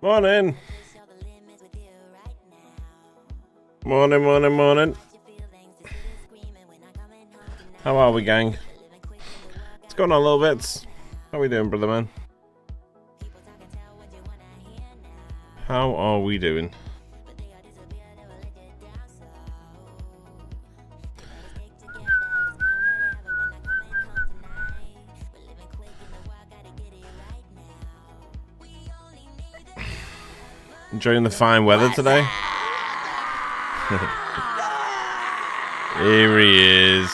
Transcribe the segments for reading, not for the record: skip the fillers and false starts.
Morning. Morning. How are we, gang? What's going on, little bits? How are we doing, brother man? How are we doing? Enjoying the fine weather today? Here he is.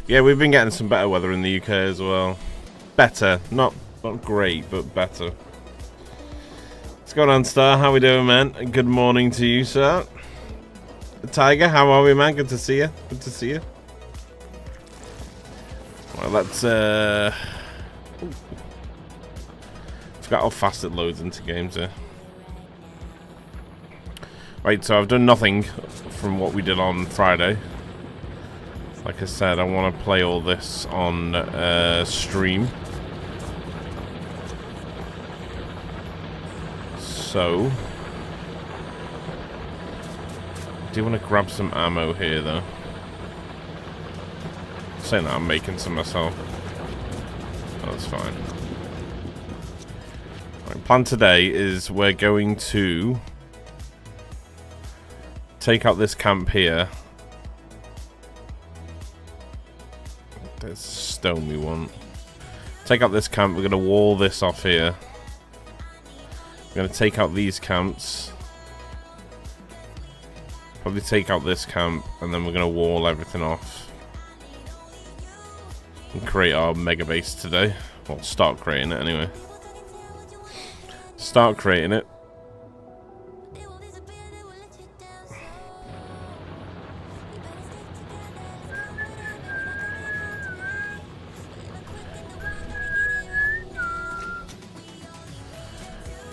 Yeah, we've been getting some better weather in the UK as well. Better, not great, but better. What's going on, Star? How we doing, man? Good morning to you, sir. Tiger, how are we, man? Good to see you. Good to see you. Well, let's forgot how fast it loads into games here. Right, so I've done nothing from what we did on Friday. Like I said, I want to play all this on stream. So, I do want to grab some ammo here, though. Saying that I'm making some myself. Oh, that's fine. Right, plan today is we're going to take out this camp here. There's stone we want. Take out this camp. We're going to wall this off here. We're going to take out these camps. Probably take out this camp, and then we're going to wall everything off. And create our mega base today. Well, start creating it anyway. Start creating it.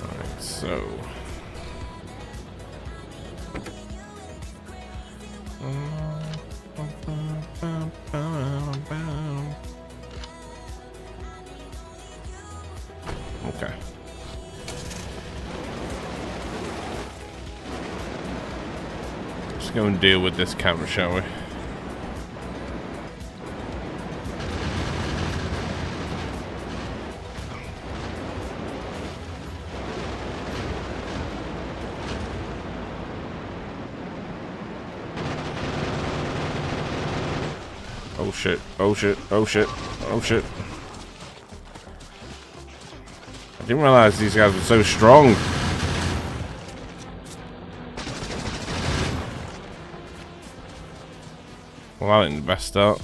Alright, so okay. Let's go and deal with this camera, shall we? Oh shit, oh shit, oh shit, oh shit. I didn't realize these guys were so strong. Well, that ain't the best start.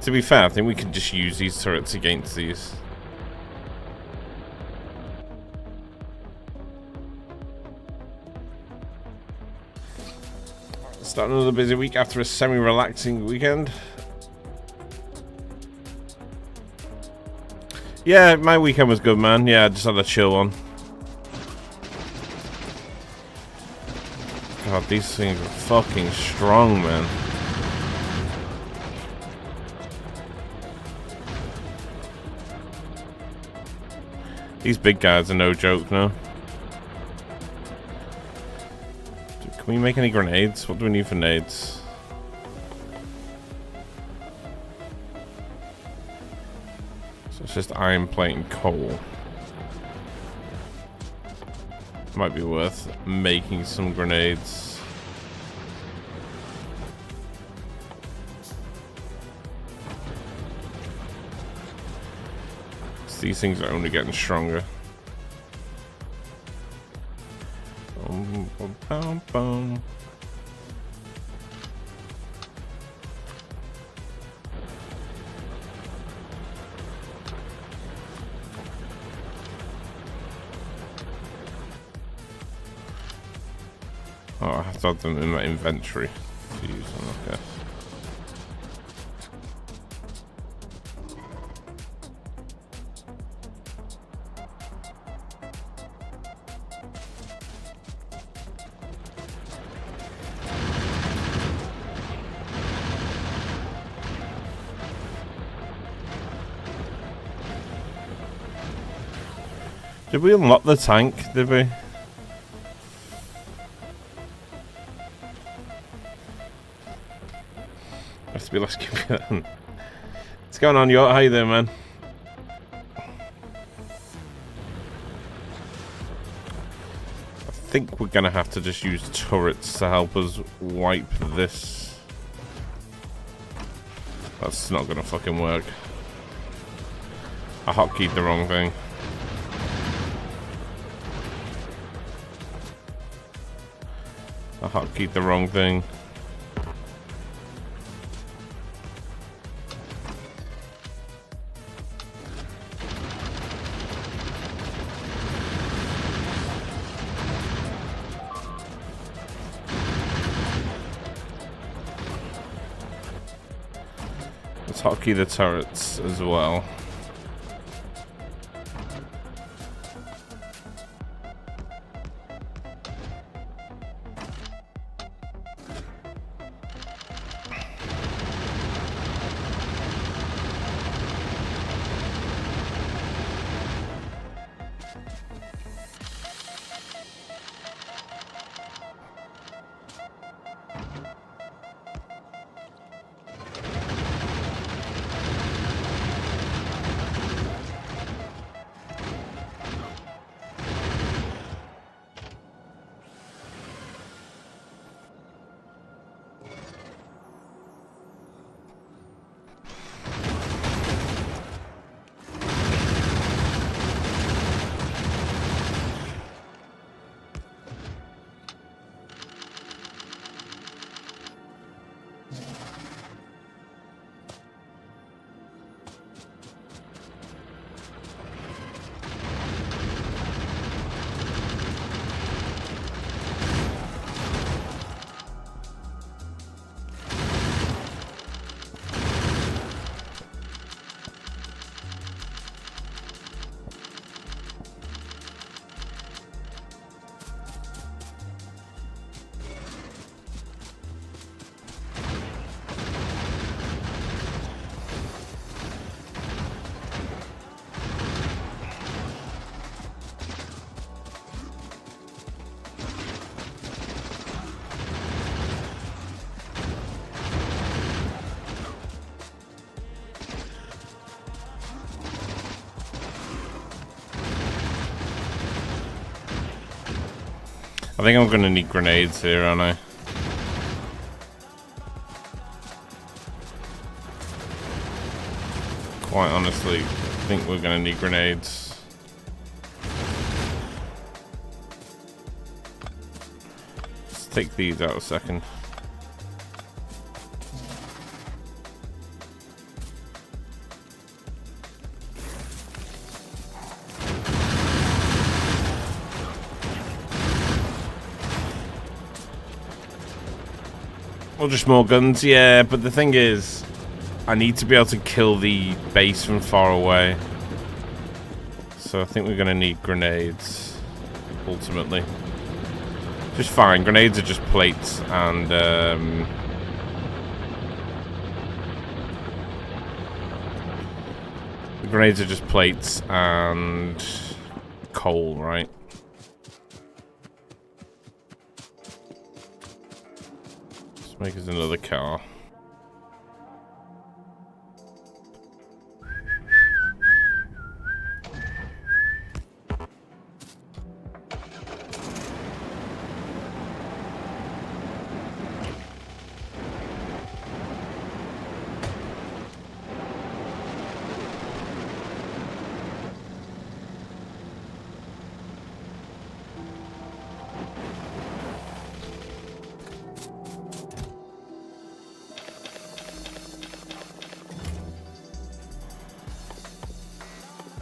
To be fair, I think we can just use these turrets against these. Starting another busy week after a semi-relaxing weekend. Yeah, my weekend was good, man. Yeah, I just had a chill one. God, these things are fucking strong, man. These big guys are no joke, no? Can we make any grenades? What do we need for nades? So it's just iron plate and coal. Might be worth making some grenades. These things are only getting stronger. Boom, boom, boom, boom. Oh, I have to add them in my inventory to use them, okay. Did we unlock the tank, did we? Has to be less confident. What's going on, Yacht? How you doing, man? I think we're gonna have to just use turrets to help us wipe this. That's not gonna fucking work. I hotkeyed the wrong thing. Hotkeyed the wrong thing. Let's hotkey the turrets as well. I think I'm gonna need grenades here, aren't I? Quite honestly, I think we're gonna need grenades. Let's take these out a second. Or just more guns, yeah, but the thing is, I need to be able to kill the base from far away. So I think we're going to need grenades, ultimately. Just fine, grenades are just plates and... the grenades are just plates and coal, right? Make us another car.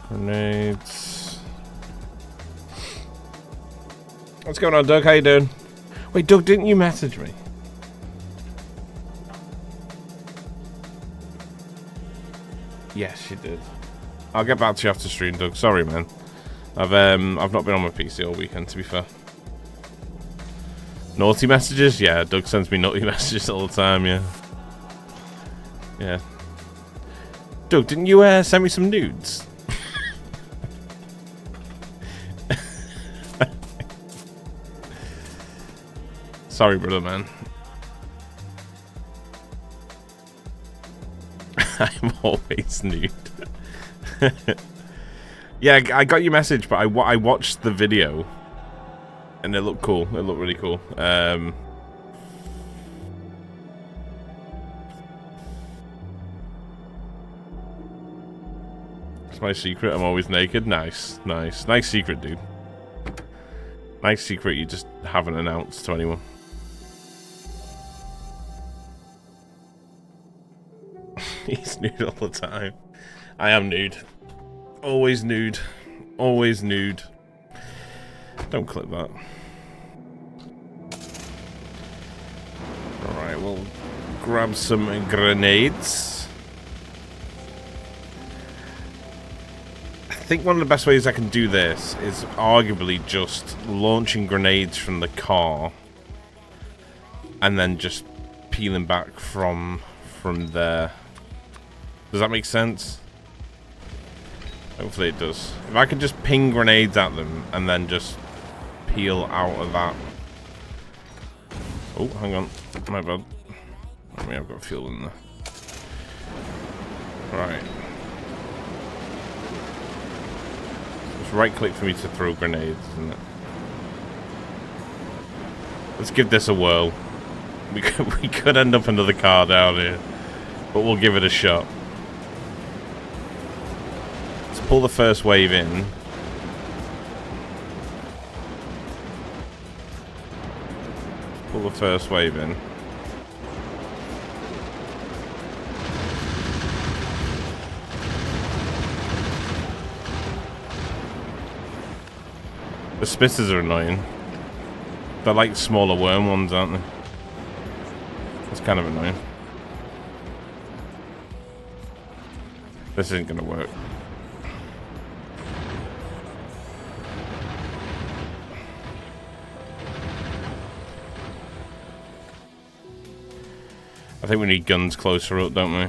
Grenades. What's going on, Doug? How you doing? Wait, Doug, didn't you message me? Yes, you did. I'll get back to you after stream, Doug. Sorry, man. I've not been on my PC all weekend, to be fair. Naughty messages? Yeah, Doug sends me naughty messages all the time, yeah. Yeah. Doug, didn't you send me some nudes? Sorry, brother, man. I'm always nude. Yeah, I got your message, but I watched the video, and it looked cool. It looked really cool. It's my secret. I'm always naked. Nice, nice, nice secret, dude. Nice secret you just haven't announced to anyone. He's nude all the time. I am nude. Always nude. Always nude. Don't clip that. Alright, we'll grab some grenades. I think one of the best ways I can do this is arguably just launching grenades from the car and then just peeling back from there. Does that make sense? Hopefully it does. If I could just ping grenades at them and then just peel out of that. Oh, hang on. My bad. I mean, I've got fuel in there. Right. Just right click for me to throw grenades, isn't it? Let's give this a whirl. We could end up another car down here, but we'll give it a shot. Let's pull the first wave in. Pull the first wave in. The spitters are annoying. They're like smaller worm ones, aren't they? It's kind of annoying. This isn't gonna work. I think we need guns closer up, don't we?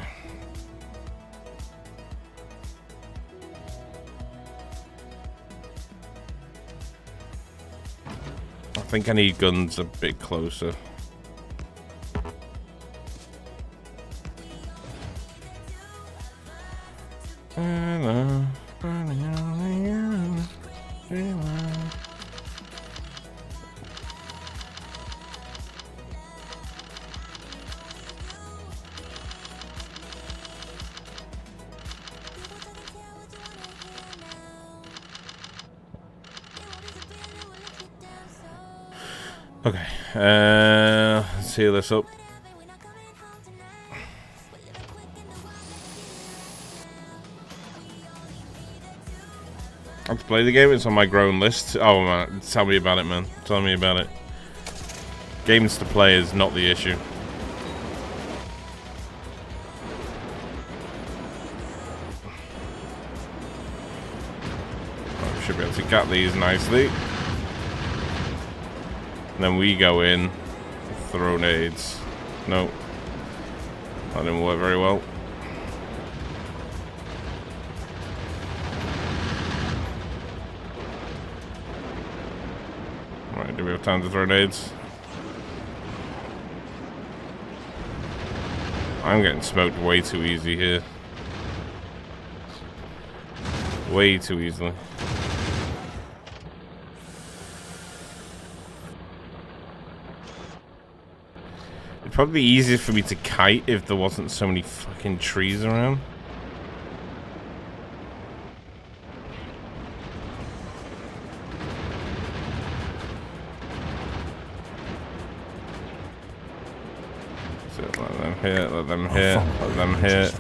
I think I need guns a bit closer. Okay, let's heal this up. I have to play the game, it's on my grown list. Oh man, tell me about it, man. Tell me about it. Games to play is not the issue. Oh, we should be able to get these nicely. And then we go in, throw nades. Nope. That didn't work very well. Right, do we have time to throw nades? I'm getting smoked way too easy here. Way too easily. It'd probably be easier for me to kite if there wasn't so many fucking trees around. So let them hit, let them hit, let them hit.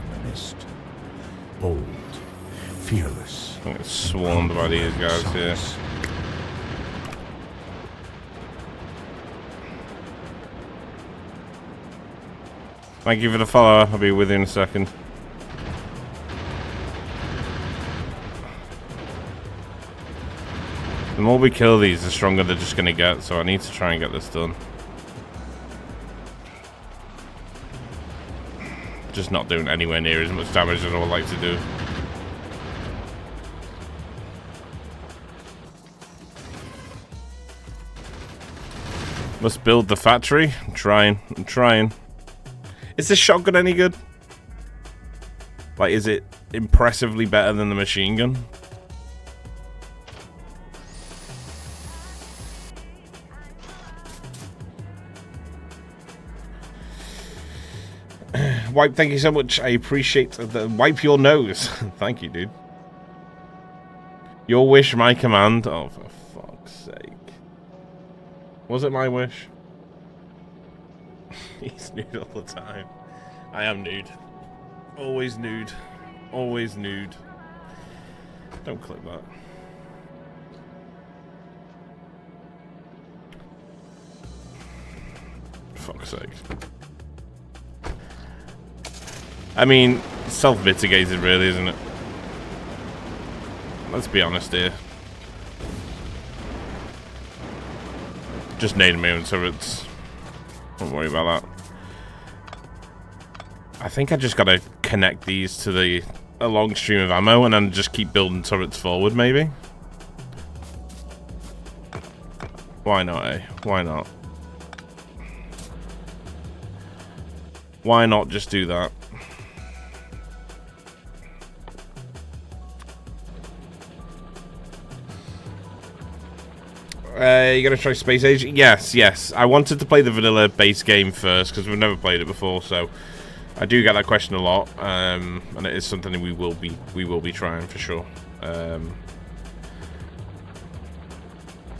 Bold, fearless. I get swarmed by these guys here. Thank you for the follow. I'll be with you in a second. The more we kill these, the stronger they're just gonna get, so I need to try and get this done. Just not doing anywhere near as much damage as I would like to do. Must build the factory. I'm trying. Is this shotgun any good? Like, is it impressively better than the machine gun? Wipe, thank you so much. I appreciate the wipe your nose. Thank you, dude. Your wish, my command. Oh, for fuck's sake. Was it my wish? He's nude all the time. I am nude. Always nude. Always nude. Don't click that. Fuck's sake. I mean, self-mitigated really, isn't it? Let's be honest here. Just nading my own turrets. Don't worry about that. I think I just gotta connect these to a long stream of ammo and then just keep building turrets forward, maybe? Why not, eh? Why not? Why not just do that? You gonna try Space Age? Yes, yes. I wanted to play the vanilla base game first because we've never played it before, so I do get that question a lot, and it is something we will be trying for sure. But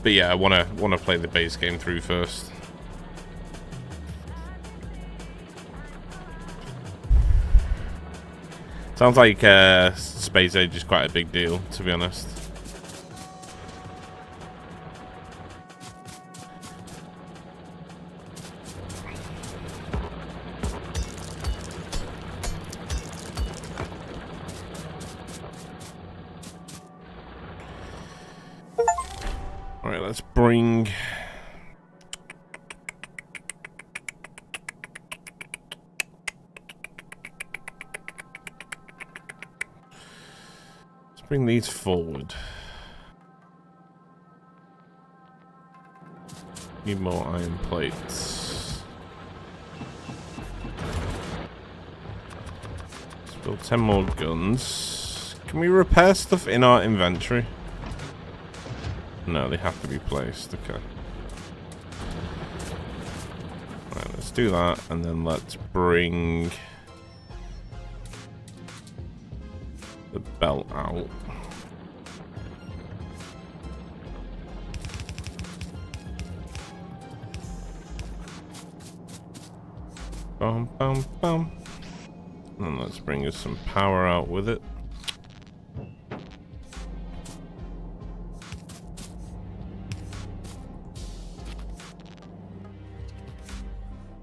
yeah, I wanna play the base game through first. Sounds like Space Age is quite a big deal, to be honest. Alright, let's bring... Bring these forward. Need more iron plates. Let's build 10 more guns. Can we repair stuff in our inventory? No, they have to be placed. Okay. Right, let's do that, and then let's bring the belt out. Bum, bum, bum. And let's bring us some power out with it.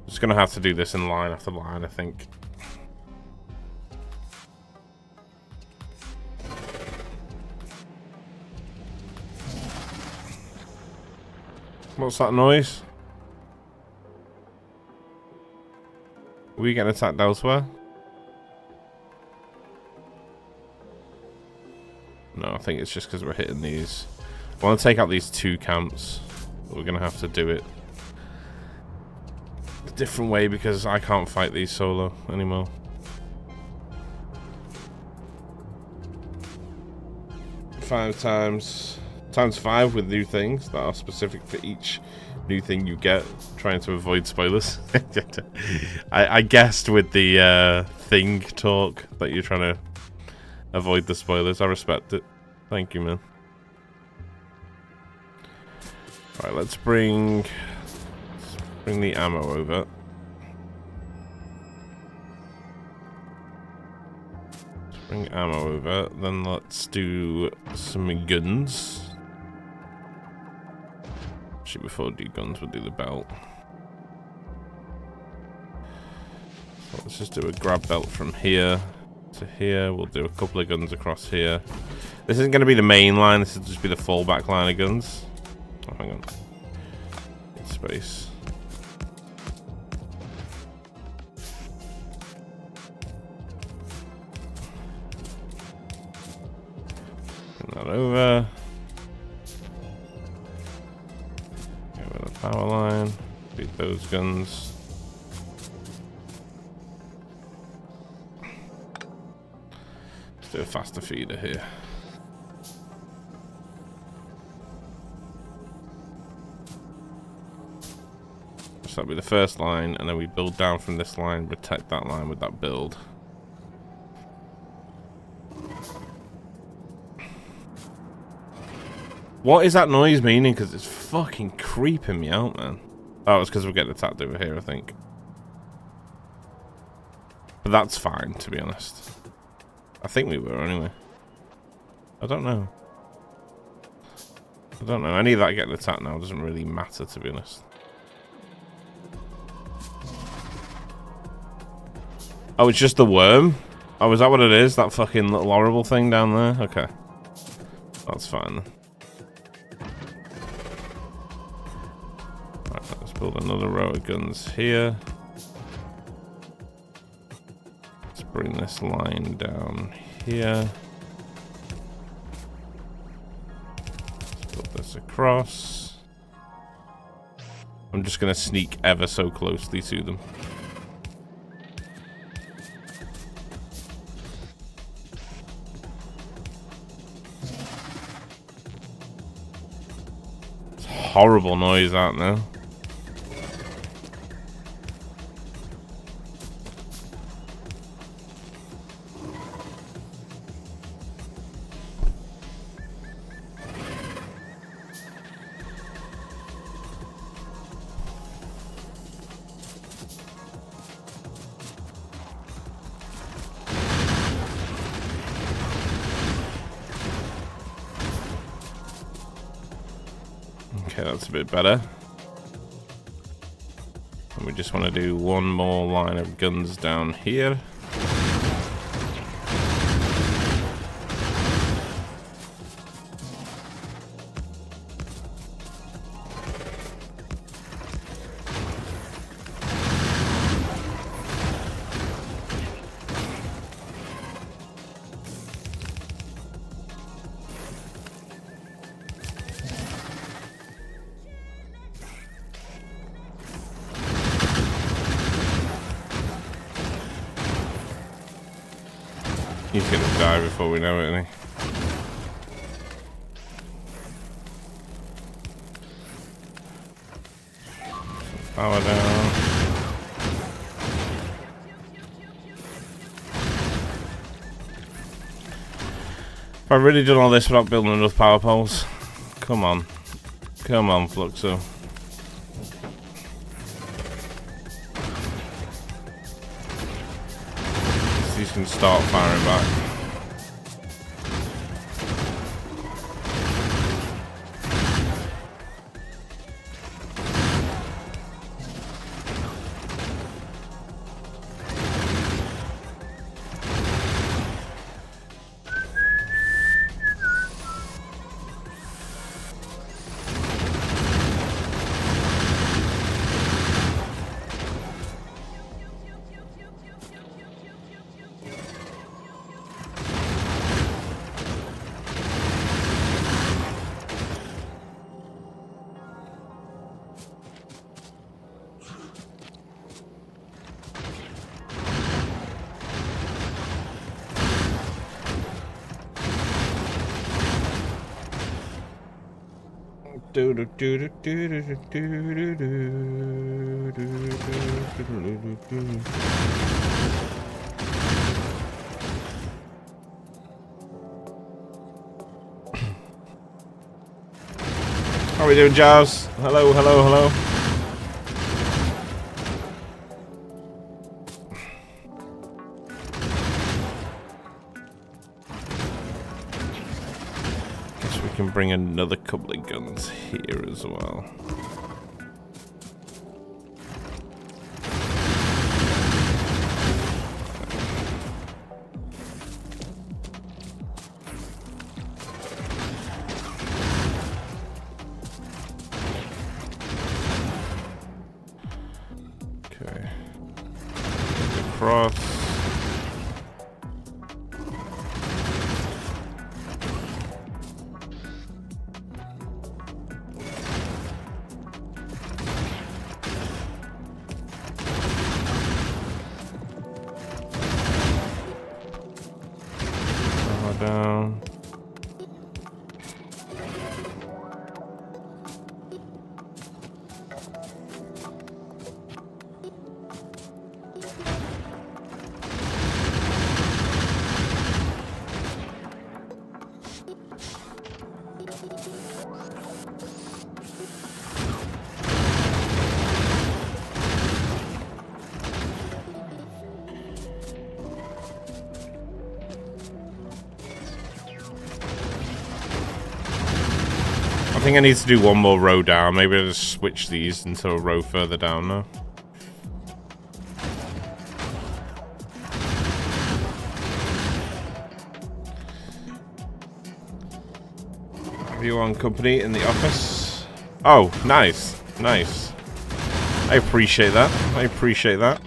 Just gonna have to do this in line after line, I think. What's that noise? Are we getting attacked elsewhere? No, I think it's just because we're hitting these. I want to take out these two camps, but we're going to have to do it a different way because I can't fight these solo anymore. Times 5 with new things that are specific for each new thing you get, trying to avoid spoilers. I guessed with the thing talk that you're trying to avoid the spoilers. I respect it. Thank you, man. Alright, let's bring the ammo over. Let's bring ammo over, then let's do some guns. Before we do guns, we'll do the belt. So let's just do a grab belt from here to here. We'll do a couple of guns across here. This isn't going to be the main line, this will just be the fallback line of guns. Oh, hang on. Need space. Bring that over. Power line, beat those guns. Let's do a faster feeder here. So that'll be the first line, and then we build down from this line, protect that line with that build. What is that noise meaning? Because it's fucking creeping me out, man. Oh, it's because we're getting attacked over here, I think. But that's fine, to be honest. I think we were, anyway. I don't know. I don't know. Any of that getting attacked now doesn't really matter, to be honest. Oh, it's just the worm? Oh, is that what it is? That fucking little horrible thing down there? Okay. That's fine, then. Right, let's build another row of guns here. Let's bring this line down here. This across. I'm just going to sneak ever so closely to them. It's horrible noise out now. Okay, that's a bit better. And we just want to do one more line of guns down here. He's gonna die before we know it, isn't he? Power down. If I really done all this without building enough power poles, come on. Come on, Fluxo. These can start firing back. How are we doing, Giles? Hello, hello, hello. Guess we can bring another couple of guns here as well. Across. Down. think I need to do one more row down. Maybe I'll just switch these into a row further down now. View on company in the office. Oh, nice. Nice. I appreciate that. I appreciate that.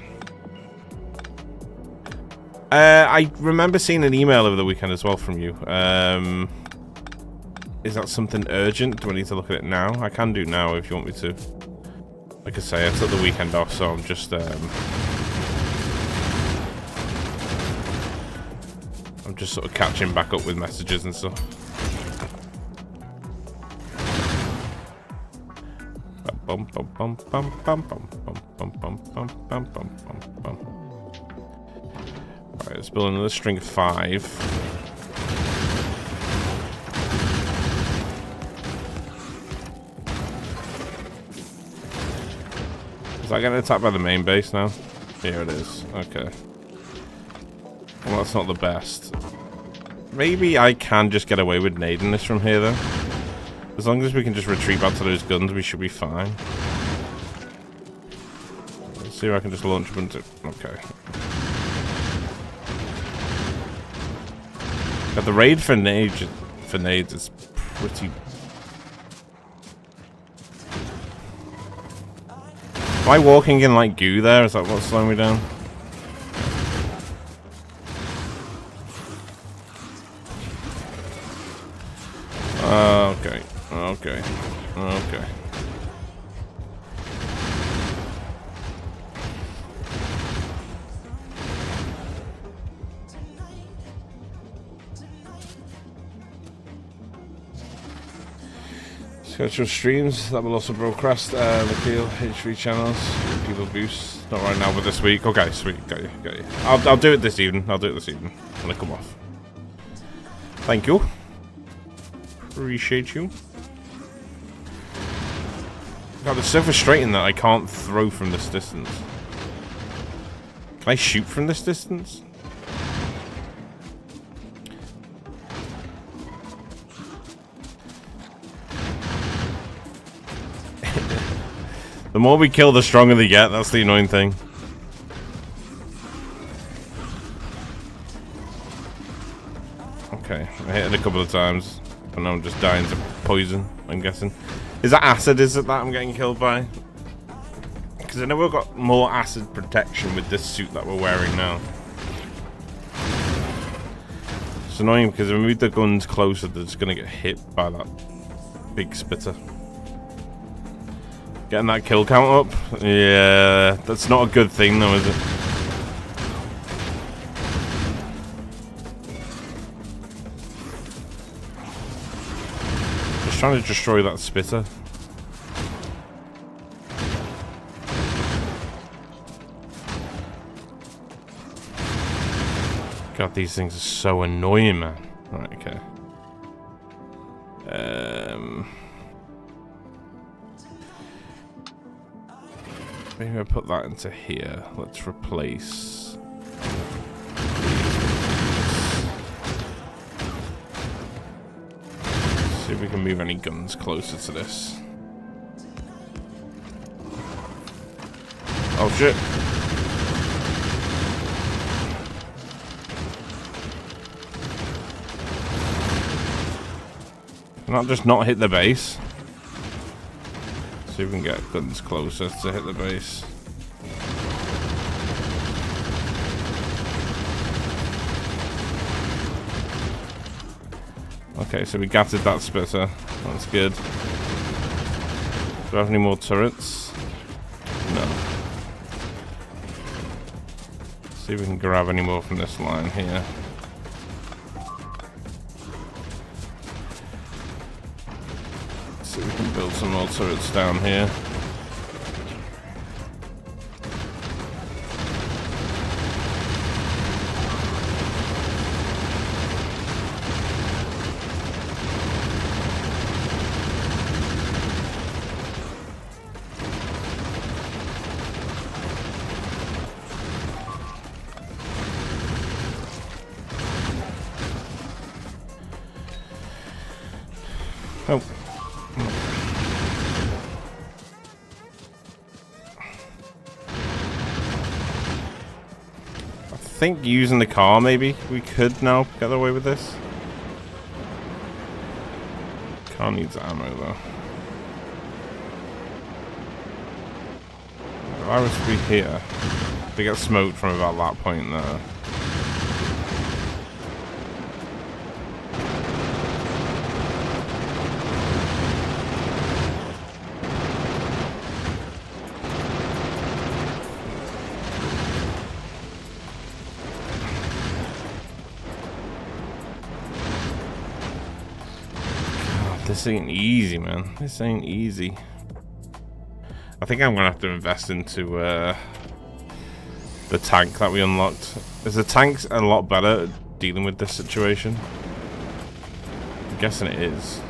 I remember seeing an email over the weekend as well from you. Is that something urgent? Do I need to look at it now? I can do now if you want me to. Like I say, I took the weekend off, so I'm just sort of catching back up with messages and stuff. Bum bum bum bum bum bum bum bum bum bum bum bum bum. Alright, let's build another string of 5. Is that getting attacked by the main base now? Here it is. Okay. Well, that's not the best. Maybe I can just get away with nading this from here, though. As long as we can just retreat back to those guns, we should be fine. Let's see if I can just launch them into... Okay. But the raid for nades is pretty... Am I walking in like goo there? Is that what's slowing me down? Okay. Okay. Okay. Schedule streams that will also broadcast the Peel H3 channels. People boost. Not right now, but this week. Okay, sweet. Got you. Got you. I'll do it this evening. I'll do it this evening when I come off. Thank you. Appreciate you. God, it's so frustrating that I can't throw from this distance. Can I shoot from this distance? The more we kill, the stronger they get. That's the annoying thing. Okay, I hit it a couple of times. And now I'm just dying to poison, I'm guessing. Is that acid, is it, that I'm getting killed by? Because I know we've got more acid protection with this suit that we're wearing now. It's annoying because when we move the guns closer, they're just going to get hit by that big spitter. Getting that kill count up? Yeah, that's not a good thing though, is it? Just trying to destroy that spitter. God, these things are so annoying, man. Right, okay. Maybe I put that into here. Let's replace. See if we can move any guns closer to this. Oh shit. Not just not hit the base. See if we can get guns closer to hit the base. Okay, so we gutted that spitter. That's good. Do we have any more turrets? No. See if we can grab any more from this line here. See if we can build some more turrets down here. Oh, think using the car, maybe we could now get away with this. Car needs ammo though. Why was we here? They get smoked from about that point there. This ain't easy, man. This ain't easy. I think I'm gonna have to invest into the tank that we unlocked. Is the tank a lot better at dealing with this situation? I'm guessing it is.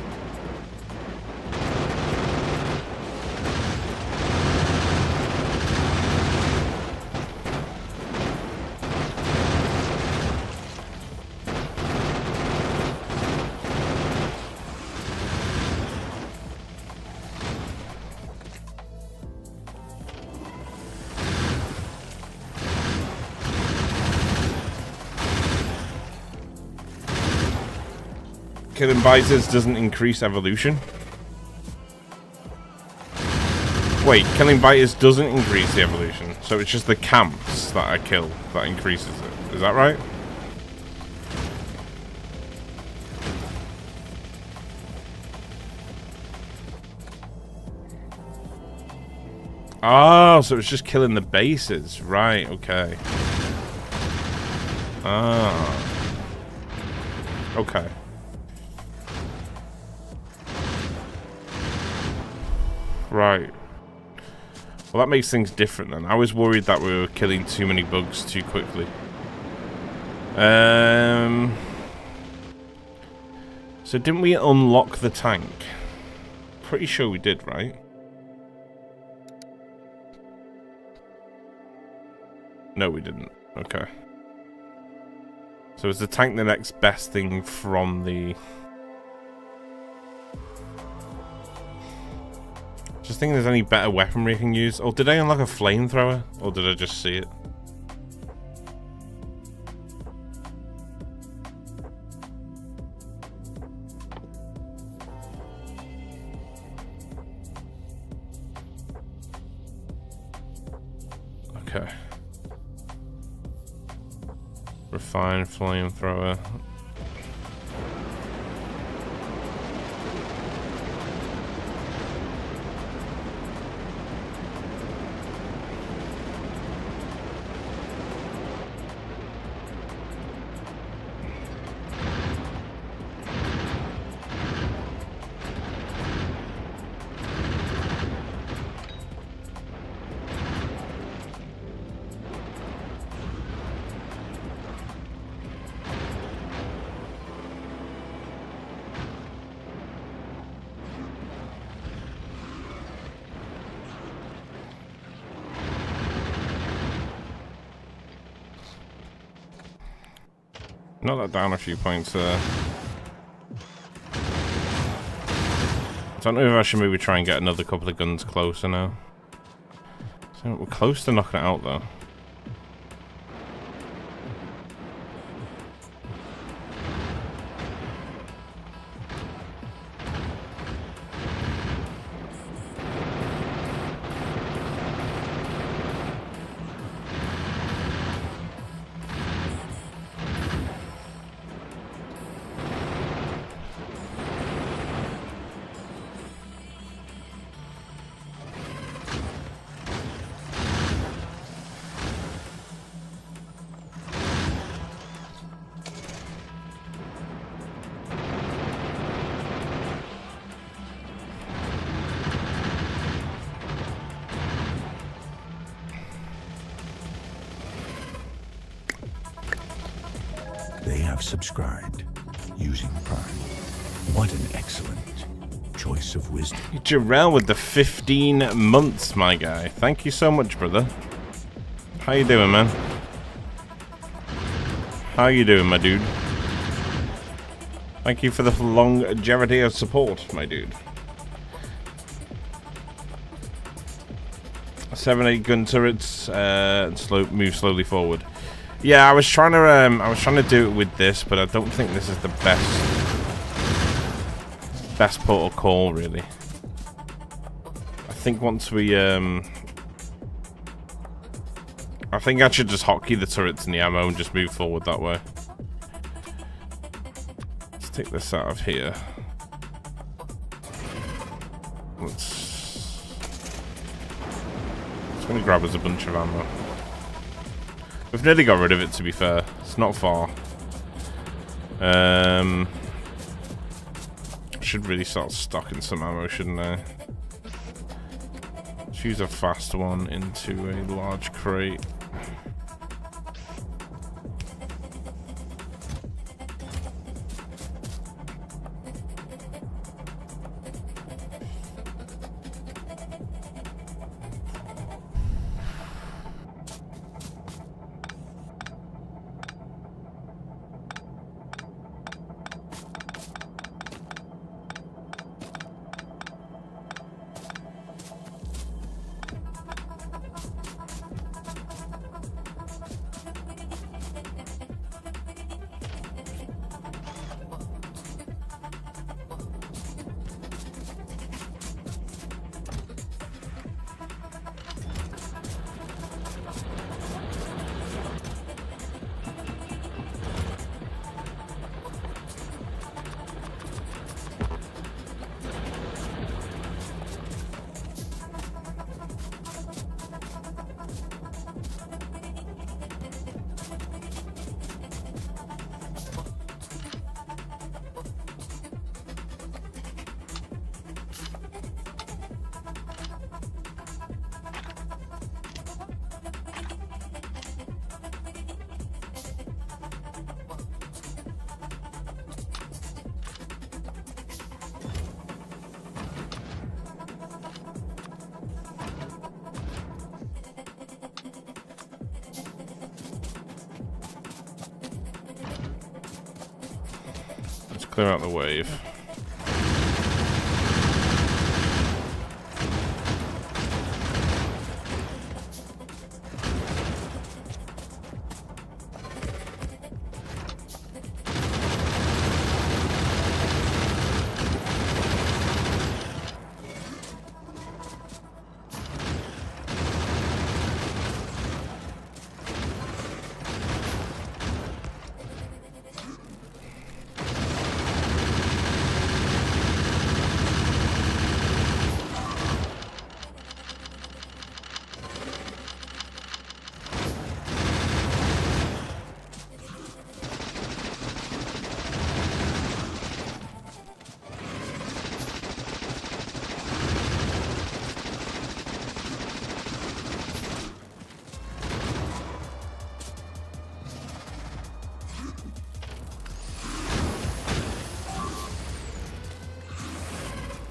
Killing biters doesn't increase evolution? Wait, killing biters doesn't increase the evolution, so it's just the camps that I kill that increases it. Is that right? Oh, so it's just killing the bases. Right, okay. Ah. Okay. Right. Well, that makes things different then. I was worried that we were killing too many bugs too quickly. So didn't we unlock the tank? Pretty sure we did, right? No, we didn't. Okay. So is the tank the next best thing from the... Just think there's any better weaponry I can use. Or did I unlock a flamethrower? Or did I just see it? Okay. Refined flamethrower. Not that down a few points there. I don't know if I should maybe try and get another couple of guns closer now. So we're close to knocking it out though. They have subscribed using Prime. What an excellent choice of wisdom. Jarrell with the 15 months, my guy. Thank you so much, brother. How you doing, man? How you doing, my dude? Thank you for the longevity of support, my dude. 7-8 gun turrets, move slowly forward. Yeah, I was trying to do it with this, but I don't think this is the best protocol, really. I think once we I think I should just hotkey the turrets and the ammo and just move forward that way. Let's take this out of here. It's gonna grab us a bunch of ammo. We've nearly got rid of it, to be fair. It's not far. Should really start stocking some ammo, shouldn't I? Let's use a fast one into a large crate. Clear out the wave.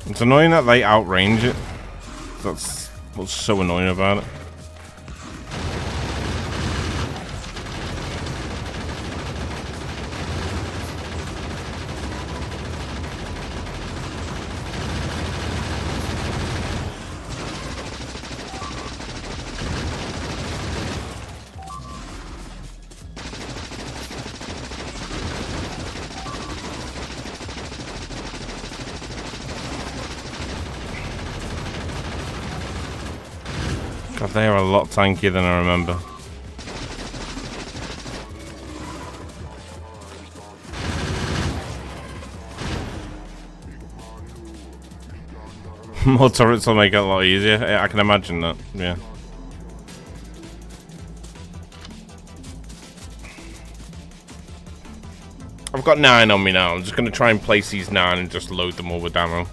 It's annoying that they outrange it. That's what's so annoying about it. God, they are a lot tankier than I remember. More turrets will make it a lot easier. Yeah, I can imagine that, yeah. I've got 9 on me now. I'm just going to try and place these 9 and just load them all with ammo.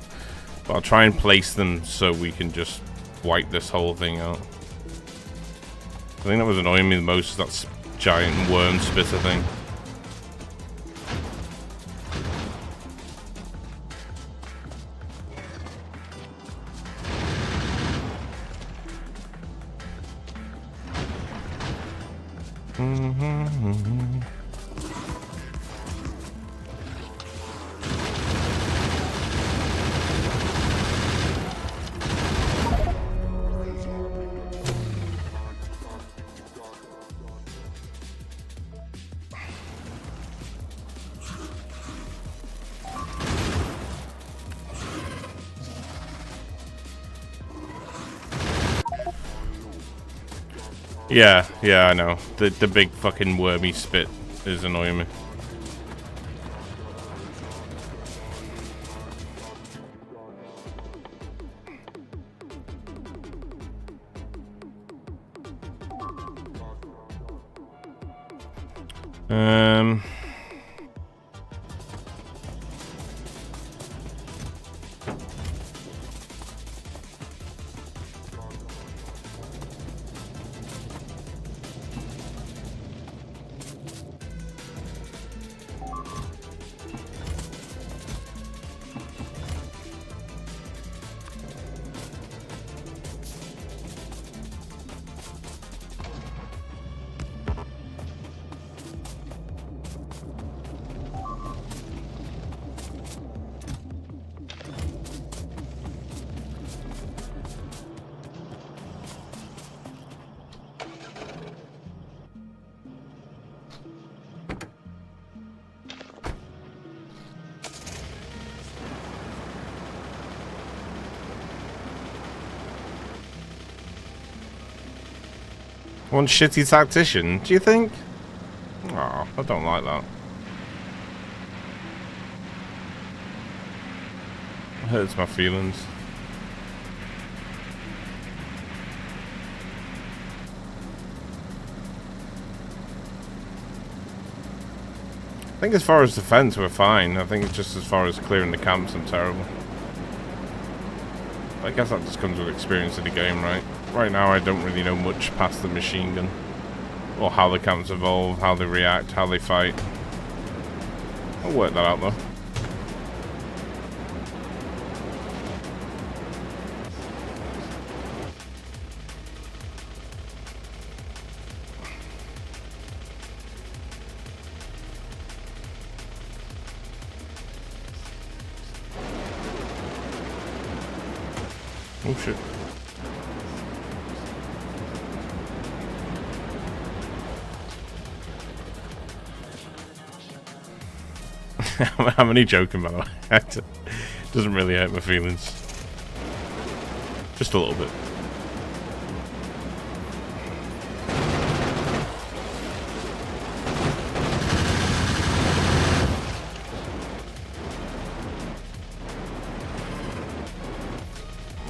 But I'll try and place them so we can just wipe this whole thing out. I think that was annoying me the most, that giant worm spitter thing. Yeah, I know. The big fucking wormy spit is annoying me. One shitty tactician, do you think? Oh, I don't like that. It hurts my feelings. I think as far as defense, we're fine. I think it's just as far as clearing the camps, I'm terrible. I guess that just comes with experience in the game, right? Right now, I don't really know much past the machine gun. Or how the camps evolve, how they react, how they fight. I'll work that out, though. Oh, shit. I'm only joking, by the way. It doesn't really hurt my feelings. Just a little bit.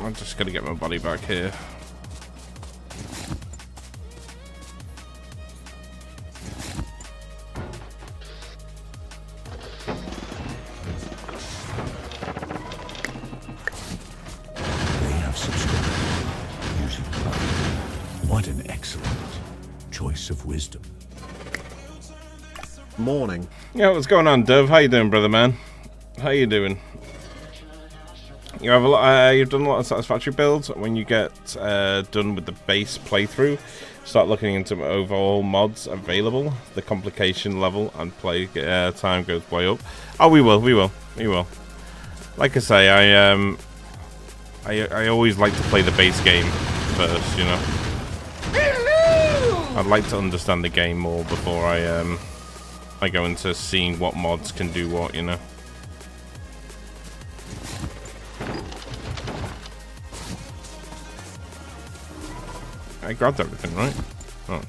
I'm just gonna get my body back here. What an excellent choice of wisdom. Morning. Yeah, what's going on, Dove? How you doing, brother man? How you doing? You have a lot. You've done a lot of satisfactory builds. When you get done with the base playthrough, start looking into overall mods available. The complication level and play time goes way up. Oh, we will. Like I say, I always like to play the base game first, you know. I'd like to understand the game more before I go into seeing what mods can do what, you know. I grabbed everything, right? Oh.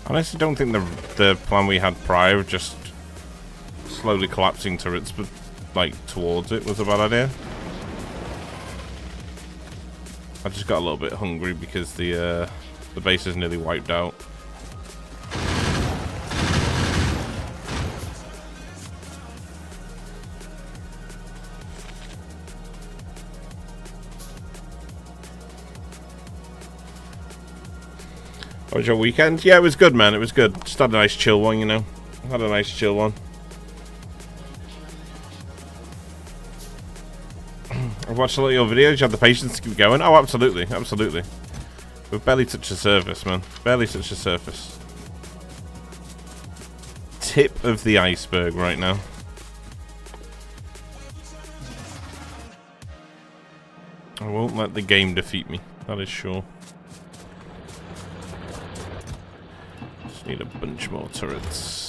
I honestly don't think the plan we had prior of just slowly collapsing turrets but like towards it was a bad idea. I just got a little bit hungry because the base is nearly wiped out. How was your weekend? Yeah, it was good, man. It was good. Just had a nice chill one, you know. Had a nice chill one. I've watched a lot of your videos. You have the patience to keep going. Oh, absolutely. Absolutely. We've barely touched the surface, man. Barely touched the surface. tip of the iceberg right now. I won't let the game defeat me, that is sure. Just need a bunch more turrets.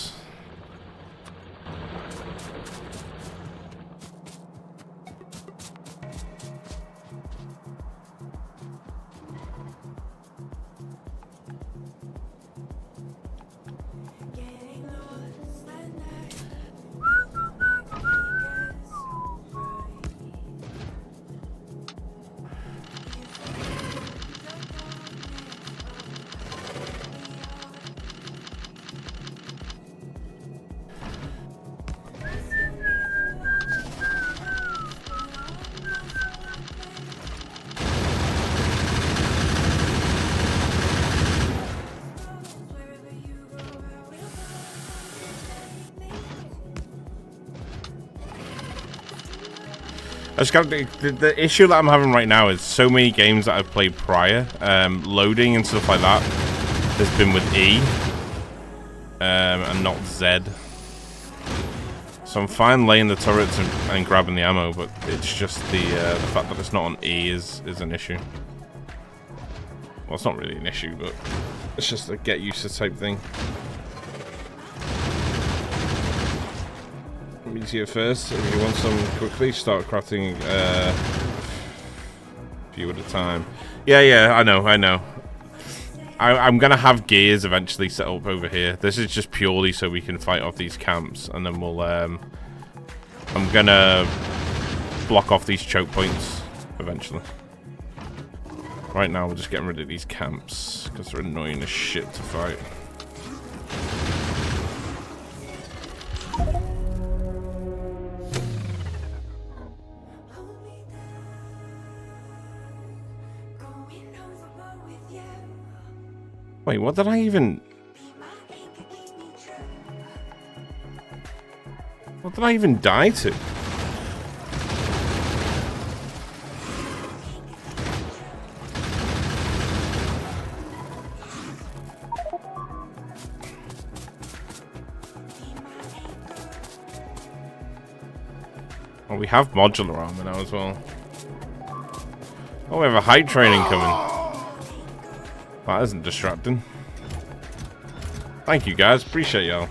I just got the issue that I'm having right now is so many games that I've played prior, loading and stuff like that has been with E and not Z. So I'm fine laying the turrets and grabbing the ammo, but it's just the fact that it's not on E is an issue. Well, it's not really an issue, but it's just a get used to type thing. Easier first. If you want some quickly, start crafting a few at a time. Yeah, I know. I'm gonna have gears eventually set up over here. This is just purely so we can fight off these camps, and then we'll I'm gonna block off these choke points eventually. Right now we're just getting rid of these camps because they're annoying as shit to fight. Wait, what did I even... What did I even die to? Oh, we have modular armor now as well. Oh, we have a height training coming. That isn't distracting. Thank you guys, appreciate y'all.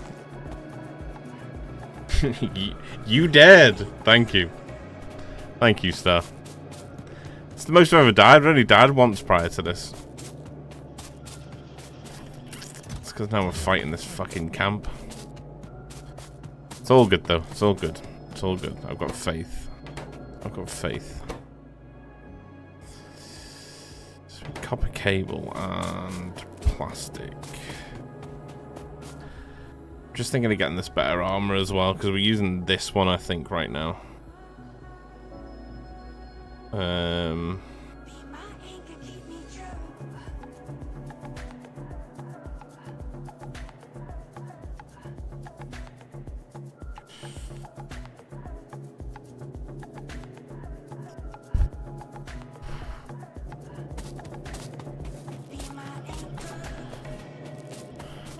You dead. Thank you. Thank you, Star. It's the most I've ever died. I've only died once prior to this. It's because now we're fighting this fucking camp. It's all good though. It's all good. It's all good. I've got faith. I've got faith. Copper cable and plastic. Just thinking of getting this better armor as well, because we're using this one I think right now.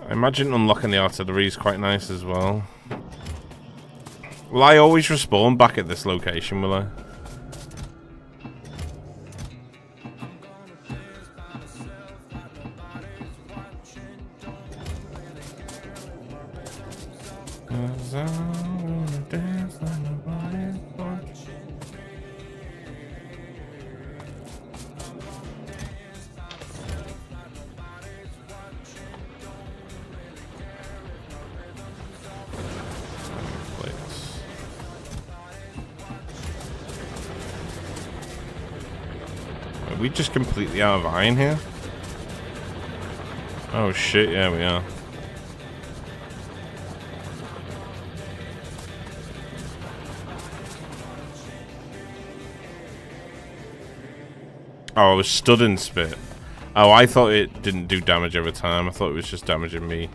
I imagine unlocking the artillery is quite nice as well. Will I always respawn back at this location, will I? Are we just completely out of iron here? Oh shit, yeah we are. Oh, I was stood in spit. Oh, I thought it didn't do damage every time. I thought it was just damaging me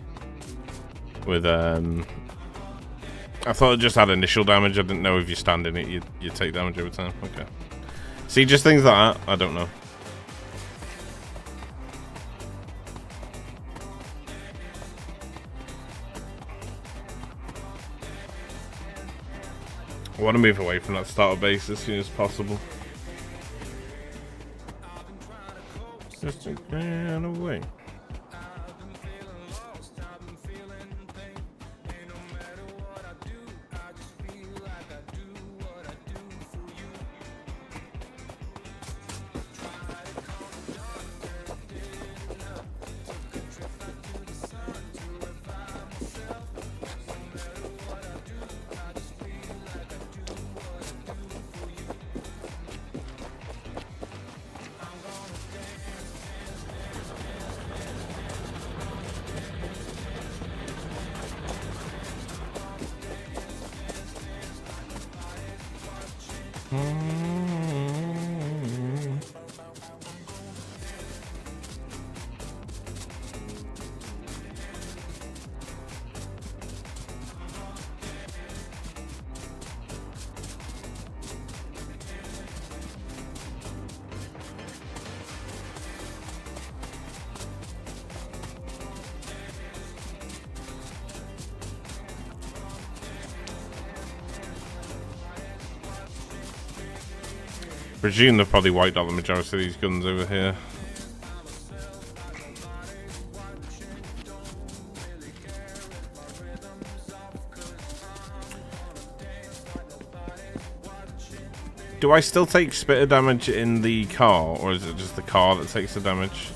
with I thought it just had initial damage. I didn't know if you stand in it you take damage every time. Okay. See, just things like that. I don't know. I want to move away from that starter base as soon as possible. Just a grand away. Presume they've probably wiped out the majority of these guns over here. Do I still take spitter damage in the car, or is it just the car that takes the damage?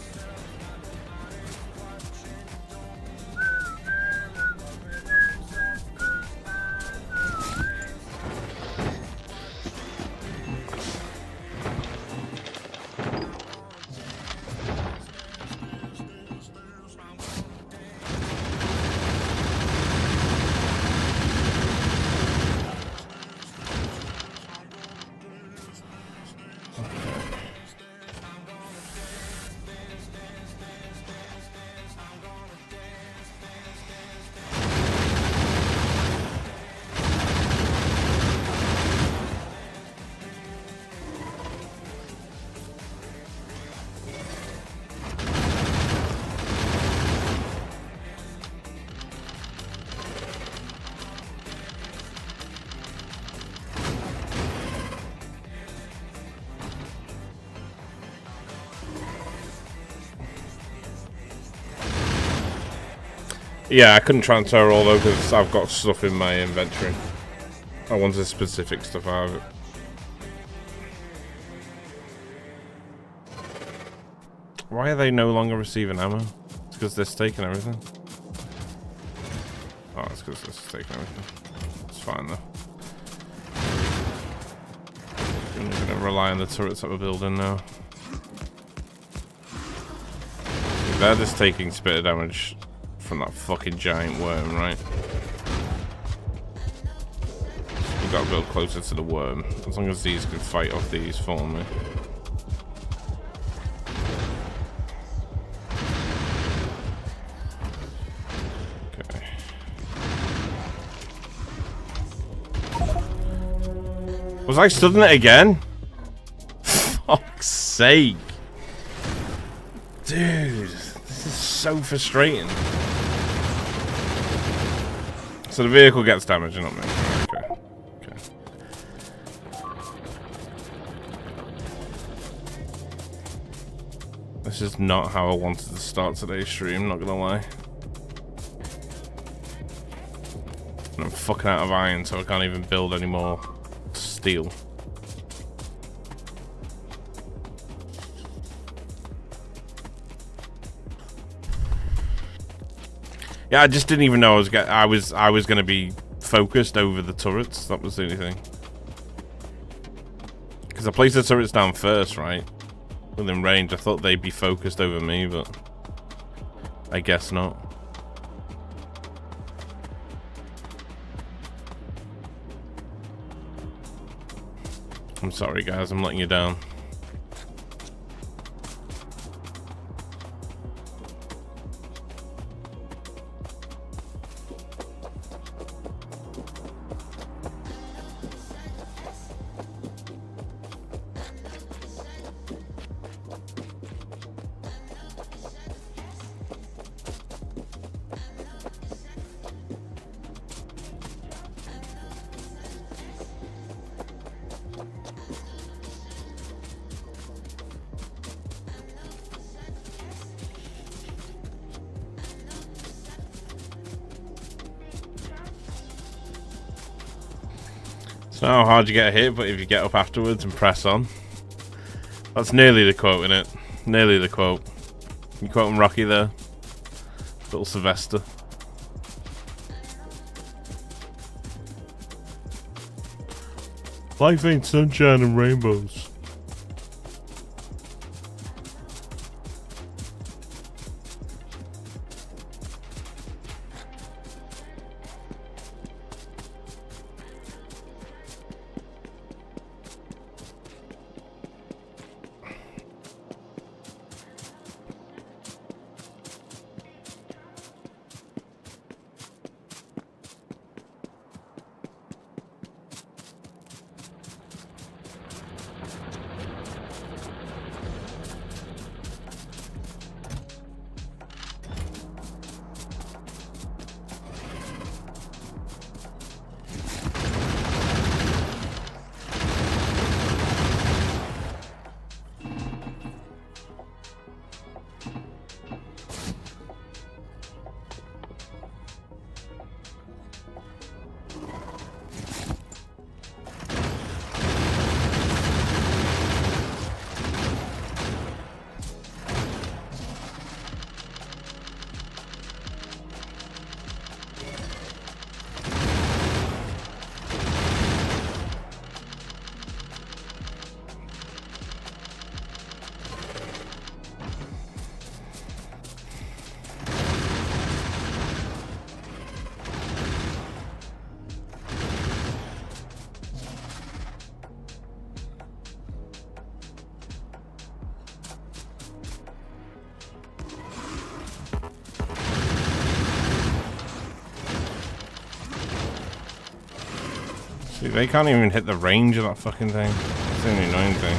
Yeah, I couldn't transfer all though because I've got stuff in my inventory. I wanted specific stuff out of it. Why are they no longer receiving ammo? It's because they're staking everything. Oh, it's because they're staking everything. It's fine though. I'm gonna rely on the turrets that we're building now. They're just taking spitter damage from that fucking giant worm, right? We've got to build closer to the worm. As long as these can fight off these for me. Okay. Was I stood in it again? Fuck's sake. Dude, this is so frustrating. So the vehicle gets damaged, not me. Okay. Okay. This is not how I wanted to start today's stream, not gonna lie. And I'm fucking out of iron, so I can't even build any more steel. Yeah, I just didn't even know I was going to be focused over the turrets. That was the only thing. Because I placed the turrets down first, right? Within range. I thought they'd be focused over me, but I guess not. I'm sorry, guys. I'm letting you down. It's not how hard you get hit, but if you get up afterwards and press on. That's nearly the quote, innit? Nearly the quote. You quoting Rocky there? Little Sylvester. Life ain't sunshine and rainbows. See, they can't even hit the range of that fucking thing. That's the only annoying thing.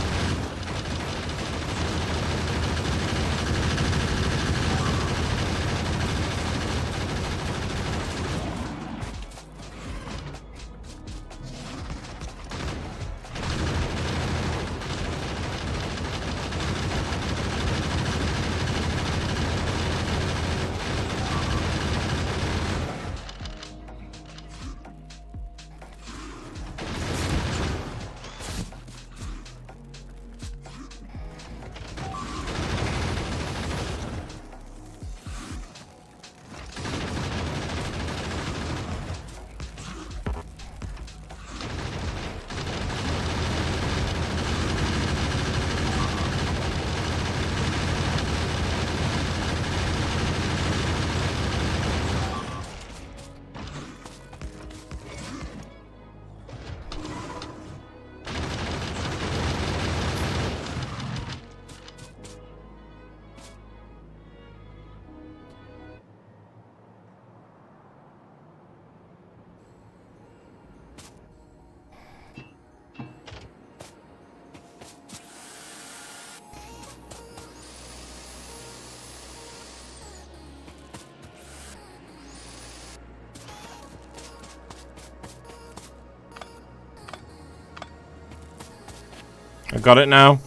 I got it now.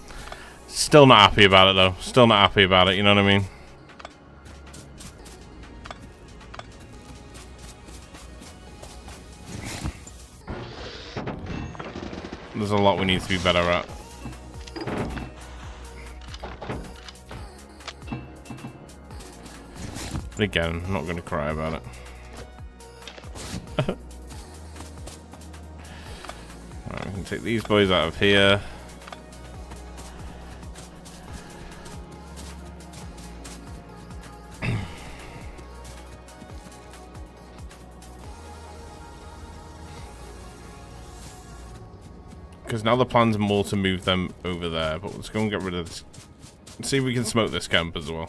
Still not happy about it though. Still not happy about it, you know what I mean? There's a lot we need to be better at. But again, I'm not going to cry about it. Alright, we can take these boys out of here. Because now the plan's more to move them over there, but let's go and get rid of this. Let's see if we can smoke this camp as well.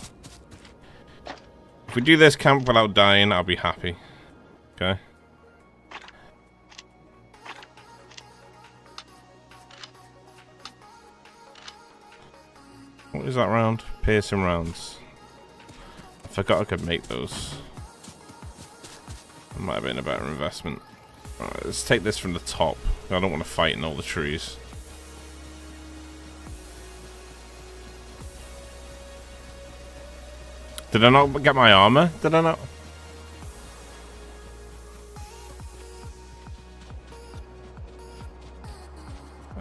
If we do this camp without dying, I'll be happy. Okay. What is that round? Piercing rounds. I forgot I could make those. That might have been a better investment. Alright, let's take this from the top. I don't want to fight in all the trees. Did I not get my armor? Did I not?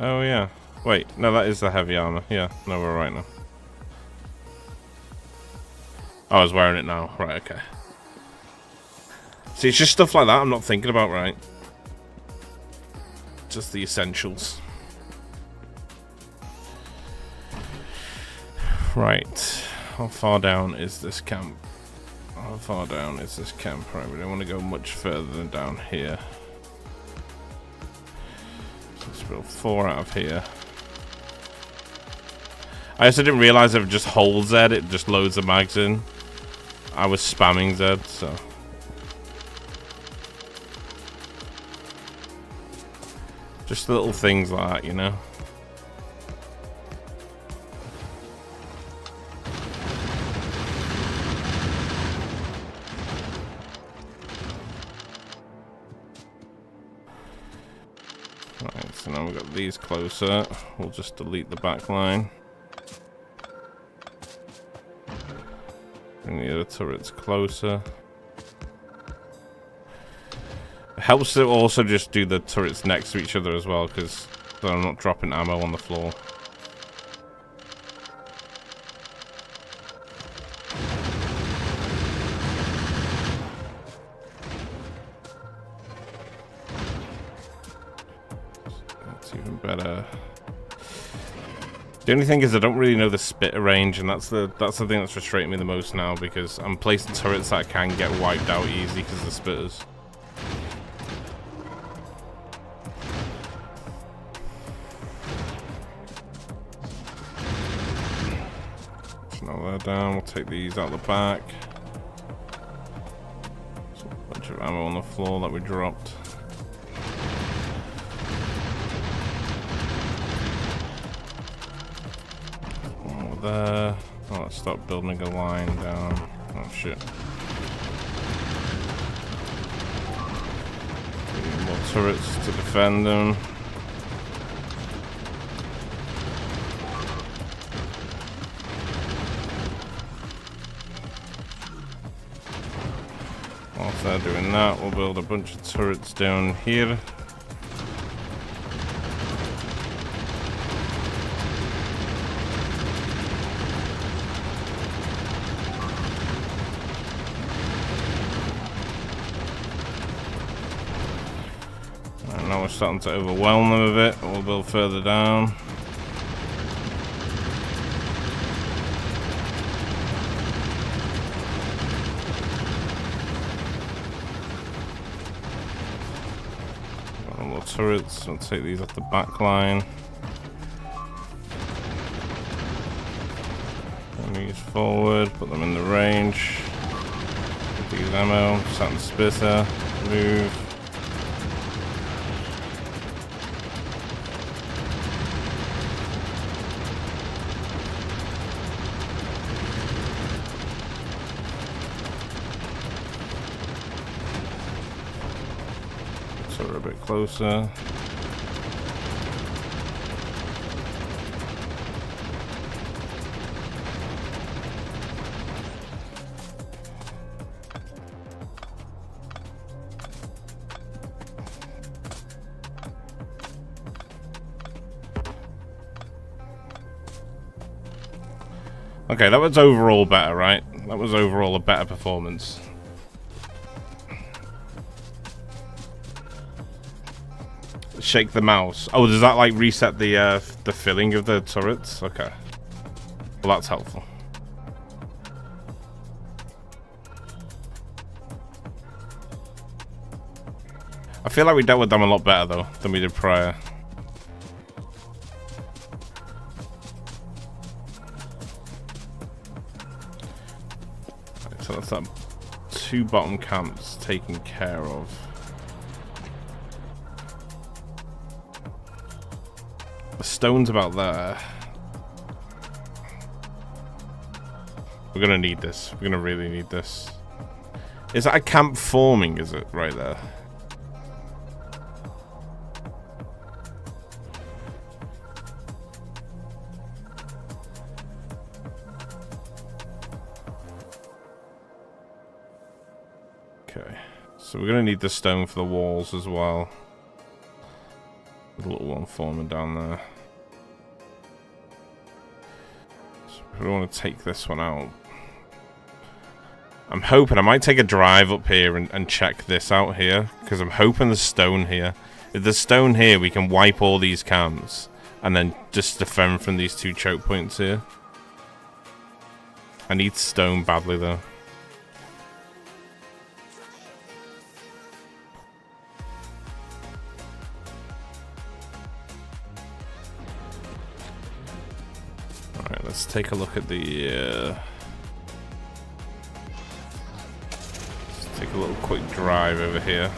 Oh, yeah. Wait, no, that is the heavy armor. Yeah, no, we're right now. Oh, I was wearing it now. Right, okay. See, it's just stuff like that I'm not thinking about, right? Just the essentials. Right. How far down is this camp? How far down is this camp? Right, we don't want to go much further than down here. So let's build 4 out of here. I also didn't realize if it just holds Z, it just loads the mags in. I was spamming Z, so. Just little things like that, you know? Right, so now we've got these closer. We'll just delete the back line. Bring the other turrets closer. It helps to also just do the turrets next to each other as well, because I'm not dropping ammo on the floor. That's even better. The only thing is I don't really know the spitter range, and that's the thing that's frustrating me the most now, because I'm placing turrets that can get wiped out easy because of the spitters. So now they're down, we'll take these out the back. So a bunch of ammo on the floor that we dropped. There. Oh, let's start building a line down. Oh shit. More turrets to defend them. Whilst they're doing that, we'll build a bunch of turrets down here. Now we're starting to overwhelm them a bit. We'll build further down. Got more turrets. I'll take these off the back line. And these forward. Put them in the range. Get these ammo. Satin spitter. Move. So we're a bit closer. Okay, that was overall better, right? That was overall a better performance. Shake the mouse. Oh, does that like reset the filling of the turrets? Okay. Well, that's helpful. I feel like we dealt with them a lot better though than we did prior. Right, so that's that 2 bottom camps taken care of. The stone's about there. We're gonna need this. We're gonna really need this. Is that a camp forming, is it? Right there. Okay. So we're gonna need the stone for the walls as well. A little one forming down there. So we want to take this one out. I'm hoping I might take a drive up here and check this out here, because I'm hoping there's stone here. If there's stone here, we can wipe all these camps and then just defend from these 2 choke points here. I need stone badly though. Alright, let's take a look at the take a little quick drive over here.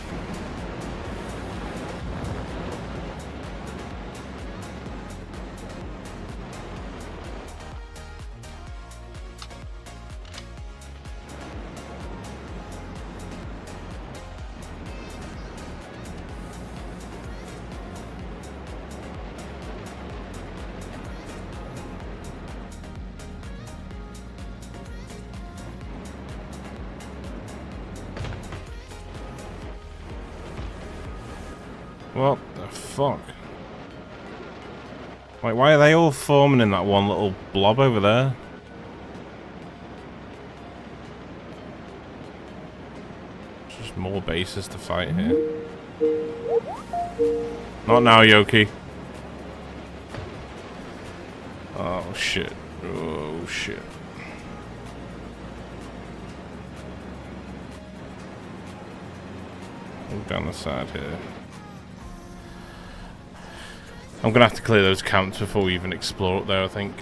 What the fuck? Like, why are they all forming in that one little blob over there? It's just more bases to fight here. Not now, Yoki. Oh shit. Oh shit. Move down the side here. I'm gonna have to clear those camps before we even explore up there, I think.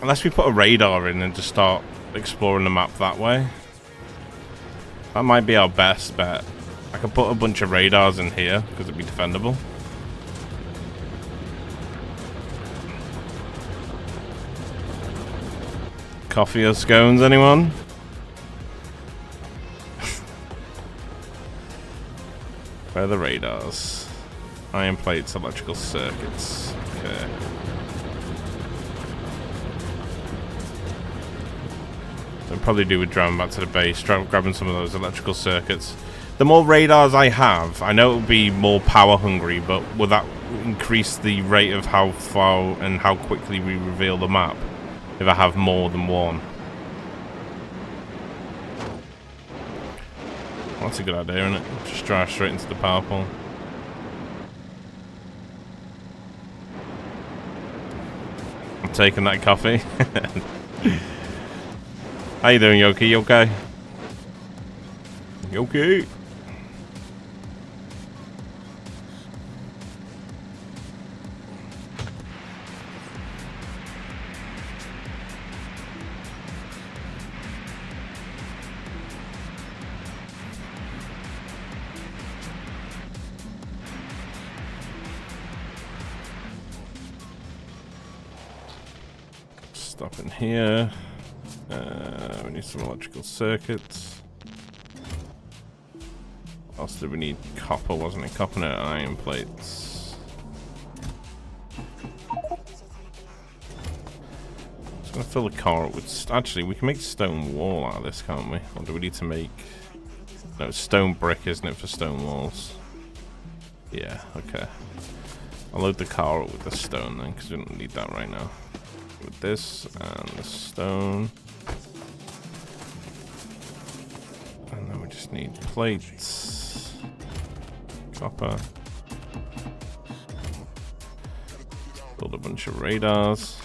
Unless we put a radar in and just start exploring the map that way. That might be our best bet. I could put a bunch of radars in here, because it'd be defendable. Coffee or scones, anyone? Where are the radars? Iron plates, electrical circuits. Okay. So I'll probably do with driving back to the base, grabbing some of those electrical circuits. The more radars I have, I know it will be more power hungry, but will that increase the rate of how far and how quickly we reveal the map if I have more than one? Well, that's a good idea, isn't it? Just drive straight into the power pole. I'm taking that coffee. How you doing, Yoki? You okay? Yoki? Stop in here. We need some electrical circuits. What else did we need? Copper, wasn't it? Copper and iron plates. Just gonna fill the car up with. Actually, we can make stone wall out of this, can't we? Or do we need to make? No, it's stone brick, isn't it, for stone walls? Yeah. Okay. I'll load the car up with the stone then, because we don't need that right now. With this and the stone. And then we just need plates. Copper. Build a bunch of radars.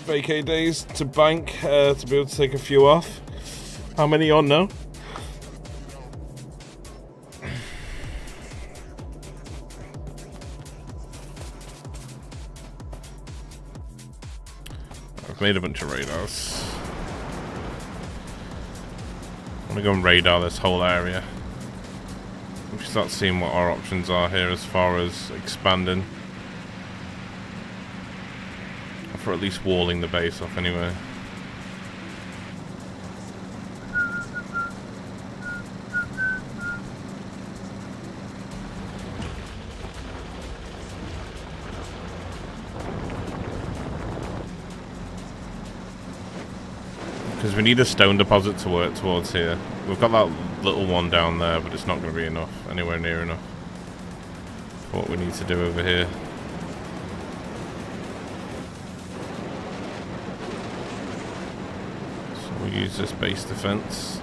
Vacay days to bank to be able to take a few off. How many on now? I've made a bunch of radars. I want to go and radar this whole area. We should start seeing what our options are here as far as expanding. For at least walling the base off anyway. Because we need a stone deposit to work towards here. We've got that little one down there, but it's not going to be enough. Anywhere near enough. For what we need to do over here. So we'll use this base defense.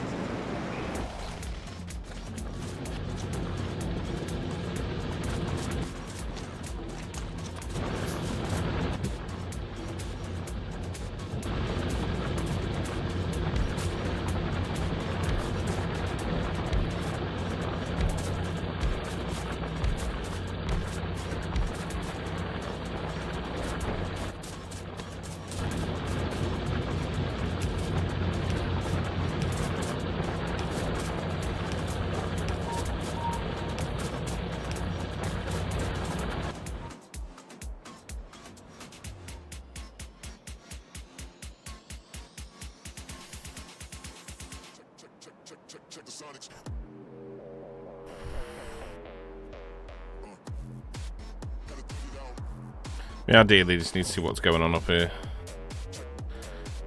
We ideally just need to see what's going on up here.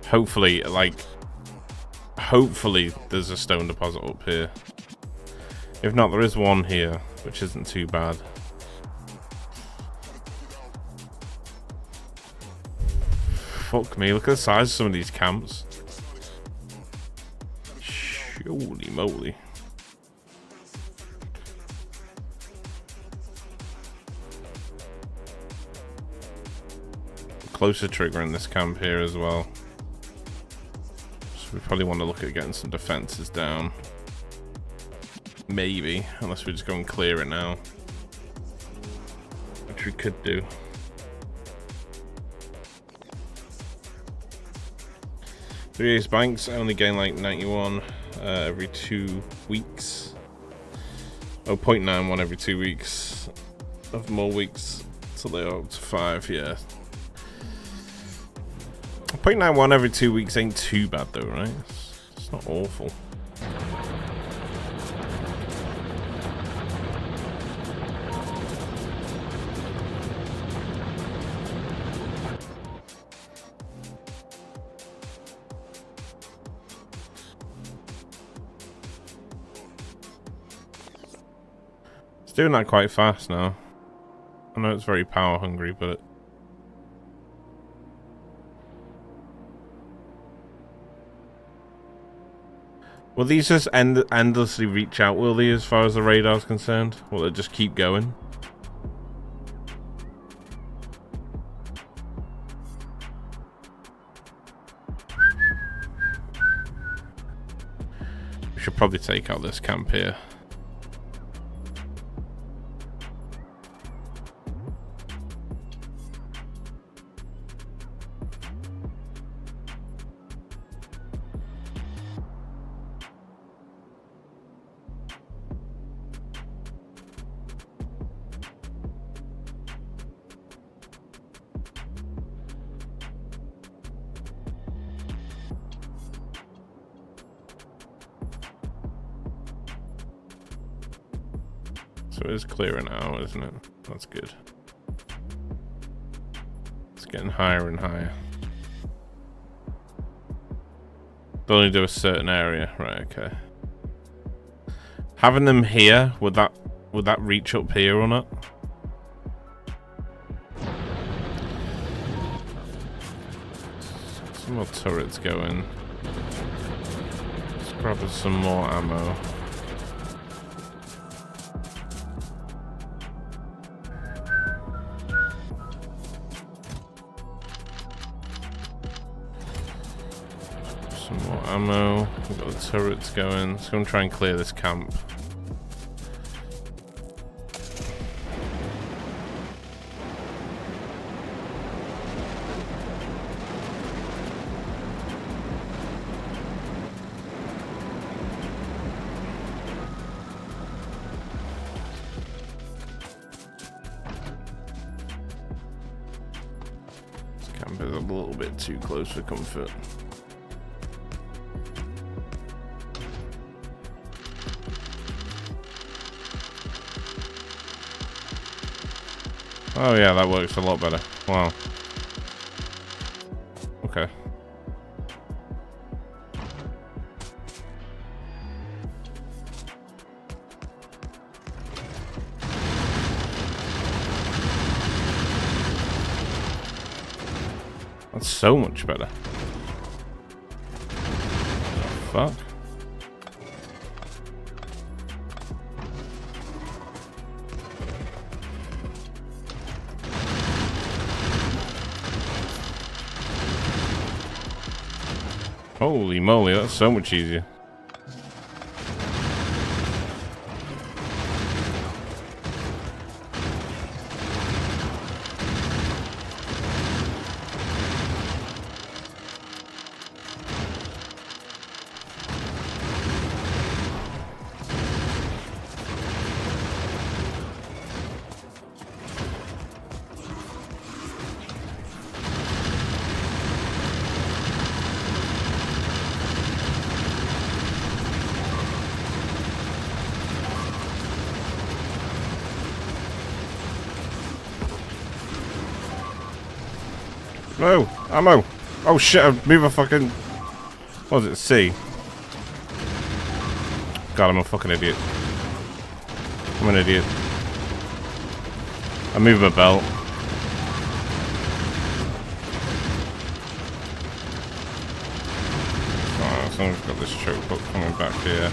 Hopefully, hopefully there's a stone deposit up here. If not, there is one here, which isn't too bad. Fuck me, look at the size of some of these camps. Holy moly. Closer trigger in this camp here as well. So we probably want to look at getting some defenses down. Maybe, unless we just go and clear it now. Which we could do. Three ace banks only gain like 91 every 2 weeks. Oh, 0.91 every 2 weeks. Of more weeks till they are up to 5, yeah. 0.91 every 2 weeks ain't too bad though, right? It's not awful. It's doing that quite fast now. I know it's very power hungry, but will these just endlessly reach out, will they, as far as the radar's concerned? Will it just keep going? We should probably take out this camp here. So it is clearer now, isn't it? That's good. It's getting higher and higher. They'll only do a certain area, right? Okay. Having them here, would that reach up here or not? Some more turrets going. Let's grab us some more ammo. Some more ammo. We've got the turrets going. Let's go and try and clear this camp. This camp is a little bit too close for comfort. Oh yeah, that works a lot better. Wow. Okay. That's so much better. Fuck. Holy moly, that's so much easier. No! Ammo! Oh shit, I move a fucking... What was it? C? God, I'm a fucking idiot. I'm an idiot. I move my belt. Oh, someone's got this choke hook coming back here.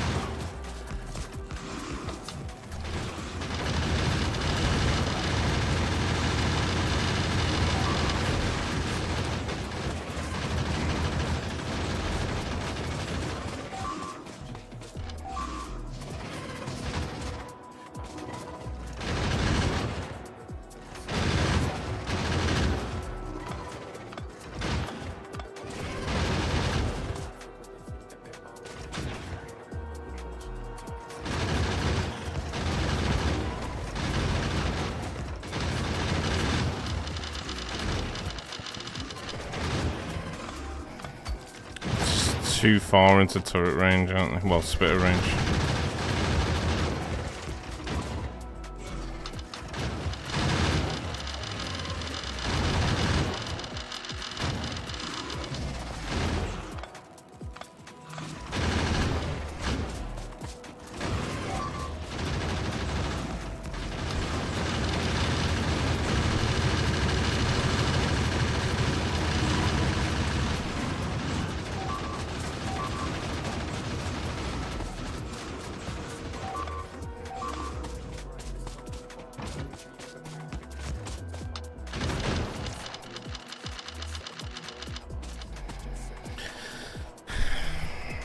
Too far into turret range, aren't they? Well, spitter range.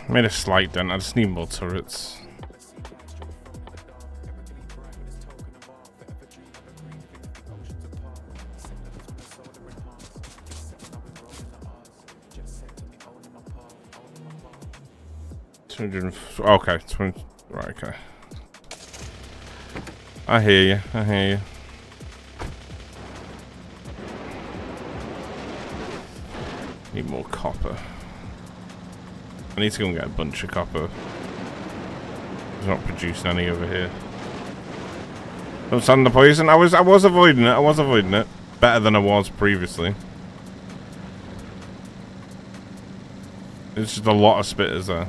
Made a slight dent, I just need more turrets. Okay, 20, right, okay. I hear you, I hear you. Need more copper. I need to go and get a bunch of copper. There's not producing any over here. Don't stand the poison. I was avoiding it. I was avoiding it. Better than I was previously. It's just a lot of spitters there.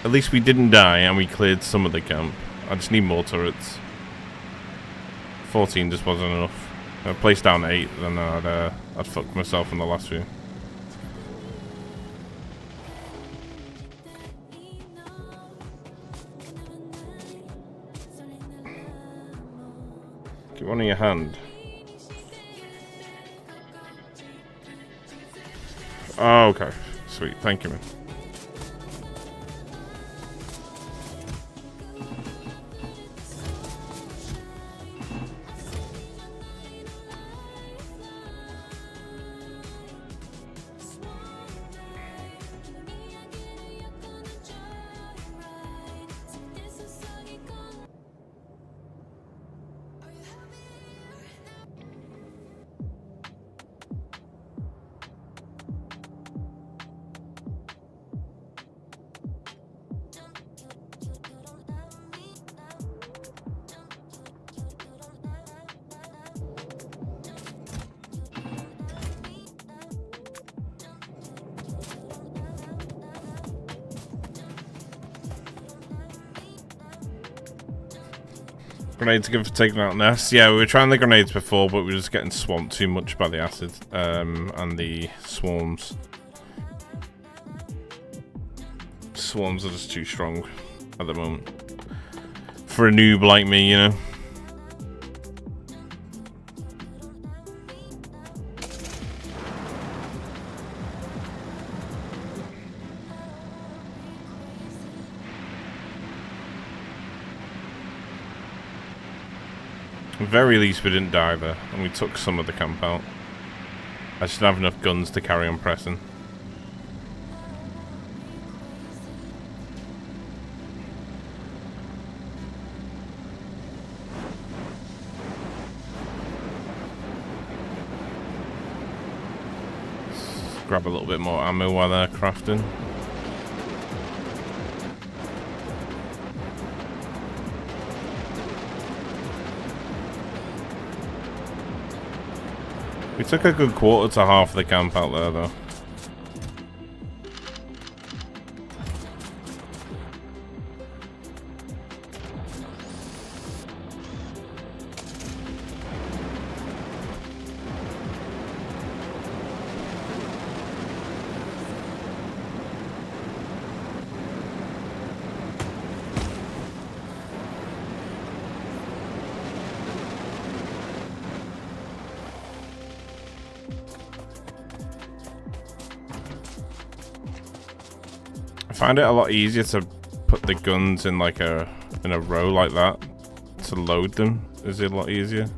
At least we didn't die and we cleared some of the camp. I just need more turrets. 14 just wasn't enough. If I placed down 8, then I'd fuck myself in the last few. Keep one in your hand. Oh, okay. Sweet. Thank you, man. Grenades are good for taking out nests. Yeah, we were trying the grenades before, but we were just getting swamped too much by the acid and the swarms. Swarms are just too strong at the moment. For a noob like me, you know. At the very least we didn't die there, and we took some of the camp out. I should have enough guns to carry on pressing. Let's grab a little bit more ammo while they're crafting. We took a good quarter to half of the camp out there, though. I find it a lot easier to put the guns in like in a row like that. To load them is a lot easier.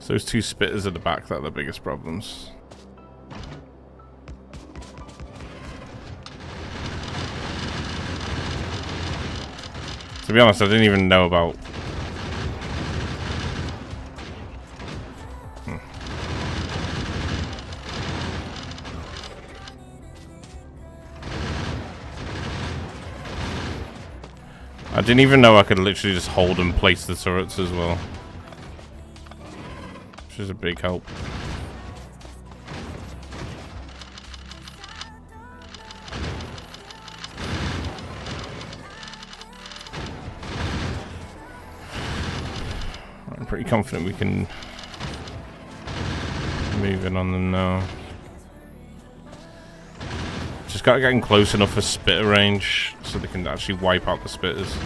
So those two spitters at the back that are the biggest problems. To be honest, I didn't even know about... I didn't even know I could literally just hold and place the turrets as well. Which is a big help. I'm pretty confident we can move in on them now. Just gotta get in close enough for spitter range so they can actually wipe out the spitters.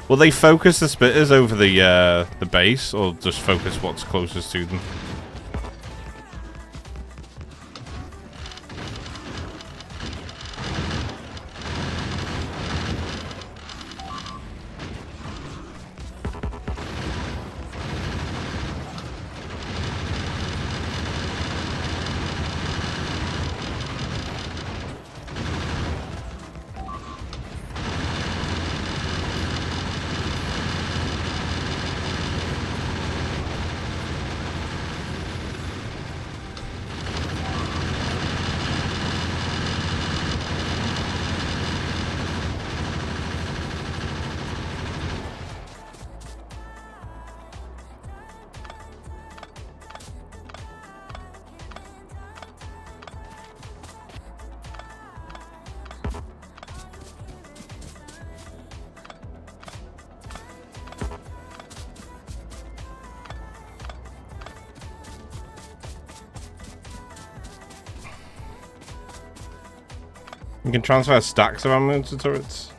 Will they focus the spitters over the base, or just focus what's closest to them? You can transfer stacks of ammo to turrets.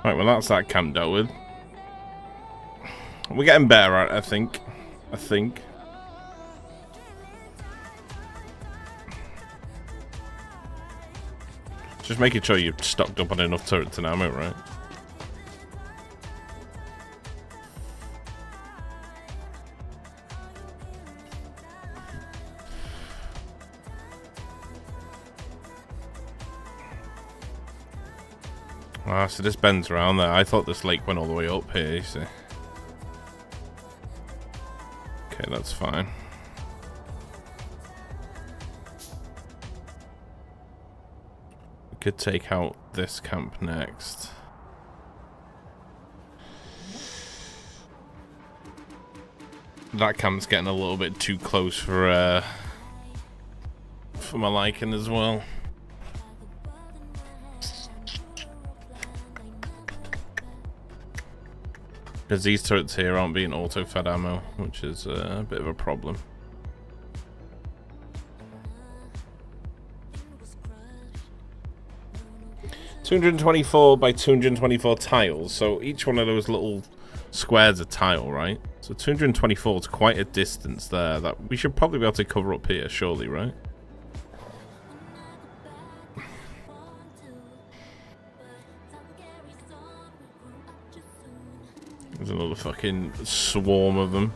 Right, well that's that camp dealt with. We're getting better at it, I think. Just making sure you're stocked up on enough turrets and ammo, right? Ah, so this bends around there. I thought this lake went all the way up here, you see. Okay, that's fine. We could take out this camp next. That camp's getting a little bit too close for my liking as well. Because these turrets here aren't being auto-fed ammo, which is a bit of a problem. $224 by 224 tiles, so each one of those little squares a tile, right? So 224 is quite a distance there that we should probably be able to cover up here, surely, right? There's another fucking swarm of them.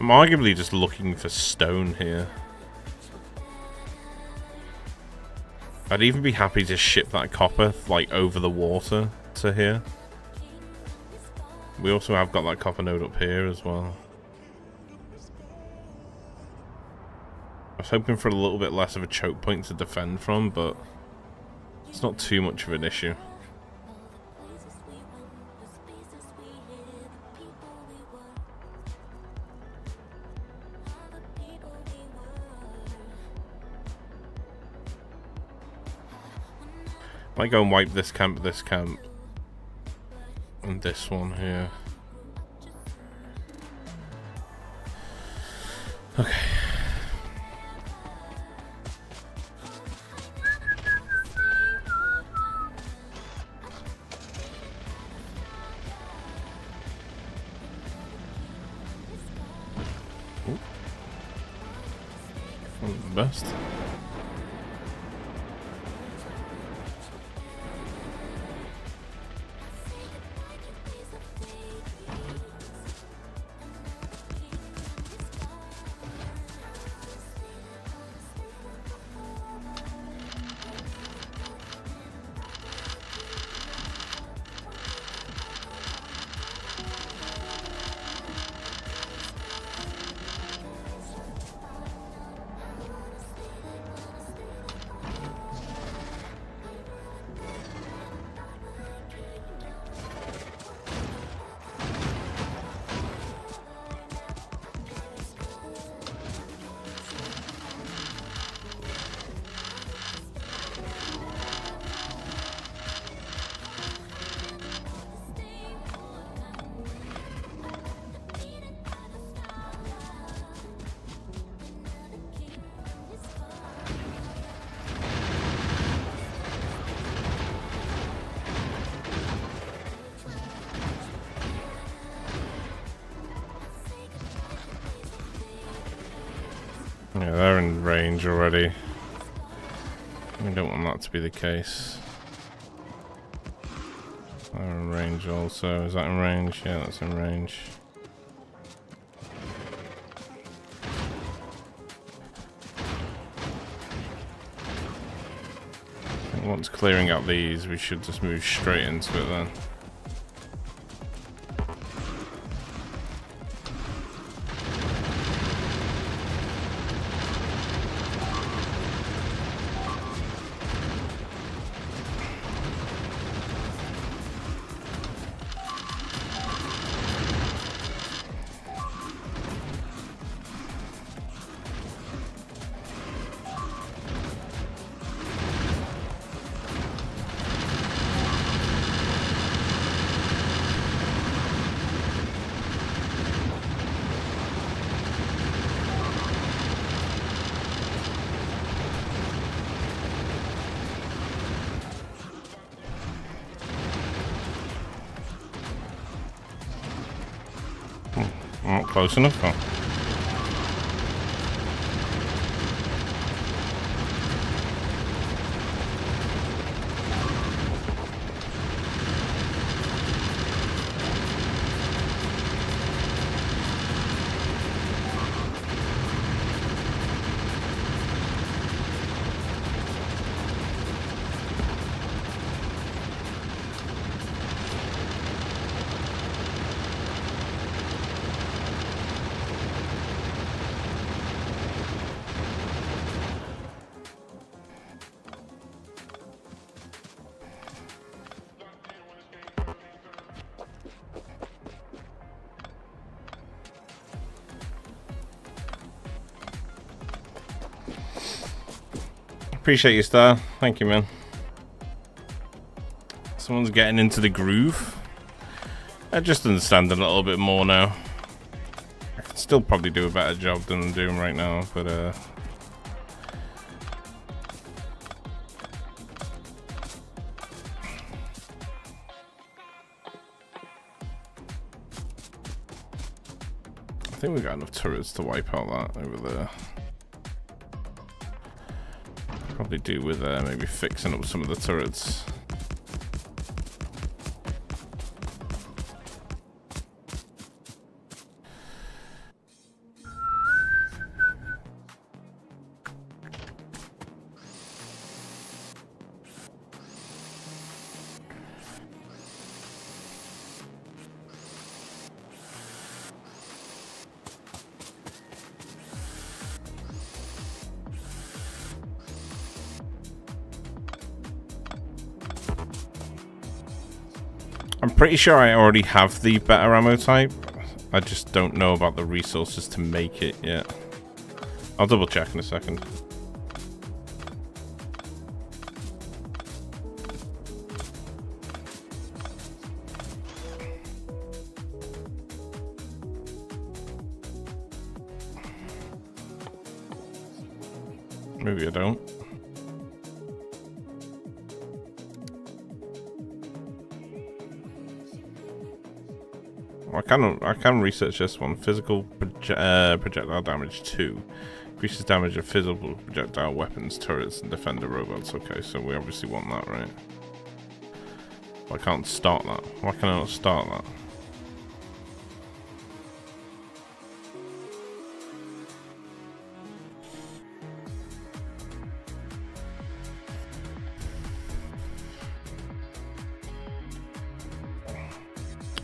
I'm arguably just looking for stone here. I'd even be happy to ship that copper, like, over the water to here. We also have got that copper node up here as well. I was hoping for a little bit less of a choke point to defend from, but it's not too much of an issue. Might go and wipe this camp, and this one here. Okay. Ooh. One of the best. Yeah, they're in range already. We don't want that to be the case. They're in range also. Is that in range? Yeah, that's in range. I think once clearing out these, we should just move straight into it then. Not close enough. Oh. Appreciate you, Star. Thank you, man. Someone's getting into the groove. I just understand a little bit more now. I can still probably do a better job than I'm doing right now, but I think we've got enough turrets to wipe out that over there. Probably do with maybe fixing up some of the turrets. I'm pretty sure I already have the better ammo type. I just don't know about the resources to make it yet. I'll double check in a second. Maybe I don't. I can research this one. Physical projectile damage 2. Increases damage of physical projectile weapons, turrets, and defender robots. Okay, so we obviously want that, right? I can't start that. Why can I not start that?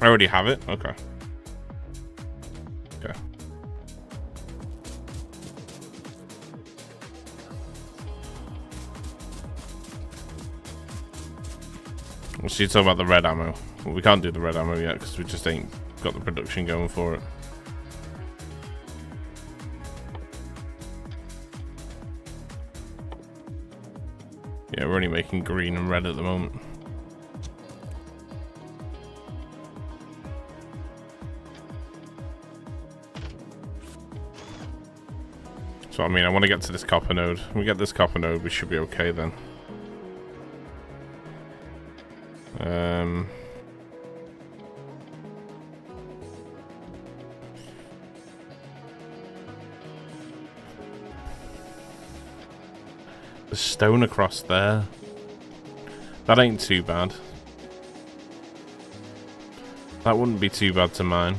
I already have it? Okay. Okay. So you talk about the red ammo. Well, we can't do the red ammo yet because we just ain't got the production going for it. Yeah, we're only making green and red at the moment. So I mean, I want to get to this copper node. When we get this copper node, we should be okay then. The stone across there. That ain't too bad. That wouldn't be too bad to mine.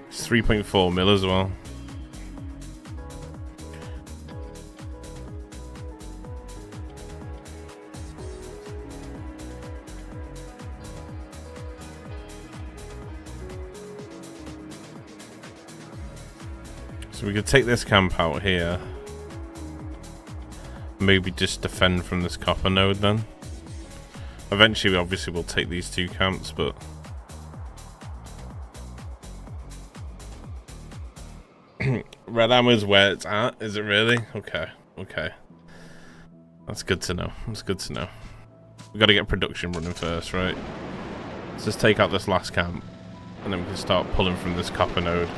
It's 3.4 mil as well. So we could take this camp out here. Maybe just defend from this copper node then. Eventually, obviously, we'll take these two camps, but... Red ammo's where it's at, is it really? Okay, okay. That's good to know. That's good to know. We've got to get production running first, right? Let's just take out this last camp, and then we can start pulling from this copper node.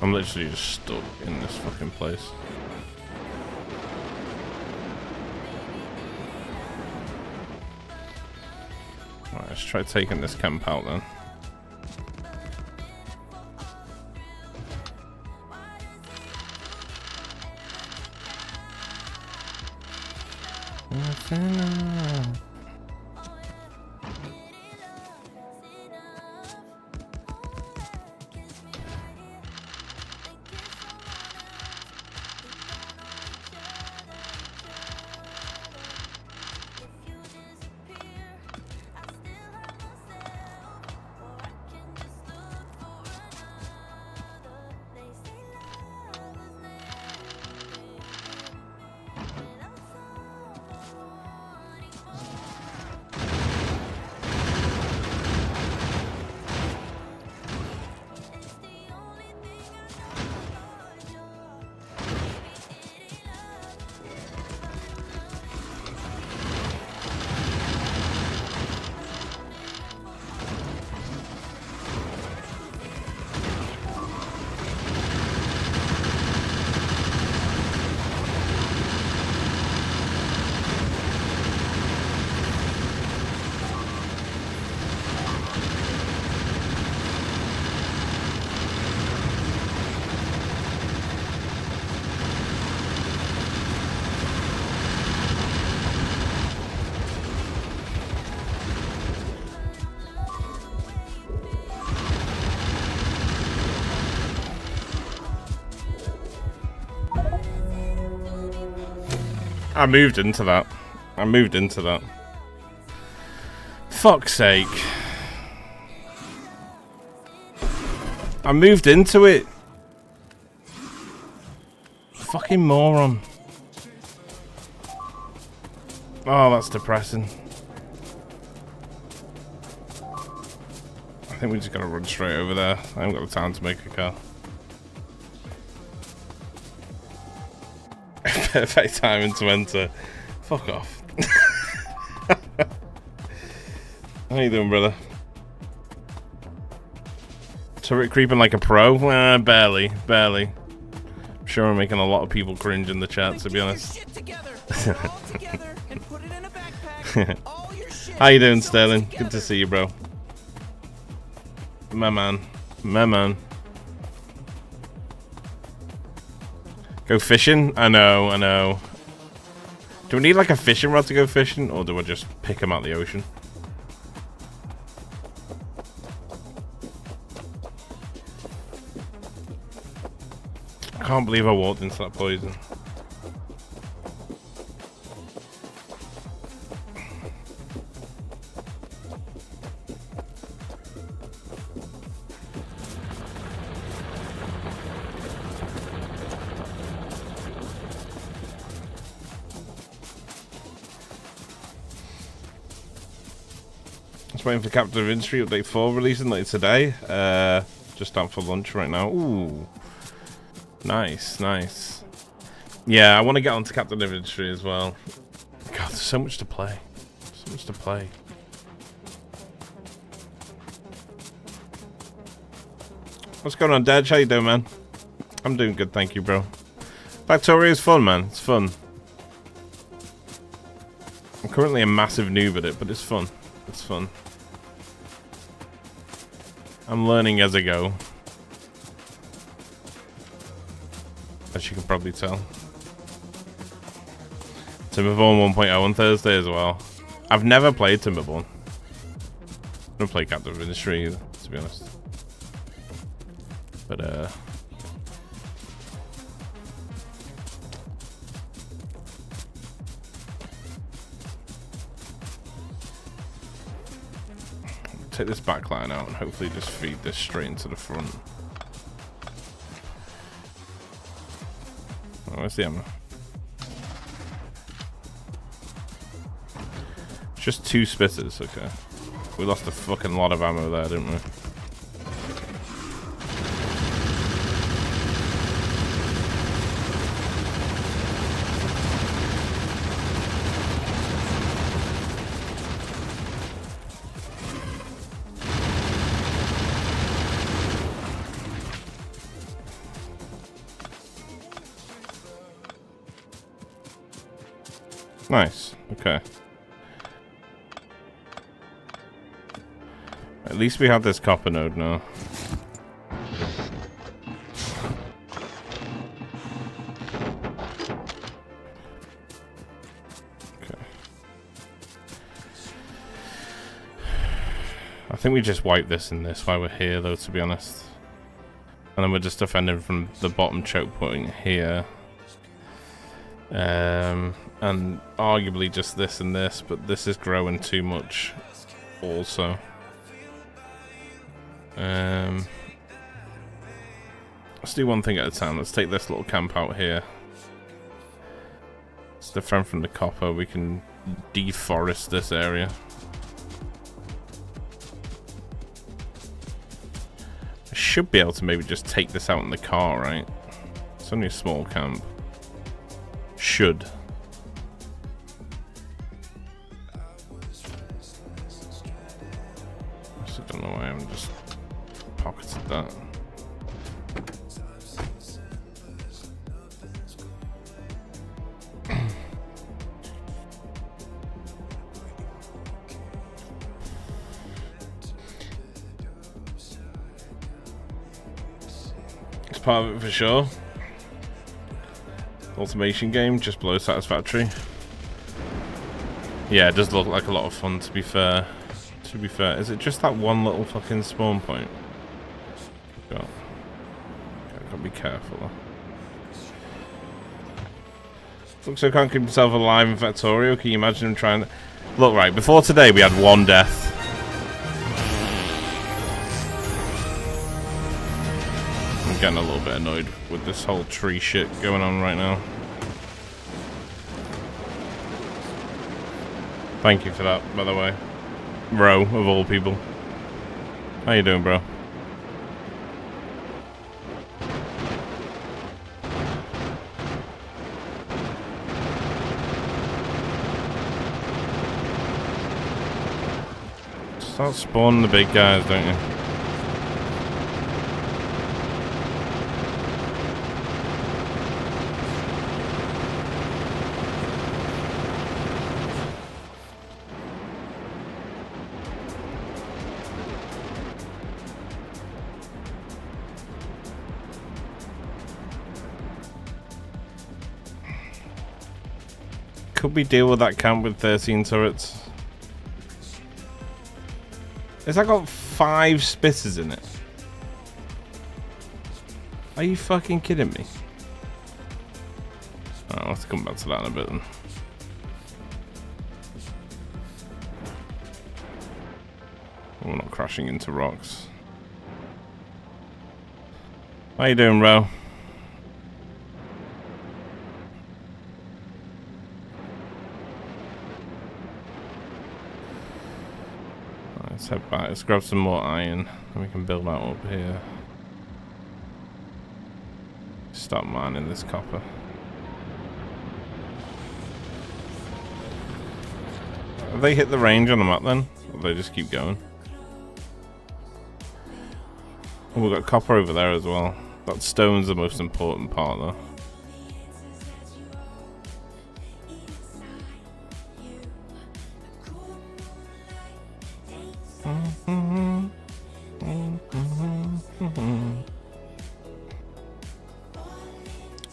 I'm literally just stuck in this fucking place. Alright, let's try taking this camp out then. I moved into that. Fuck's sake. I moved into it. Fucking moron. Oh, that's depressing. I think we just gotta run straight over there. I haven't got the time to make a car. Perfect timing to enter. Fuck off. How you doing, brother? Turret creeping like a pro? Barely. I'm sure I'm making a lot of people cringe in the chat, to be honest. How you doing, Sterling? Good to see you, bro. My man. Go fishing? I know. Do we need like a fishing rod to go fishing, or do I just pick them out the ocean? I can't believe I walked into that poison. Waiting for Captain of Industry Update 4 releasing later today. Just out for lunch right now. Ooh. Nice. Yeah, I want to get onto Captain of Industry as well. God, there's so much to play. What's going on, Dad? How you doing, man? I'm doing good, thank you, bro. FACTORIO is fun, man. It's fun. I'm currently a massive noob at it, but it's fun. I'm learning as I go, as you can probably tell. Timberborn 1.0 on Thursday as well. I've never played Timberborn. I don't play Captain of Industry either, to be honest. But take this backline out and hopefully just feed this straight into the front. Oh, where's the ammo? Just 2 spitters, okay. We lost a fucking lot of ammo there, didn't we? Nice. Okay. At least we have this copper node now. Okay. I think we just wipe this and this while we're here, though, to be honest. And then we're just defending from the bottom choke point here. And arguably just this and this, but this is growing too much also. Let's do one thing at a time. Let's take this little camp out here. Let's defend from the copper. We can deforest this area. I should be able to maybe just take this out in the car, right? It's only a small camp. Should. I don't know why I haven't just pocketed that. It's part of it for sure. Automation game, just below satisfactory. Yeah, it does look like a lot of fun, to be fair. Is it just that one little fucking spawn point? Gotta be careful. Looks like he can't keep himself alive in Factorio. Can you imagine him trying to... Look, right, before today we had 1 death. I'm getting a little bit annoyed with this whole tree shit going on right now. Thank you for that, by the way. Bro, of all people. How you doing, bro? Start spawning the big guys, don't you? Could we deal with that camp with 13 turrets? Has that got 5 spitters in it? Are you fucking kidding me? Oh, I'll have to come back to that in a bit then. We're not crashing into rocks. How you doing, bro? Let's head back. Let's grab some more iron and we can build that up here. Start mining this copper. Have they hit the range on the map then? Or do they just keep going? Oh, we've got copper over there as well. That stone's the most important part though.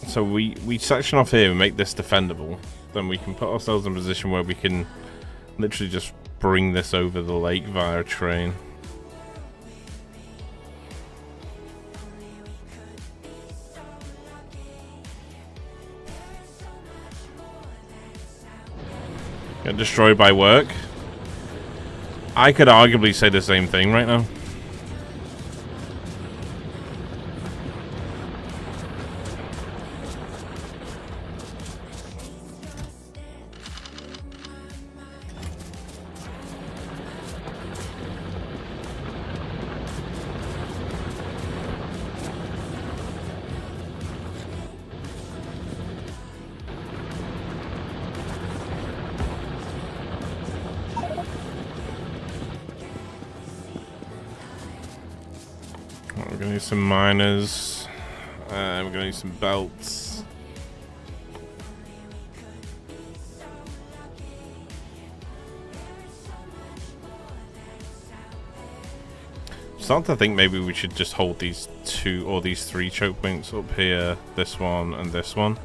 So we section off here and make this defendable. Then we can put ourselves in a position where we can literally just bring this over the lake via a train. Get destroyed by work. I could arguably say the same thing right now. We're gonna need some miners. We're gonna need some belts. I'm starting to think maybe we should just hold these 2 or these 3 choke points up here. This one and this one.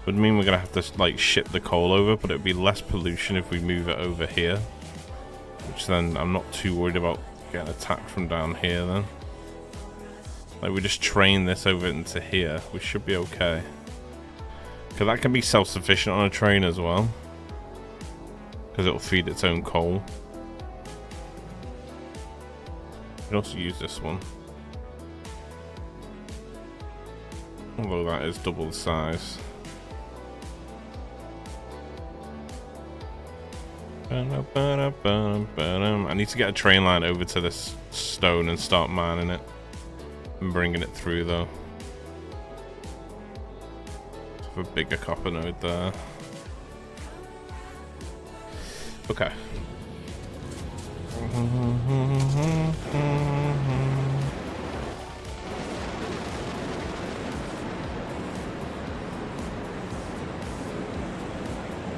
Would mean we're gonna have to like ship the coal over, but it'd be less pollution if we move it over here. Which then I'm not too worried about getting attacked from down here then. Like we just train this over into here, we should be okay. Because that can be self-sufficient on a train as well. Because it'll feed its own coal. You can also use this one. Although that is double the size. I need to get a train line over to this stone and start mining it. And bringing it through though. Have a bigger copper node there. Okay.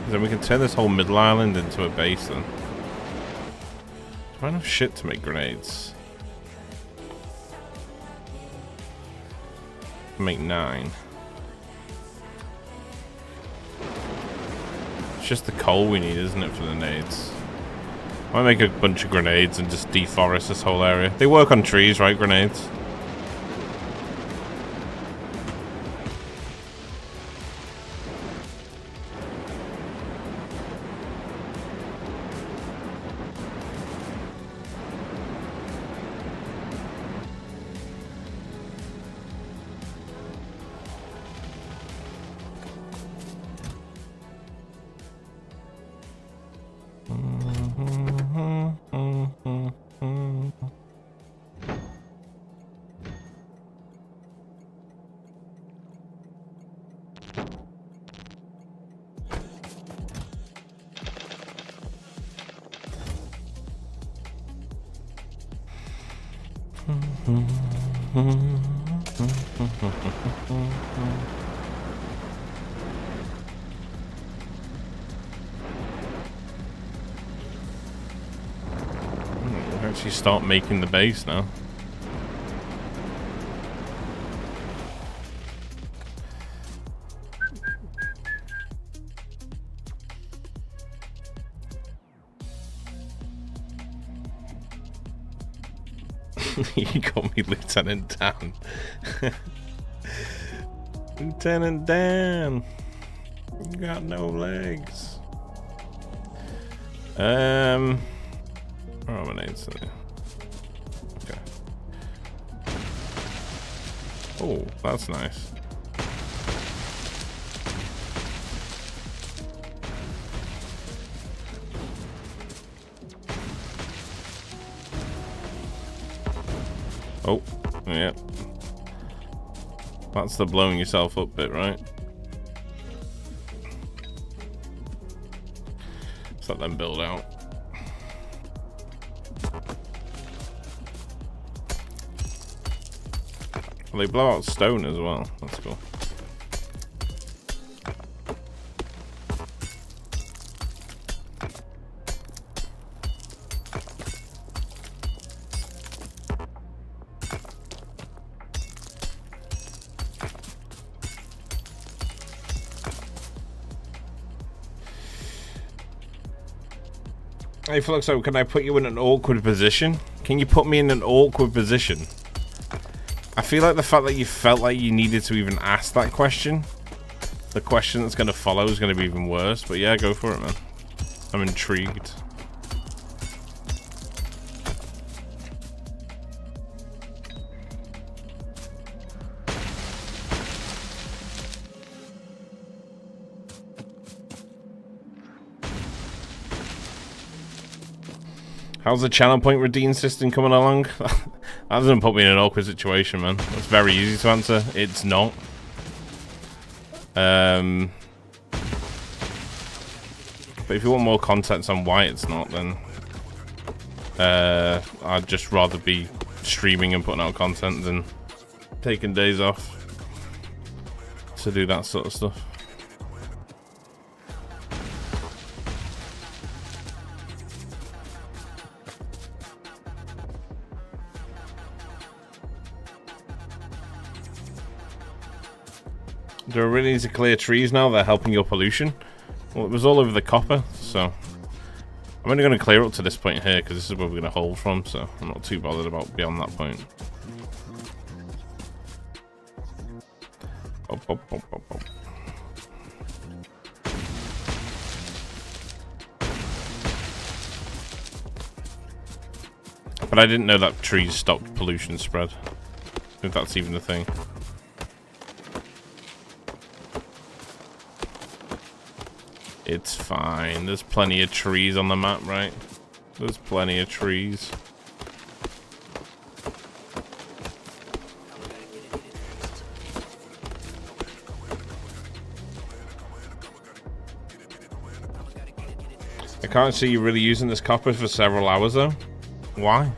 Then we can turn this whole middle island into a base then. Do I have enough shit to make grenades? Make 9. It's just the coal we need, isn't it, for the nades? I might make a bunch of grenades and just deforest this whole area. They work on trees, right, grenades? Actually start making the base now. You got me, Lieutenant Dan. Lieutenant Dan, you got no legs. Where are my names today? Okay. Oh, that's nice. Oh, yeah. That's the blowing yourself up bit, right? Let's let them build out. Well, they blow out stone as well. That's cool. Hey Fluxo, can I put you in an awkward position? Can you put me in an awkward position? I feel like the fact that you felt like you needed to even ask that question, the question that's going to follow is going to be even worse. But yeah, go for it, man. I'm intrigued. How's the channel point redeem system coming along? That doesn't put me in an awkward situation, man. That's very easy to answer. It's not. But if you want more context on why it's not, then I'd just rather be streaming and putting out content than taking days off to do that sort of stuff. Do I really need to clear trees now? They're helping your pollution? Well, it was all over the copper, so I'm only going to clear up to this point here because this is where we're going to hold from, so I'm not too bothered about beyond that point. Up, up, up, up, up. But I didn't know that trees stopped pollution spread, if that's even a thing. It's fine. There's plenty of trees on the map, right? There's plenty of trees. I can't see you really using this copper for several hours, though. Why?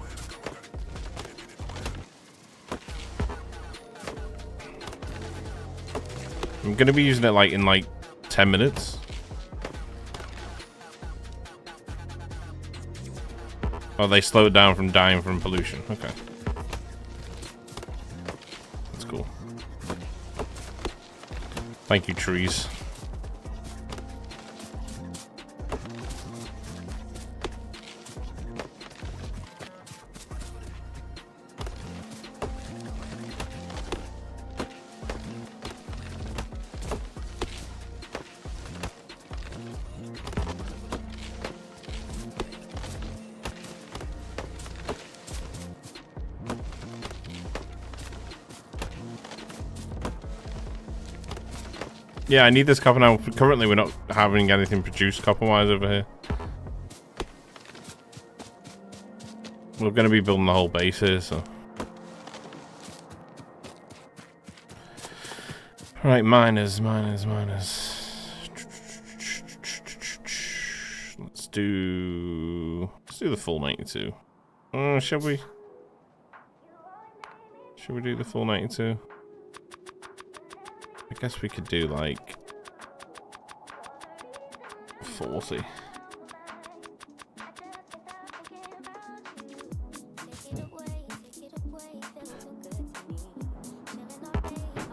I'm gonna be using it like in like 10 minutes. Oh, they slowed down from dying from pollution. Okay. That's cool. Thank you, trees. Yeah, I need this copper now. Currently, we're not having anything produced copper-wise over here. We're going to be building the whole base here, so... Right, miners. Let's do the full 92. Shall we? Should we do the full 92? I guess we could do like 40.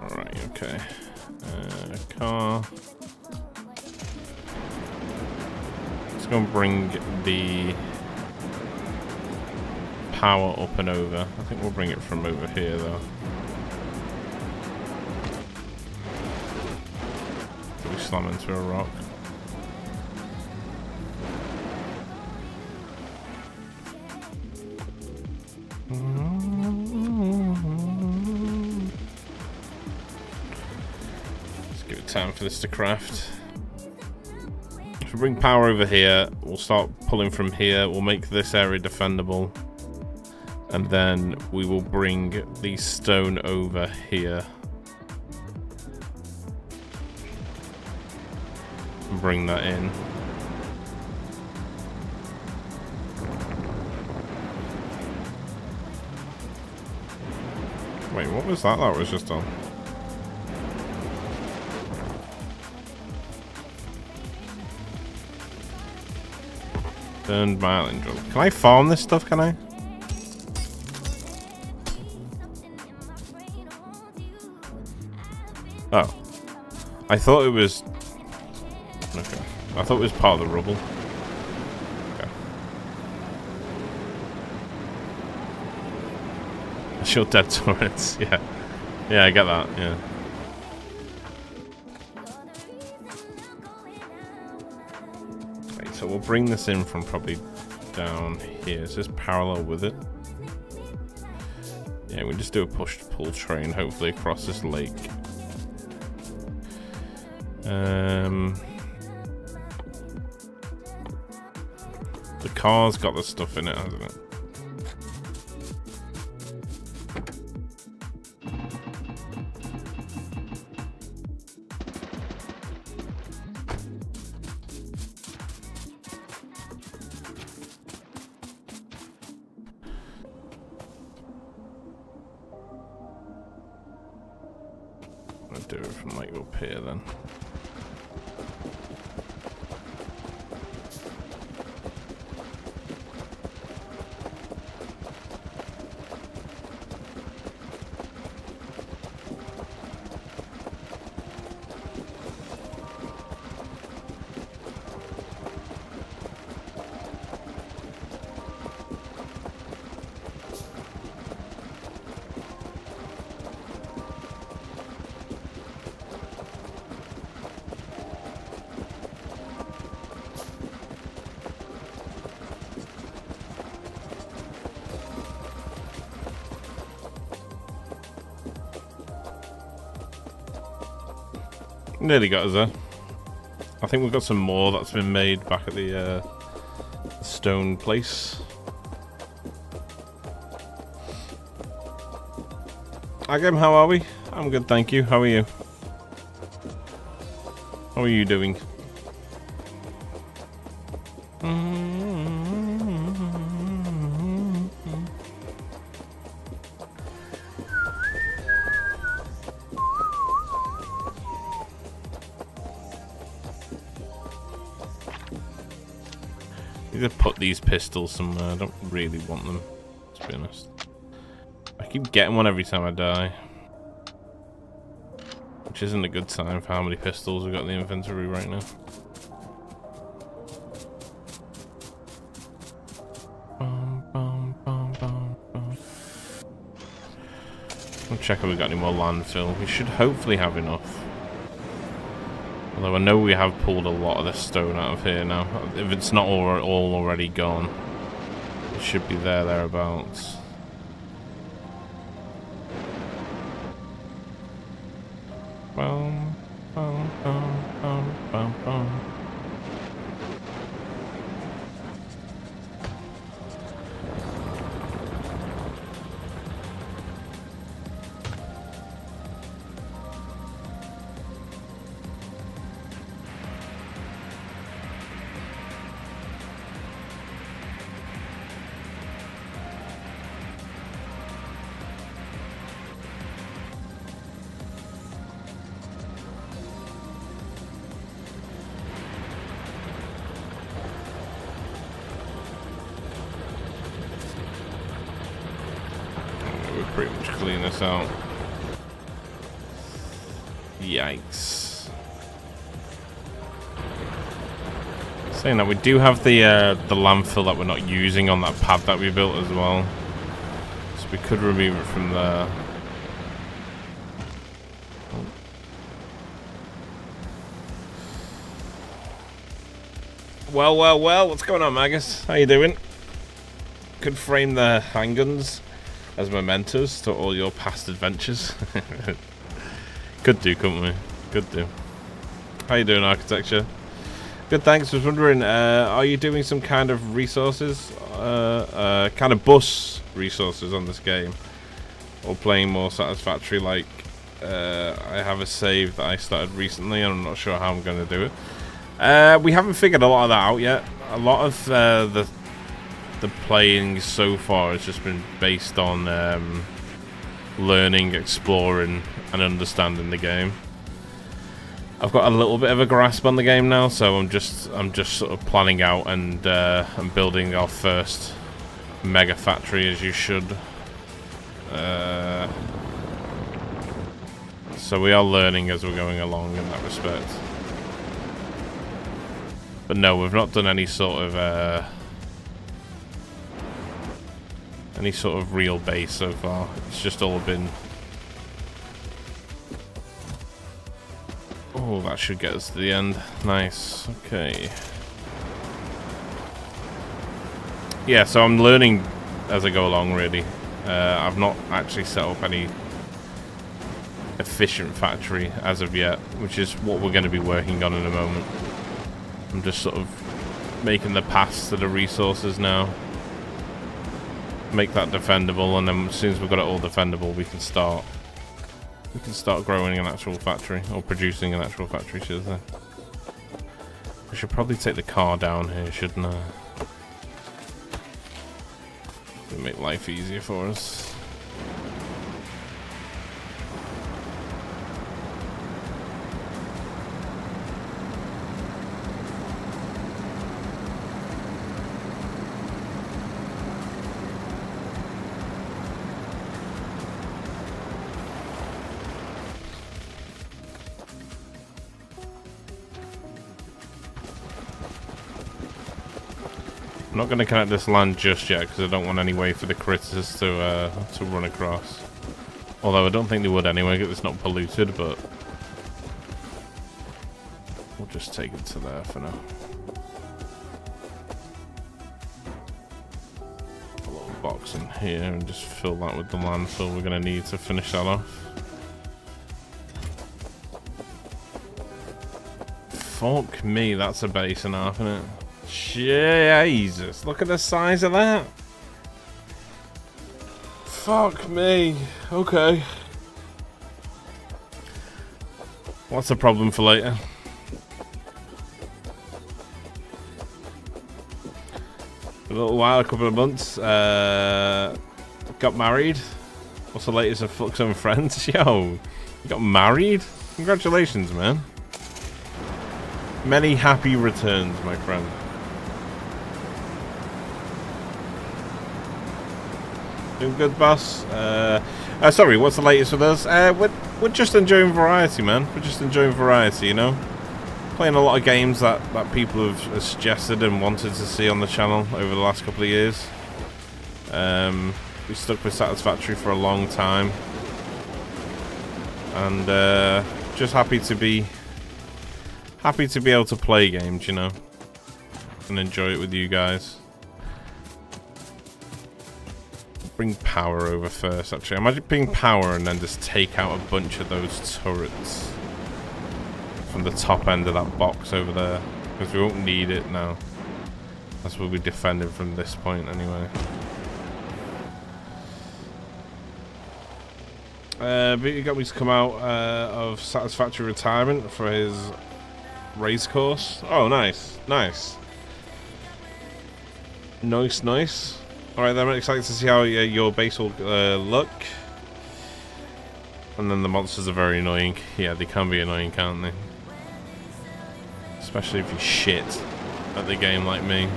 Alright, okay. Car. Let's go and bring the power up and over. I think we'll bring it from over here though. We slam into a rock. Let's give it time for this to craft. If we bring power over here, we'll start pulling from here. We'll make this area defendable. And then we will bring the stone over here. And bring that in. Wait, what was that was just on? Burned myelin drum. Can I farm this stuff, can I? Oh. I thought it was... Okay. I thought it was part of the rubble. Okay. Shield dead turrets, yeah. Yeah, I get that, yeah. Right, so we'll bring this in from probably down here. Is this parallel with it? Yeah, we just do a push-to-pull train, hopefully across this lake. The car's got the stuff in it, hasn't it? I'll do it from like up here then. Nearly got us there. I think we've got some more that's been made back at the stone place. Agam, how are we? I'm good, thank you. How are you? How are you doing? I need to put these pistols somewhere. I don't really want them, to be honest. I keep getting one every time I die, which isn't a good sign for how many pistols we've got in the inventory right now. I'll check if we've got any more landfill. We should hopefully have enough. Although I know we have pulled a lot of this stone out of here now. If it's not all already gone, it should be thereabouts. Bum, bum, bum, bum, bum, bum. clean this out. Yikes. Saying that, we do have the landfill that we're not using on that pad that we built as well. So we could remove it from there. Well, well, well, what's going on, Magus? How you doing? Could frame the handguns as mementos to all your past adventures. Could do, couldn't we? Could do. How you doing, Architecture? Good, thanks. I was wondering, are you doing some kind of resources, kind of bus resources on this game? Or playing more satisfactory like I have a save that I started recently and I'm not sure how I'm going to do it. We haven't figured a lot of that out yet. A lot of the playing so far has just been based on learning, exploring, and understanding the game. I've got a little bit of a grasp on the game now, so I'm just sort of planning out and building our first mega factory, as you should. So we are learning as we're going along in that respect. But no, we've not done any sort of real base so far. It's just all been. Oh, that should get us to the end. Nice. Okay. Yeah, so I'm learning as I go along, really. I've not actually set up any efficient factory as of yet, which is what we're going to be working on in a moment. I'm just sort of making the paths to the resources now. Make that defendable, and then as soon as we've got it all defendable, we can start growing an actual factory, or producing an actual factory, should I say. I should probably take the car down here, shouldn't I? It'll make life easier for us. I'm not going to connect this land just yet because I don't want any way for the critters to run across. Although I don't think they would anyway because it's not polluted, but we'll just take it to there for now. A little box in here and just fill that with the landfill we're going to need to finish that off. Fuck me, that's a base and a half, isn't it? Jesus, look at the size of that. Fuck me. Okay. What's the problem for later? A little while, a couple of months. Got married. What's the latest of Flux and Friends? Yo, you got married? Congratulations, man. Many happy returns, my friend. Doing good, boss. Sorry, what's the latest with us? We're just enjoying variety, man. We're just enjoying variety, you know? Playing a lot of games that people have suggested and wanted to see on the channel over the last couple of years. We stuck with Satisfactory for a long time. And just happy to be able to play games, you know? And enjoy it with you guys. Bring power over first, actually. Imagine bring power and then just take out a bunch of those turrets from the top end of that box over there, because we won't need it now. That's what we'll be defending from this point anyway. But he got me to come out of Satisfactory retirement for his race course. Oh, nice, nice. Nice. Alright then, I'm excited to see how your base will look. And then the monsters are very annoying. Yeah, they can be annoying, can't they? Especially if you shit at the game like me.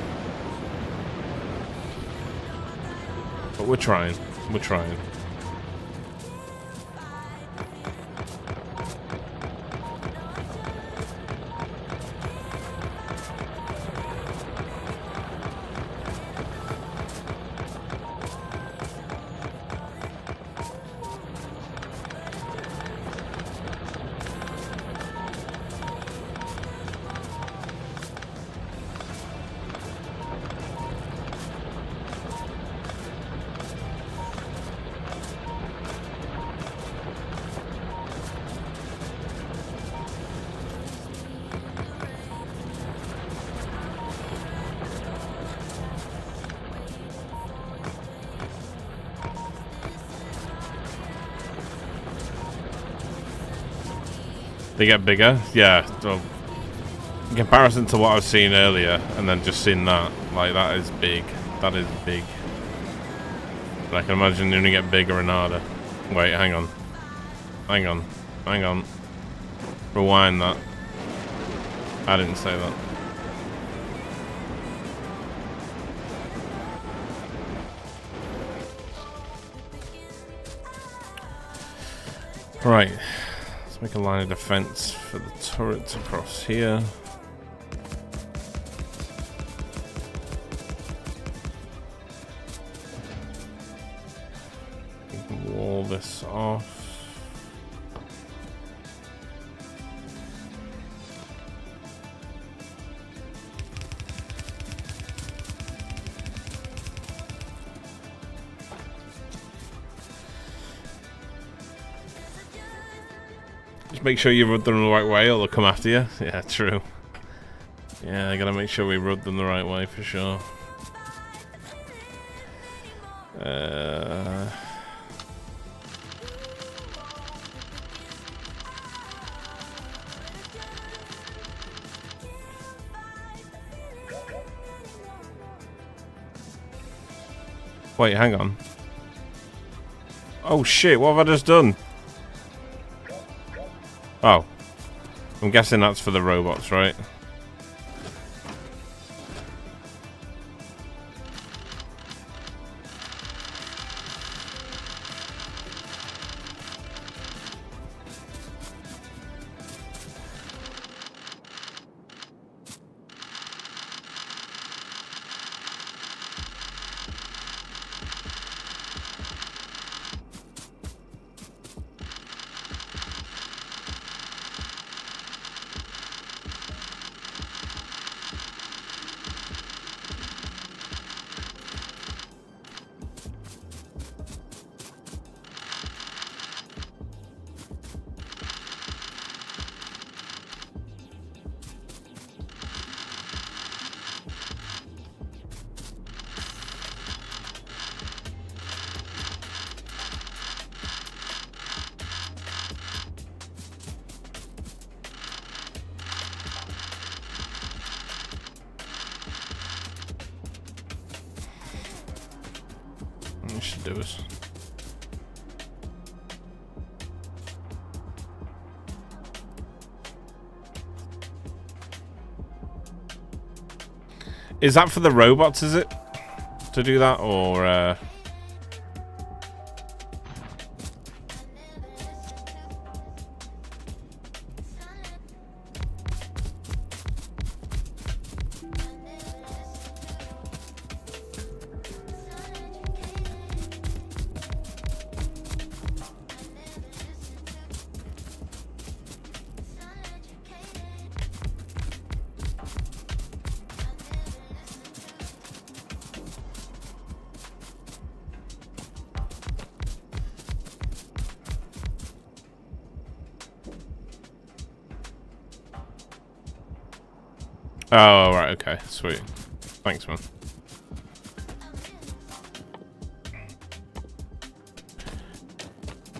But we're trying. We're trying. They get bigger? Yeah. Well, in comparison to what I was seeing earlier, and then just seeing that, like, that is big. That is big. But I can imagine they only get bigger and harder. Wait, hang on. Hang on. Hang on. Rewind that. I didn't say that. Right. Let's make a line of defense for the turrets across here. We can wall this off. Just make sure you run them the right way or they'll come after you. Yeah, true. Yeah, I gotta make sure we run them the right way for sure. Wait, hang on. Oh shit, what have I just done? Oh. I'm guessing that's for the robots, right? We should do it. Is that for the robots, is it? To do that, or oh, right, okay, sweet. Thanks, man.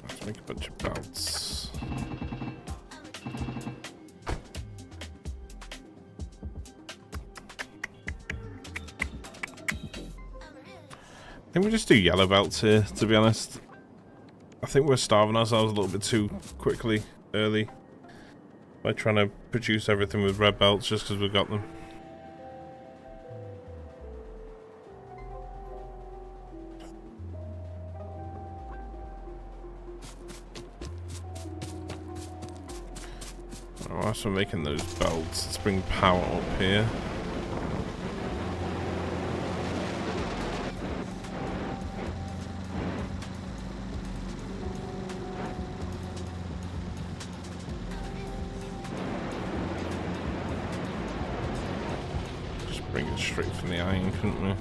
Let's make a bunch of belts. I think we just do yellow belts here, to be honest. I think we're starving ourselves a little bit too quickly, early, by trying to produce everything with red belts just because we've got them. Whilst we're making those belts, let's bring power up here. Bring it straight from the iron, couldn't we?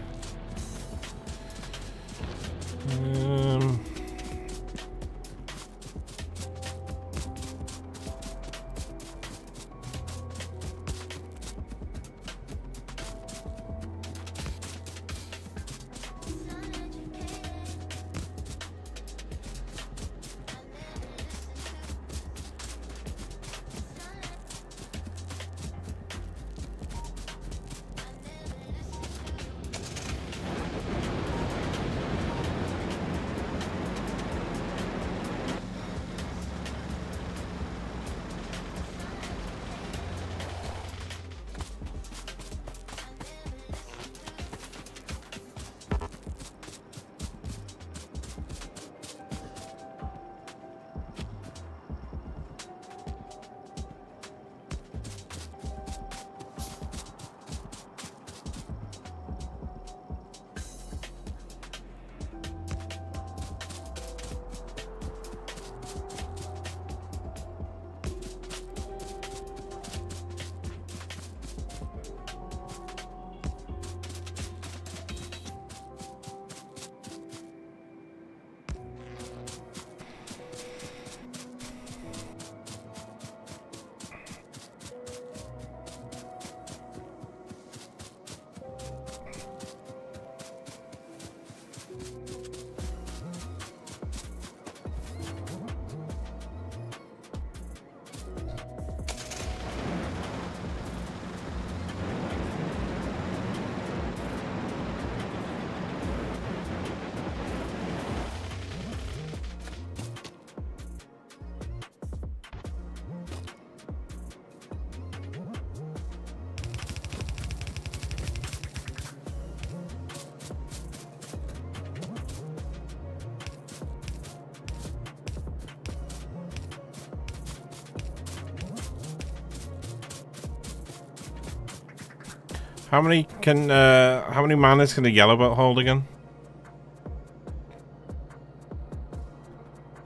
How many manas can a yellow belt hold again?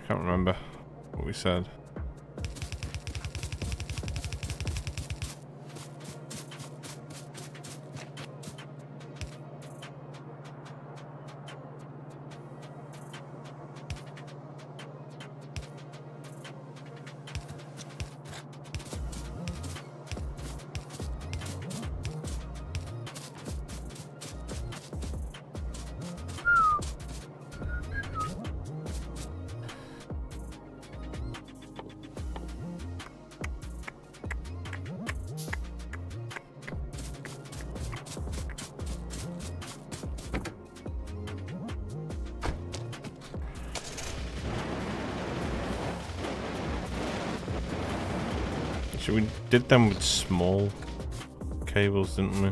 Can't remember what we said. We did them with small cables, didn't we?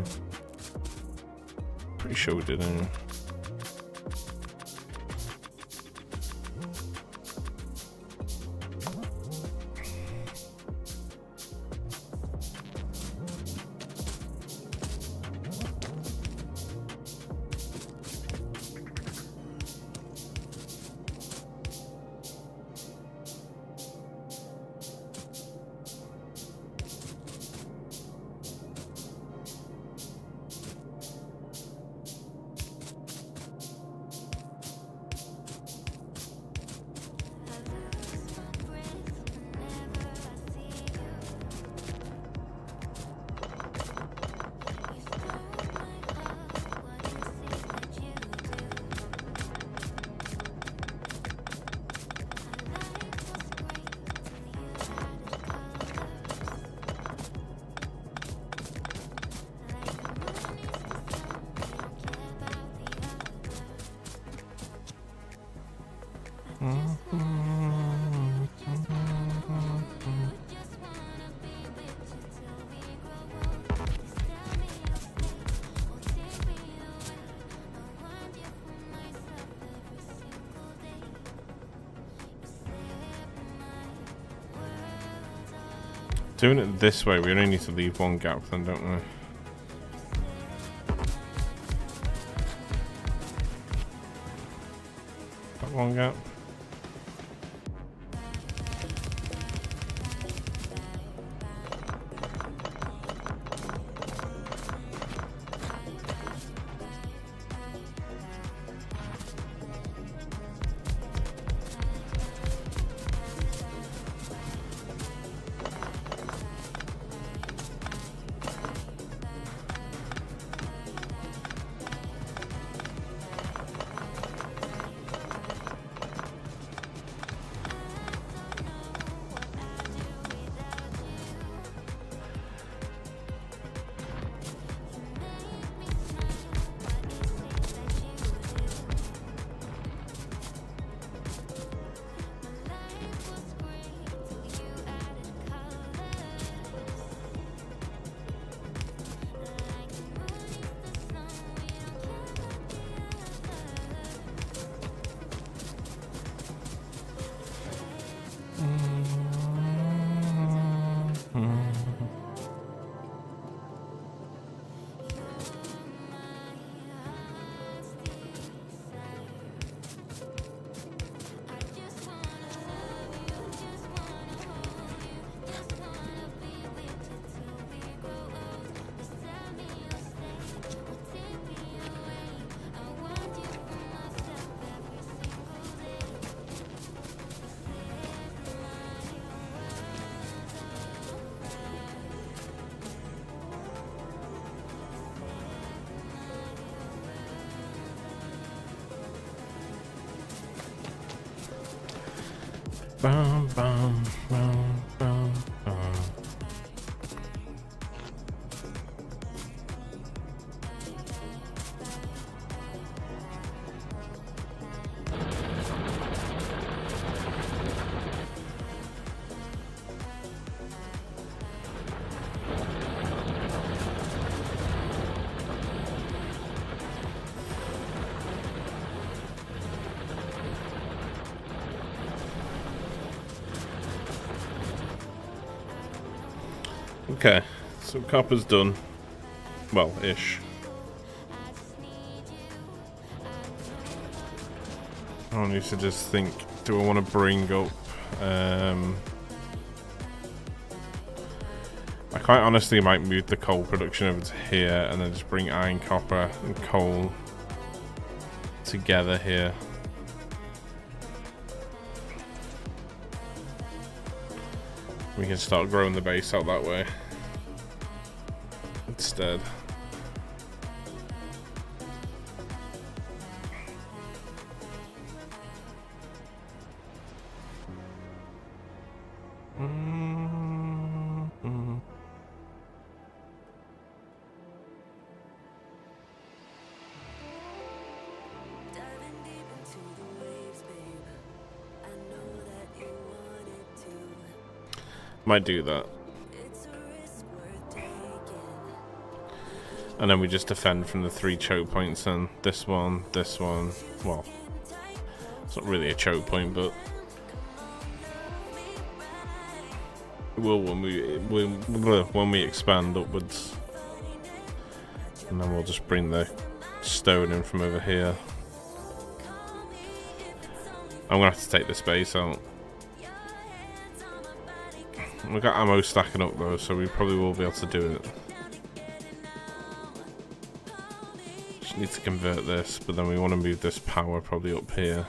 Pretty sure we did, anyway. Doing it this way, we only need to leave one gap then, don't we? That one gap. Bum, bum, bum, bum, bum. Okay, so copper's done. Well, ish. I need to just think, do I want to bring up... I quite honestly might move the coal production over to here and then just bring iron, copper and coal together here. We can start growing the base out that way instead. Might do that. And then we just defend from the 3 choke points and this one. Well, it's not really a choke point, but it will when we expand upwards. And then we'll just bring the stone in from over here. I'm gonna have to take this base out. We've got ammo stacking up though, so we probably will be able to do it. Just need to convert this, but then we want to move this power probably up here.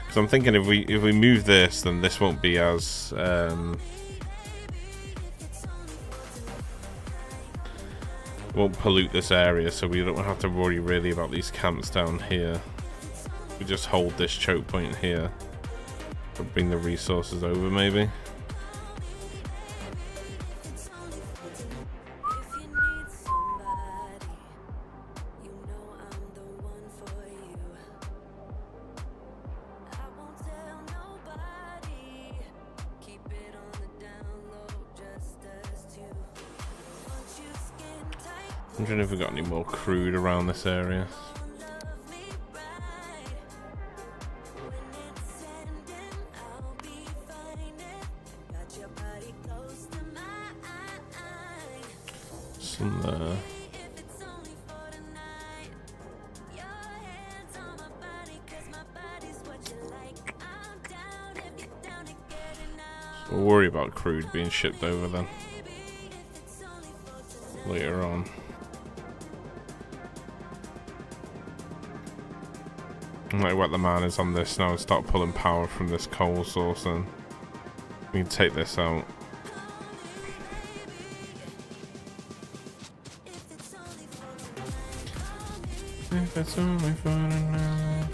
Because I'm thinking if we move this, then this won't be as won't pollute this area, so we don't have to worry really about these camps down here. We just hold this choke point here, but bring the resources over maybe. I'm wondering if we've got any more crude around this area. Some there. So we'll worry about crude being shipped over then later on. I might wet the miners on this now and start pulling power from this coal source, and we can take this out. If it's only for an hour.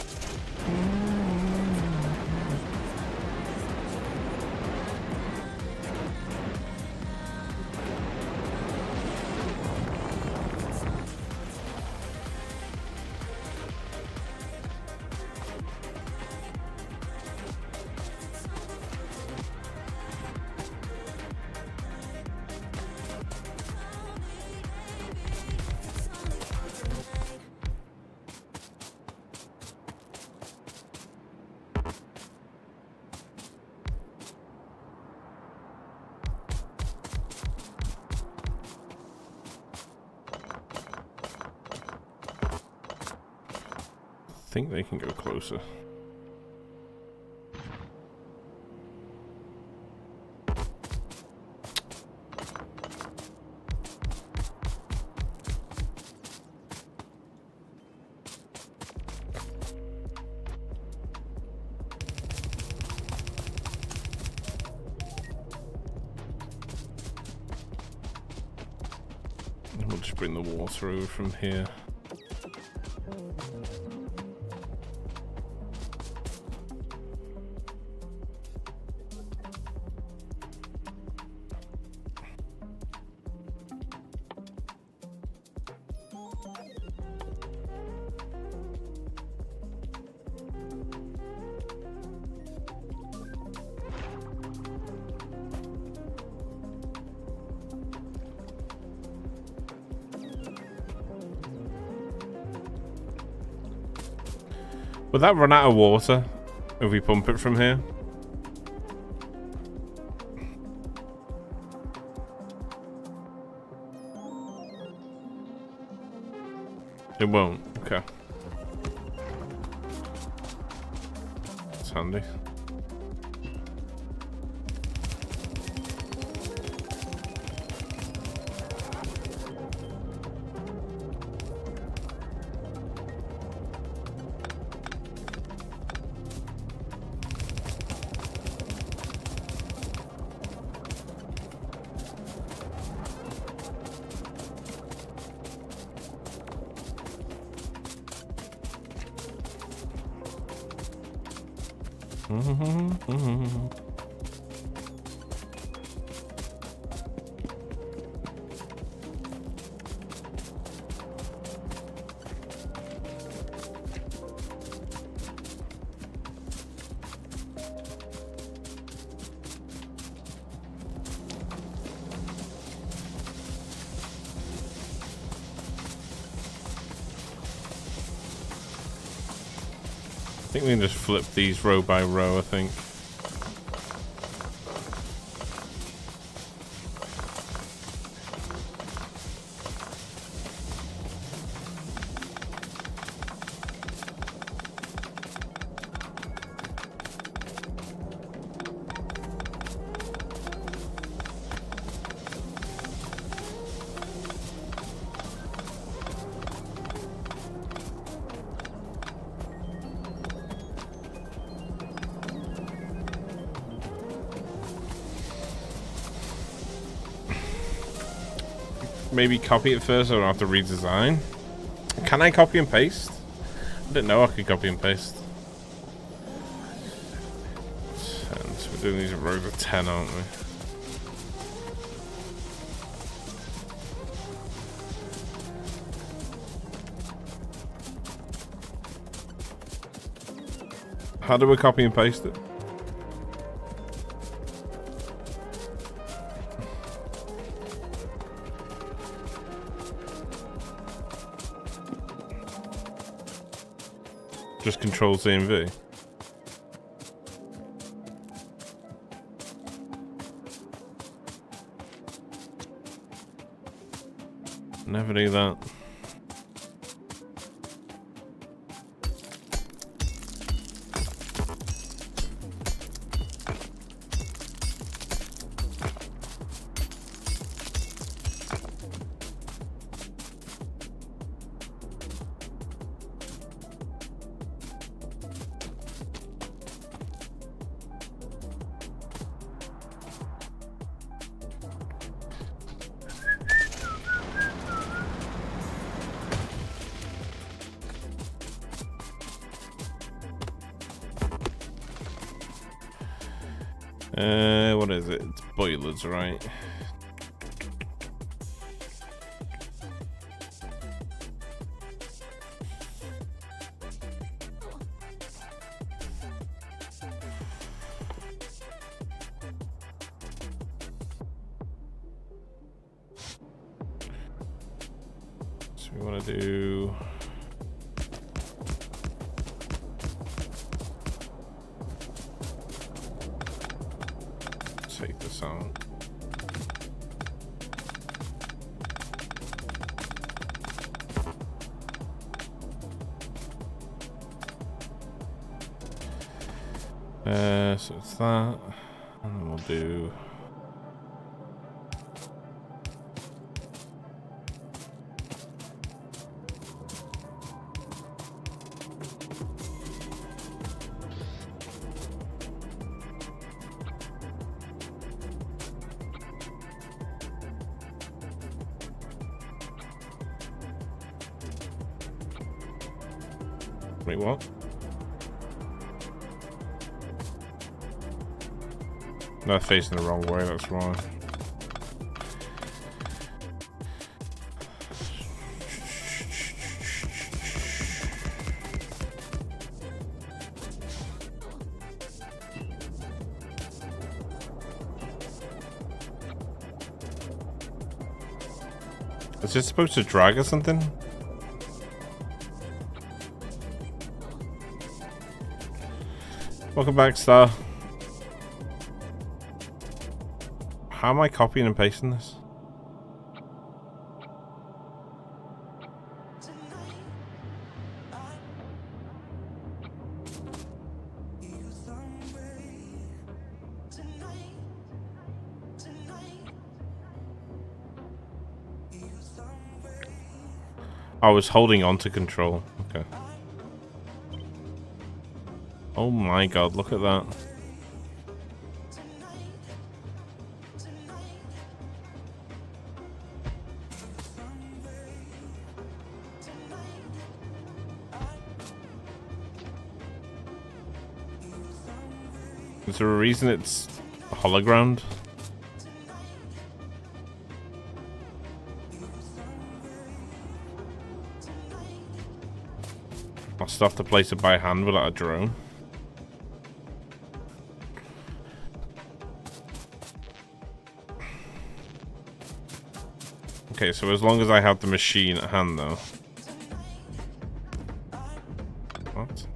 I think they can go closer. We'll just bring the water over from here. Would that run out of water? If we pump it from here? It won't. Okay. It's handy. I think we can just flip these row by row, I think. Maybe copy it first, or I have to redesign. Can I copy and paste? I didn't know I could copy and paste. 10, so we're doing these in rows of 10, aren't we? How do we copy and paste it? Just Control C and V. Never knew that. What is it? It's boilers, right? So we want to do... take this out. So it's that, and then we'll do wait, what? They're facing the wrong way, that's why. Is it supposed to drag or something? Welcome back, Star. How am I copying and pasting this? I was holding on to control. Okay. Oh my god, look at that. Is there a reason it's hologround? I'll still have to place it by hand without a drone. Okay, so as long as I have the machine at hand though. What?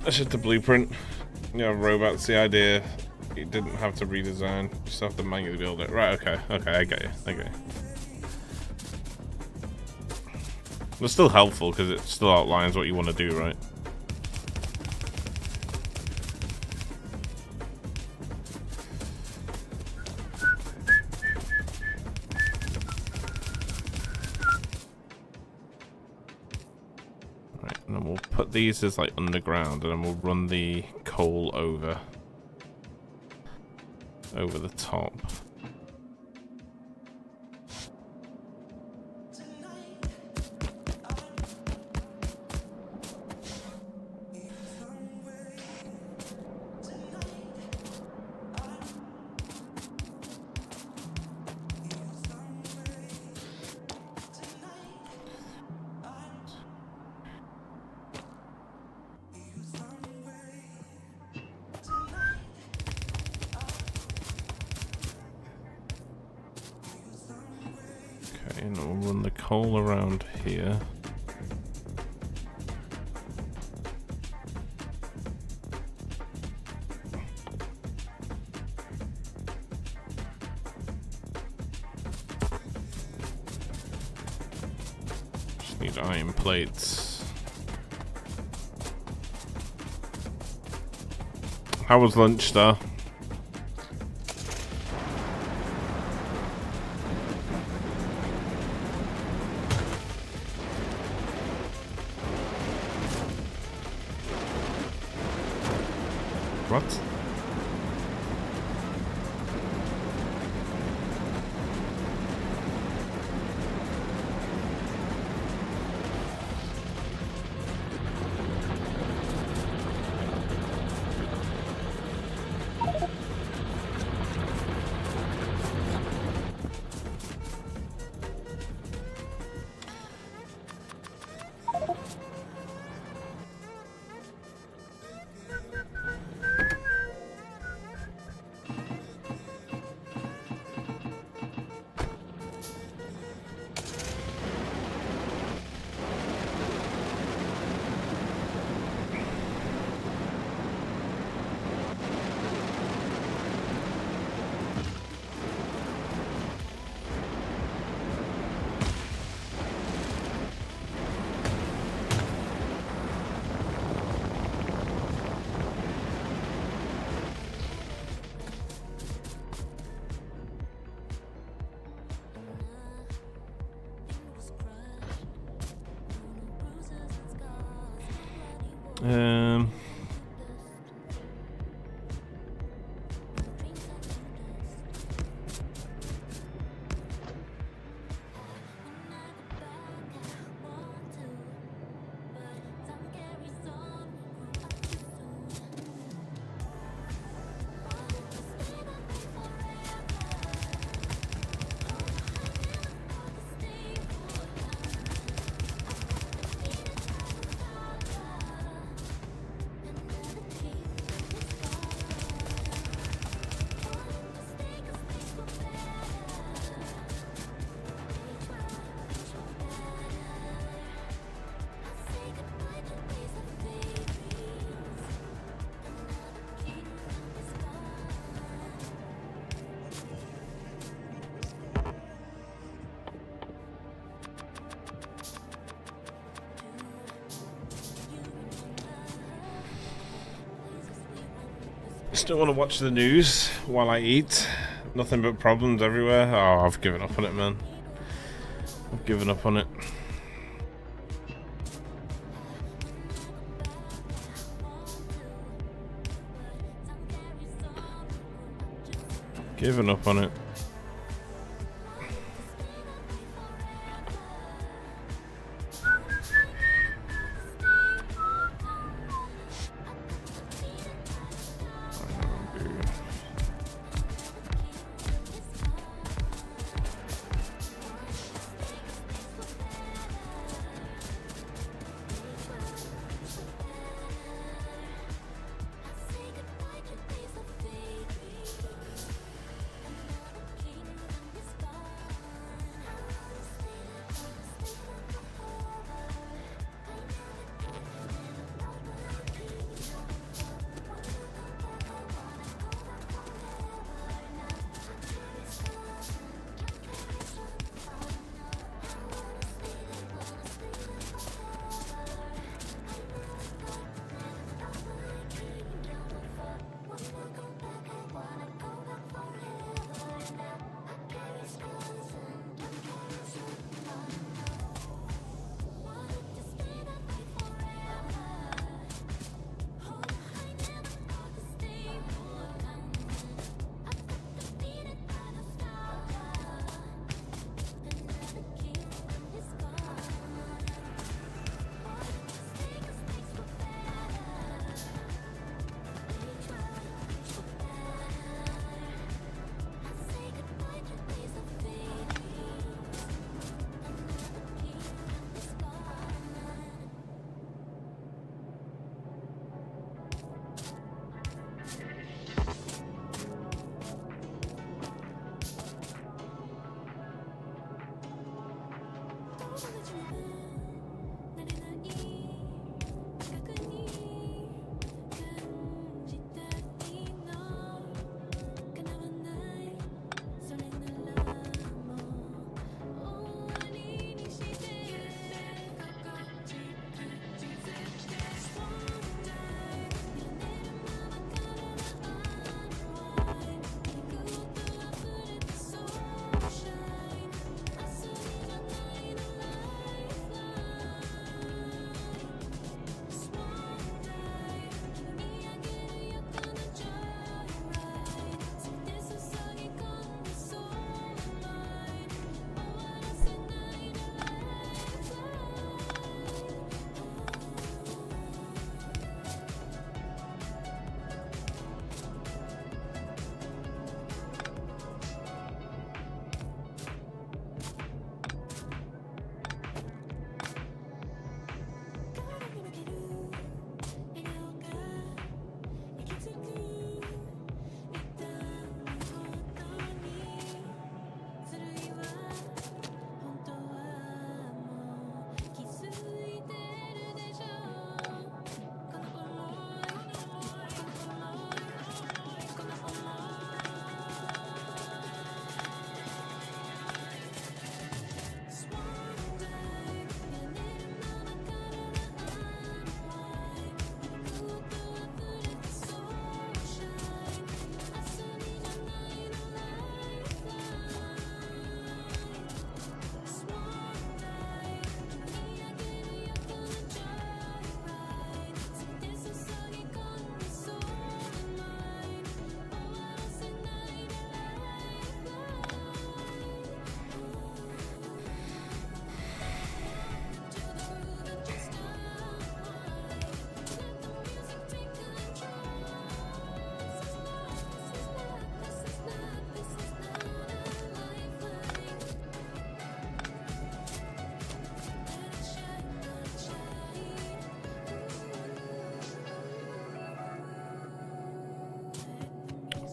That's just the blueprint. You know, robots, the idea. You didn't have to redesign, just have to manually build it. Right, okay, I get you, okay. It's still helpful because it still outlines what you want to do, right? Right, and then we'll put these as like underground, and then we'll run the coal over the top. And we'll run the coal around here. Just need iron plates. How was lunch, Star? What? Still want to watch the news while I eat. Nothing but problems everywhere. Oh, I've given up on it, man. I've given up on it. Given up on it.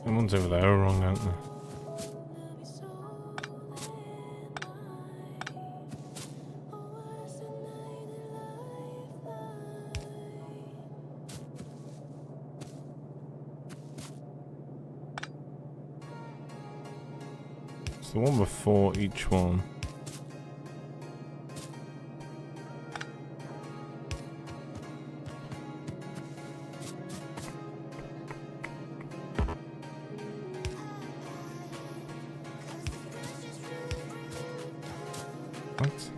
Someone's over there wrong, aren't they? It's the one before each one. What?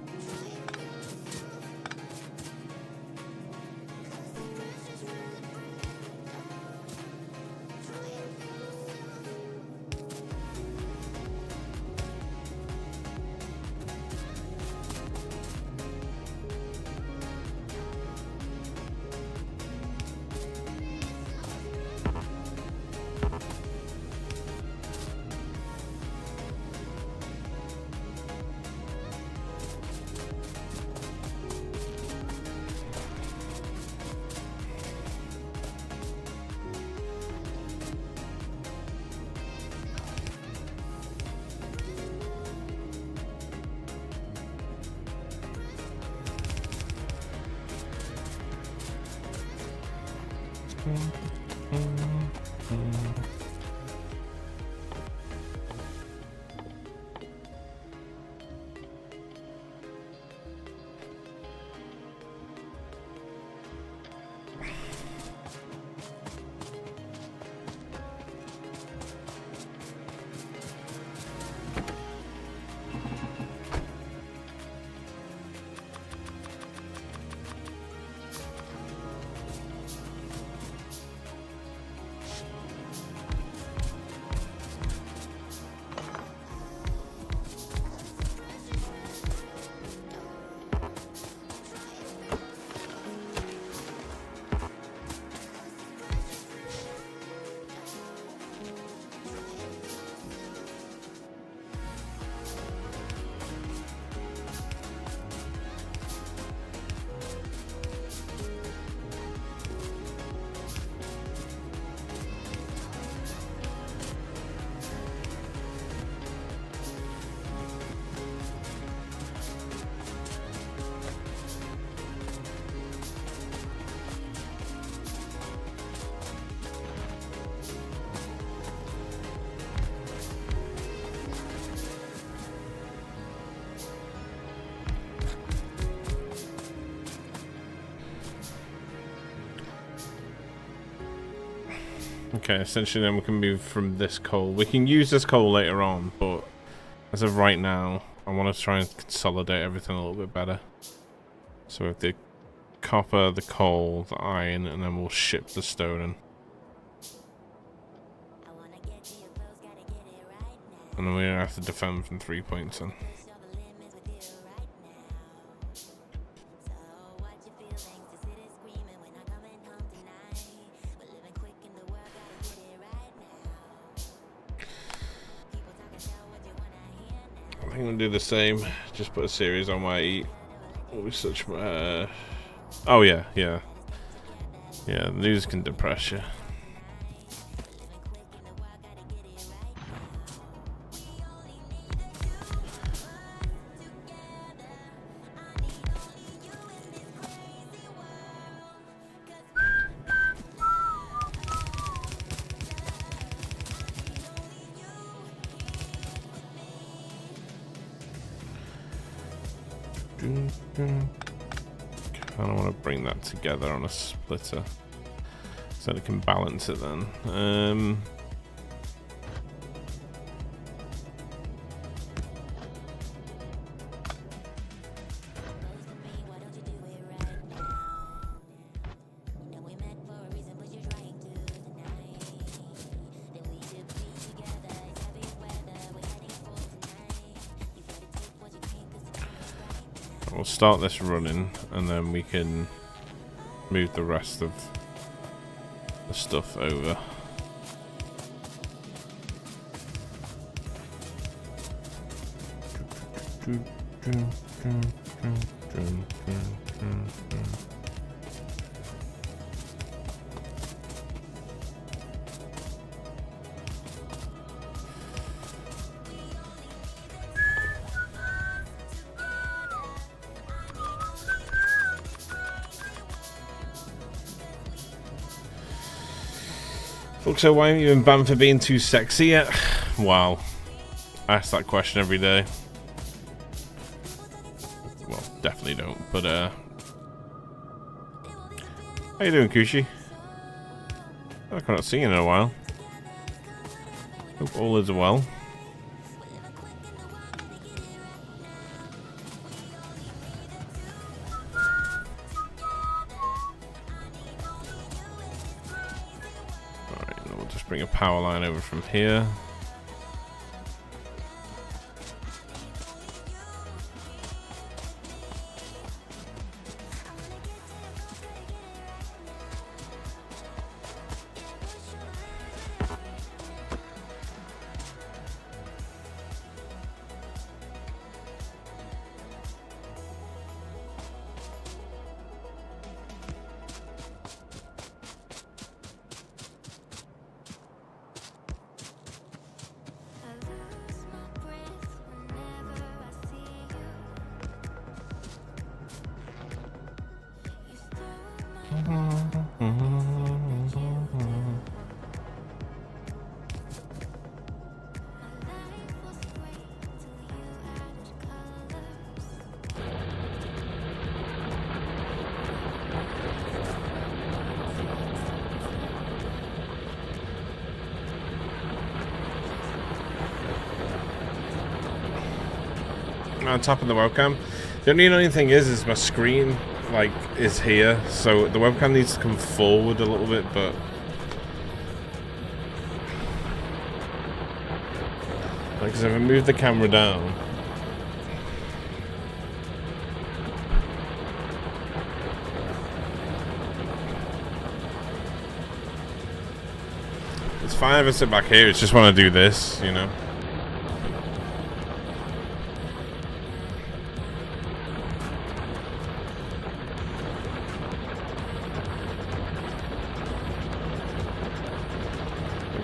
Okay, essentially then we can move from this coal. We can use this coal later on, but as of right now, I want to try and consolidate everything a little bit better. So with the copper, the coal, the iron, and then we'll ship the stone in. And then we don't have to defend from 3 points in. I think I'm gonna do the same. Just put a series on what I eat. Will be such. Oh yeah. These can depress you. Kind of want to bring that together on a splitter so that it can balance it then. We'll start this running and then we can move the rest of the stuff over. So why haven't you been banned for being too sexy yet? Wow. I ask that question every day. Well, definitely don't, but how you doing, Kushi? I've not seen you in a while. Hope all is well. bring a power line over from here. On top of the webcam. The only annoying thing is my screen like is here, so the webcam needs to come forward a little bit, but like, 'cause if I move the camera down, it's fine if I sit back here. It's just want to do this, you know.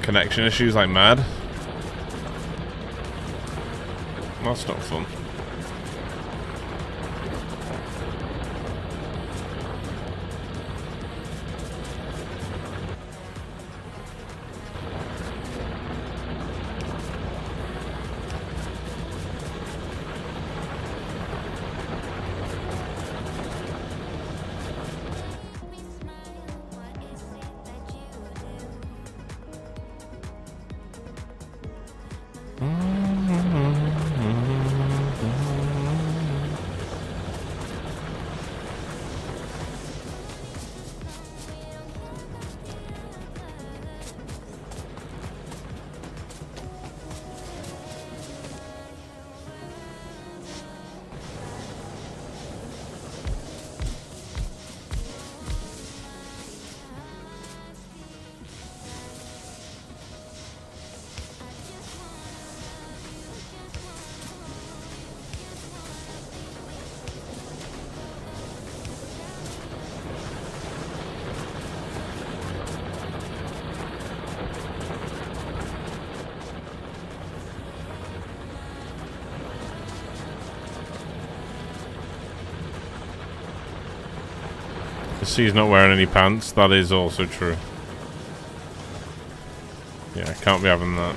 Connection issues like mad. That's not fun. See, he's not wearing any pants. That is also true. Yeah, I can't be having that.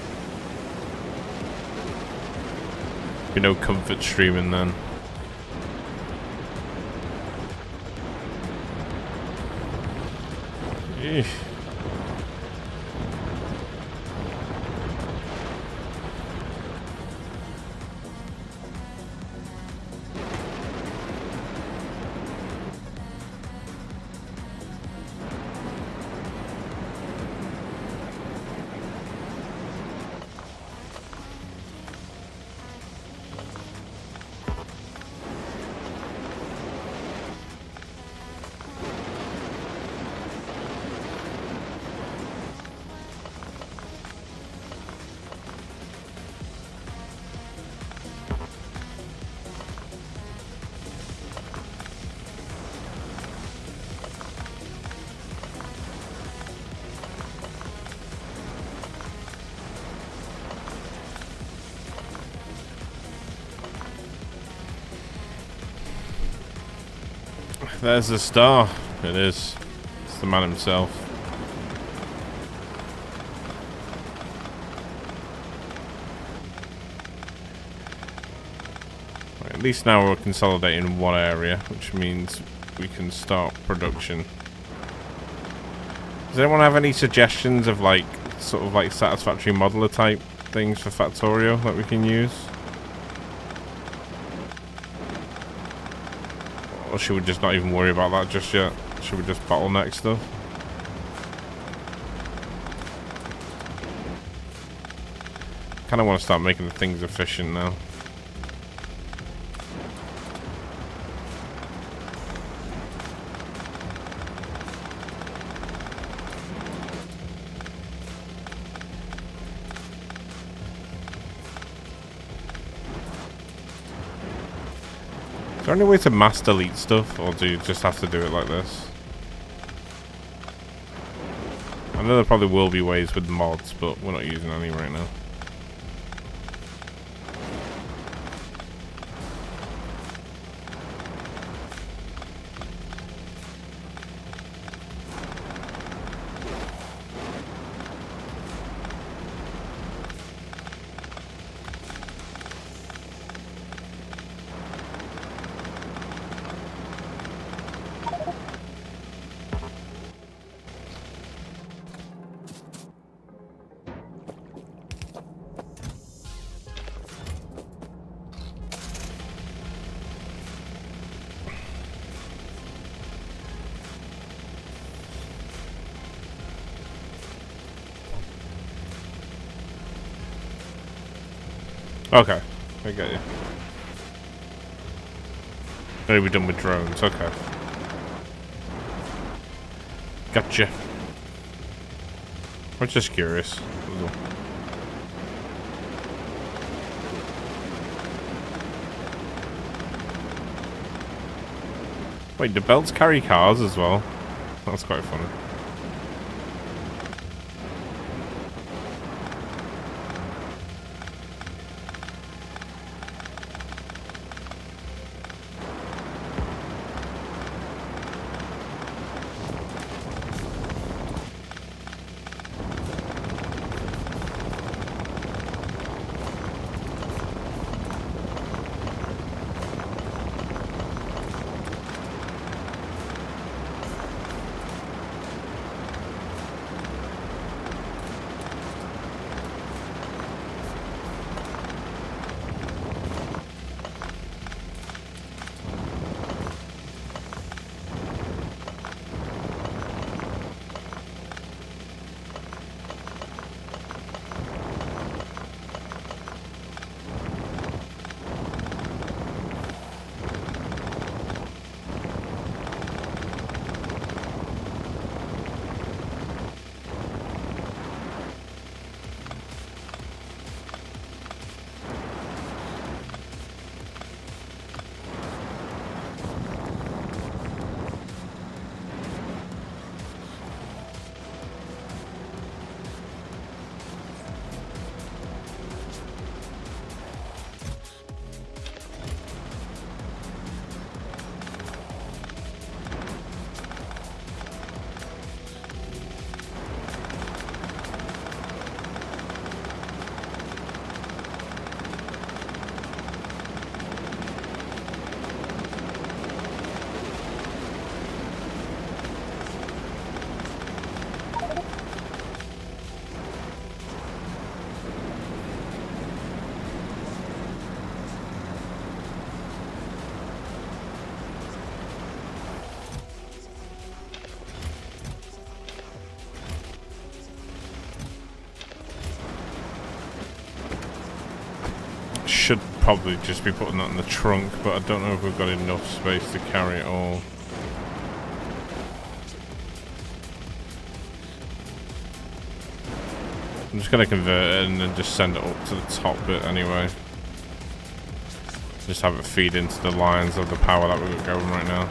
Be no comfort streaming then. Eesh. There's the star. It is. It's the man himself. Right, at least now we're consolidating one area, which means we can start production. Does anyone have any suggestions of like sort of like satisfactory modeler type things for Factorio that we can use? Or should we just not even worry about that just yet? Should we just bottleneck stuff? Kind of want to start making things efficient now. Is there any way to mass delete stuff, or do you just have to do it like this? I know there probably will be ways with mods, but we're not using any right now. Okay, I get you. Maybe we're done with drones, okay. Gotcha. I'm just curious. Wait, do belts carry cars as well? That's quite funny. Should probably just be putting that in the trunk, but I don't know if we've got enough space to carry it all. I'm just going to convert it and then just send it up to the top bit anyway. Just have it feed into the lines of the power that we've got going right now.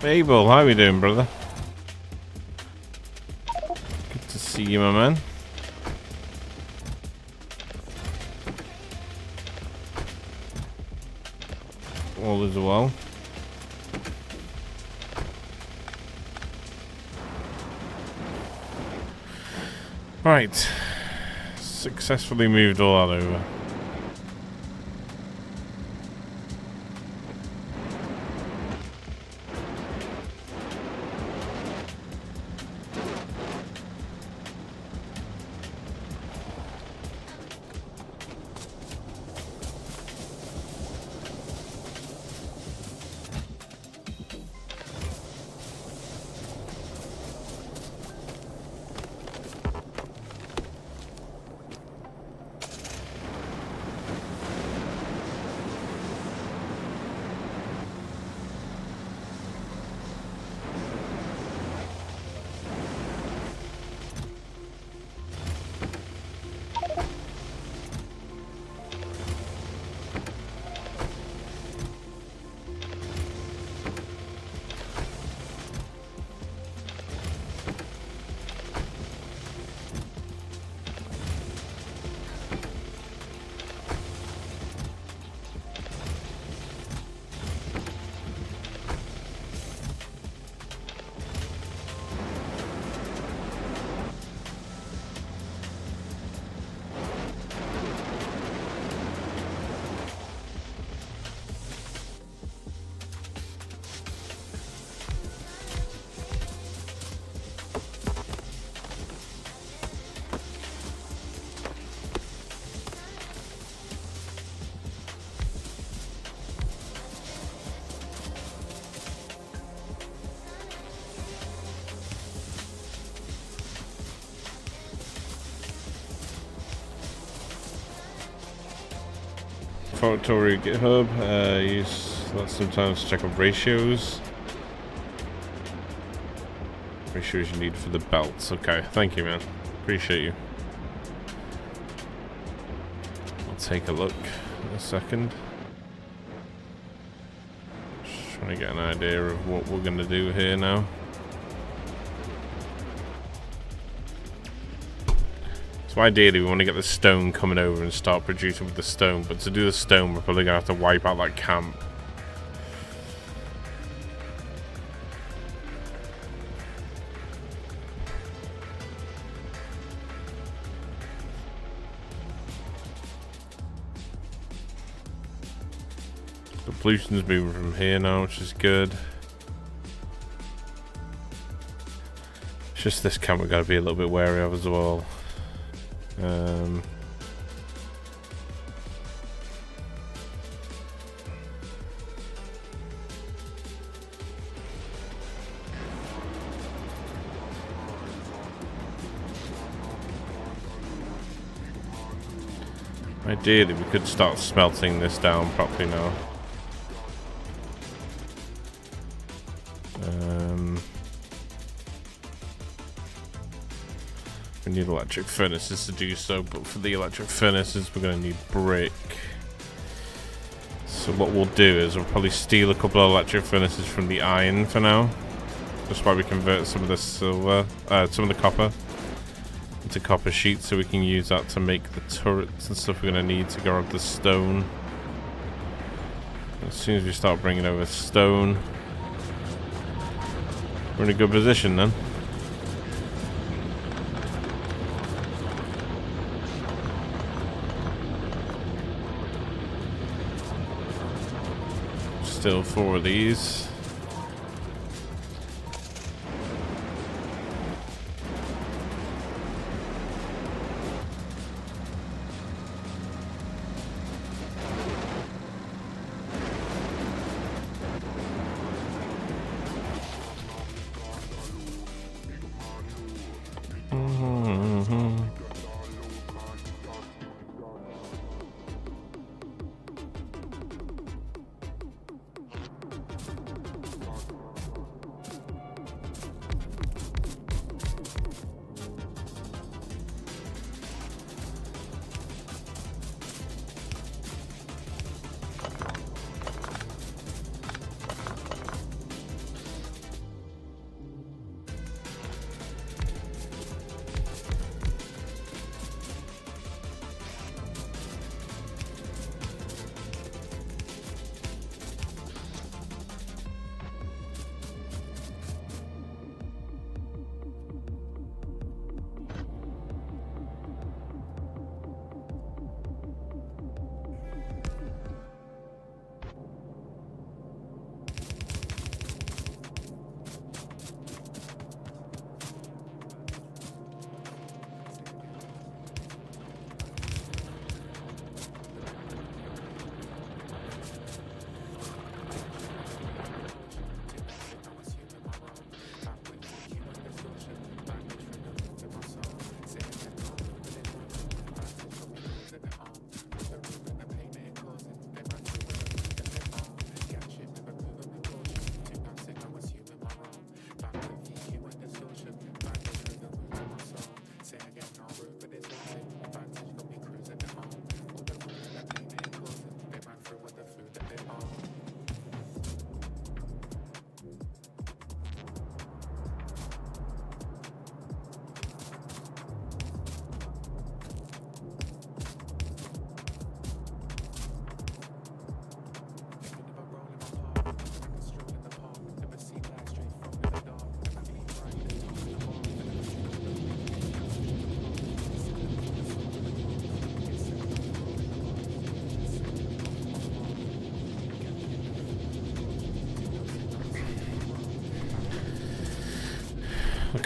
Abel, how we doing, brother? Good to see you, my man. All is well. Right. Successfully moved all that over. FACTORIO GitHub, use that sometimes to check up ratios. Ratios you need for the belts. Okay, thank you, man. Appreciate you. I'll take a look in a second. Just trying to get an idea of what we're going to do here now. So ideally we want to get the stone coming over and start producing with the stone, but to do the stone we're probably going to have to wipe out that camp. The pollution's moving from here now, which is good. It's just this camp we've got to be a little bit wary of as well. Ideally, we could start smelting this down properly now. We need electric furnaces to do so, but for the electric furnaces we're going to need brick. So what we'll do is we'll probably steal a couple of electric furnaces from the iron for now, just while we convert some of the silver, some of the copper into copper sheets, so we can use that to make the turrets and stuff we're going to need to grab the stone. As soon as we start bringing over stone, we're in a good position then. Still 4 of these.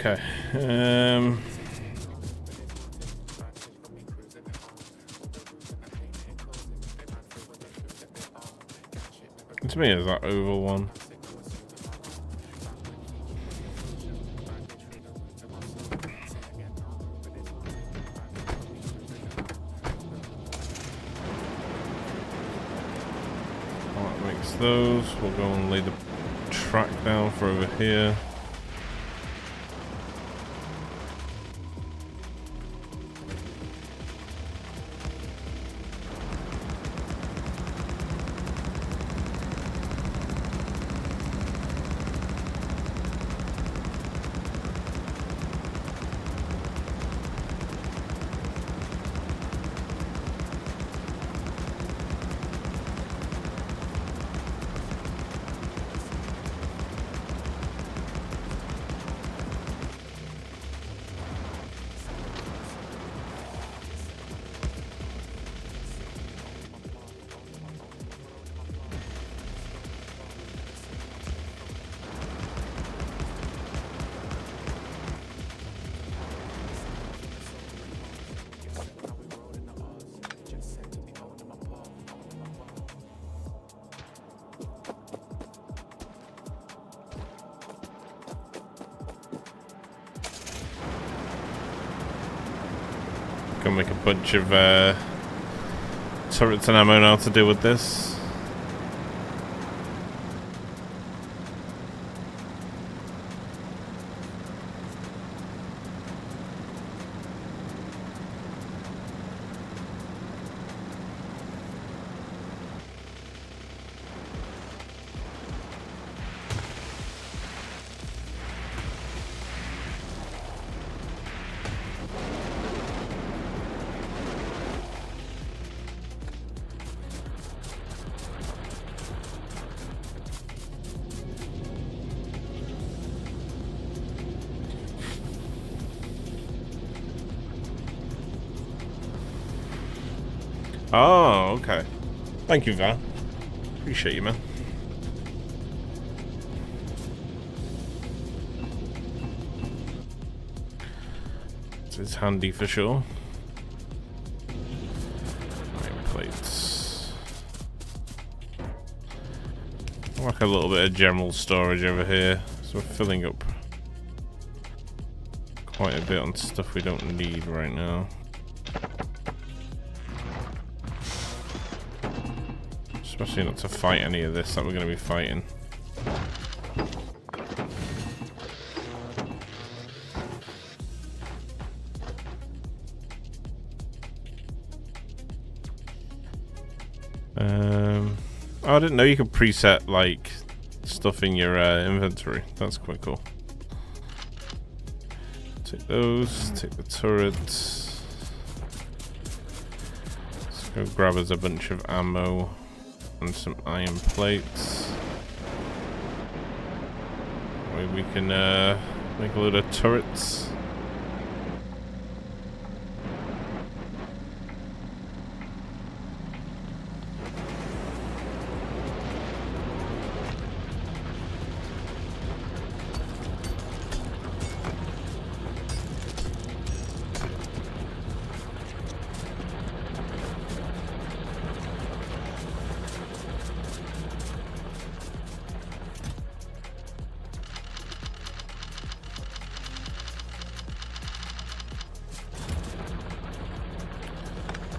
Okay. To me, is that oval one? That makes those. We'll go and lay the track down for over here. Gonna make a bunch of turrets and ammo now to deal with this. Oh, okay. Thank you, Van. Appreciate you, man. It's handy for sure. Name plates. Like a little bit of general storage over here. So we're filling up quite a bit on stuff we don't need right now. Especially not to fight any of this that we're going to be fighting. Oh, I didn't know you could preset like stuff in your inventory. That's quite cool. Take those, take the turrets. Let's go grab us a bunch of ammo and some iron plates. Maybe we can make a load of turrets.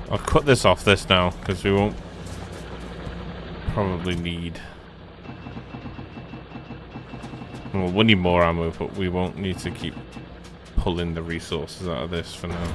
I'll cut this off this now because we won't probably need. Well, we need more ammo, but we won't need to keep pulling the resources out of this for now.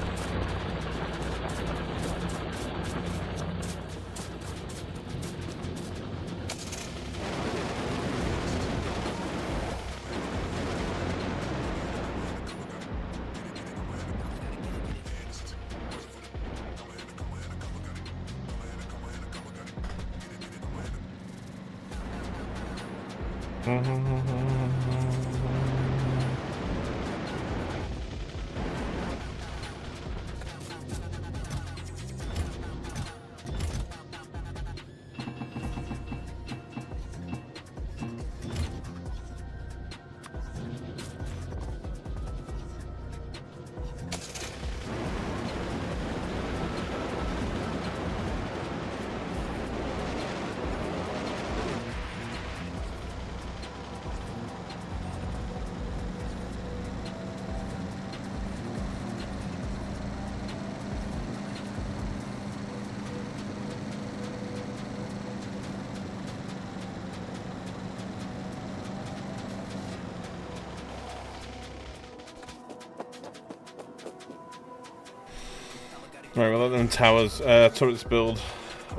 Right, we'll let them turrets build,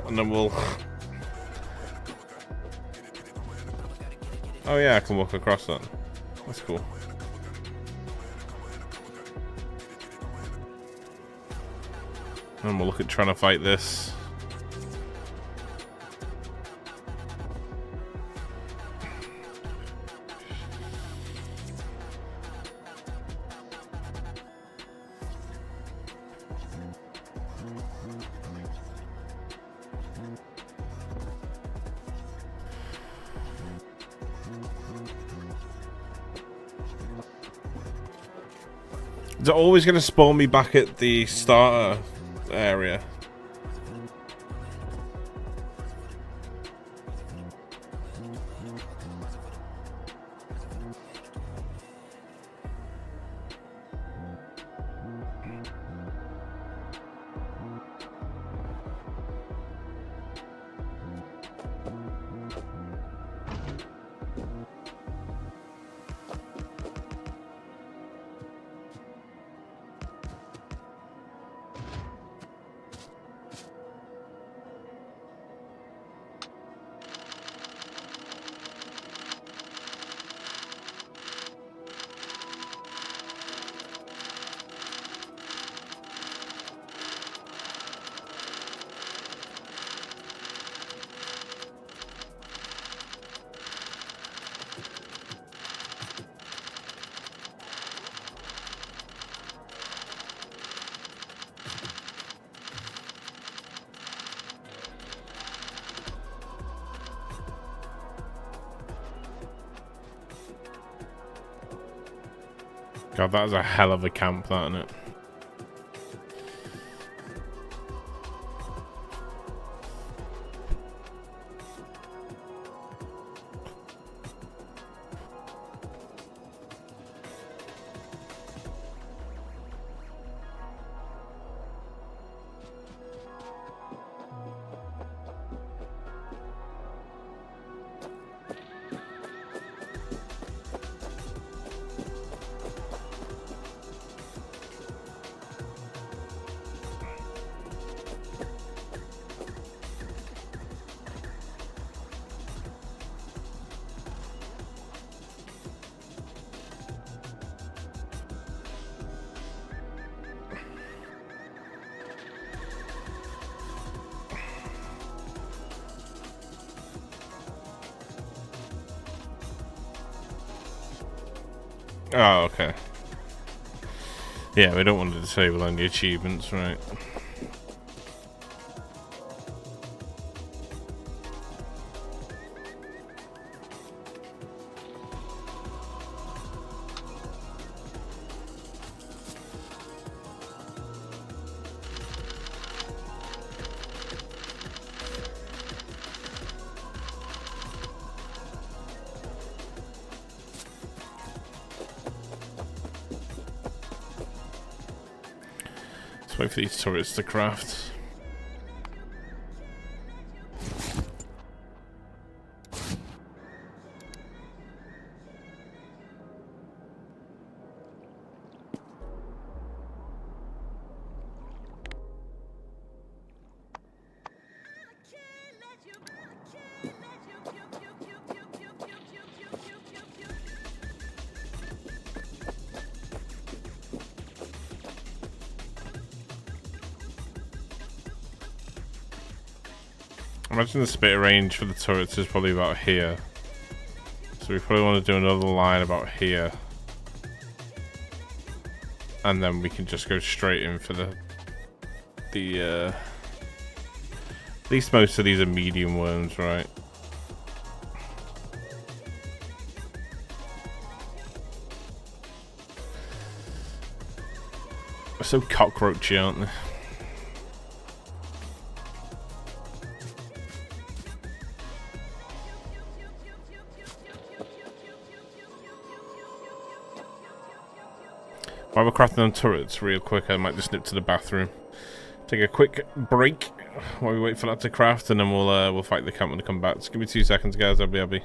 and then we'll... Oh yeah, I can walk across that. That's cool. And we'll look at trying to fight this. Is it always going to spawn me back at the starter area? God, that is a hell of a camp, that, isn't it? Oh, okay. Yeah, we don't want to disable any achievements, right? Let's wait for these turrets to craft. I imagine the spit range for the turrets is probably about here. So we probably want to do another line about here. And then we can just go straight in for at least most of these are medium worms, right? They're so cockroachy, aren't they? While we're crafting them turrets real quick, I might just nip to the bathroom. Take a quick break while we wait for that to craft, and then we'll fight the camp when they come back. Just give me 2 seconds, guys. I'll be.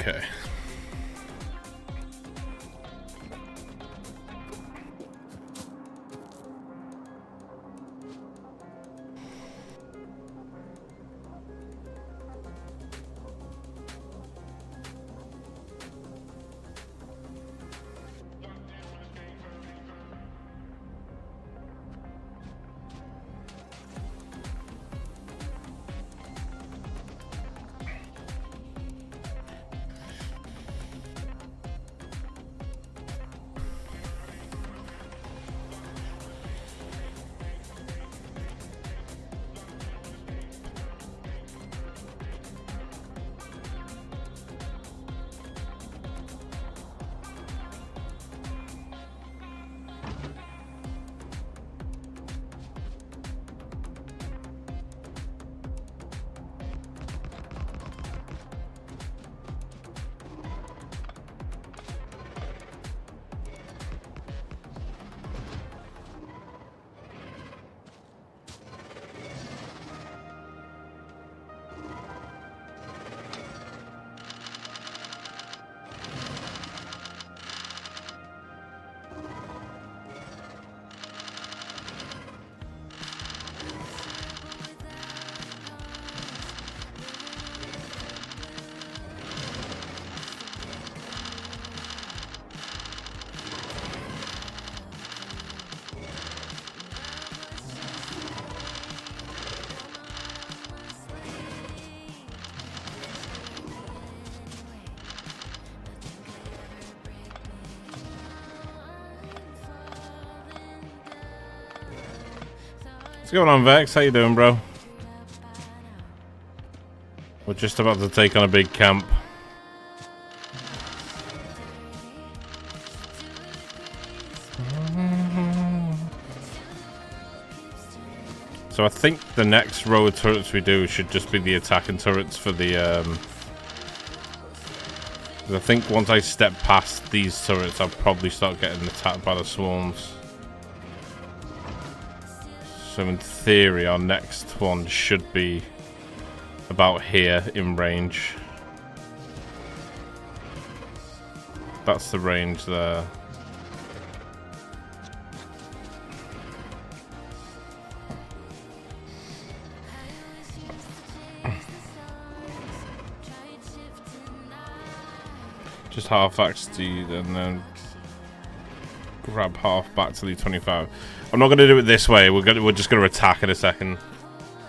Okay. What's going on, Vex? How you doing, bro? We're just about to take on a big camp. So I think the next row of turrets we do should just be the attacking turrets for the I think once I step past these turrets, I'll probably start getting attacked by the swarms. So in theory, our next one should be about here in range. That's the range there. Just half XD and then grab half back to the 25. I'm not going to do it this way. We're just going to attack in a second.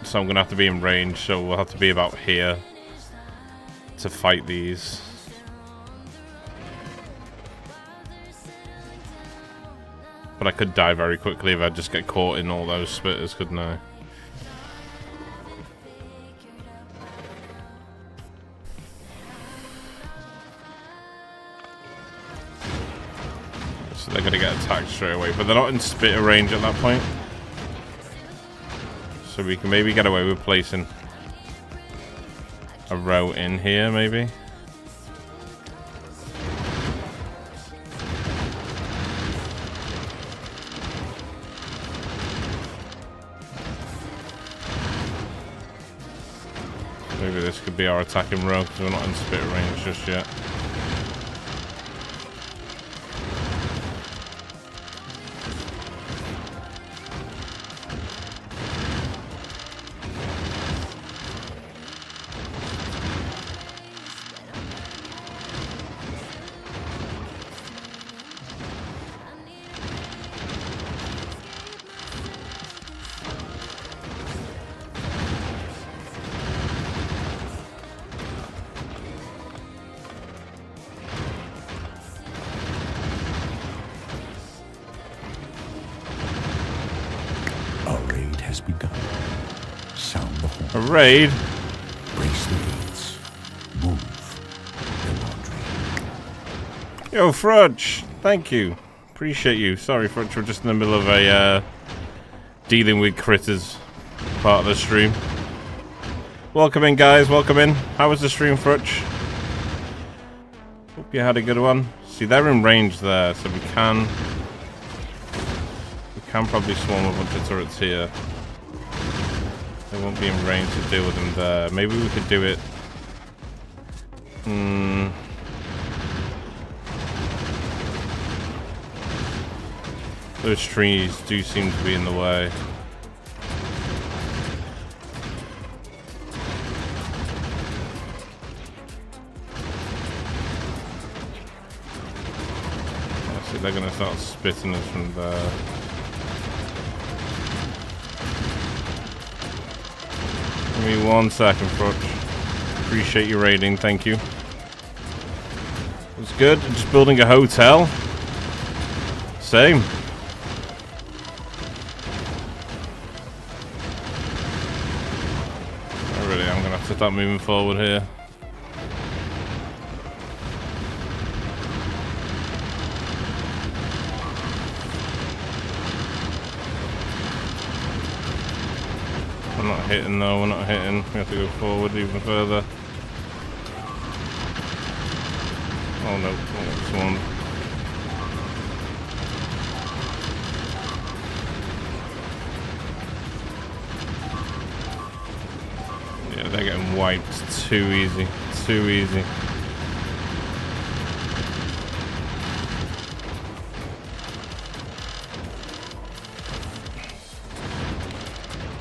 So I'm going to have to be in range. So we'll have to be about here to fight these. But I could die very quickly if I just get caught in all those spitters, couldn't I? So they're going to get attacked straight away. But they're not in spitter range at that point. So we can maybe get away with placing a row in here, maybe. Maybe this could be our attacking row because we're not in spitter range just yet. A raid? Brace the gates. Move the laundry. Yo, Frudge! Thank you. Appreciate you. Sorry, Frudge, we're just in the middle of a dealing with critters part of the stream. Welcome in, guys. Welcome in. How was the stream, Frudge? Hope you had a good one. See, they're in range there, so we can probably swarm a bunch of turrets here. They won't be in range to deal with them there. Maybe we could do it. Those trees do seem to be in the way. I see they're gonna start spitting us from there. Give me 1 second, Frutch. Appreciate your rating, thank you. It's good. Just building a hotel. Same. Already, I'm gonna have to start moving forward here. We're not hitting though, we're not hitting. We have to go forward even further. Oh no, that's one. Yeah, they're getting wiped too easy. Too easy.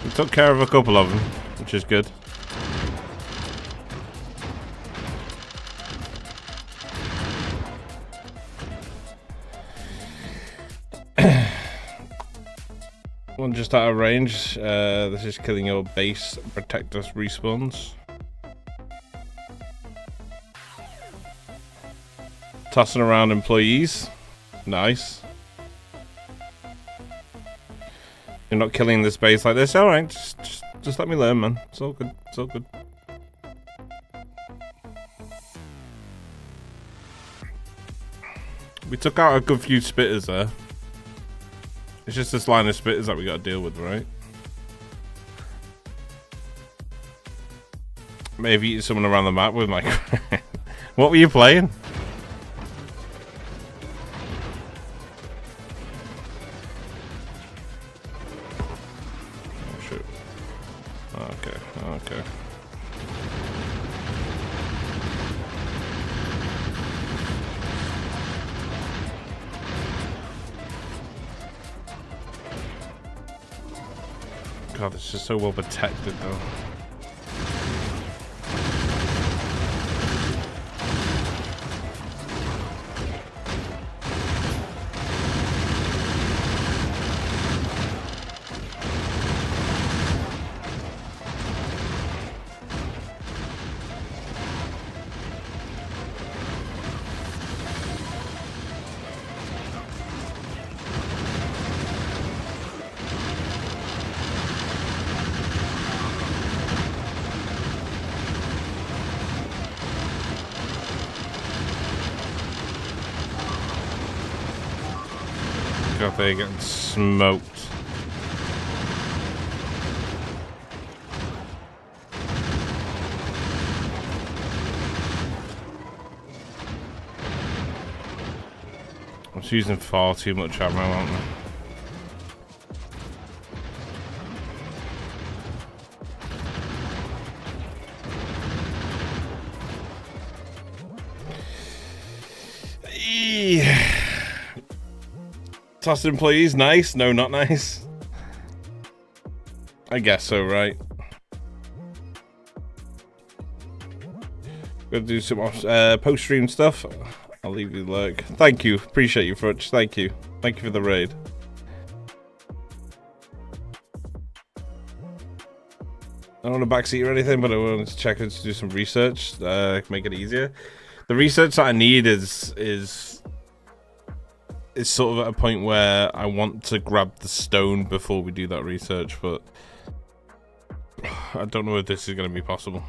We took care of a couple of them, which is good. One just out of range. This is killing your base. Protect us respawns. Tossing around employees. Nice. You're not killing this base like this. Alright, just let me learn, man. It's all good. It's all good. We took out a good few spitters there. It's just this line of spitters that we gotta deal with, right? Maybe eat someone around the map with my... What were you playing? Oh shit. Okay, okay. God, this is so well protected though. God, they're getting smoked. I'm just using far too much ammo, aren't I? Tossed employees, nice. No, not nice. I guess so, right? Gonna do some post-stream stuff. I'll leave you lurk. Thank you. Appreciate you, Frutch. Thank you. Thank you for the raid. I don't want a backseat or anything, but I wanted to check in to do some research. Make it easier. The research that I need is sort of at a point where I want to grab the stone before we do that research, but I don't know if this is going to be possible.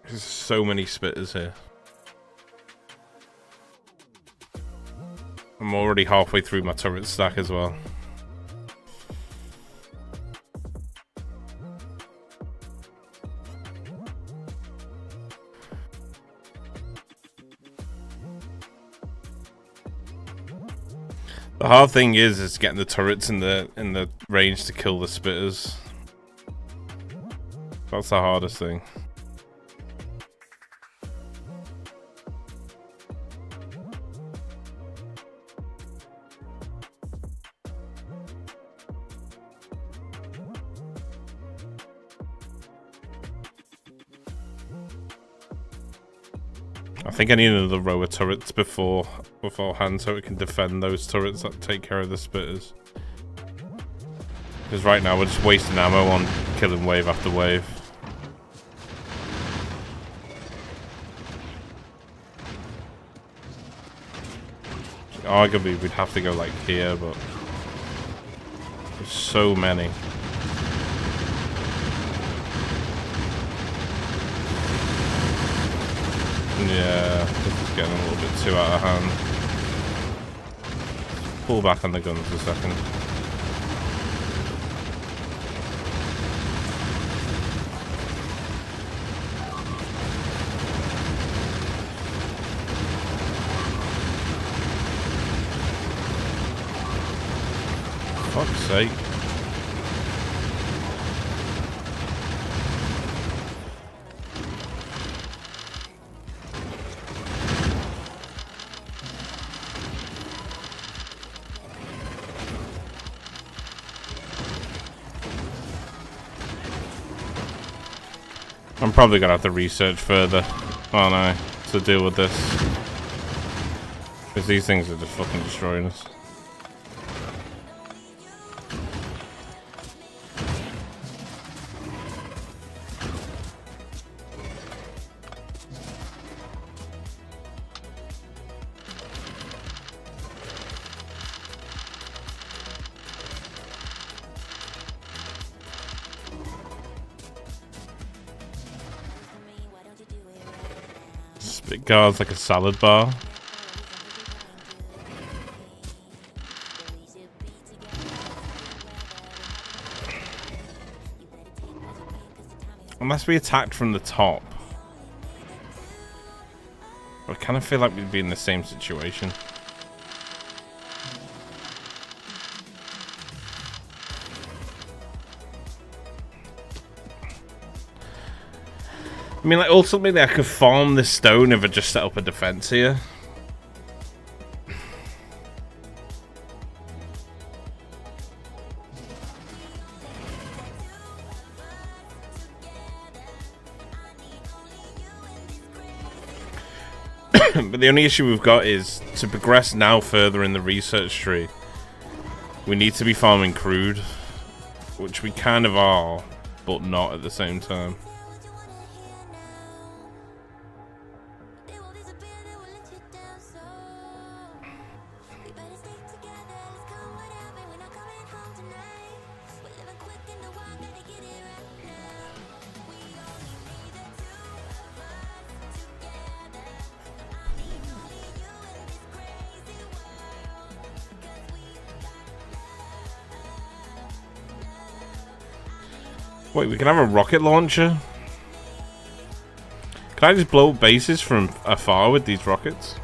There's so many spitters here. I'm already halfway through my turret stack as well. The hard thing is getting the turrets in the range to kill the spitters. That's the hardest thing. I think I need another row of turrets beforehand so it can defend those turrets that take care of the spitters. Because right now we're just wasting ammo on killing wave after wave. Arguably we'd have to go like here, but there's so many. Yeah, this is getting a little bit too out of hand. Pull back on the guns a second. Fuck's sake. I'm probably gonna have to research further, aren't I, to deal with this. Because these things are just fucking destroying us. Spit guards like a salad bar. Unless we attacked from the top. I kind of feel like we'd be in the same situation. I mean, like, ultimately I could farm this stone if I just set up a defense here. But the only issue we've got is to progress now further in the research tree. We need to be farming crude, which we kind of are, but not at the same time. Wait, we can have a rocket launcher? Can I just blow up bases from afar with these rockets?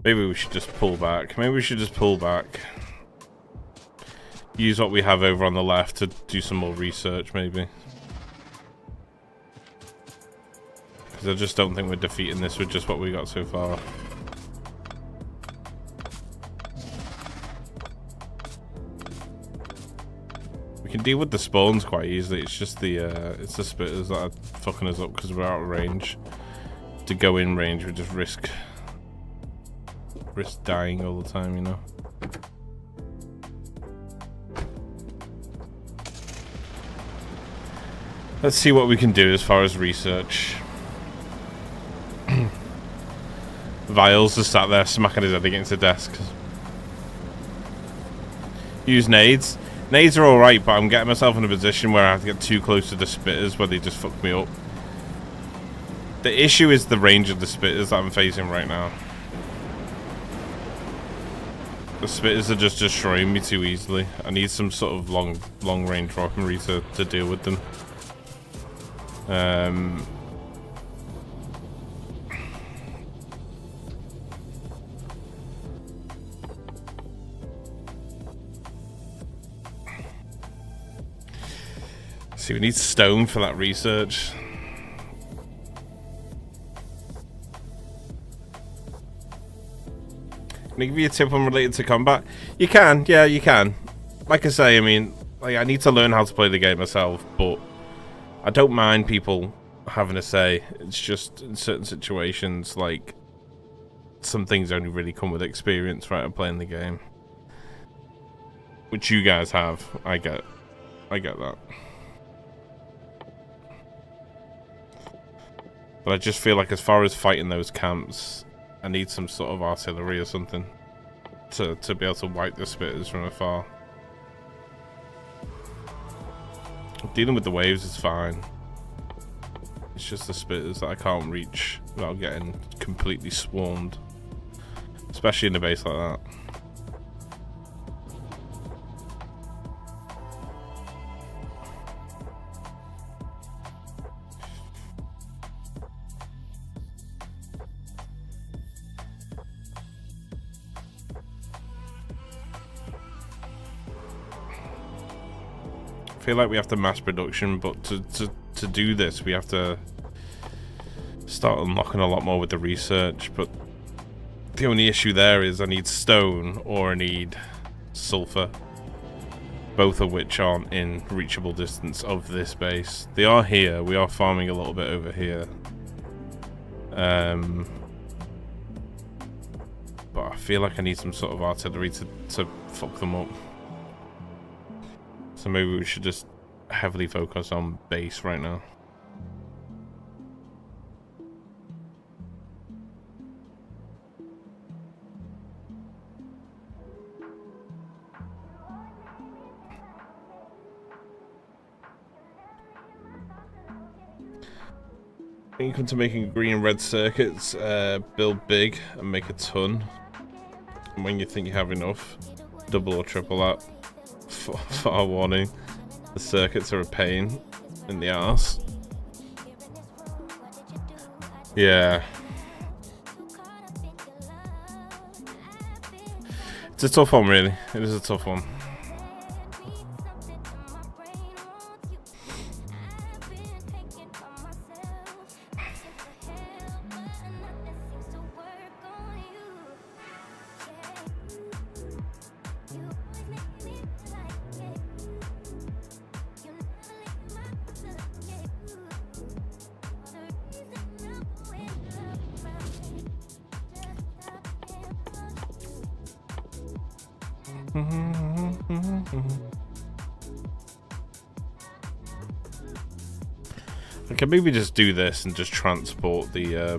Maybe we should just pull back. Maybe we should just pull back. Use what we have over on the left to do some more research, maybe. Because I just don't think we're defeating this with just what we got so far. We can deal with the spawns quite easily. It's just the spitters that are fucking us up because we're out of range. To go in range, we just risk dying all the time, you know. Let's see what we can do as far as research. Vials just sat there smacking his head against the desk. Use nades. Nades are alright, but I'm getting myself in a position where I have to get too close to the spitters where they just fuck me up. The issue is the range of the spitters that I'm facing right now. The spitters are just destroying me too easily. I need some sort of long range weaponry to deal with them. See, we need stone for that research. Can I give you a tip on related to combat? You can, yeah, you can. Like I say, I mean, like, I need to learn how to play the game myself, but I don't mind people having a say. It's just in certain situations, like, some things only really come with experience, right, of playing the game. Which you guys have. I get that. But I just feel like as far as fighting those camps, I need some sort of artillery or something to be able to wipe the spitters from afar. Dealing with the waves is fine. It's just the spitters that I can't reach without getting completely swarmed. Especially in a base like that. I feel like we have to mass production, but to do this we have to start unlocking a lot more with the research. But the only issue there is I need stone or I need sulfur, both of which aren't in reachable distance of this base. They are here. We are farming a little bit over here, but I feel like I need some sort of artillery to fuck them up. So maybe we should just heavily focus on base right now. When you come to making green and red circuits, build big and make a ton. And when you think you have enough, double or triple that. Far warning, the circuits are a pain in the arse. Yeah. It's a tough one, really. It is a tough one. I can maybe just do this and just transport the a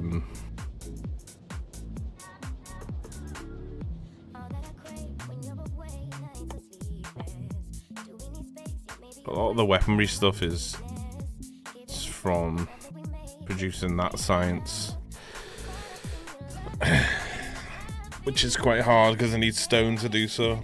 lot of the weaponry stuff is from producing that science, which is quite hard because I need stone to do so.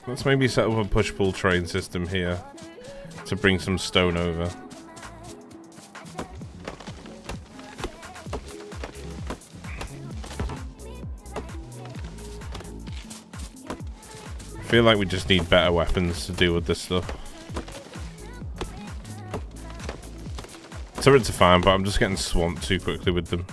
Let's maybe set up a push-pull train system here to bring some stone over. I feel like we just need better weapons to deal with this stuff. Turrets are fine, but I'm just getting swamped too quickly with them.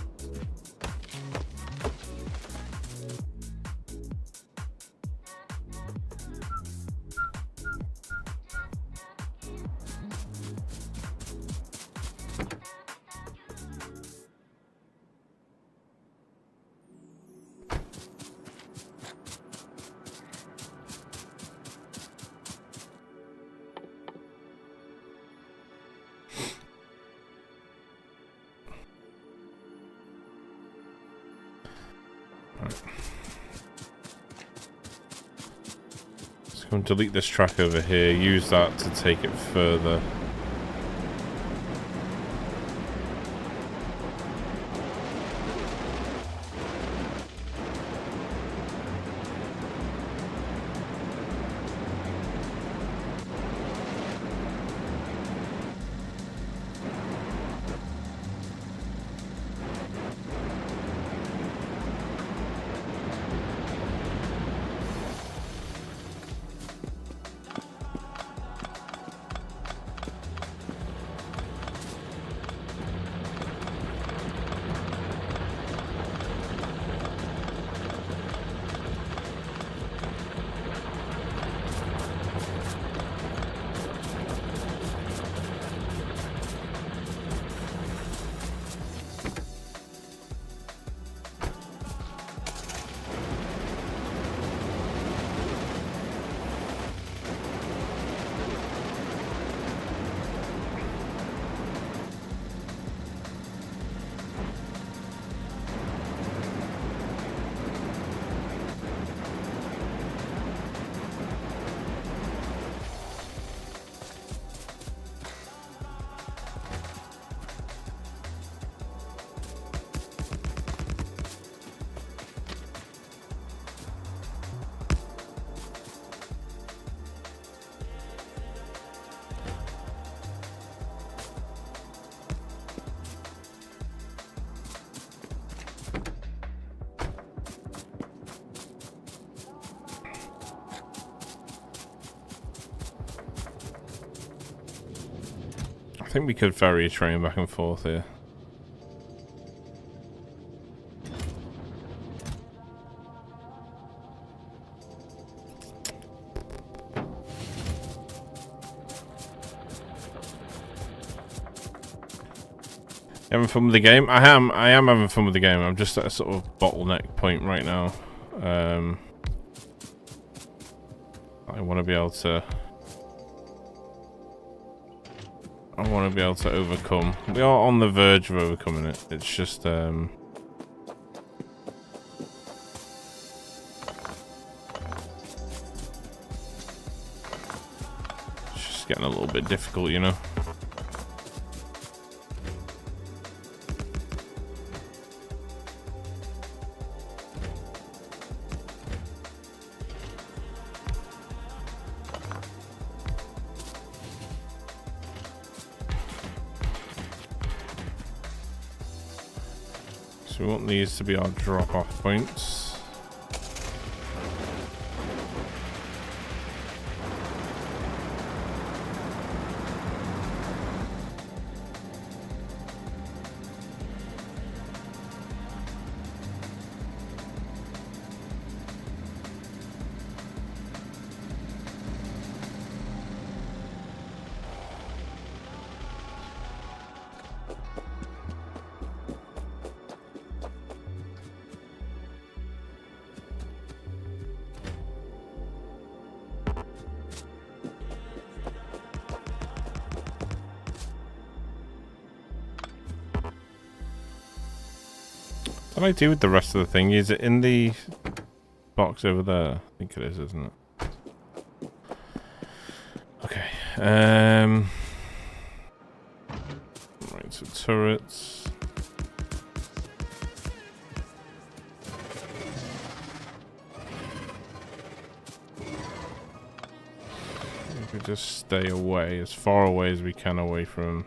Let's go and delete this track over here. Use that to take it further. I think we could ferry a train back and forth here. Having fun with the game? I am having fun with the game. I'm just at a sort of bottleneck point right now. I want to be able to overcome. We are on the verge of overcoming it. It's just getting a little bit difficult, you know. So we want these to be our drop-off points. What do I do with the rest of the thing? Is it in the box over there? I think it is, isn't it? Okay. Right, so turrets. We could just stay away, as far away as we can away from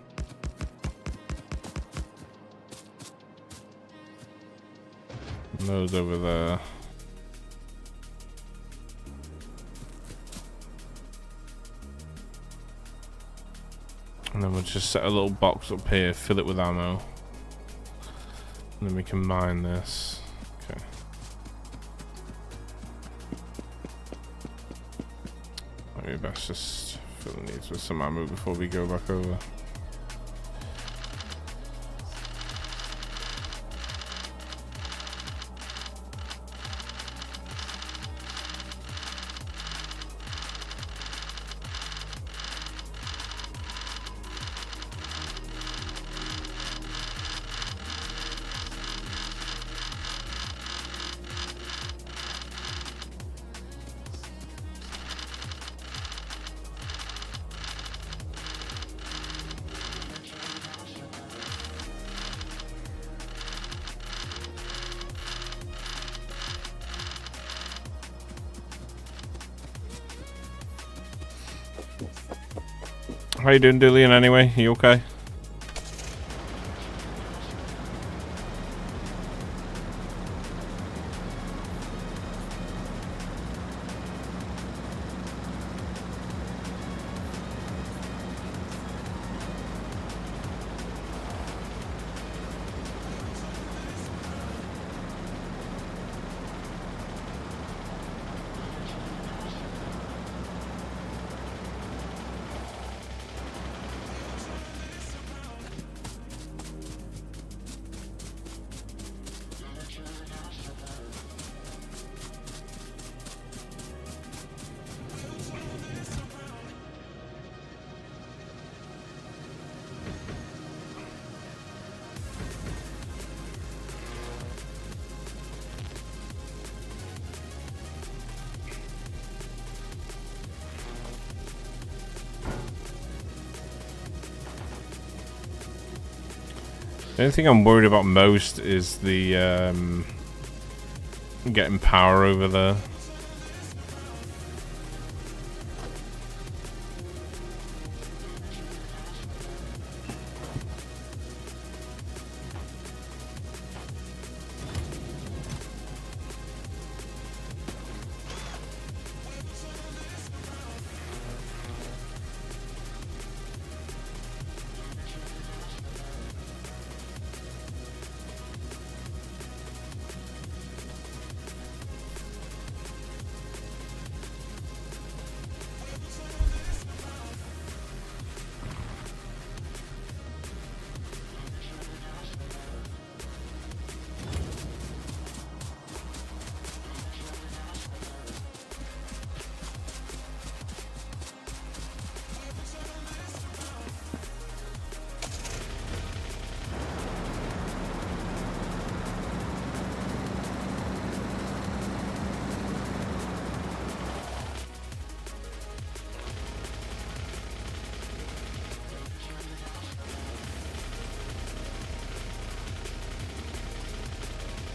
those over there. And then we'll just set a little box up here, fill it with ammo. And then we can mine this. Okay. Maybe best just fill these with some ammo before we go back over. How you doing, Dillian, anyway? You okay? The only thing I'm worried about most is the getting power over there.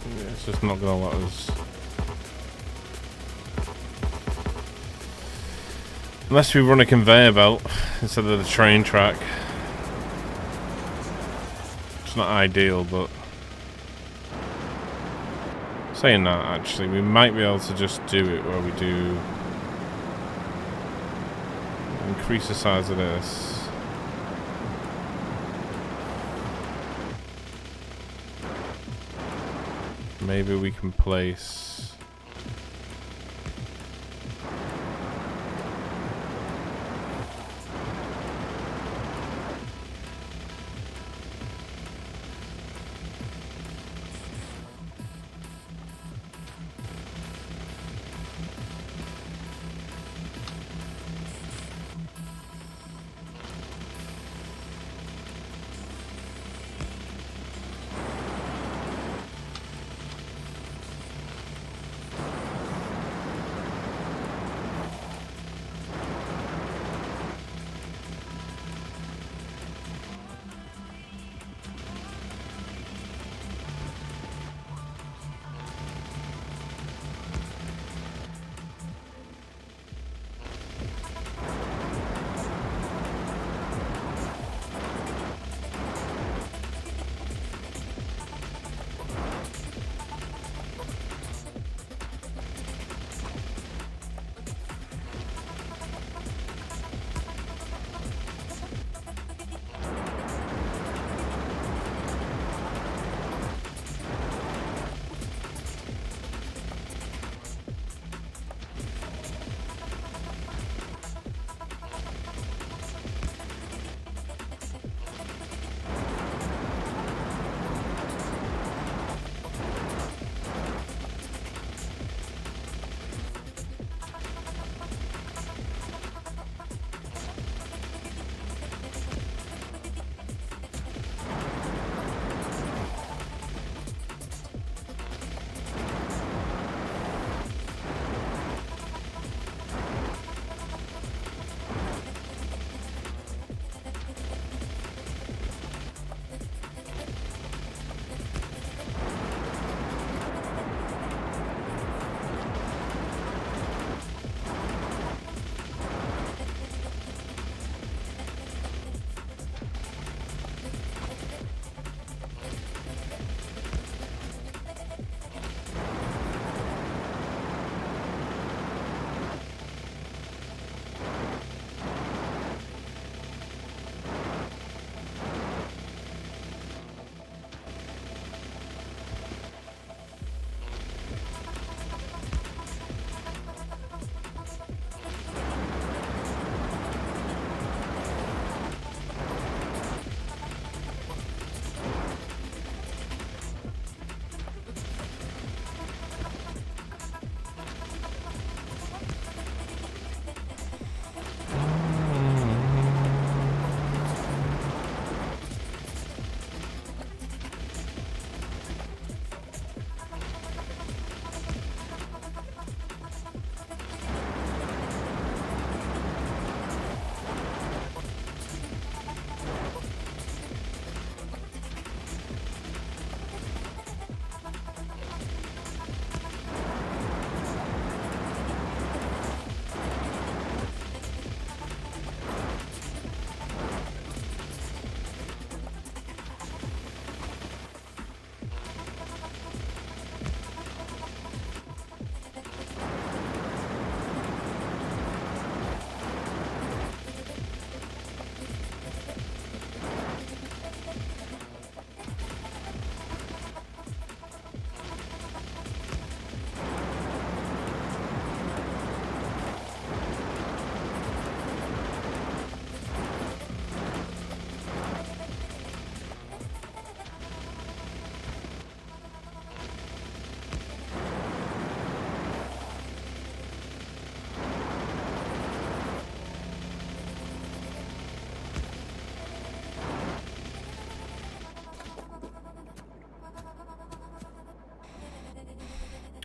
Yeah, it's just not gonna let us. Unless we run a conveyor belt instead of the train track. It's not ideal, but saying that, actually, we might be able to just do it where we do increase the size of this. Maybe we can place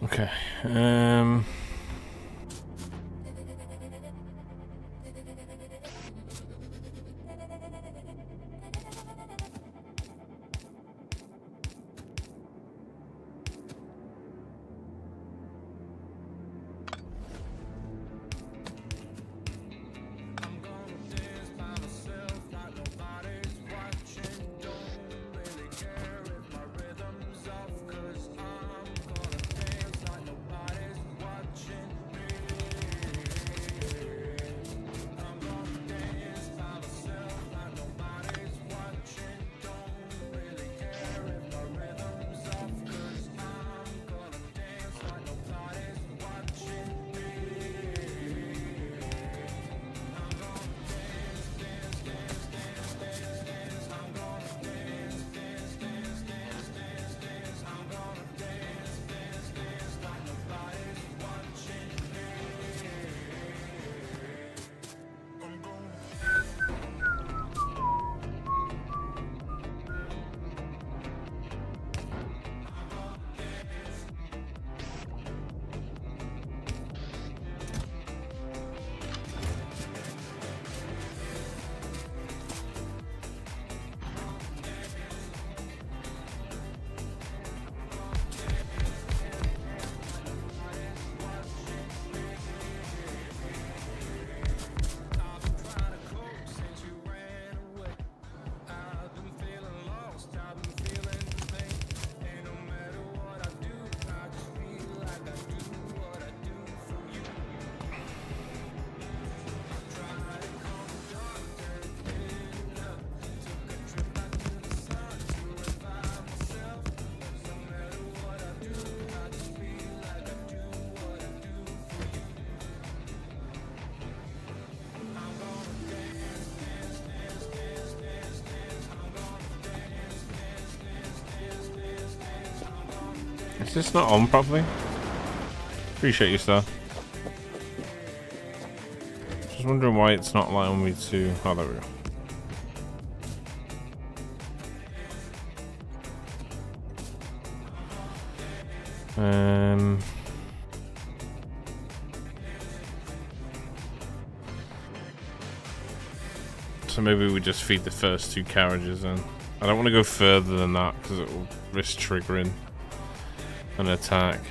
Okay. Is this not on properly? Appreciate you, sir. Just wondering why it's not allowing me to... Oh, there we go. So maybe we just feed the first two carriages in. I don't want to go further than that because it will risk triggering an attack.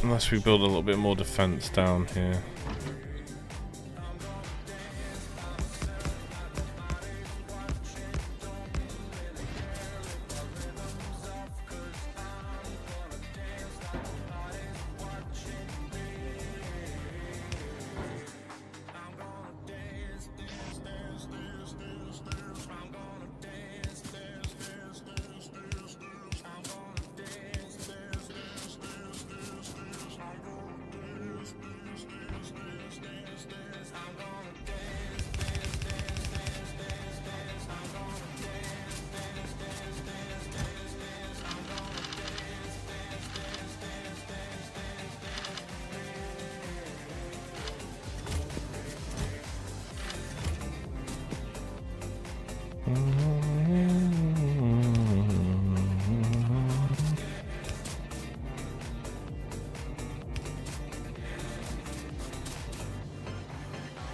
Unless we build a little bit more defense down here.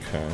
Okay.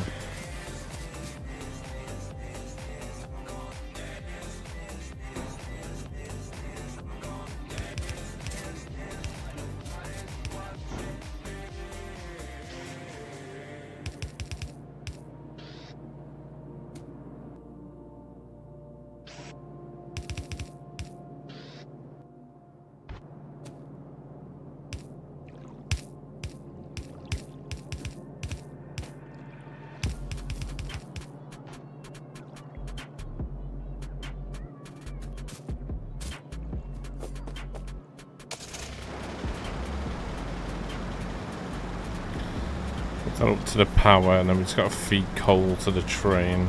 That up to the power, and then we just got to feed coal to the train.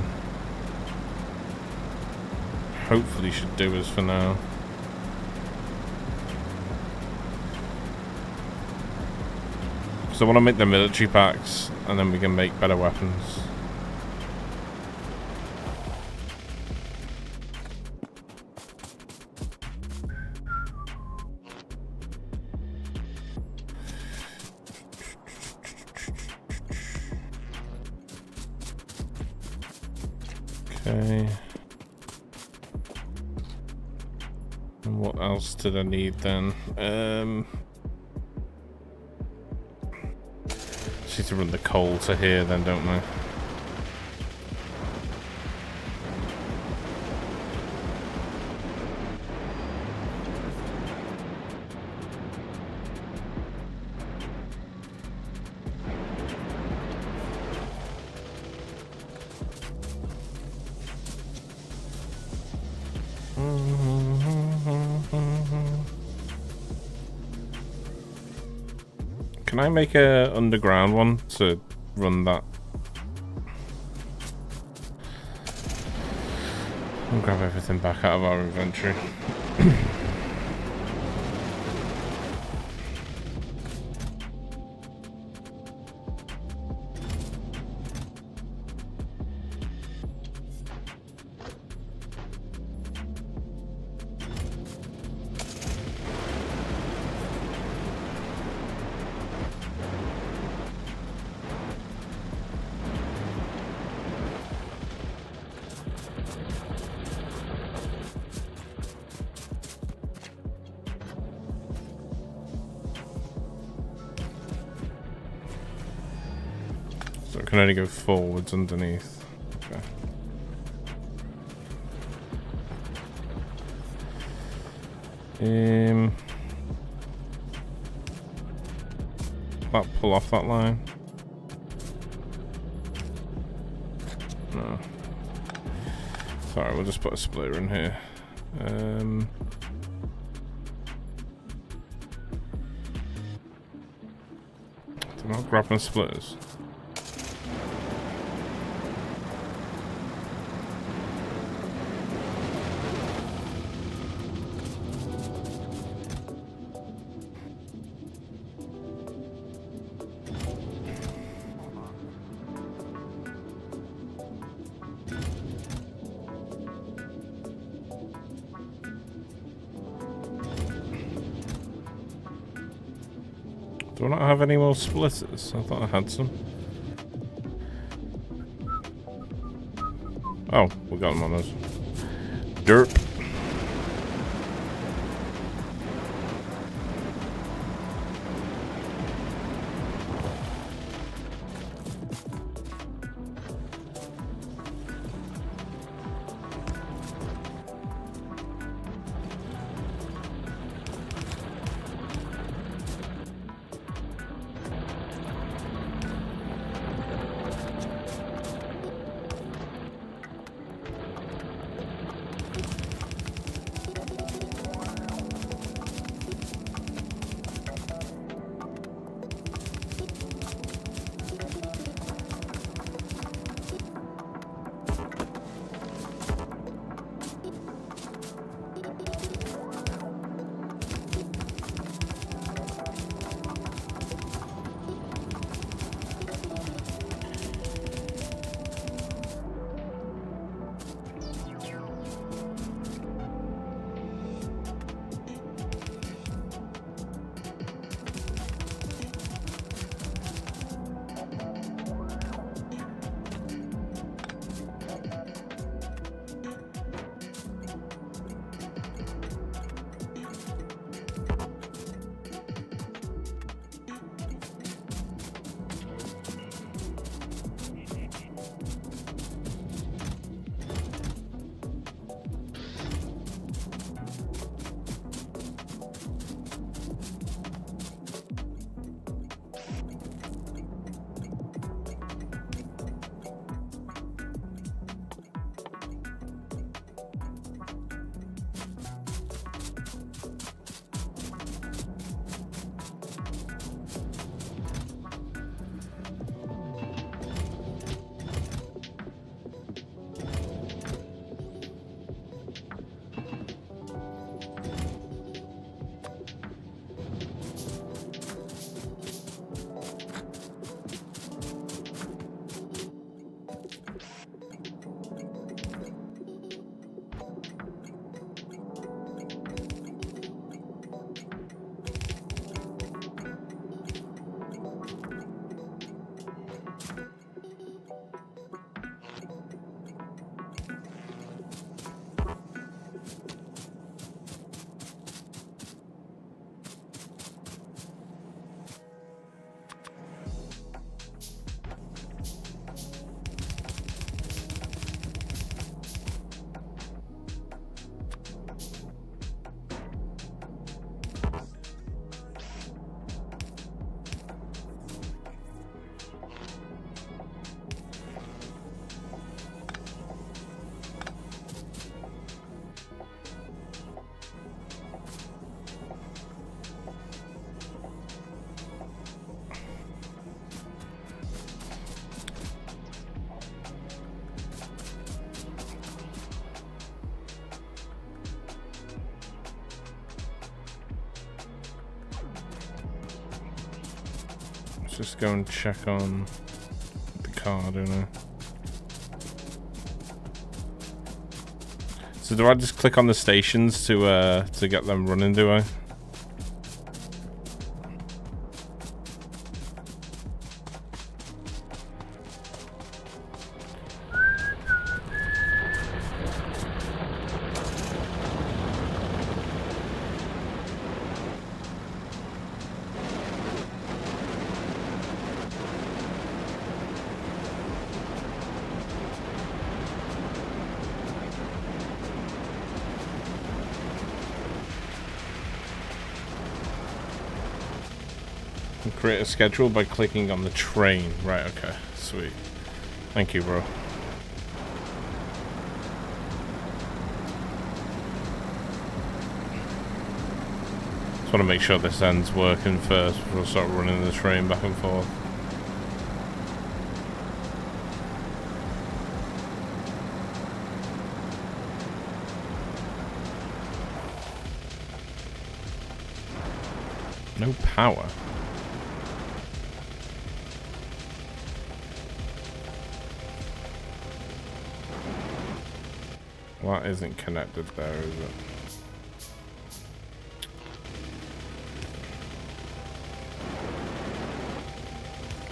Hopefully should do us for now. I want to make the military packs, and then we can make better weapons. Okay. And what else did I need then? Just need to run the coal to here then, don't I? Can I make a underground one to run that? I'll grab everything back out of our inventory. So it can only go forwards underneath. Okay. That pull off that line? No. Sorry, we'll just put a splitter in here. They're not grabbing splitters. Do I not have any more splitters? I thought I had some. Oh, we got them on those. Derp. Let's just go and check on the car, don't I? So do I just click on the stations to get them running, do I? Create a schedule by clicking on the train. Right, okay. Sweet. Thank you, bro. Just want to make sure this end's working first before I start running the train back and forth. No power. Well, that isn't connected there, is it?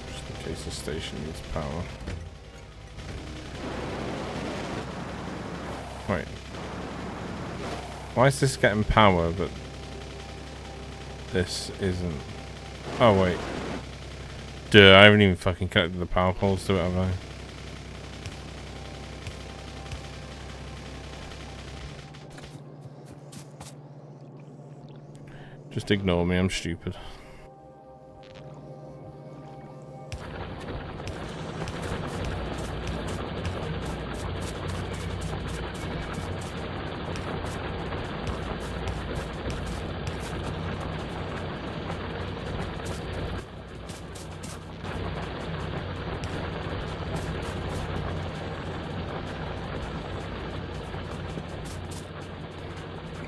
Just in case the station needs power. Wait. Why is this getting power, but this isn't? Oh, wait. Duh, I haven't even fucking connected the power poles to it, have I? Just ignore me, I'm stupid.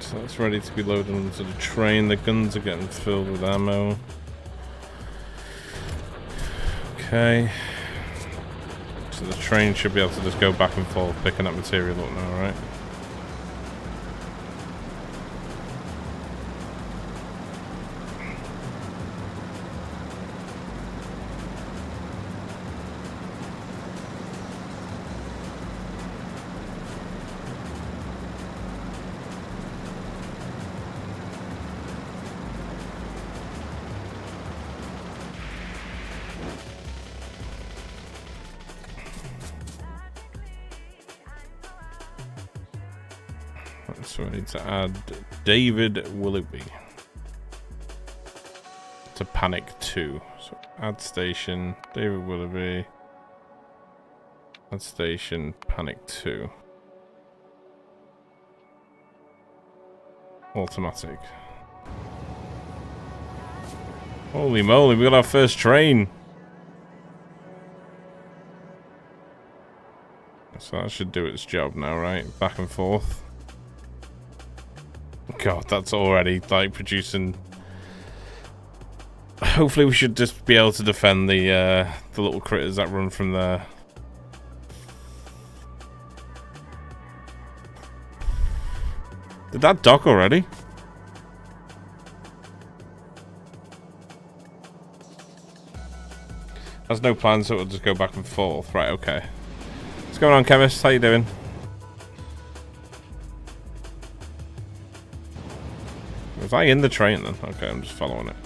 So that's ready to be loaded onto the train. The guns are getting filled with ammo. Okay. So the train should be able to just go back and forth picking up material up now, right? So I need to add David Willoughby to Panic 2. So add station, David Willoughby, add station, Panic 2. Automatic. Holy moly, we got our first train. So that should do its job now, right? Back and forth. God, that's already like producing. Hopefully, we should just be able to defend the little critters that run from there. Did that dock already? There's no plan, so it'll just go back and forth. Right, okay. What's going on, Chemist? How you doing? Was I in the train then? Okay, I'm just following it.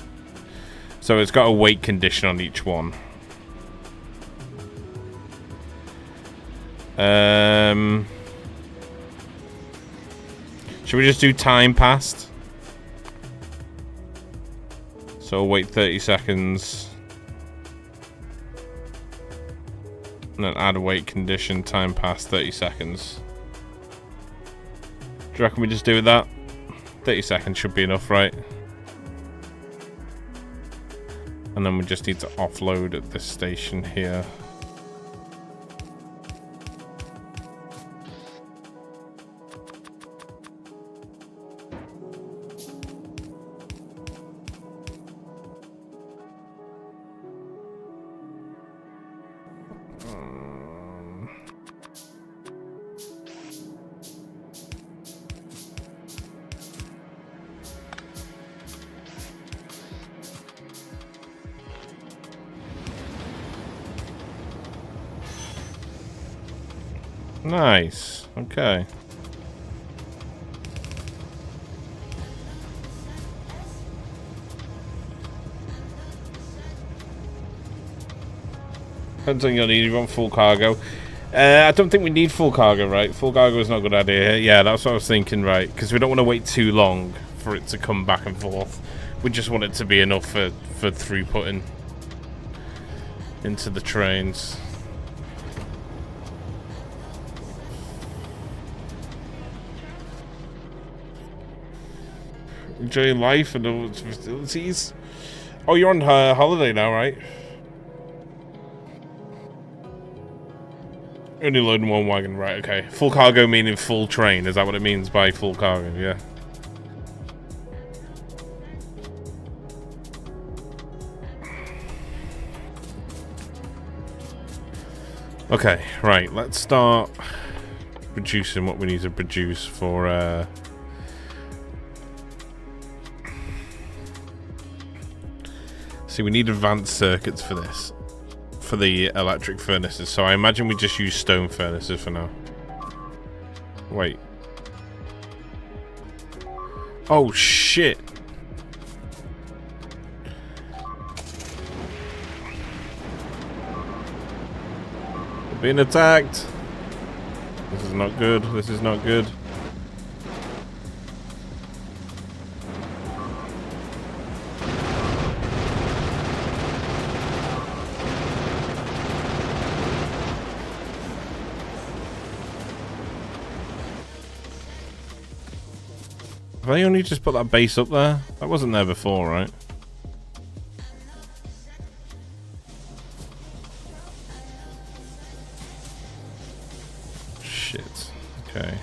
So it's got a weight condition on each one. Should we just do time passed? So we'll wait 30 seconds. And then add a weight condition, time passed 30 seconds. Do you reckon we just do that? 30 seconds should be enough, right? And then we just need to offload at this station here. Nice. Okay. Depends on your need. You want full cargo. I don't think we need full cargo, right? Full cargo is not a good idea. Yeah, that's what I was thinking, right? Because we don't want to wait too long for it to come back and forth. We just want it to be enough for throughputting into the trains. Enjoy life and all its facilities. Oh, you're on holiday now, right? Only loading one wagon, right? Okay. Full cargo meaning full train. Is that what it means by full cargo? Yeah. Okay, right. Let's start producing what we need to produce for. See, we need advanced circuits for this. For the electric furnaces, so I imagine we just use stone furnaces for now. Wait. Oh shit. We're being attacked. This is not good. This is not good. Have they only just put that base up there? That wasn't there before, right? Shit. Okay.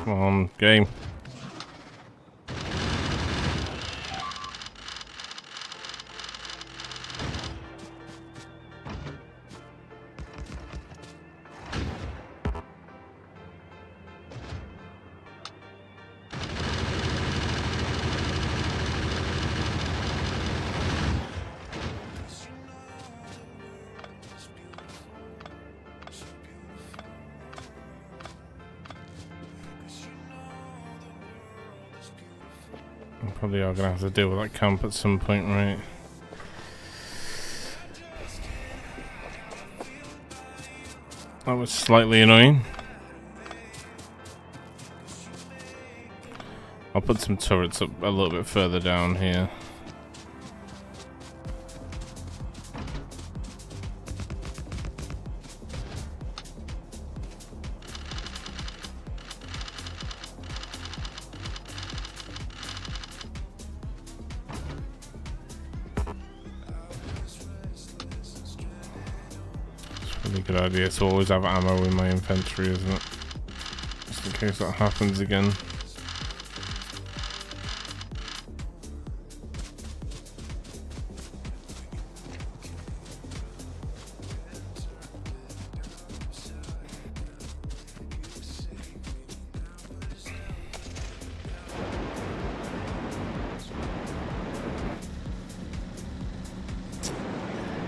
Come on, game. Probably are gonna have to deal with that camp at some point, right? That was slightly annoying. I'll put some turrets up a little bit further down here. Good idea to always have ammo in my inventory, isn't it? Just in case that happens again.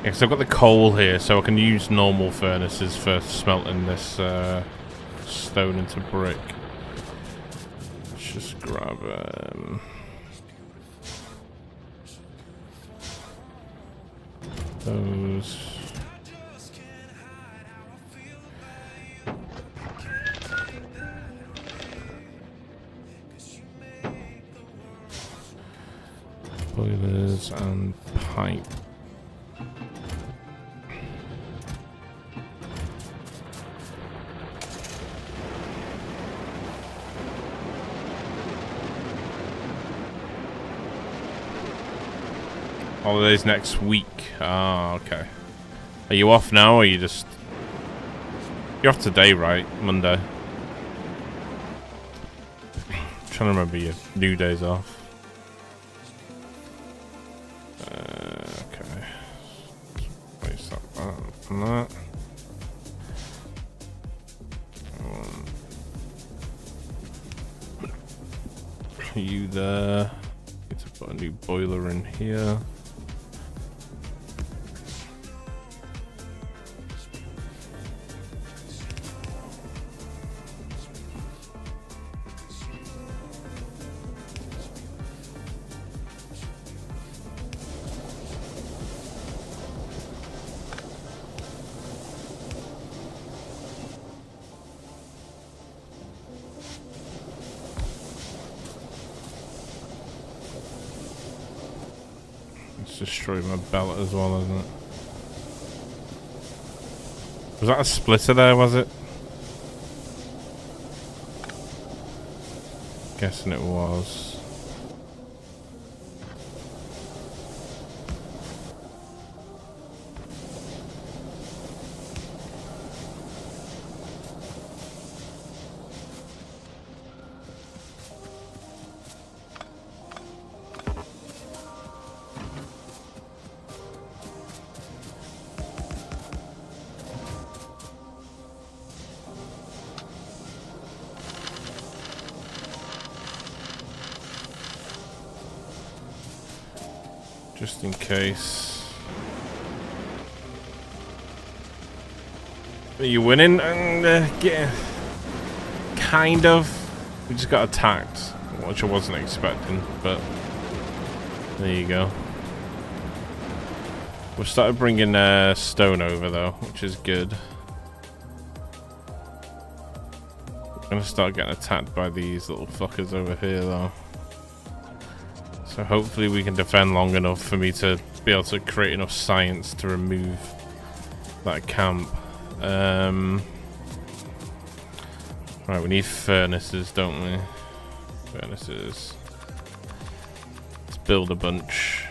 Yeah, so I've got the coal here, so I can use normal furnaces for smelting this stone into brick. Let's just grab those. Boilers and pipe. Holidays next week. Ah, okay. Are you off now, or are you just... You're off today, right? Monday. I'm trying to remember your new days off. Okay. Place that and that. You there. Need to put a new boiler in here. Destroy my belt as well, isn't it? Was that a splitter there, was it? Guessing it was. Just in case. Are you winning? Yeah. Kind of. We just got attacked, which I wasn't expecting, but there you go. We've started bringing stone over though, which is good. I'm gonna start getting attacked by these little fuckers over here though. So hopefully we can defend long enough for me to be able to create enough science to remove that camp. Right, we need furnaces, don't we? Furnaces. Let's build a bunch.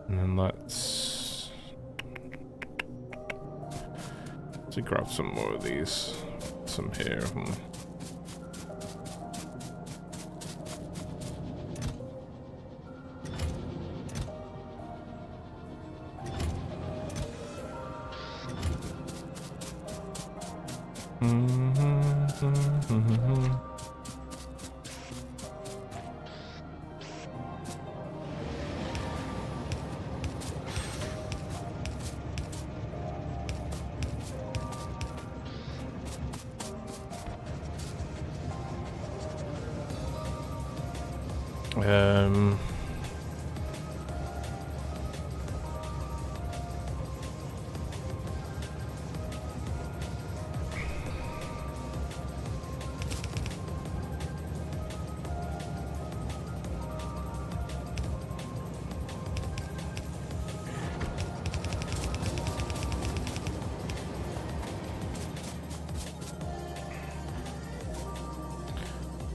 And then let's grab some more of these. Some here.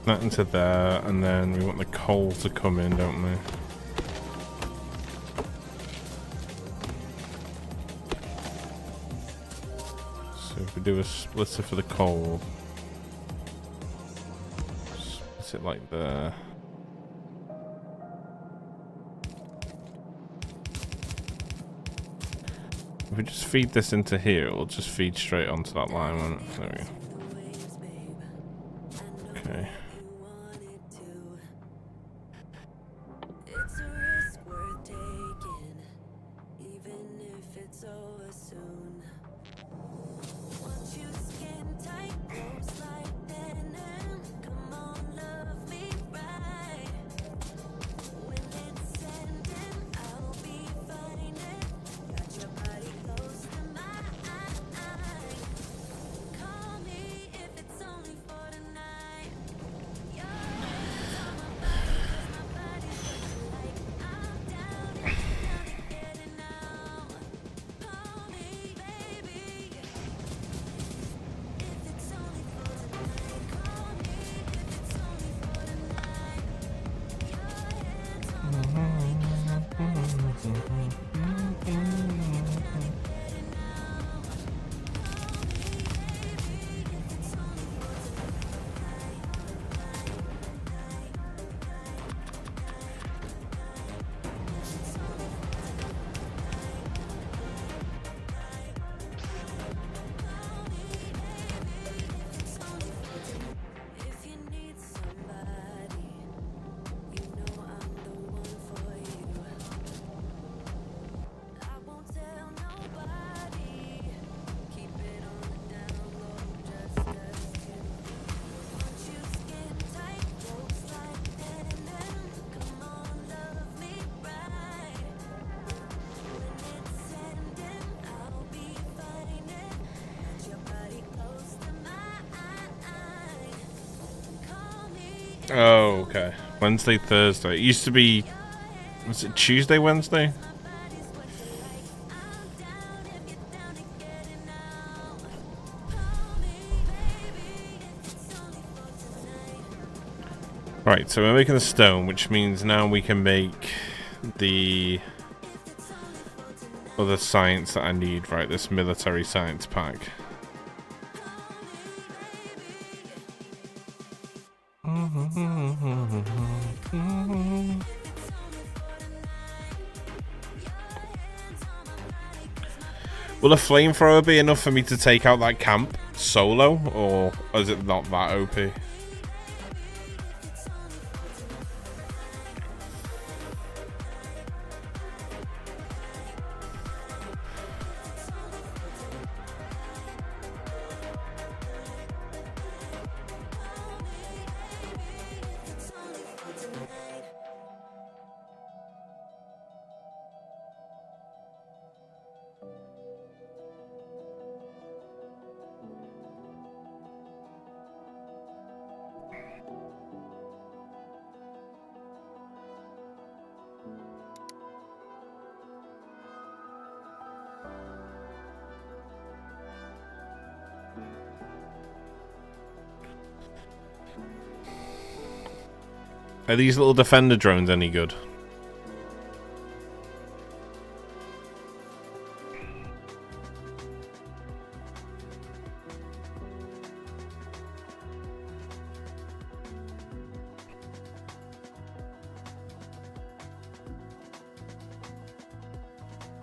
That into there, and then we want the coal to come in, don't we? So if we do a splitter for the coal, split it like there. If we just feed this into here, it'll just feed straight onto that line, won't it? There we go. Okay. Oh, okay. Wednesday, Thursday. It used to be... Was it Tuesday, Wednesday? Right, so we're making the stone, which means now we can make the other science that I need, right? This military science pack. Will a flamethrower be enough for me to take out that camp solo, or is it not that OP? Are these little defender drones any good?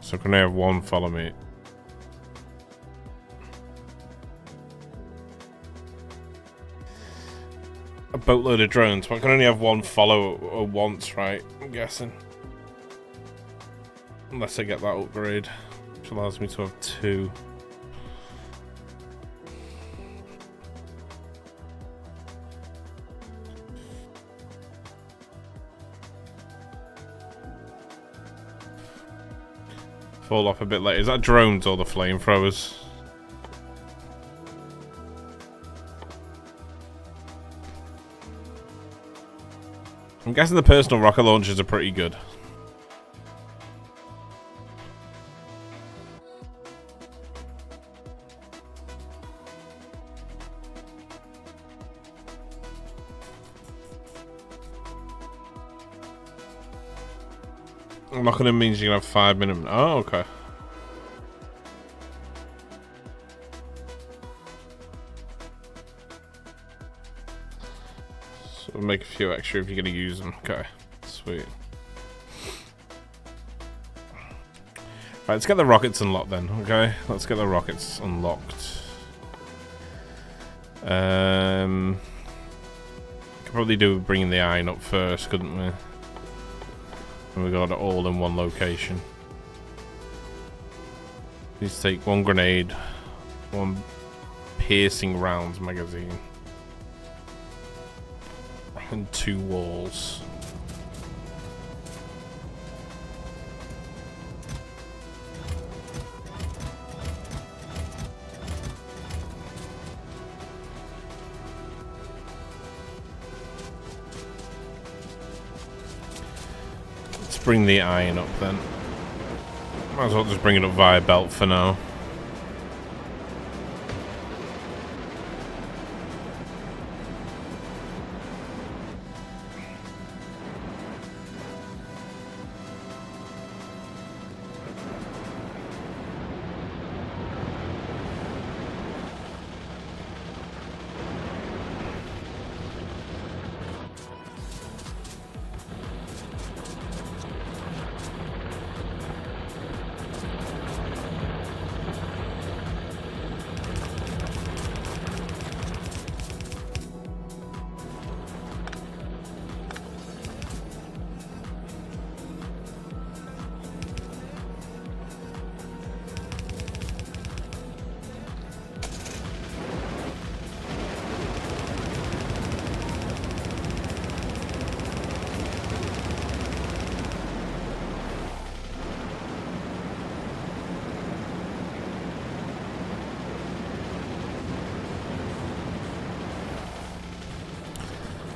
So can I have one follow me? A boatload of drones, but I can only have one follow once, right? I'm guessing. Unless I get that upgrade, which allows me to have two. Fall off a bit later. Is that drones or the flamethrowers? I'm guessing the personal rocket launchers are pretty good. Unlocking them means you can have 5 minimum. Oh, okay. So make a few extra if you're going to use them. Okay, sweet. Right, let's get the rockets unlocked then. Okay, let's get the rockets unlocked. Could probably do bringing the iron up first, couldn't we? And we got it all in one location. Please take one grenade, one piercing rounds magazine, and 2 walls. Bring the iron up then. Might as well just bring it up via belt for now.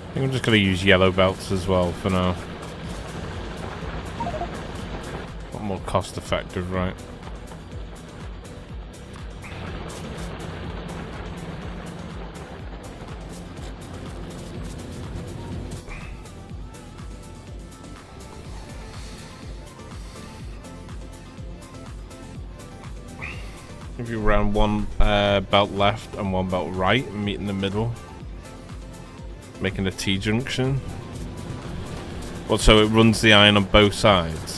I think I'm just going to use yellow belts as well for now. A lot more cost effective, right? If you round one belt left and one belt right and meet in the middle, making a T-junction. Well, so it runs the iron on both sides.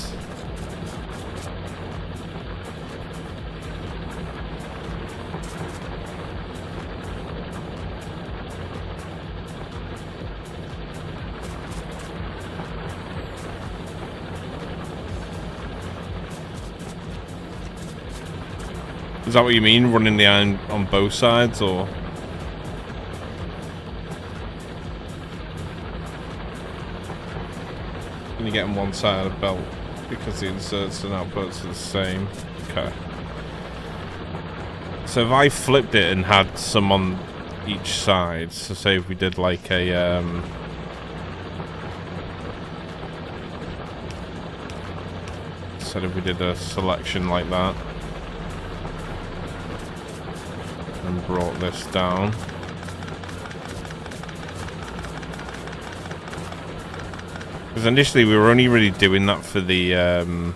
Is that what you mean, running the iron on both sides, or? Can you get on one side of the belt because the inserts and outputs are the same? Okay. So if I flipped it and had some on each side, so say if we did like a said if we did a selection like that and brought this down, because initially we were only really doing that for the and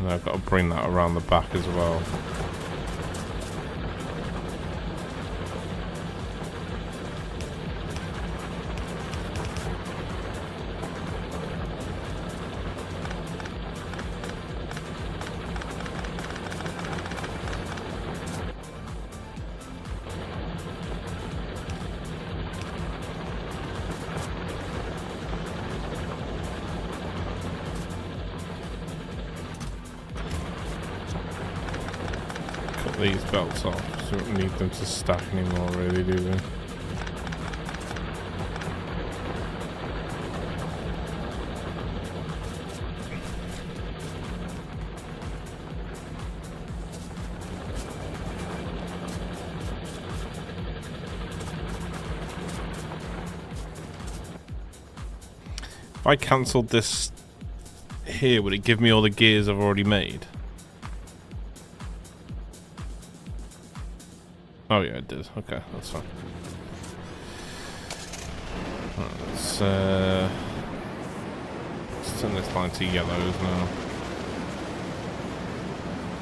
I've got to bring that around the back as well. These belts off, so we don't need them to stack anymore, really, do we? If I cancelled this here, would it give me all the gears I've already made? Oh yeah, it did. Okay, that's fine. Right, let's turn this line to yellows now.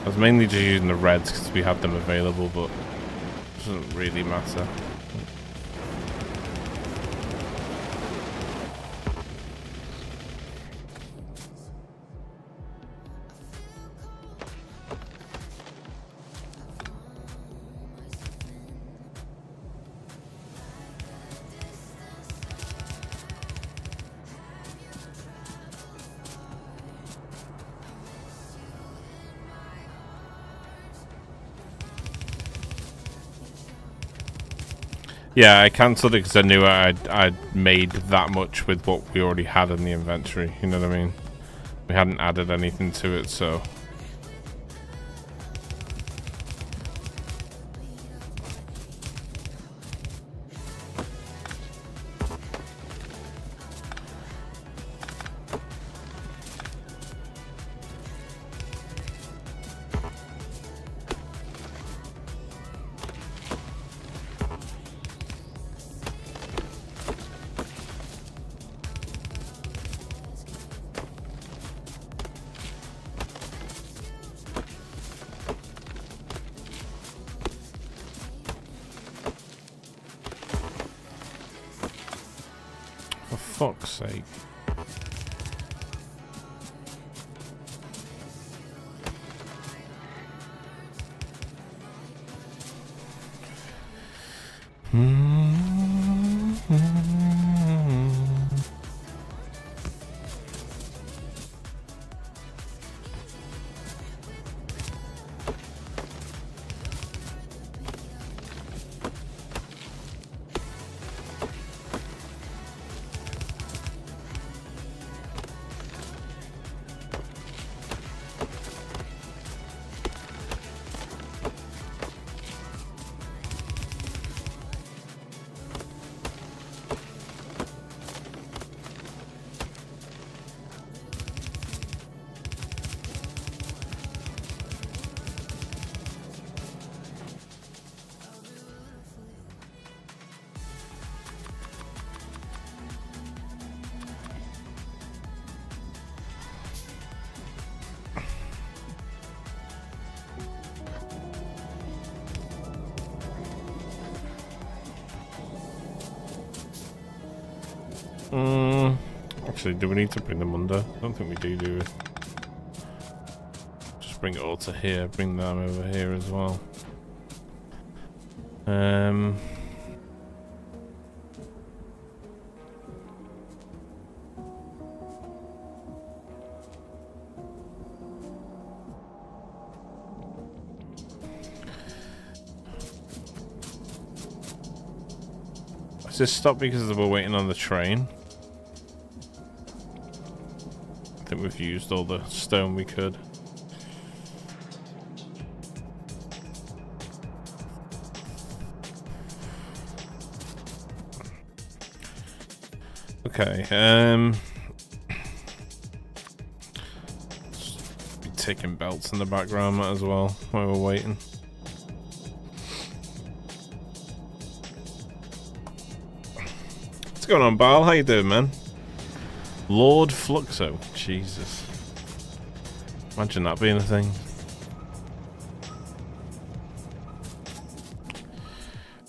I was mainly just using the reds because we had them available, but it doesn't really matter. Yeah, I cancelled it because I knew I'd made that much with what we already had in the inventory, you know what I mean? We hadn't added anything to it, so... For fuck's sake. Actually, do we need to bring them under? I don't think we do we? Just bring it all to here, bring them over here as well. Does this stop because we're waiting on the train? I think we've used all the stone we could. Okay, just be taking belts in the background as well while we're waiting. What's going on, Bal? How you doing, man? Lord Fluxo. Jesus. Imagine that being a thing.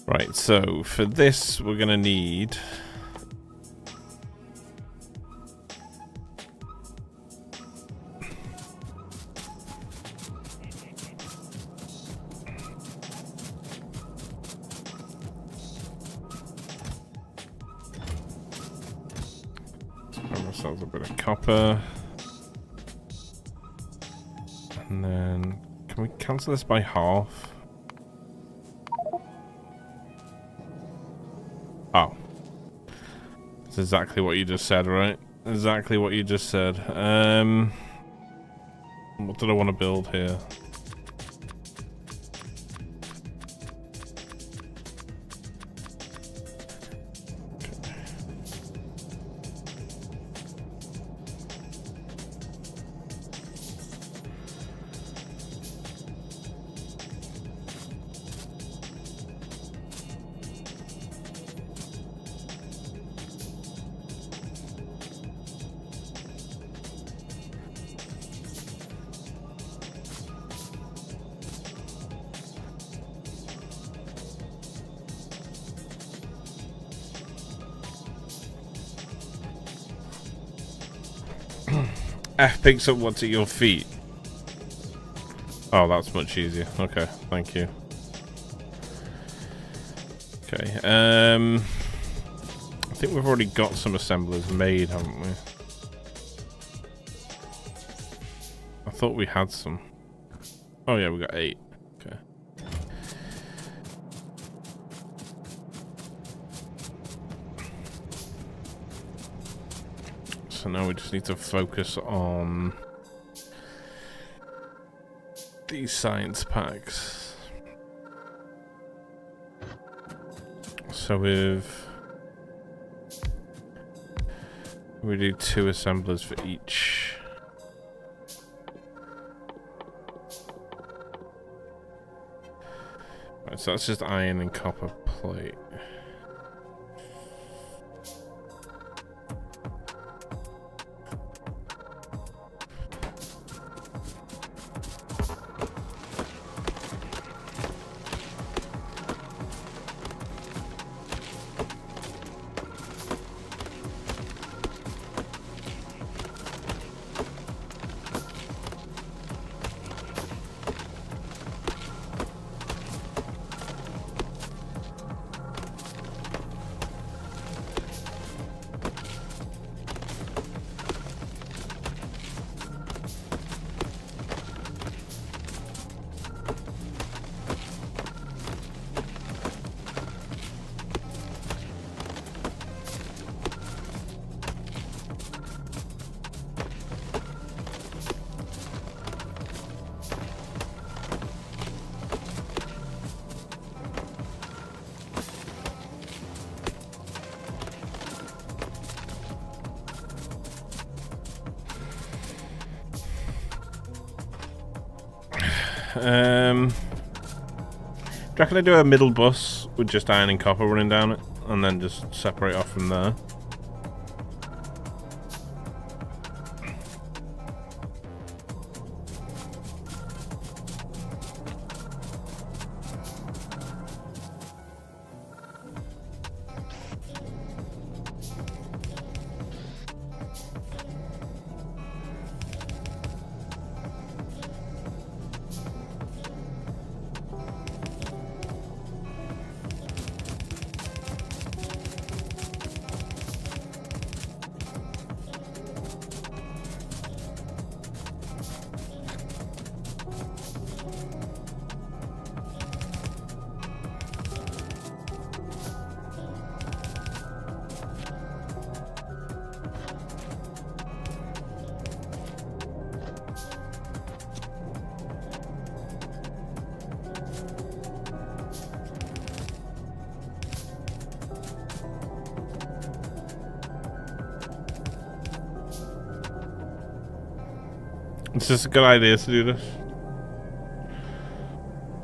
Right, so for this we're gonna need ourselves a bit of copper, and then can we cancel this by half? Oh, that's exactly what you just said, right? Exactly what you just said. What did I want to build here? F picks up what's at your feet. Oh, that's much easier. Okay, thank you. Okay, I think we've already got some assemblers made, haven't we? I thought we had some. Oh yeah, we got 8. Okay. So now we just need to focus on these science packs. So we do 2 assemblers for each. Right, so that's just iron and copper plate. Do you reckon I do a middle bus with just iron and copper running down it, and then just separate off from there? Is this a good idea to do this?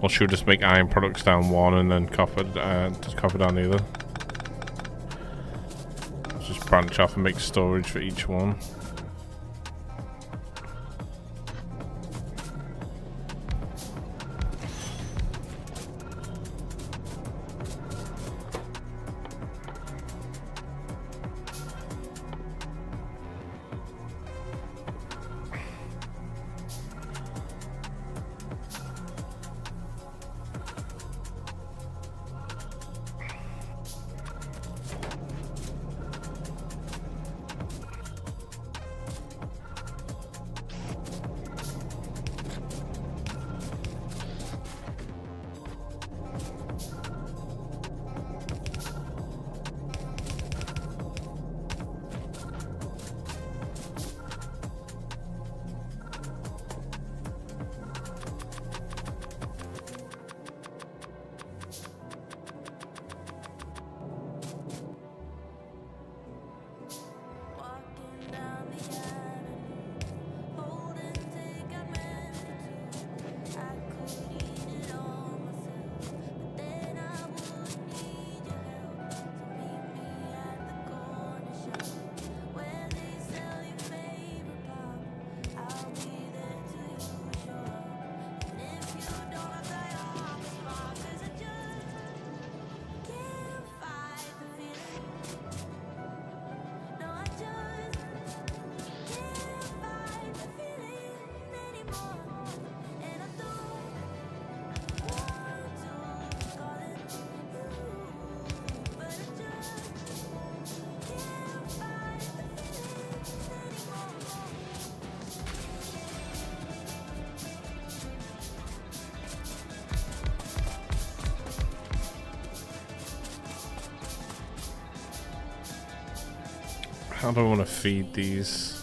Or should we just make iron products down one and then copper down the other? Let's just branch off and make storage for each one. How do I want to feed these?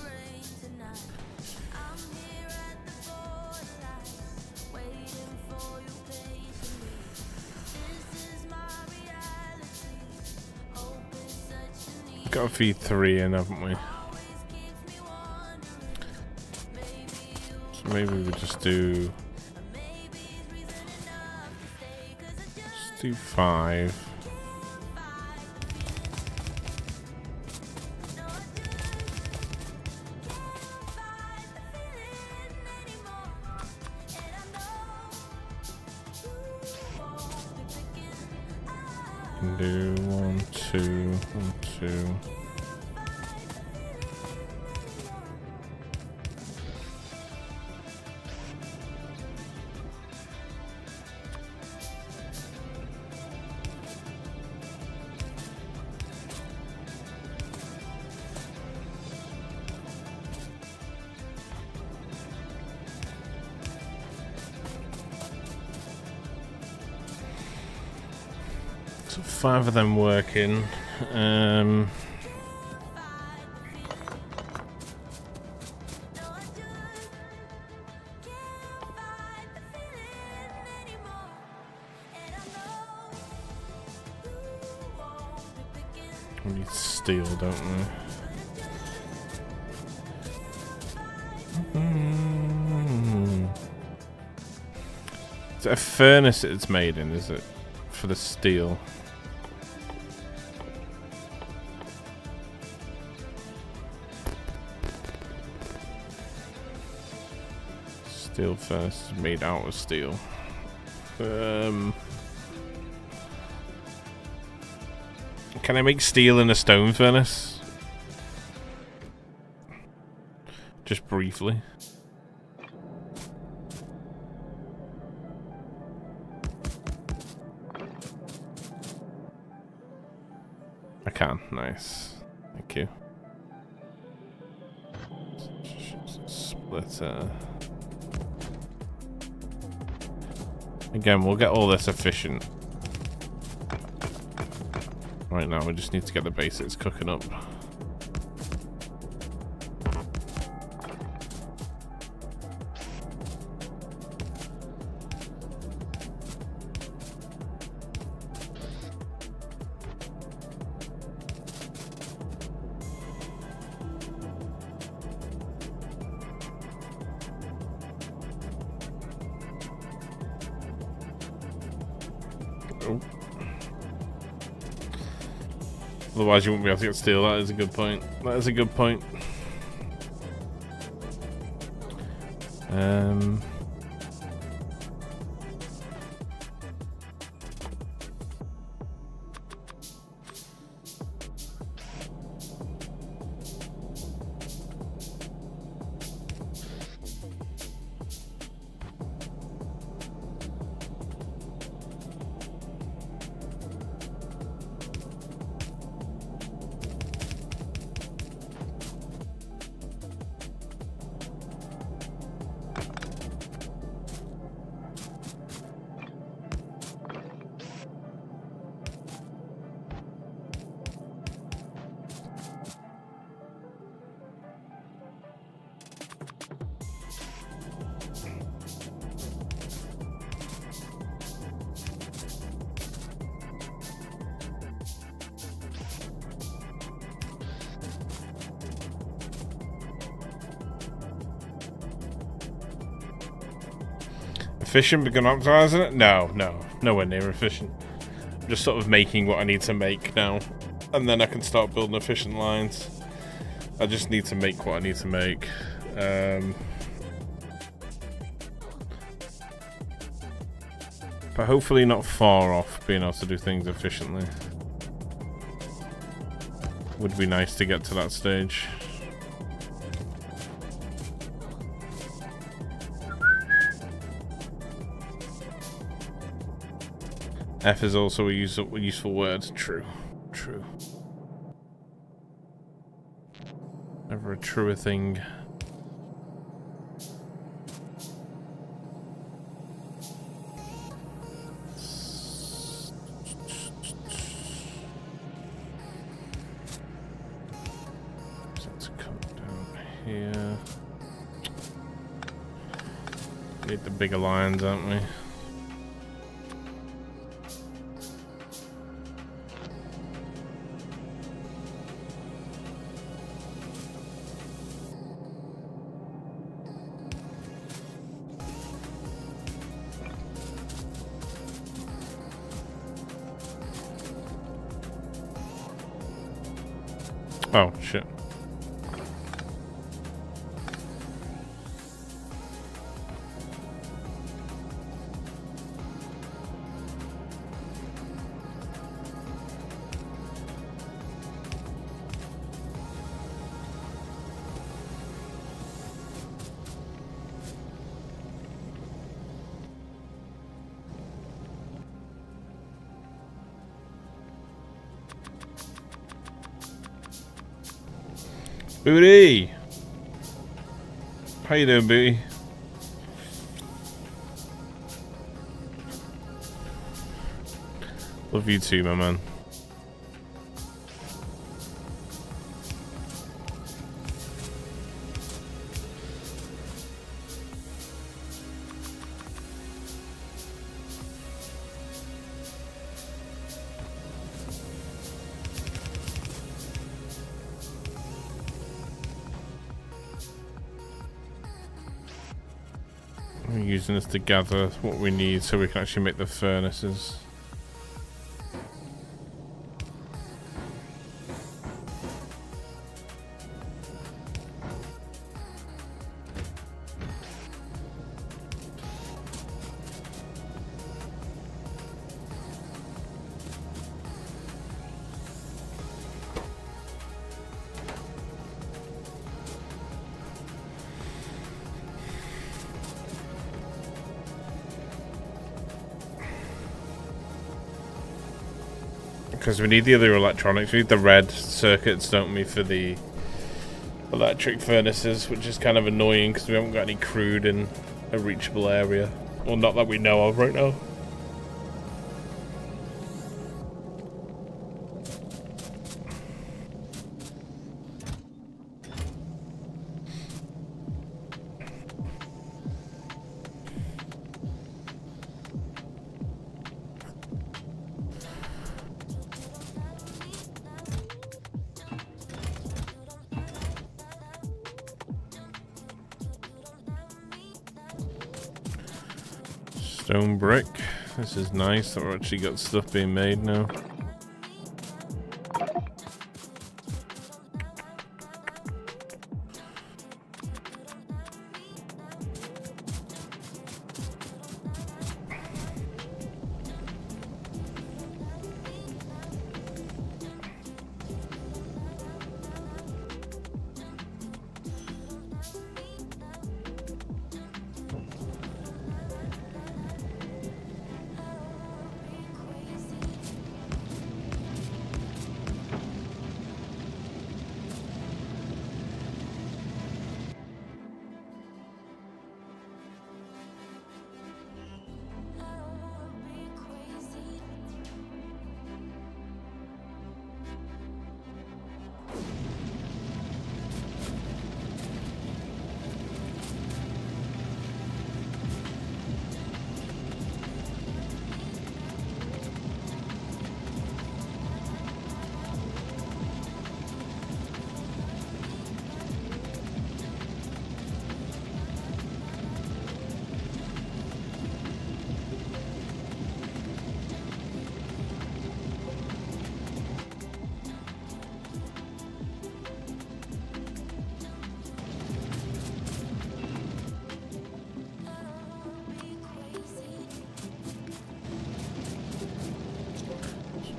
Got to feed 3 in, haven't we? So maybe we just do 5. Do 1, 2, 1, 2. So 5 of them working. We need steel, don't we? Is it a furnace it's made in, is it? For the steel. Steel furnace is made out of steel. Can I make steel in a stone furnace? Just briefly. I can. Nice. Thank you. Splitter. Again, we'll get all this efficient. Right now, we just need to get the basics cooking up. Oh. Otherwise you won't be able to get steel. That is a good point. That is a good point. Efficient but gonna optimize it? No, nowhere near efficient. I'm just sort of making what I need to make now, and then I can start building efficient lines. I just need to make what I need to make. But hopefully not far off being able to do things efficiently. Would be nice to get to that stage. F is also a useful word. True. True. Never a truer thing. Let's come down here. Need the bigger lines, aren't we? Oh, shit. Booty! How you doing, Booty? Love you too, my man. We're using this to gather what we need so we can actually make the furnaces. Because we need the other electronics. We need the red circuits, don't we, for the electric furnaces, which is kind of annoying because we haven't got any crude in a reachable area. Well, not that we know of right now. Stone brick. This is nice that we've actually got stuff being made now.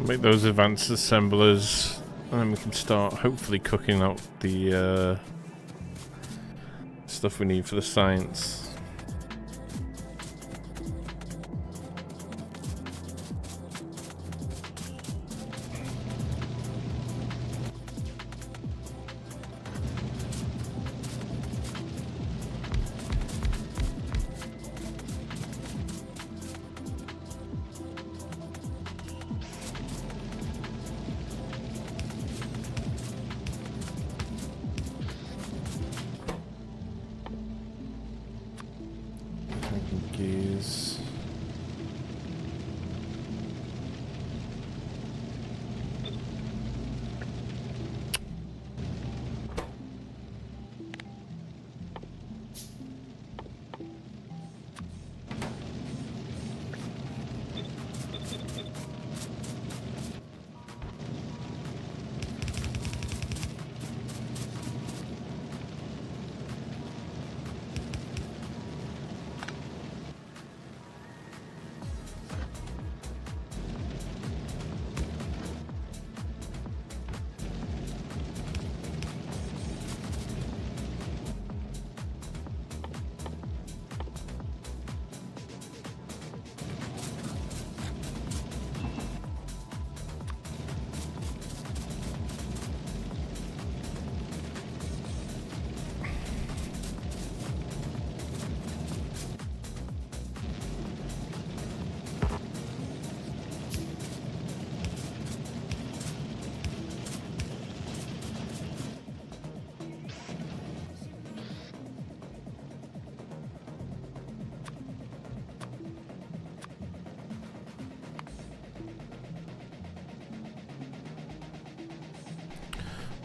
Make those advanced assemblers, and then we can start hopefully cooking out the stuff we need for the science. Gears.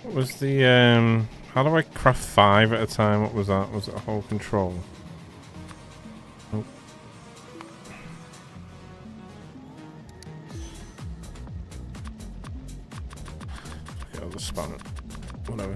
What was the, how do I craft 5 at a time? What was that? Was it a whole control? Oh. Okay, I'll just spawn it. Whatever.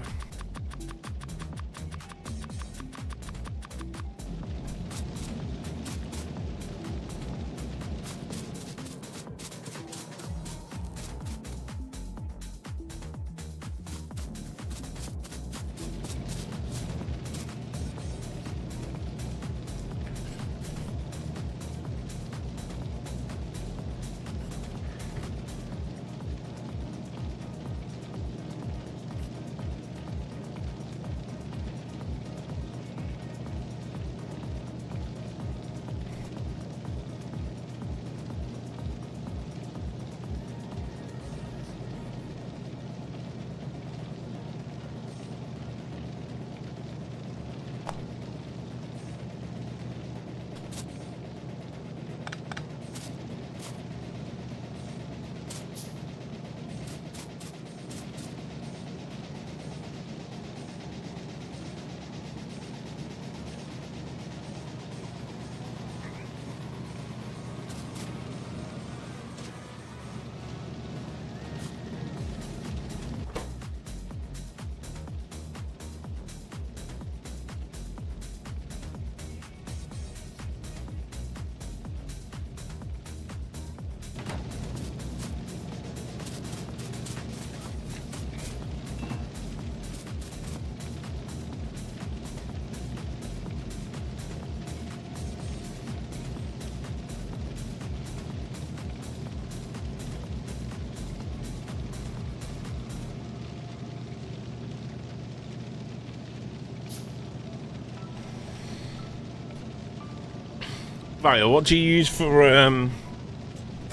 Right, what do you use for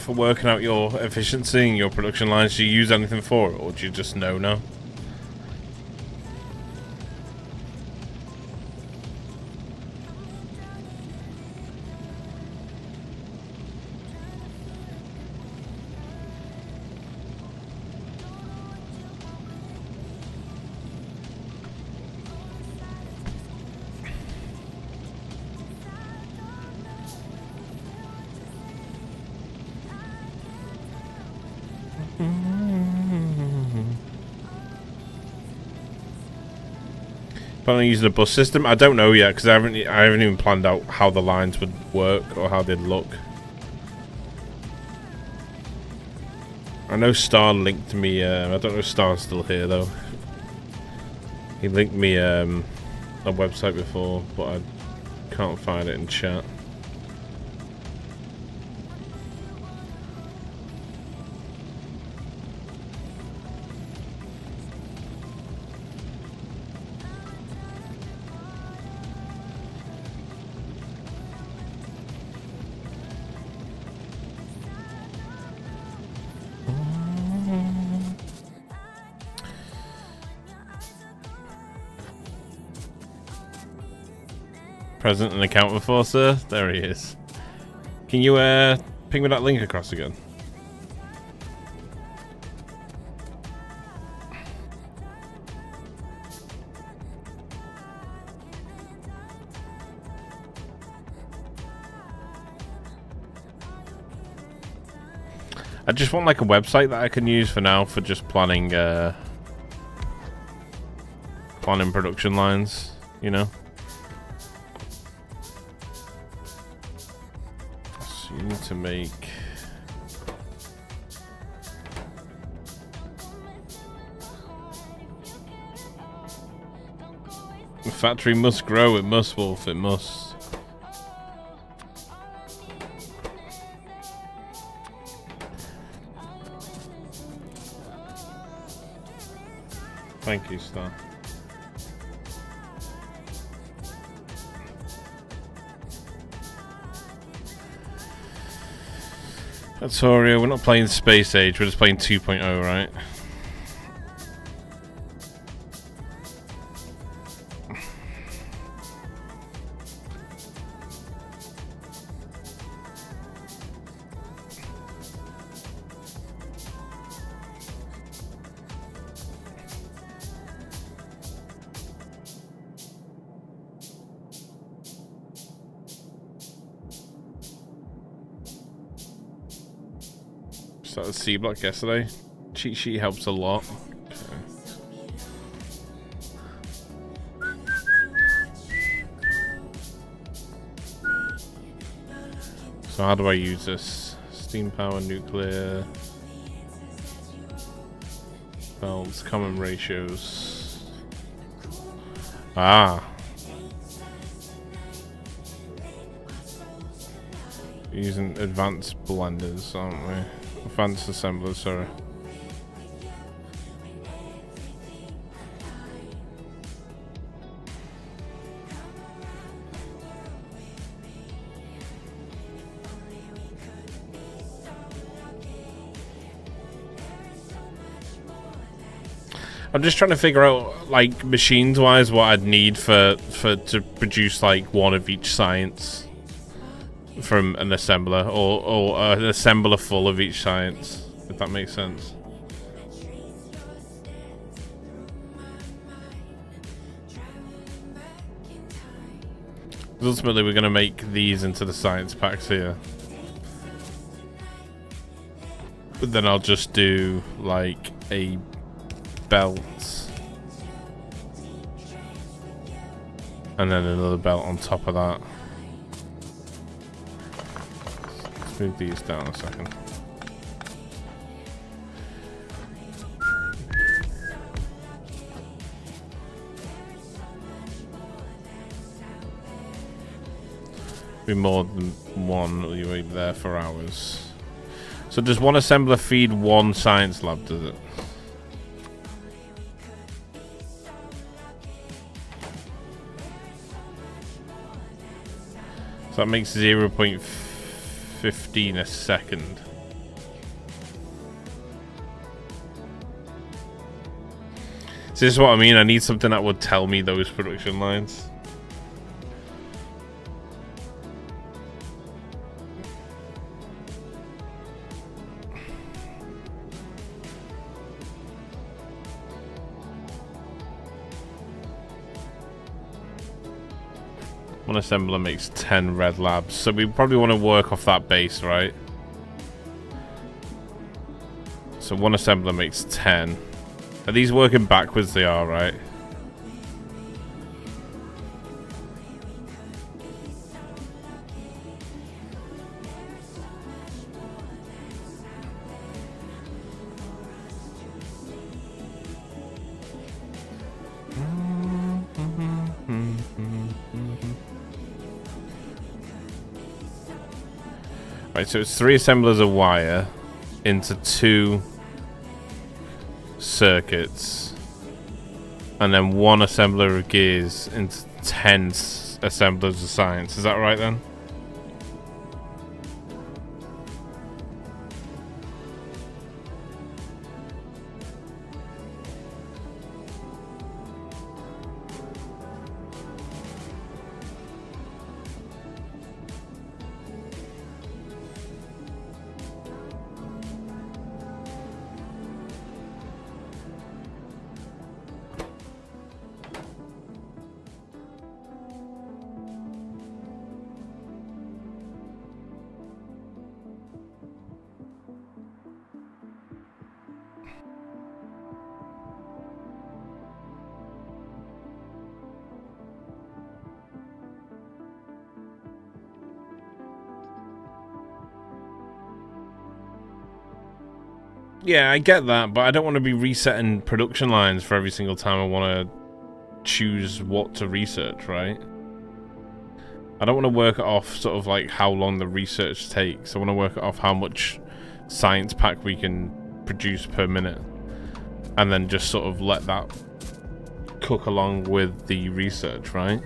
working out your efficiency and your production lines? Do you use anything for it, or do you just know now? Planning on using a bus system? I don't know yet because I haven't even planned out how the lines would work or how they'd look. I know Star linked me. I don't know if Star's still here though. He linked me a website before, but I can't find it in chat. Present and account before, sir? There he is. Can you ping me that link across again? I just want like a website that I can use for now for just planning planning production lines, you know? So you need to make the factory must grow, it must, Wolf, it must. Thank you, Star. FACTORIO, we're not playing Space Age, we're just playing 2.0, right? Started C block yesterday. Cheat sheet helps a lot. Okay. So how do I use this? Steam power, nuclear, belts, common ratios. Ah. Using advanced blenders, aren't we? Advanced assemblers, sorry. I'm just trying to figure out, like, machines-wise, what I'd need to produce like one of each science from an assembler, or an assembler full of each science, if that makes sense. Ultimately, we're going to make these into the science packs here. But then I'll just do, like, a belt. And then another belt on top of that. Let's move these down a second. Be more than one, you'll be there for hours. So does one assembler feed one science lab, does it? So that makes 0.15 a second. So this is what I mean. I need something that would tell me those production lines. One assembler makes 10 red labs, so we probably want to work off that base, right? So one assembler makes 10. Are these working backwards? They are, right? Right, so it's 3 assemblers of wire into 2 circuits, and then 1 assembler of gears into 10 assemblers of science. Is that right then? Yeah, I get that, but I don't want to be resetting production lines for every single time I want to choose what to research, right? I don't want to work it off sort of like how long the research takes. I want to work it off how much science pack we can produce per minute, and then just sort of let that cook along with the research, right?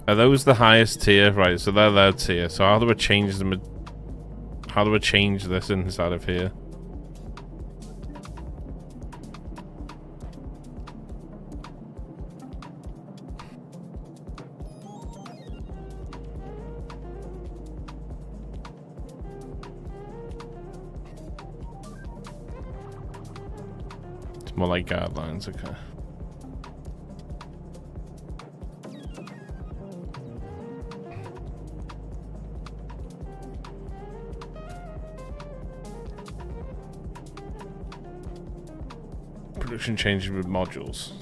Are those the highest tier? Right, so they're their tier. So how do I change them? How do I change this inside of here? It's more like guidelines, okay. Production changes with modules.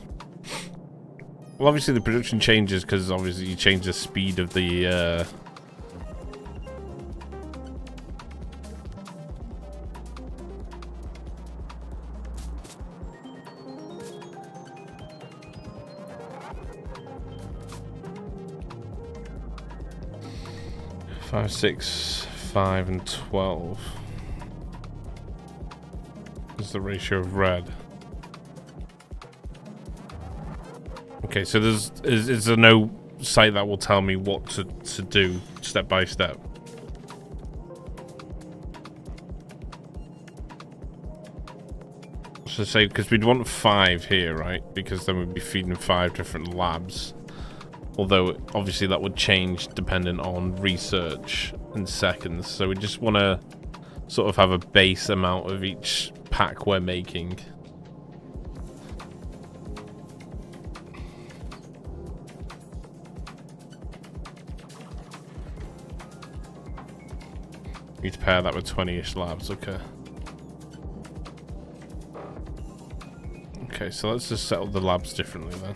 Well, obviously the production changes because obviously you change the speed of the 5, 6, 5, and 12 is the ratio of red. Okay, so is there no site that will tell me what to do step by step? So say, because we'd want 5 here, right? Because then we'd be feeding 5 different labs. Although, obviously that would change depending on research in seconds. So we just want to sort of have a base amount of each pack we're making. Need to pair that with 20-ish labs, okay. Okay, so let's just set up the labs differently then.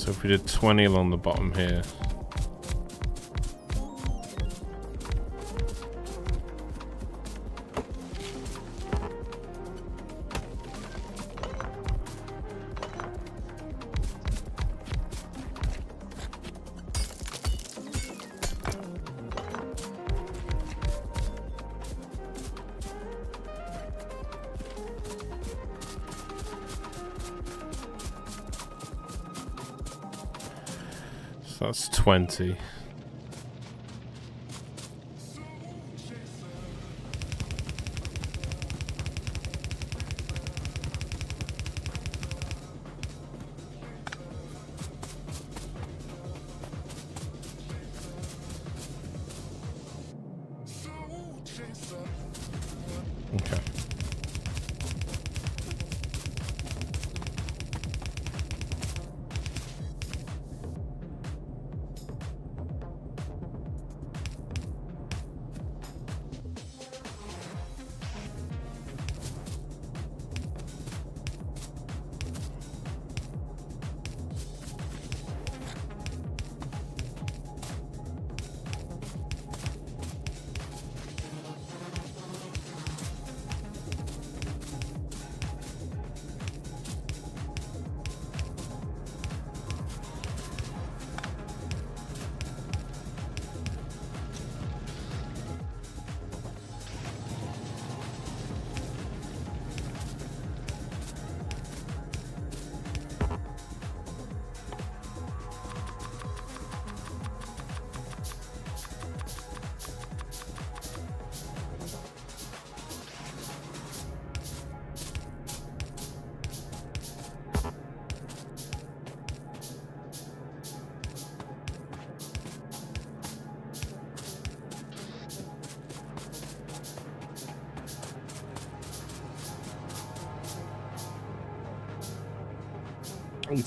So if we did 20 along the bottom here. So that's 20. Okay.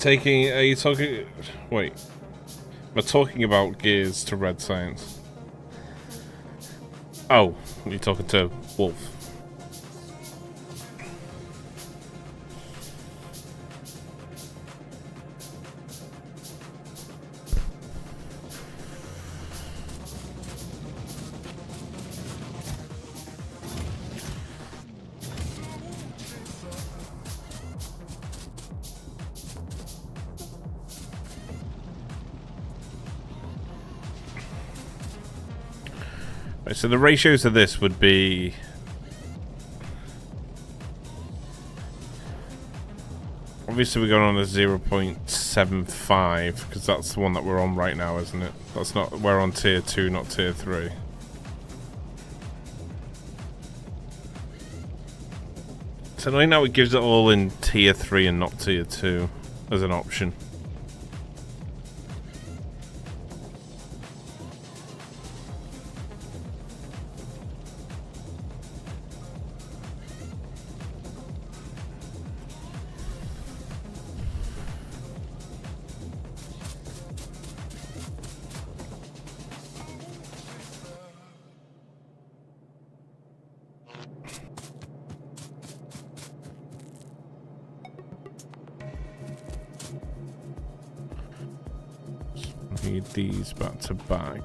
Are you talking, wait. Am I talking about gears to red science? Oh, you're talking to Wolf. Right, so the ratios of this would be obviously we're going on a 0.75 because that's the one that we're on right now, isn't it? That's not, we're on tier 2, not tier 3. So right now it gives it all in tier 3 and not tier 2 as an option. Need these back to back.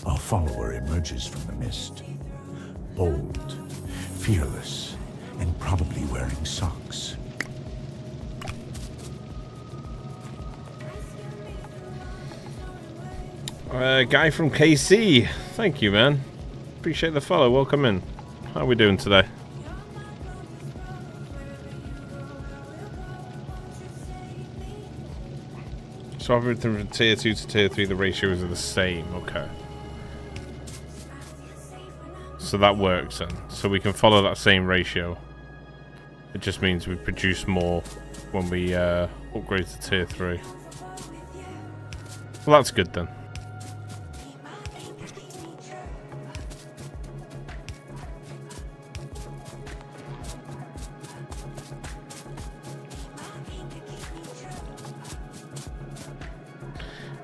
Our follower emerges from the mist. Bold, fearless, and probably wearing socks. Guy from KC. Thank you, man. Appreciate the follow. Welcome in. How are we doing today? So everything from tier 2 to tier 3, the ratios are the same. Okay. So that works then. So we can follow that same ratio. It just means we produce more when we upgrade to tier 3. Well, that's good then.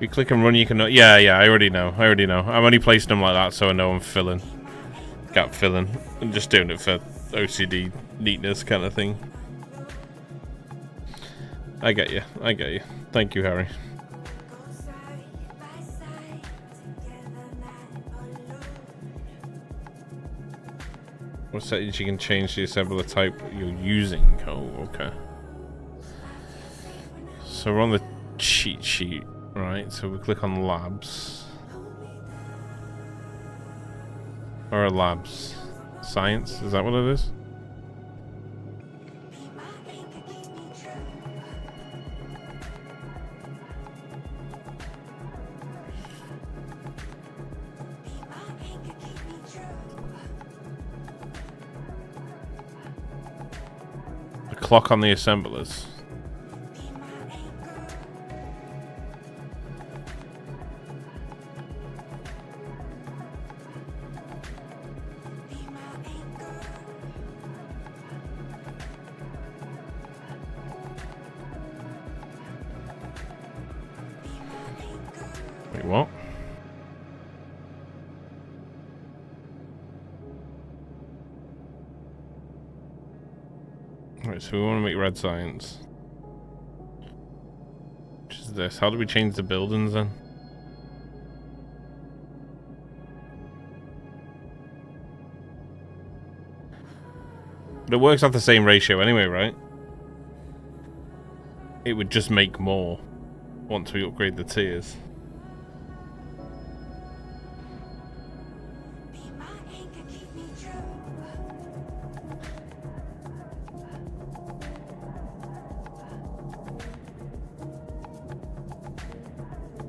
You click and run, you can... Yeah, I already know. I'm only placing them like that so I know I'm filling. gap filling. I'm just doing it for OCD neatness kind of thing. I get you. I get you. Thank you, Harry. What settings you can change the assembler type you're using? Oh, okay. So we're on the cheat sheet, right? So we click on labs. Or labs. Science? Is that what it is? The clock on the assemblers. Wait, what? Right, so we want to make red science. Which is this. How do we change the buildings then? But it works off the same ratio anyway, right? It would just make more once we upgrade the tiers.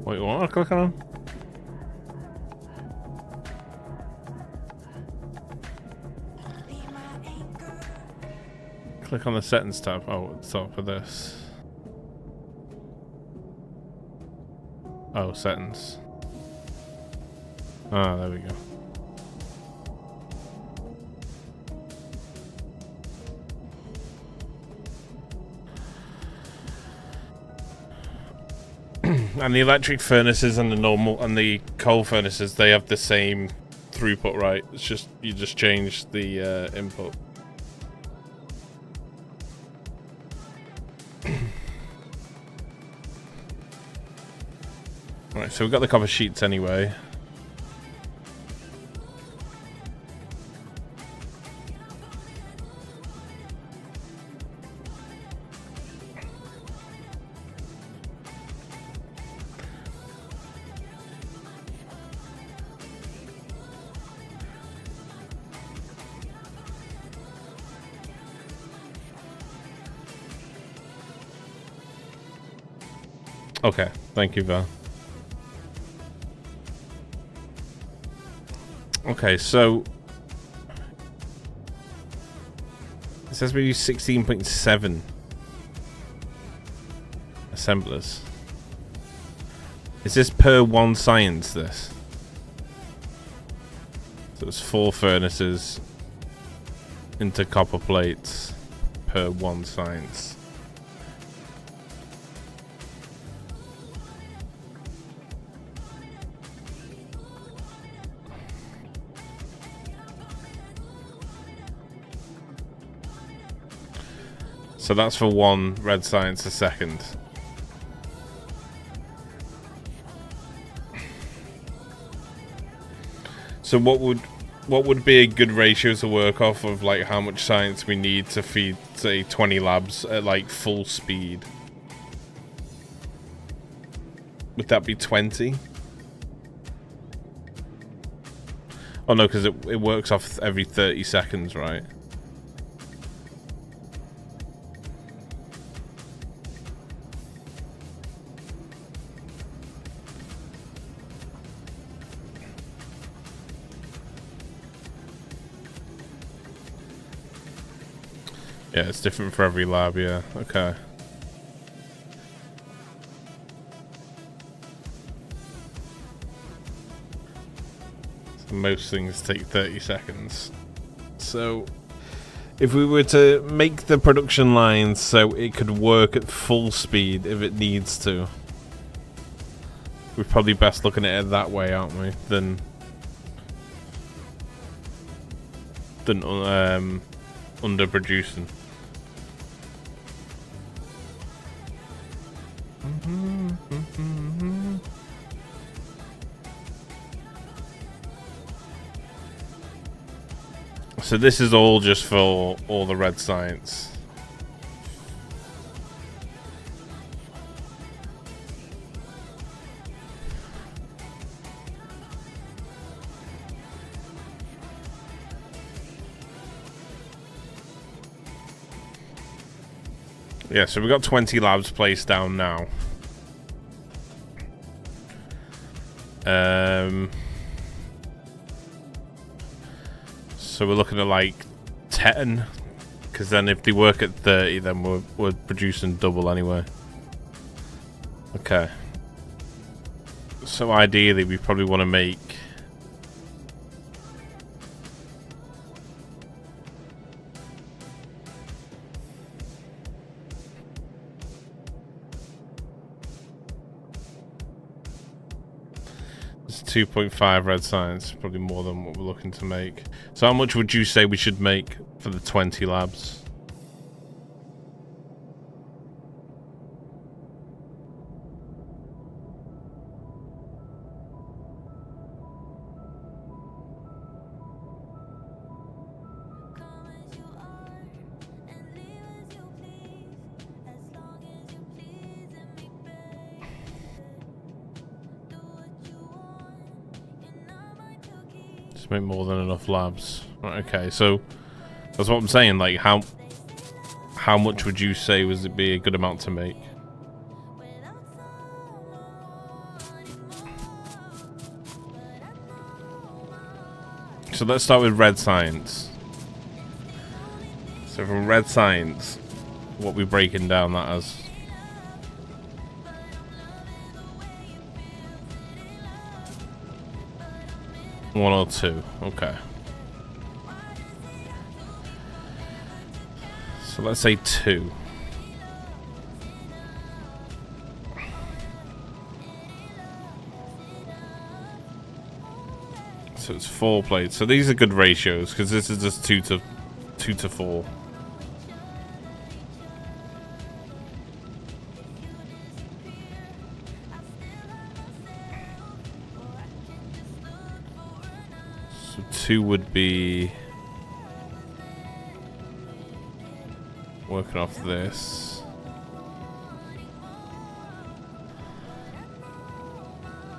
Wait, what am I clicking on? Click on the settings tab. Oh, at the top of this. Oh, settings. Ah, there we go. And the electric furnaces and the normal and the coal furnaces, they have the same throughput, right? It's just you just change the input. Right, so we've got the copper sheets anyway. Okay, thank you, Val. Okay, so it says we use 16.7 assemblers. Is this per one science, this? So it's 4 furnaces into copper plates per one science. So that's for 1 red science a second. So what would be a good ratio to work off of, like how much science we need to feed, say, 20 labs at like full speed? Would that be 20? Oh no, because it works off every 30 seconds, right? Yeah, it's different for every lab, yeah. Okay. So most things take 30 seconds. So, if we were to make the production lines so it could work at full speed if it needs to, we're probably best looking at it that way, aren't we? Than underproducing. So this is all just for all the red science. Yeah, so we've got 20 labs placed down now. So we're looking at like 10, because then if they work at 30, then we're producing double anyway. Okay. So ideally, we probably want to make... It's 2.5 red science, probably more than what we're looking to make. So how much would you say we should make for the 20 labs? Just make more than enough labs. Right, okay, so that's what I'm saying. Like, how much would you say was it be a good amount to make? So let's start with red science. So from red science, what we breaking down that as? One or two, okay. So let's say 2. So it's 4 plates. So these are good ratios because this is just 2 to 4. So 2 would be working off this.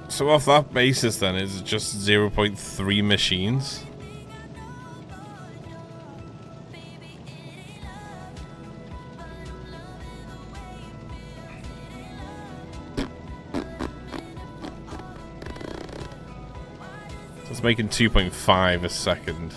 So off that basis then, is it just 0.3 machines? So it's making 2.5 a second.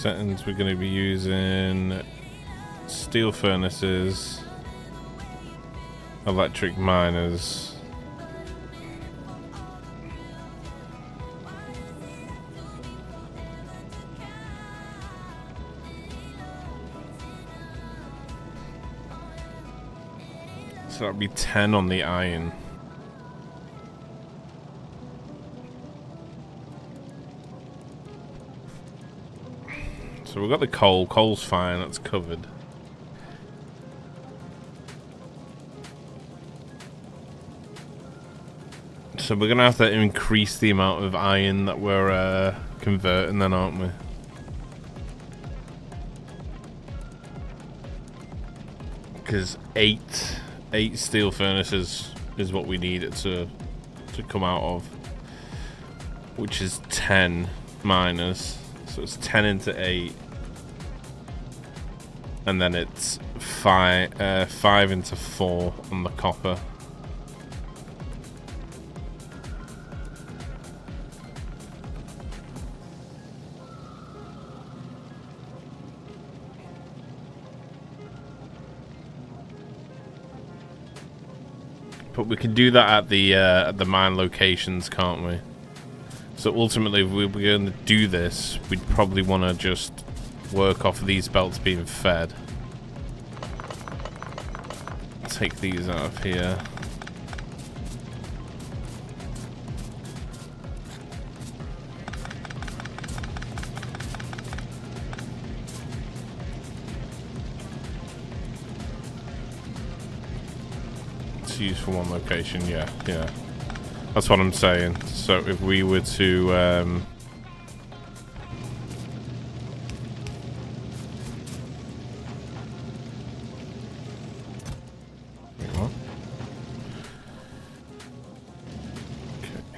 Settings, we're going to be using steel furnaces, electric miners, so that'd be 10 on the iron. So we've got the coal. Coal's fine, that's covered. So we're gonna have to increase the amount of iron that we're converting then, aren't we? Because eight steel furnaces is what we need it to come out of. Which is 10 miners. So it's 10 into 8. And then it's 5 into 4 on the copper. But we can do that at the mine locations, can't we? So ultimately, if we were going to do this, we'd probably want to just work off of these belts being fed. Take these out of here. It's used for one location, yeah. That's what I'm saying. So if we were to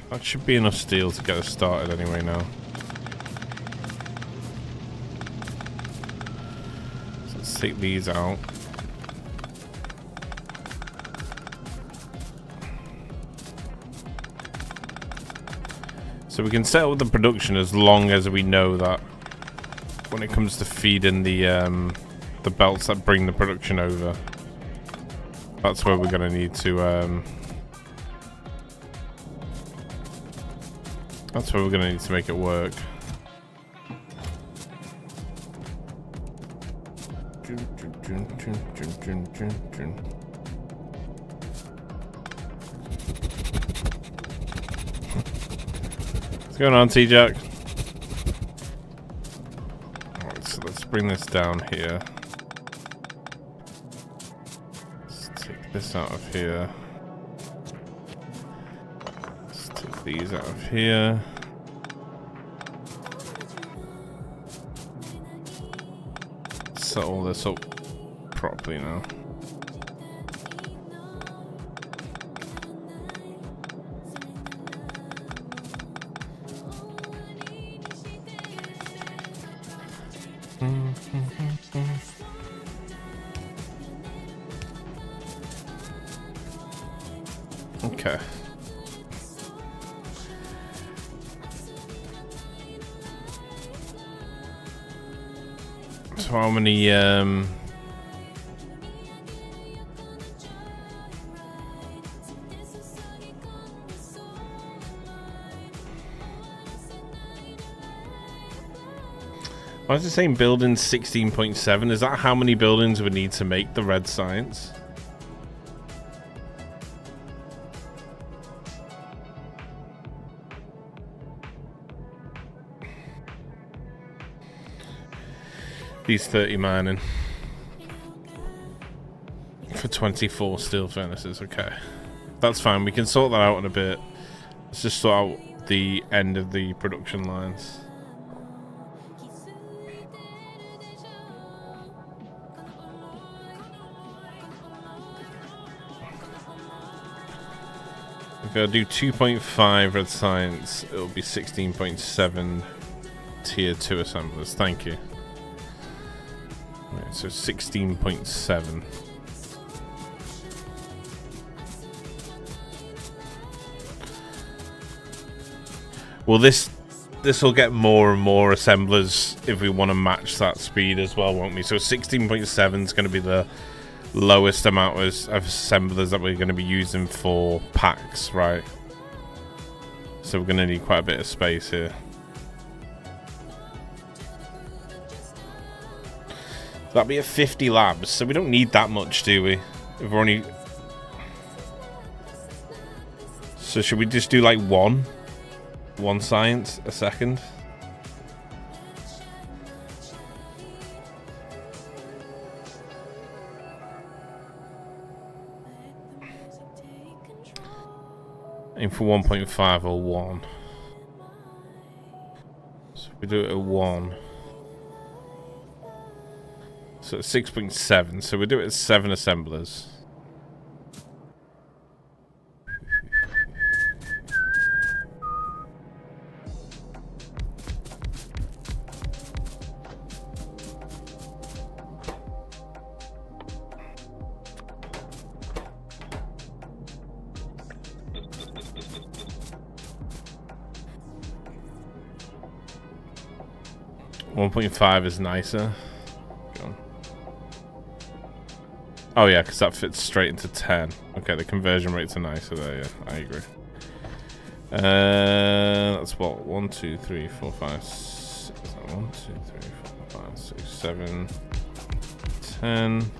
that should be enough steel to get us started anyway now. So let's take these out. So we can set up the production as long as we know that when it comes to feeding the belts that bring the production over, that's where we're going to need to that's where we're going to need to make it work. What's going on, T-Jack? Alright, so let's bring this down here. Let's take this out of here. These out of here. Set all this up properly now. Okay. So how many why is it saying building 16.7? Is that how many buildings we need to make the red science? These 30 mining for 24 steel furnaces. Okay, that's fine. We can sort that out in a bit. Let's just sort out the end of the production lines. If I do 2.5 red science, it'll be 16.7 tier 2 assemblers. Thank you. Right, so 16.7. Well, this will get more and more assemblers if we want to match that speed as well, won't we? So 16.7 is going to be the lowest amount of assemblers that we're going to be using for packs, right? So we're going to need quite a bit of space here. That'll be at 50 labs, so we don't need that much, do we? If we're only... So should we just do like one science a second? Aim for 1.5 or 1. So we do it at 1. So it's 6.7. So we do it at 7 assemblers. .5 is nicer. Oh yeah, because that fits straight into 10. Okay, the conversion rates are nicer there, yeah, I agree. That's what? 1, 2, 3, 4, 5, 6. 1, 2, 3, 4, 5, 6, 7, 10.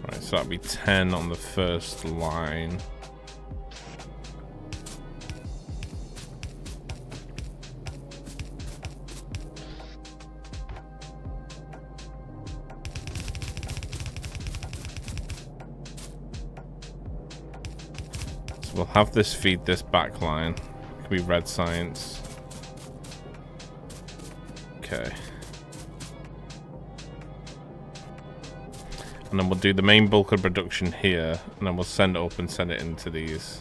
Right, so that'd be 10 on the first line. We'll have this feed this back line. It could be red science. Okay. And then we'll do the main bulk of production here, and then we'll send it up and send it into these.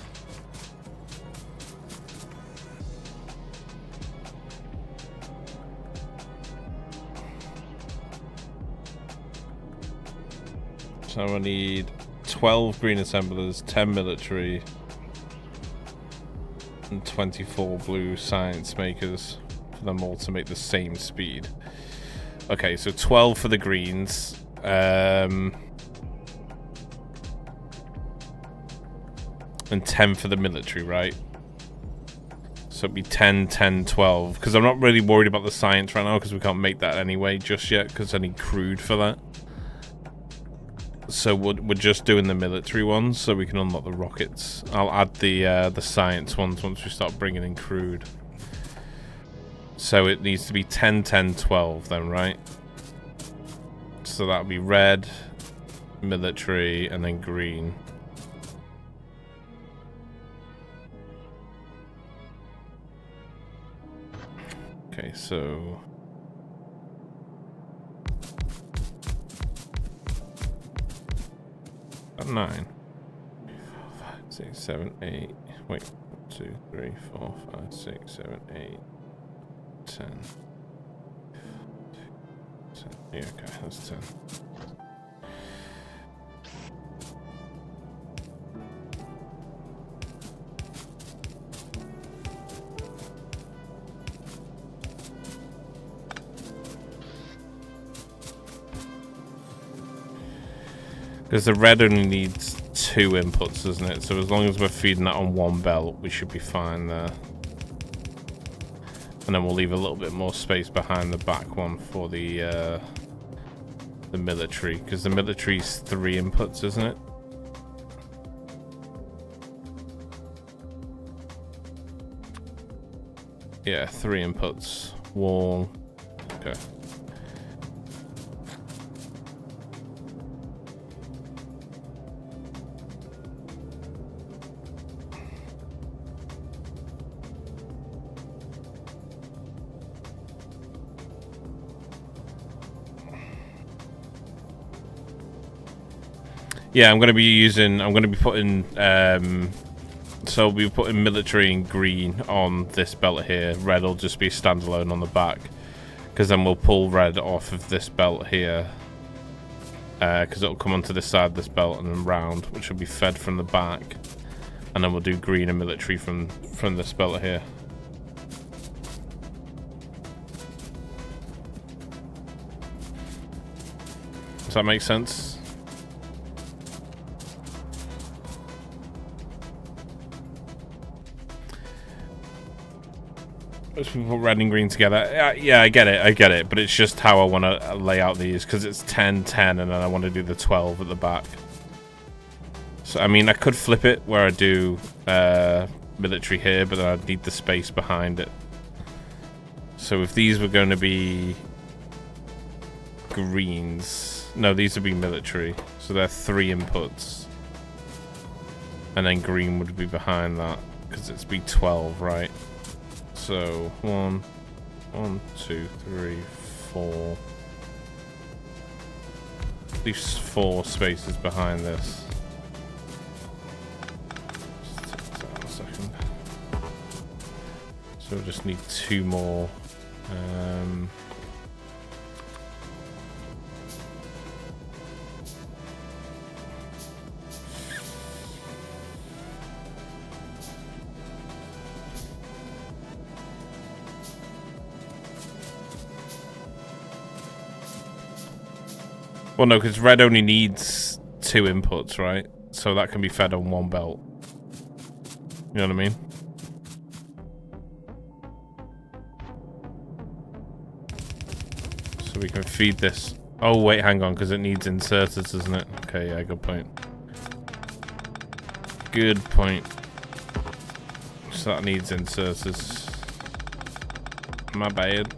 So I need 12 green assemblers, 10 military, and 24 blue science makers for them all to make the same speed. Okay, so 12 for the greens. And 10 for the military, right? So it'd be 10, 10, 12. Because I'm not really worried about the science right now because we can't make that anyway just yet because I need crude for that. So we're just doing the military ones so we can unlock the rockets. I'll add the science ones once we start bringing in crude. So it needs to be 10, 10, 12 then, right? So that'll be red, military, and then green. Okay, so... About 9. 4, 5, 6, 7, 8. Wait, 1, 2, 3, 4, 5, 6, 7, 8, 10. 10. Yeah, okay, that's 10. Because the red only needs 2 inputs, doesn't it? So as long as we're feeding that on one belt, we should be fine there. And then we'll leave a little bit more space behind the back one for the military, because the military's 3 inputs, isn't it? Yeah, 3 inputs. Wall. Okay. Yeah, I'm going to be putting, so we'll be putting military in green on this belt here. Red will just be standalone on the back, because then we'll pull red off of this belt here, because it'll come onto this side of this belt and then round, which will be fed from the back, and then we'll do green and military from this belt here. Does that make sense? Let's put red and green together. Yeah, I get it, but it's just how I want to lay out these, because it's 10, 10, and then I want to do the 12 at the back. So, I mean, I could flip it where I do military here, but then I'd need the space behind it. So if these were going to be greens... No, these would be military. So they're 3 inputs. And then green would be behind that, because it's B12, right? So 1, 2, 3, 4. At least 4 spaces behind this. Just take that out a second. So we just need 2 more. Well, no, because red only needs 2 inputs, right? So that can be fed on 1 belt. You know what I mean? So we can feed this. Oh, wait, hang on, because it needs inserters, doesn't it? Okay, yeah, good point. Good point. So that needs inserters. My bad.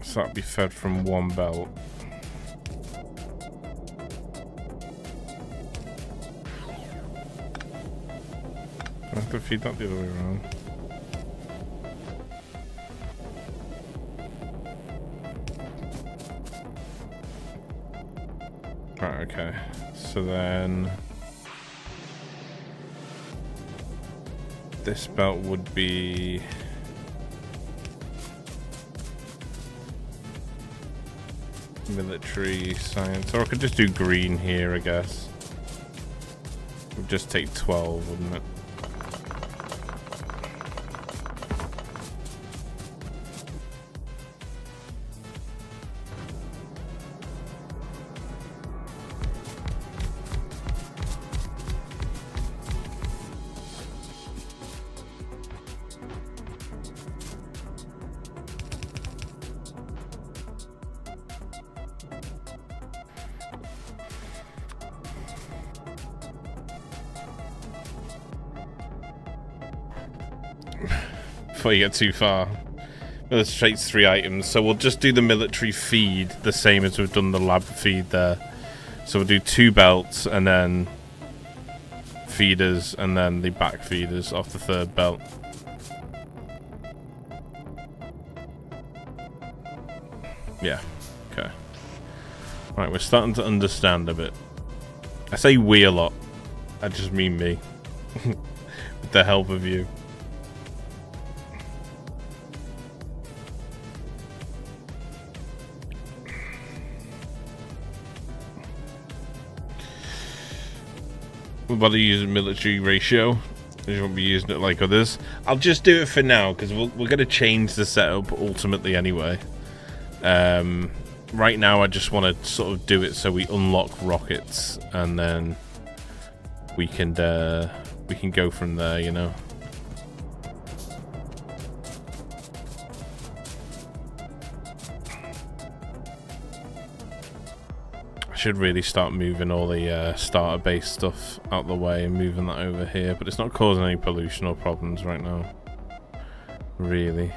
So that'd be fed from 1 belt. Do I have to feed that the other way around? Right, okay. So then this belt would be military science, or I could just do green here, I guess. It would just take 12, wouldn't it? Before you get too far. Illustrates 3 items, so we'll just do the military feed the same as we've done the lab feed there. So we'll do 2 belts and then feeders and then the back feeders off the 3rd belt. Yeah, okay. Right, we're starting to understand a bit. I say we a lot. I just mean me. With the help of you. We're about to use a military ratio. You won't be using it like others. I'll just do it for now because we're going to change the setup ultimately anyway. Right now, I just want to sort of do it so we unlock rockets and then we can go from there, you know. Should really start moving all the starter base stuff out the way and moving that over here, but it's not causing any pollution or problems right now, really.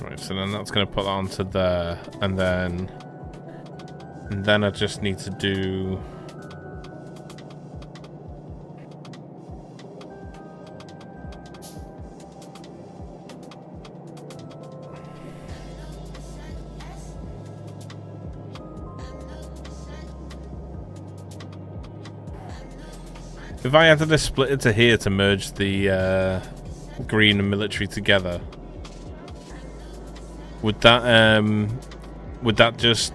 Right, so then that's going to put that onto there, and then I just need to do if I had to split it to here to merge the green and military together. Would that just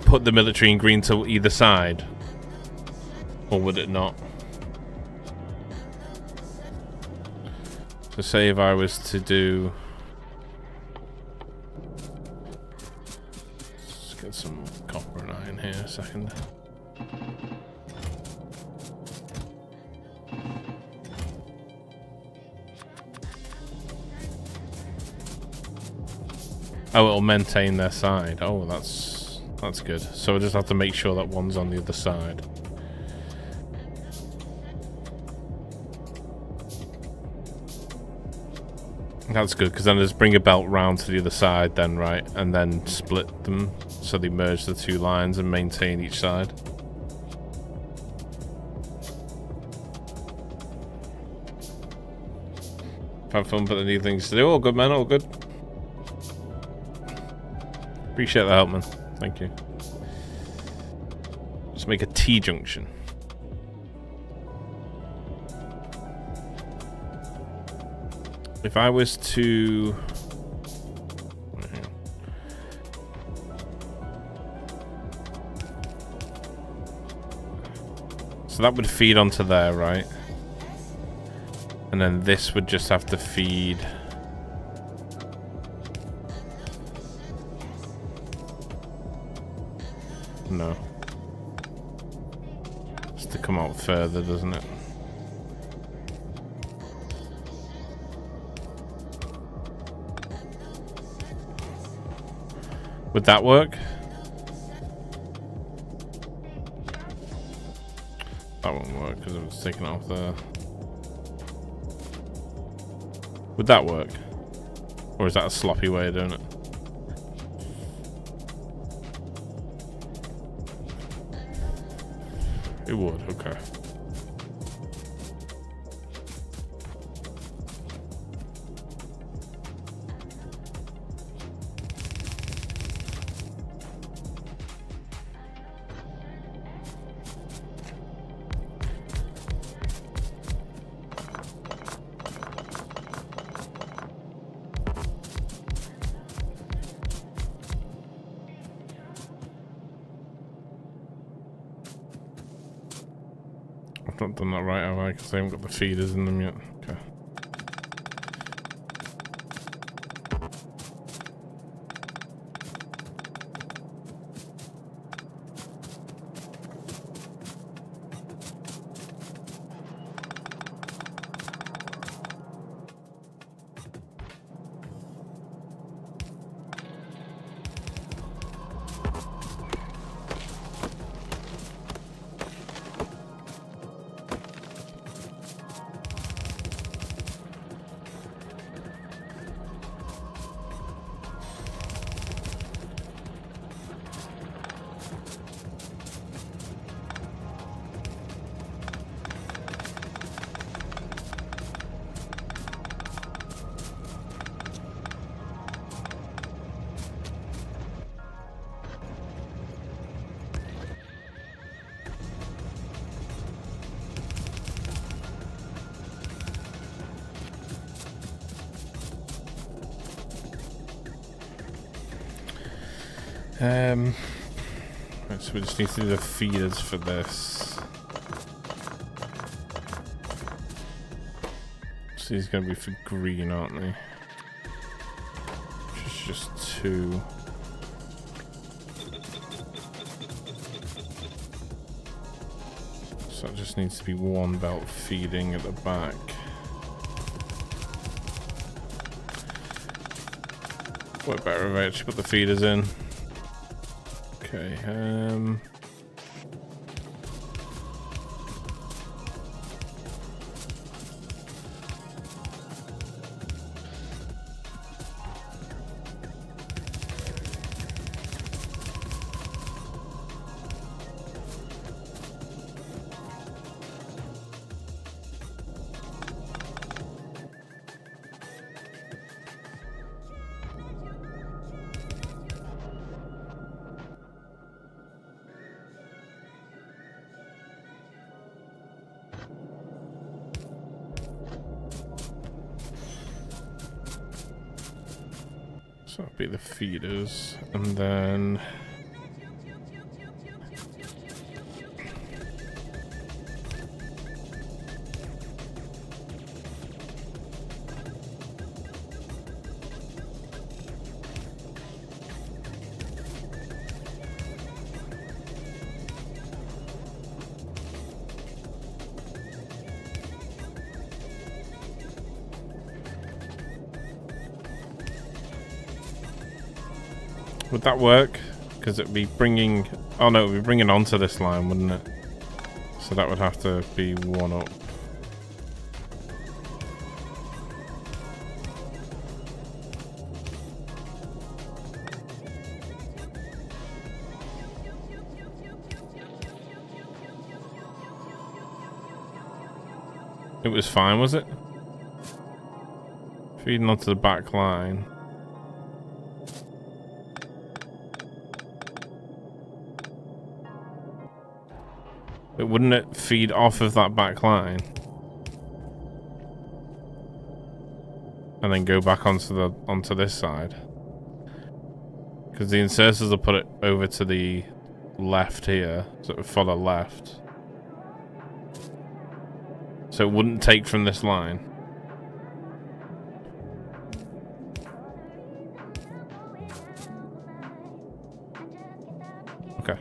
put the military and green to either side? Or would it not? So say if I was to do... Let's get some copper and iron here a second. Oh, it'll maintain their side. Oh, that's That's good. So we'll just have to make sure that one's on the other side. That's good, because then just bring a belt round to the other side then, right? And then split them so they merge the two lines and maintain each side. Have fun, but they need things to do. All good, man, all good. Appreciate the help, man. Thank you. Let's make a T-junction. If I was to... So that would feed onto there, right? And then this would just have to feed... No. Just to come out further, doesn't it? Would that work? That won't work because it was taken off there. Would that work? Or is that a sloppy way of doing it? It would, okay. I've not done that right, have I? Because I haven't got the feeders in them yet. Okay. Right, so we just need to do the feeders for this. So these are going to be for green, aren't they? Which is just 2. So it just needs to be 1 belt feeding at the back. What better if I actually put the feeders in? Okay, so that'll be the feeders, and then would that work? Because it'd be bringing... Oh no, it'd be bringing onto this line, wouldn't it? So that would have to be one up. It was fine, was it? Feeding onto the back line. But wouldn't it feed off of that back line? And then go back onto this side? Because the inserters will put it over to the left here, so it would follow left. So it wouldn't take from this line. Okay.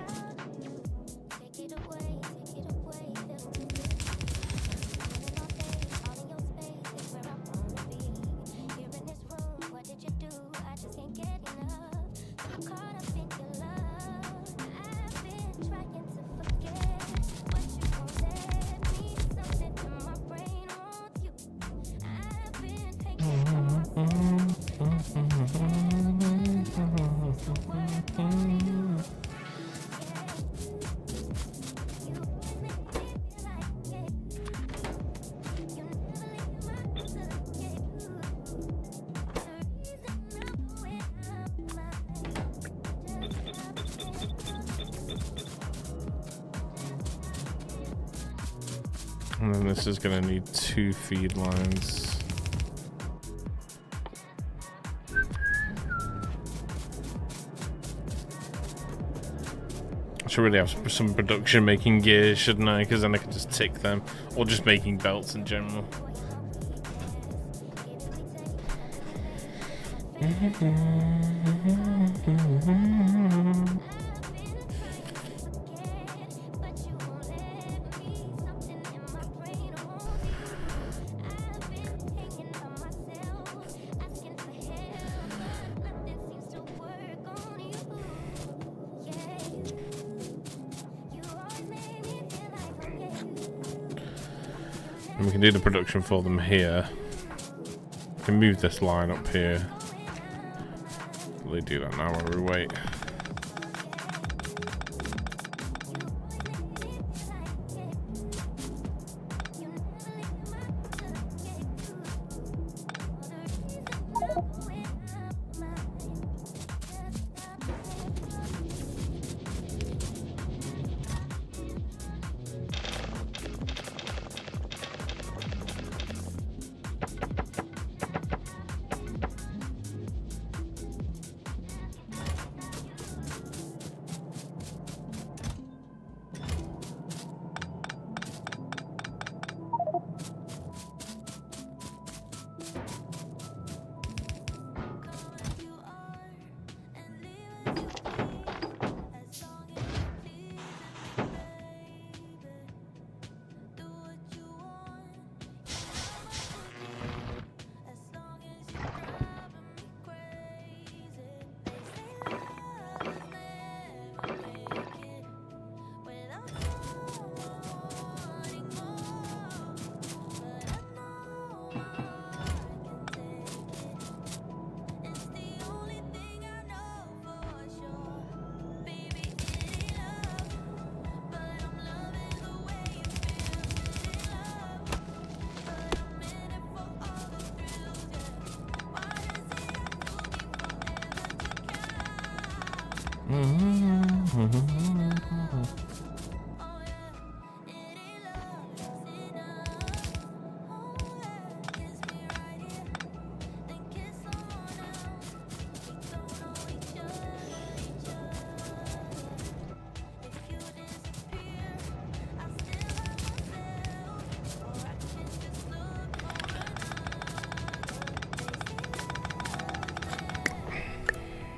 And then this is going to need 2 feed lines. I should really have some production making gears, shouldn't I? Because then I can just tick them. Or just making belts in general. And we can do the production for them here. We can move this line up here. We'll do that now while we wait.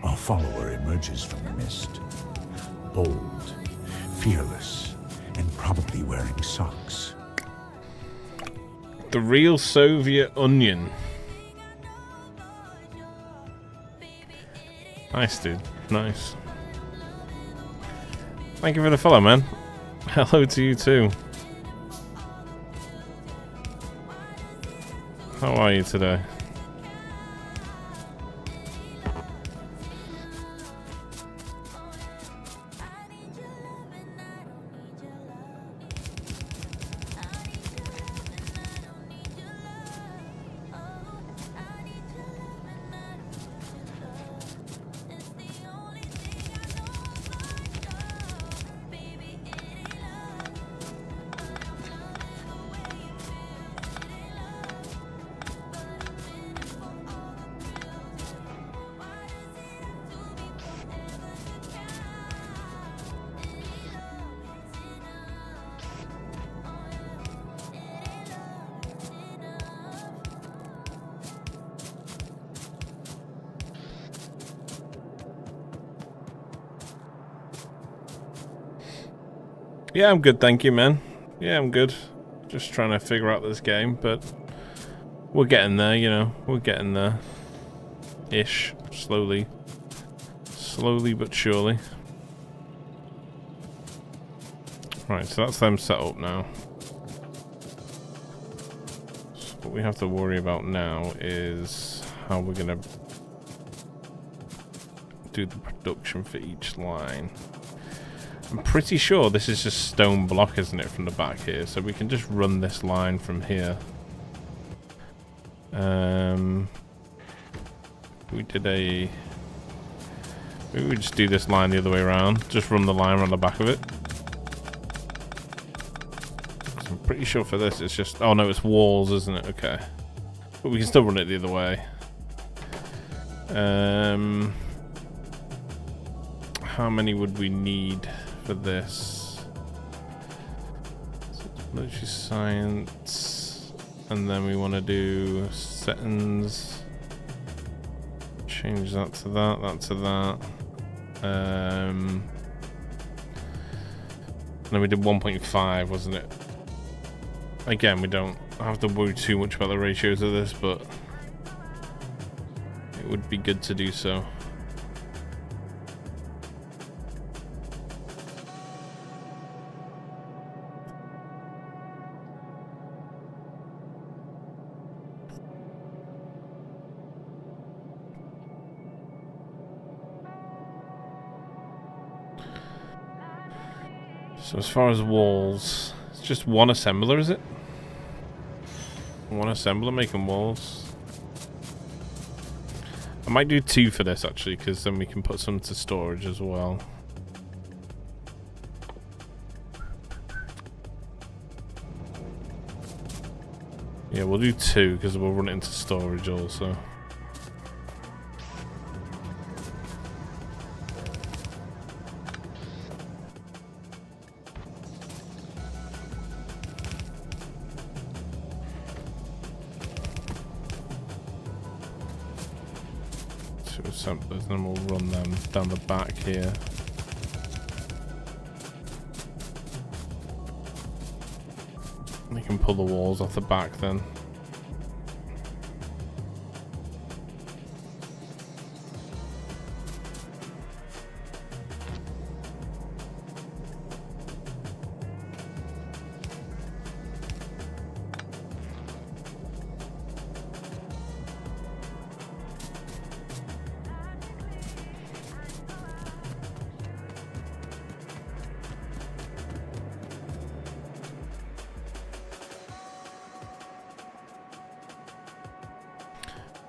Our follower emerges from the mist. Bold, fearless, and probably wearing socks. The real Soviet onion. Nice, dude. Nice. Thank you for the follow, man. Hello to you too. How are you today? Yeah, I'm good, thank you, man. Yeah, I'm good. Just trying to figure out this game, but we're getting there, you know. We're getting there. Ish. Slowly. Slowly but surely. Right, so that's them set up now. So what we have to worry about now is how we're going to do the production for each line. I'm pretty sure this is just stone block, isn't it, from the back here? So we can just run this line from here. We did a... Maybe we just do this line the other way around. Just run the line around the back of it. I'm pretty sure for this it's just... Oh no, it's walls, isn't it? Okay. But we can still run it the other way. How many would we need for this? Military science, and then we want to do settings. Change that to that, that to that. And then we did 1.5, wasn't it? Again, we don't have to worry too much about the ratios of this, but it would be good to do so. So as far as walls, it's just one assembler, is it? One assembler making walls. I might do 2 for this actually, because then we can put some to storage as well. Yeah, we'll do 2 because we'll run it into storage also. Assemblers, and then we'll run them down the back here. We can pull the walls off the back then.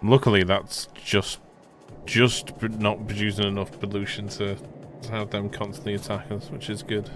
Luckily, that's just not producing enough pollution to have them constantly attack us, which is good.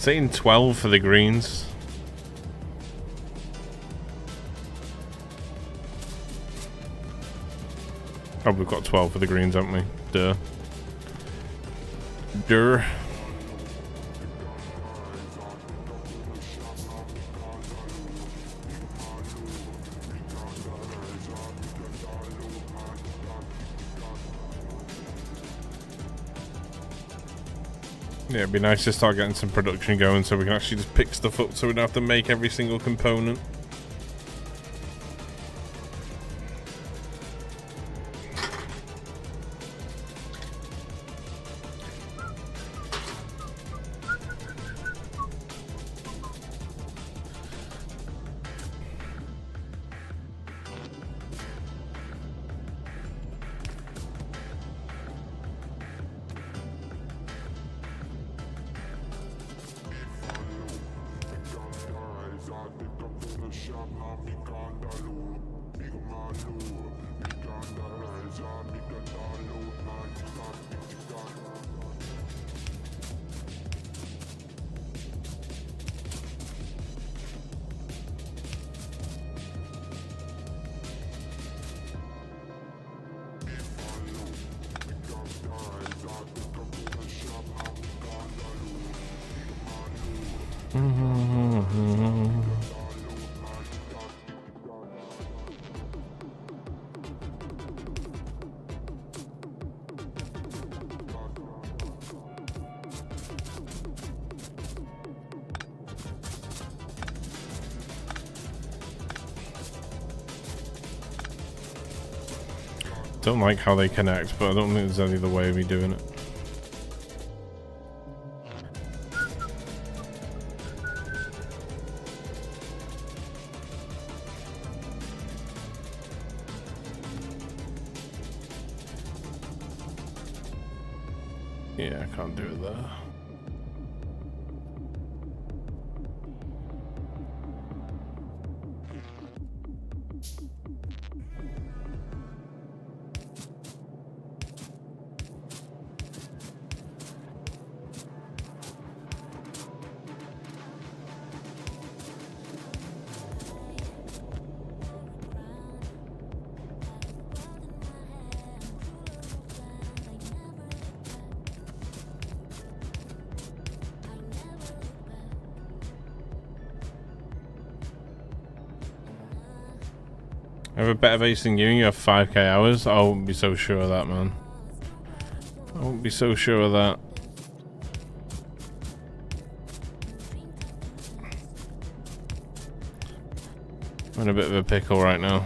saying 12 for the greens. Oh, we've got 12 for the greens, haven't we? Duh. Durr. Yeah, it'd be nice to start getting some production going so we can actually just pick stuff up so we don't have to make every single component. Don't like how they connect, but I don't think there's any other way of me doing it. Yeah, I can't do it there. I have a better base than you and you have 5k hours? I wouldn't be so sure of that, man. I wouldn't be so sure of that. I'm in a bit of a pickle right now.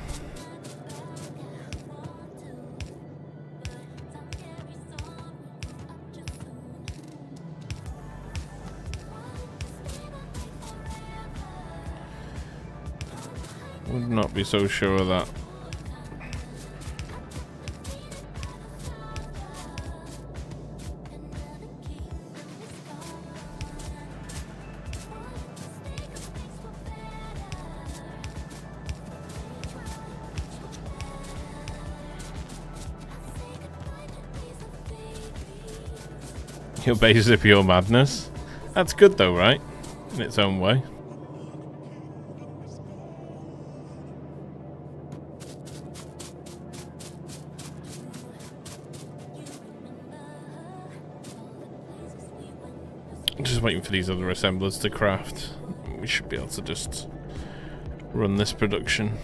Would not be so sure of that. Your base is pure madness. That's good though, right? In its own way. Just waiting for these other assemblers to craft. We should be able to just run this production.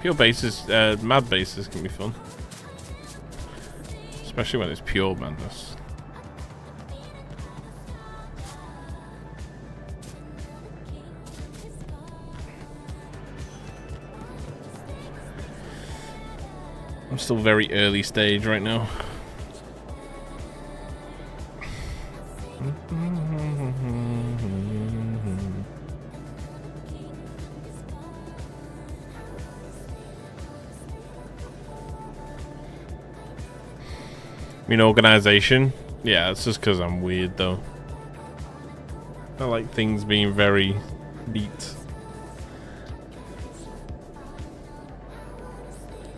Pure bases, mad bases can be fun. Especially when it's pure madness. I'm still very early stage right now. I mean, organization? Yeah, it's just because I'm weird though. I like things being very neat.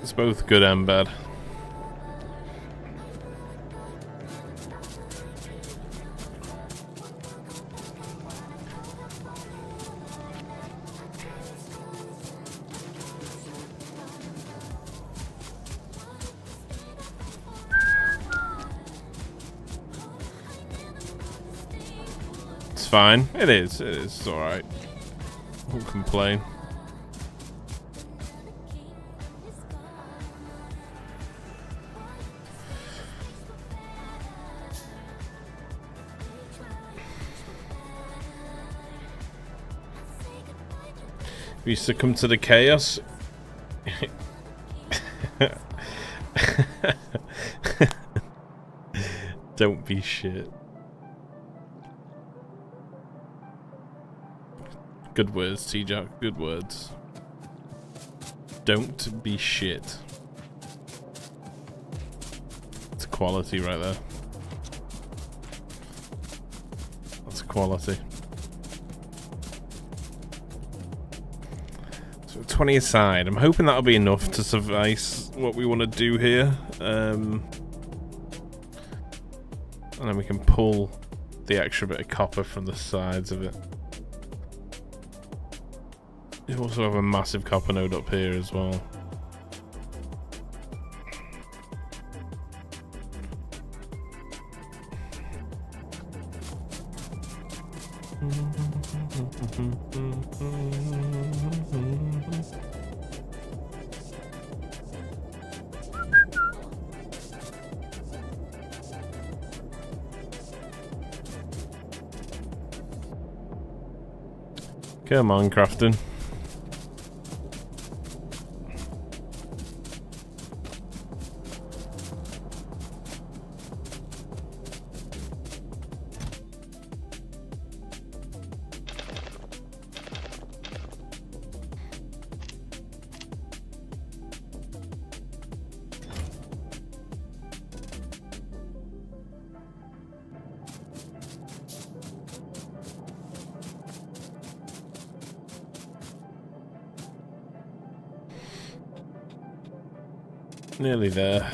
It's both good and bad. It's fine. It is. It's alright. Won't complain. We succumb to the chaos. Don't be shit. Good words, T-Jack. Good words. Don't be shit. It's quality right there. That's quality. So 20 aside. I'm hoping that'll be enough to suffice what we want to do here. And then we can pull the extra bit of copper from the sides of it. You also have a massive copper node up here as well. Come on, Crafton. Nearly there.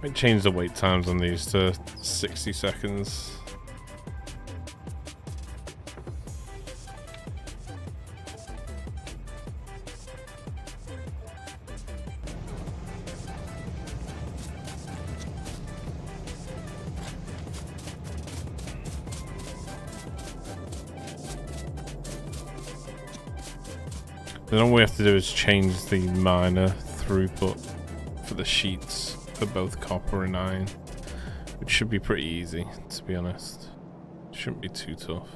Might change the wait times on these to 60 seconds. Then all we have to do is change the miner throughput for the sheets for both copper and iron, which should be pretty easy, to be honest. Shouldn't be too tough.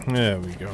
There we go.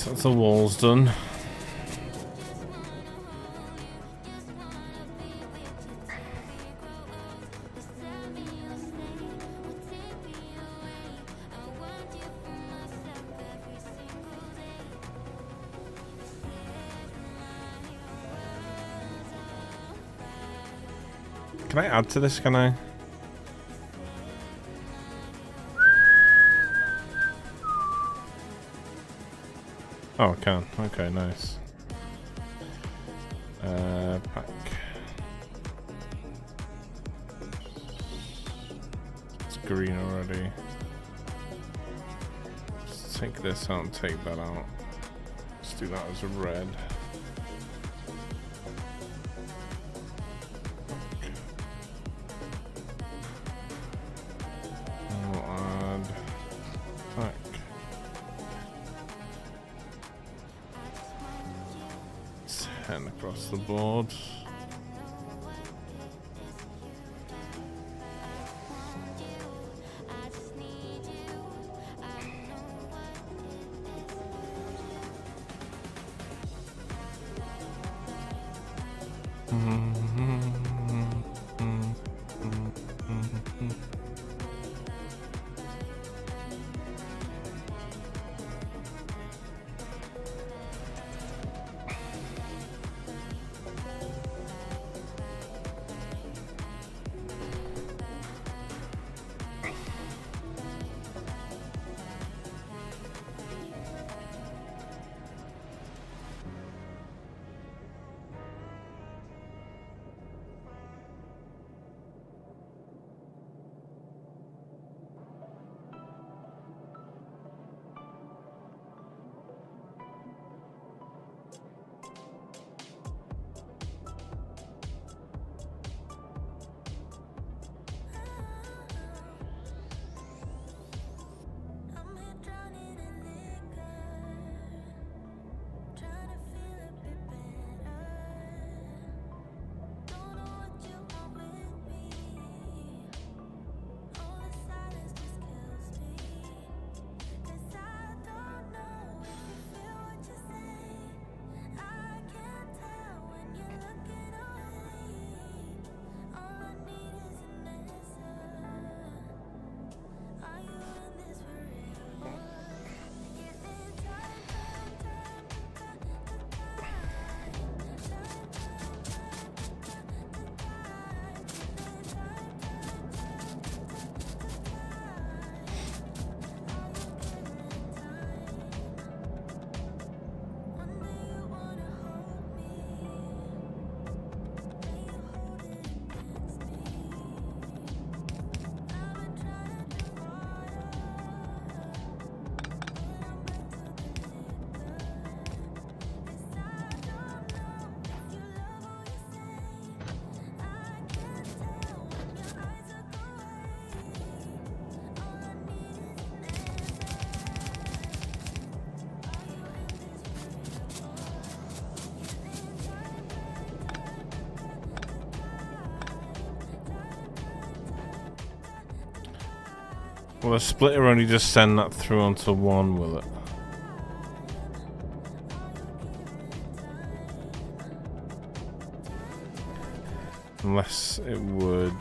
So that's the walls done. Can I add to this, can I? Oh, I can. Okay, nice. Pack. It's green already. Let's take this out and take that out. Let's do that as a red. I'll add pack. Across the board. Will a splitter only just send that through onto one, will it? Unless it would...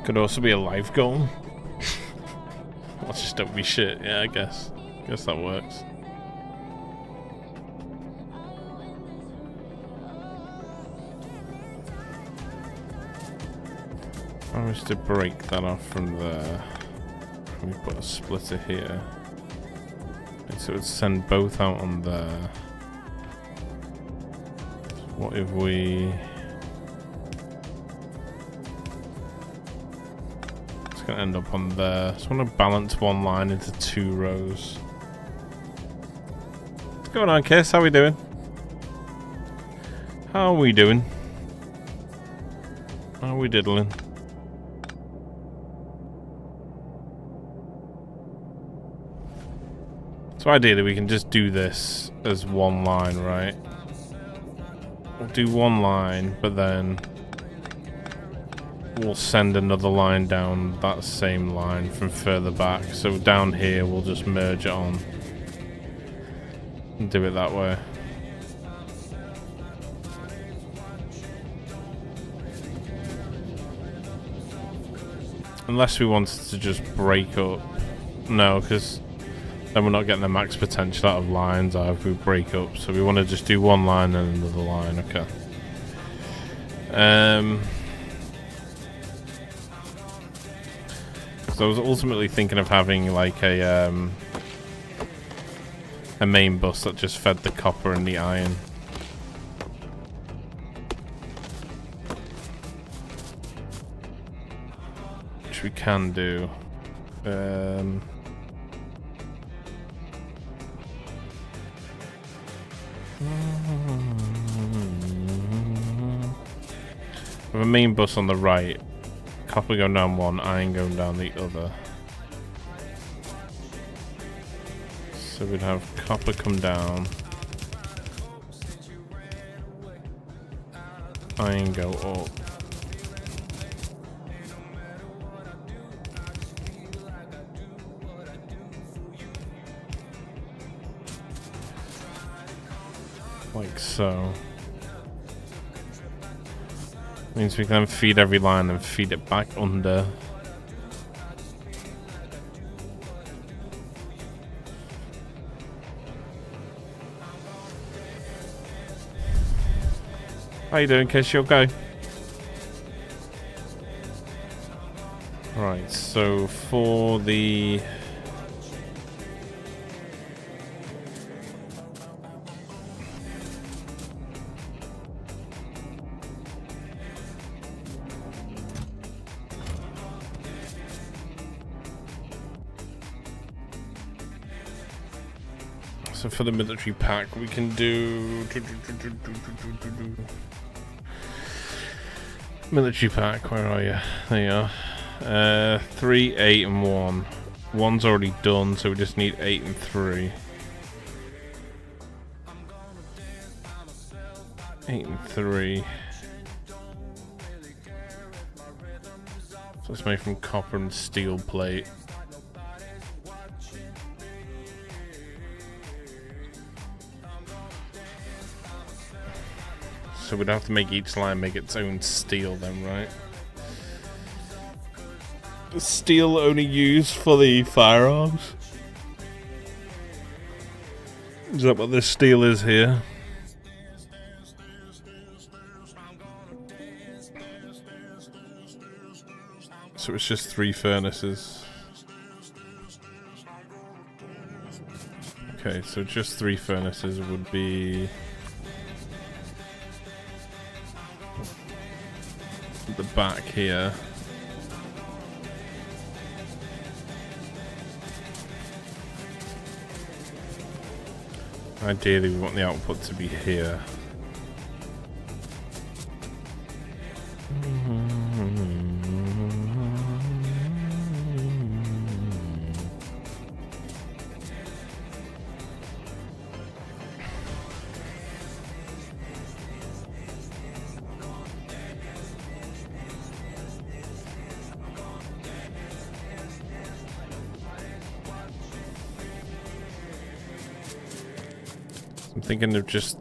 Could also be a live goal. Let's just don't be shit. Yeah, I guess. Guess that works. I was to break that off from there. We put a splitter here. So it would send both out on there. What if we... Gonna end up on there. Just want to balance one line into two rows. What's going on, Kiss? How we doing? How are we doing? How are we diddling? So ideally we can just do this as one line, right? We'll do one line, but then we'll send another line down that same line from further back. So down here we'll just merge it on and do it that way. Unless we wanted to just break up. No, because then we're not getting the max potential out of lines if we break up. So we want to just do one line and another line. Okay. So I was ultimately thinking of having like a main bus that just fed the copper and the iron. Which we can do. With a main bus on the right, copper going down one, iron going down the other. So we'd have copper come down, iron go up. Like so. Means we can then feed every line and feed it back under. How you doing, Kish? You okay? Right, so for the military pack, we can do military pack. Where are you? There you are. 3, 8, and 1. 1's already done, so we just need 8 and 3. 8 and 3. So it's made from copper and steel plate. So we'd have to make each line make its own steel then, right? The steel only used for the firearms? Is that what this steel is here? So it's just 3 furnaces. Okay, so just 3 furnaces would be the back here. Ideally, we want the output to be here. I'm thinking of just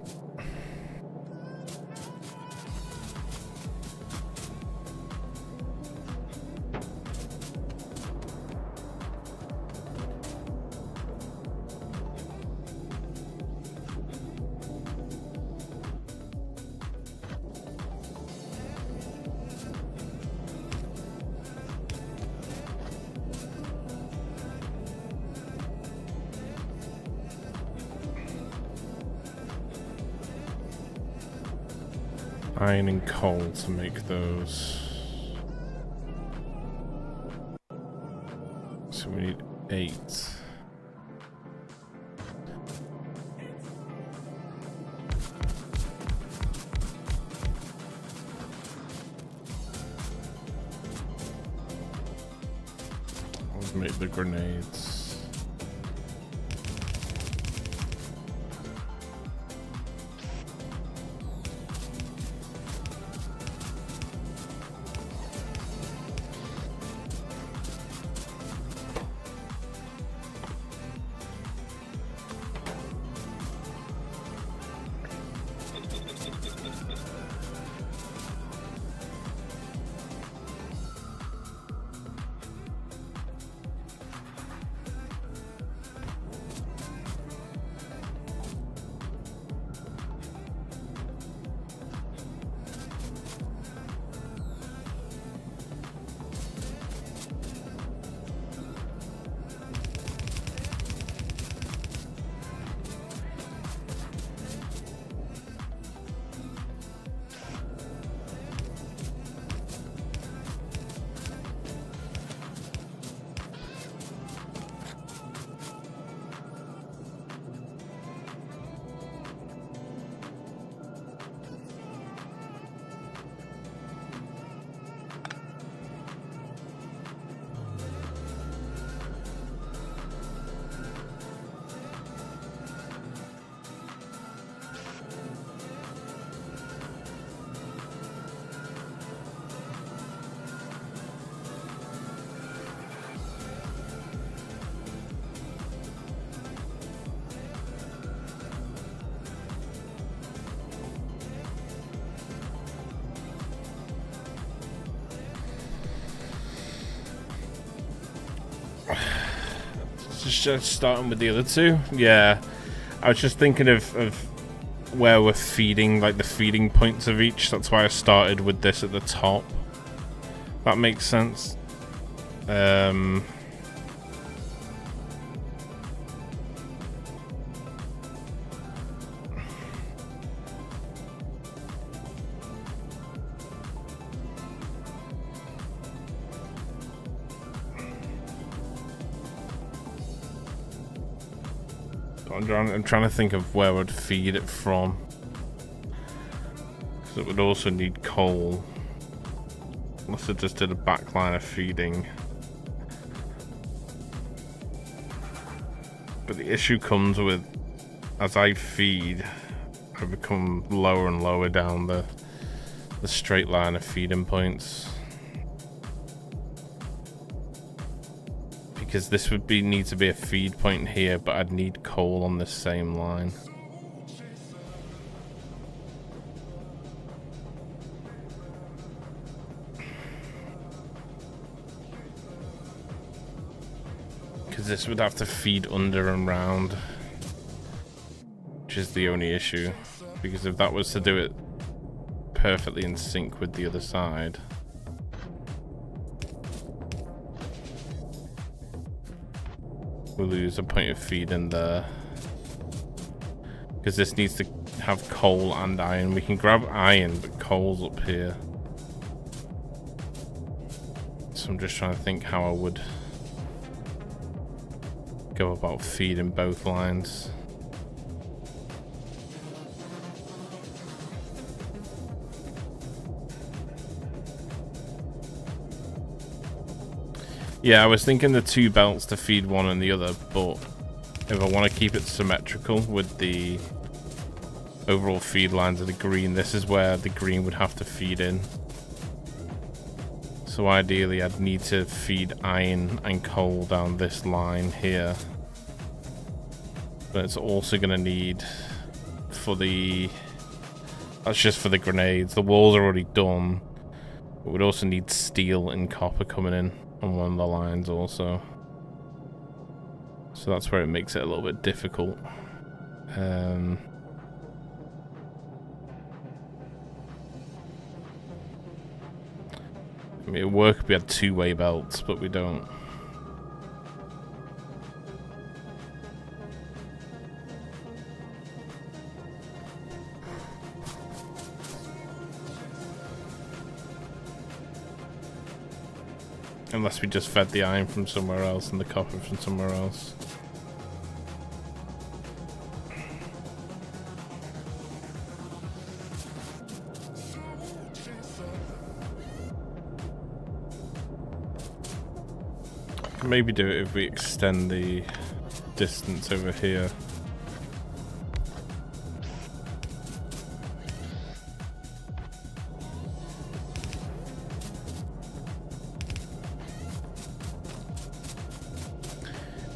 iron and coal to make those. So we need 8. I'll make the grenades. Just starting with the other two. Yeah, I was just thinking of where we're feeding, like the feeding points of each. That's why I started with this at the top. That makes sense. I'm trying to think of where I'd feed it from, because it would also need coal. Unless I just did a backline of feeding. But the issue comes with, as I feed, I become lower and lower down the straight line of feeding points. Because this would need to be a feed point here, but I'd need coal on this same line. Because this would have to feed under and round, which is the only issue. Because if that was to do it perfectly in sync with the other side, we'll lose a point of feed in there. Because this needs to have coal and iron. We can grab iron, but coal's up here. So I'm just trying to think how I would go about feeding both lines. Yeah, I was thinking the two belts to feed one and the other, but if I want to keep it symmetrical with the overall feed lines of the green, this is where the green would have to feed in. So ideally I'd need to feed iron and coal down this line here. But it's also going to need for the... That's just for the grenades. The walls are already done. But we'd also need steel and copper coming in on one of the lines also. So that's where it makes it a little bit difficult. I mean, it'd work if we had two-way belts, but we don't. Unless we just fed the iron from somewhere else and the copper from somewhere else. Can maybe do it if we extend the distance over here.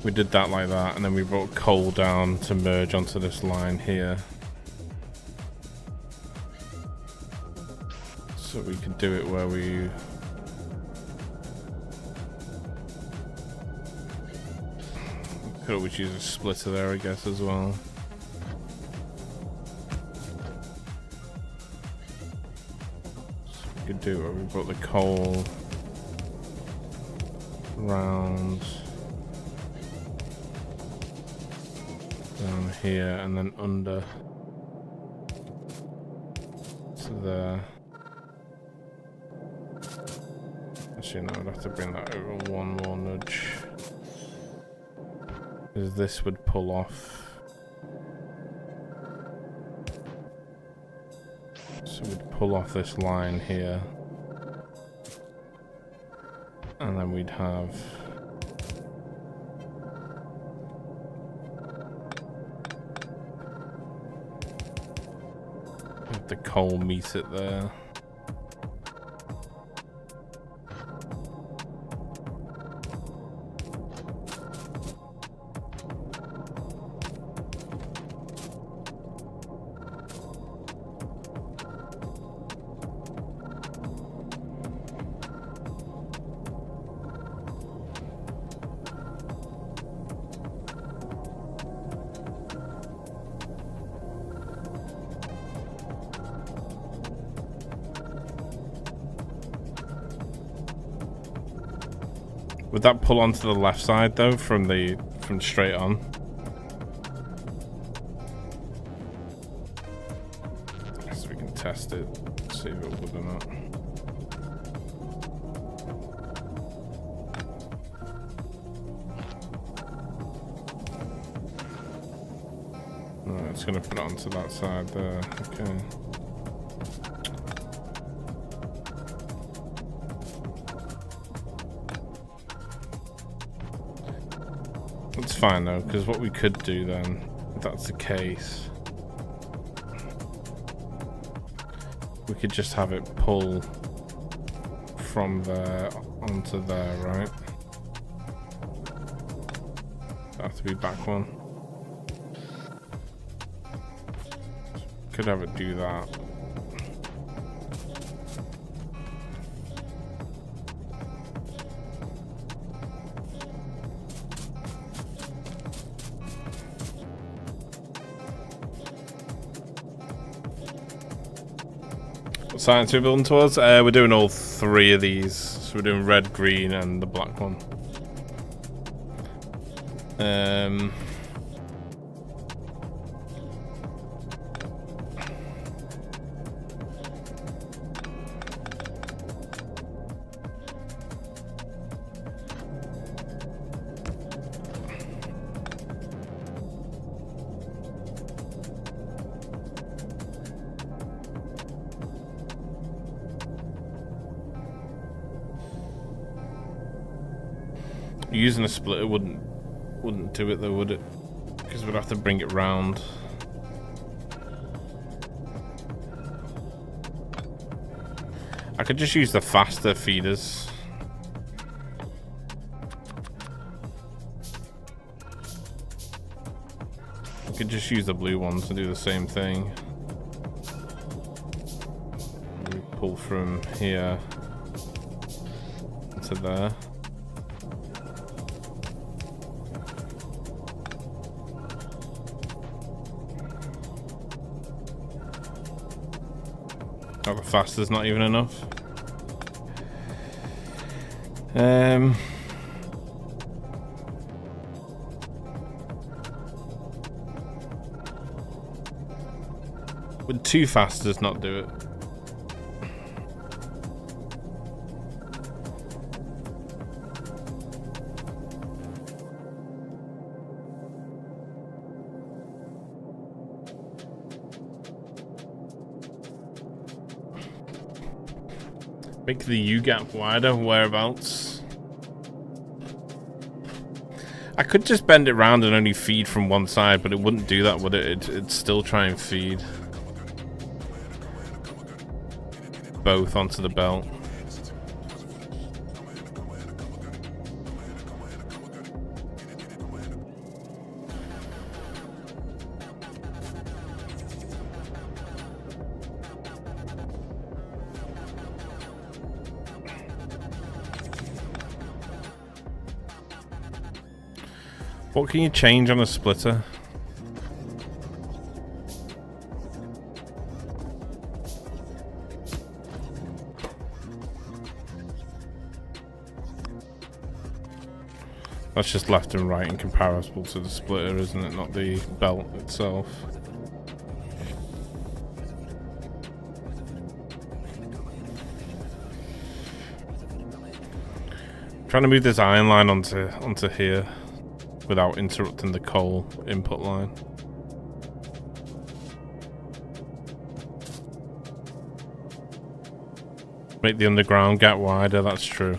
We did that like that, and then we brought coal down to merge onto this line here. So we could do it where we... Could always use a splitter there, I guess, as well. So we could do it where we brought the coal round down here and then under to there. Actually, no, I'd have to bring that over one more nudge. Because this would pull off. So we'd pull off this line here. And then we'd have the coal meet it there. Would that pull onto the left side though from straight on? So we can test it, see if it would or not. Oh, it's gonna put it onto that side there. Okay. That's fine though, because what we could do then, if that's the case, we could just have it pull from there onto there, right? That'd have to be back one. Could have it do that. What science are we building towards? We're doing all three of these. So we're doing red, green, and the black one. Using a splitter wouldn't do it though, would it? Because we'd have to bring it round. I could just use the faster feeders. I could just use the blue ones and do the same thing. We pull from here to there. Oh, the faster's not even enough. Would two fasters not do it? Make the U-gap wider, whereabouts? I could just bend it round and only feed from one side, but it wouldn't do that, would it? It'd still try and feed both onto the belt. What can you change on a splitter? That's just left and right and comparable to the splitter, isn't it? Not the belt itself. Trying to move this iron line onto here without interrupting the coal input line. Make the underground gap wider, that's true.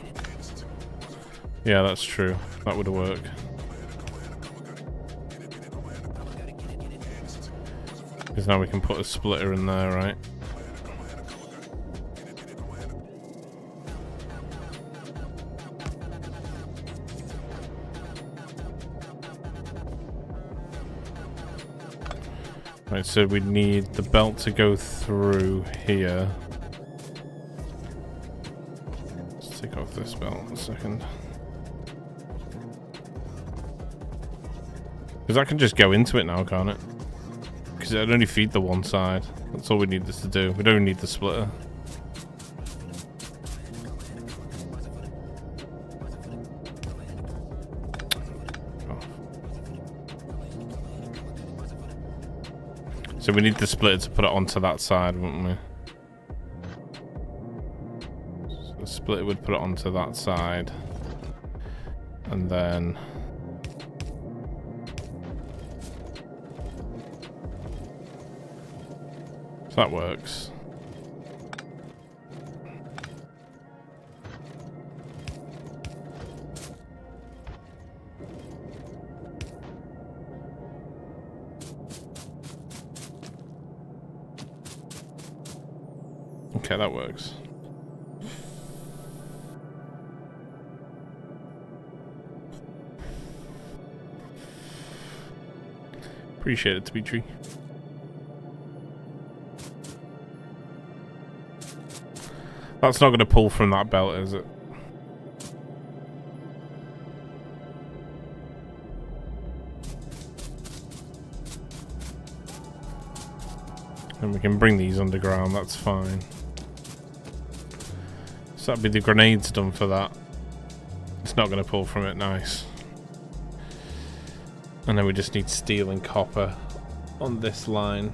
Yeah, that's true. That would work. Because now we can put a splitter in there, right? Right, so we need the belt to go through here. Let's take off this belt a second. Because I can just go into it now, can't it? Because it'd only feed the one side. That's all we need this to do. We don't need the splitter. So we need the splitter to put it onto that side, wouldn't we? So the splitter would put it onto that side. And then... so that works. Okay, that works. Appreciate it, Dimitri. That's not going to pull from that belt, is it? And we can bring these underground, that's fine. So that'd be the grenades done for that. It's not going to pull from it, nice. And then we just need steel and copper on this line.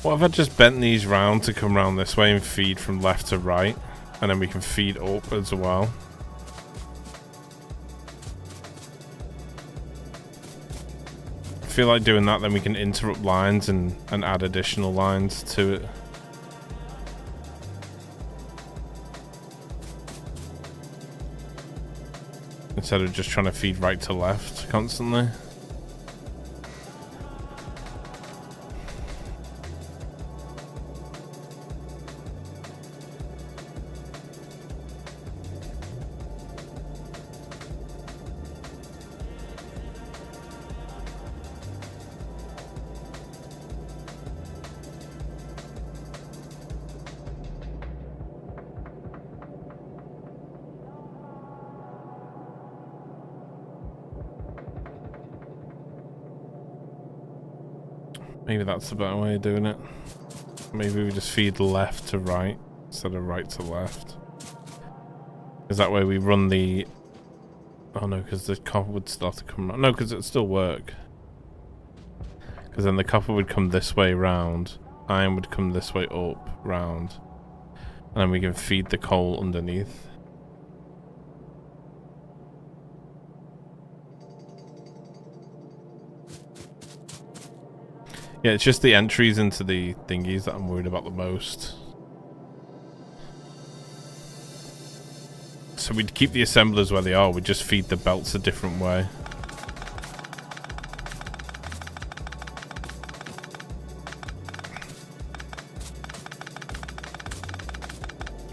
What if I just bent these round to come round this way and feed from left to right? And then we can feed up as well. I feel like doing that, then we can interrupt lines and add additional lines to it. Instead of just trying to feed right to left constantly. Maybe that's the better way of doing it. Maybe we just feed left to right instead of right to left. Because that way we run the... oh no, because the copper would still have to come round. No, because it'd still work. Because then the copper would come this way round. Iron would come this way up, round. And then we can feed the coal underneath. Yeah, it's just the entries into the thingies that I'm worried about the most. So we'd keep the assemblers where they are, we'd just feed the belts a different way.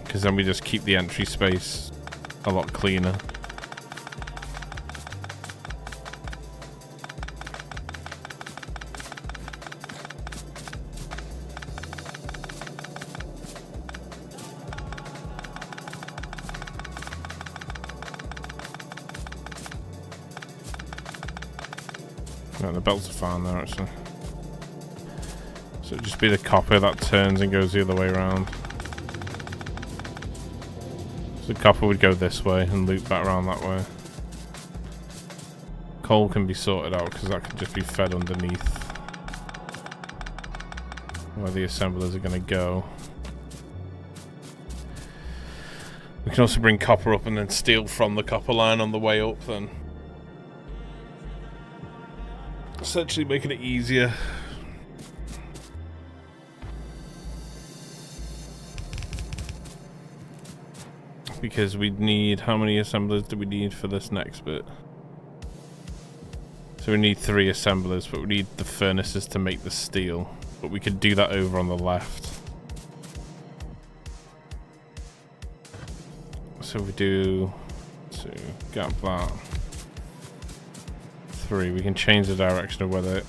Because then we just keep the entry space a lot cleaner. No, the belts are fine there actually. So it'd just be the copper that turns and goes the other way around. So the copper would go this way and loop back around that way. Coal can be sorted out because that can just be fed underneath where the assemblers are going to go. We can also bring copper up and then steal from the copper line on the way up then. Essentially making it easier. Because we'd need... how many assemblers do we need for this next bit? So we need 3 assemblers, but we need the furnaces to make the steel. But we could do that over on the left. So we do... 2, gap that. 3, we can change the direction of where the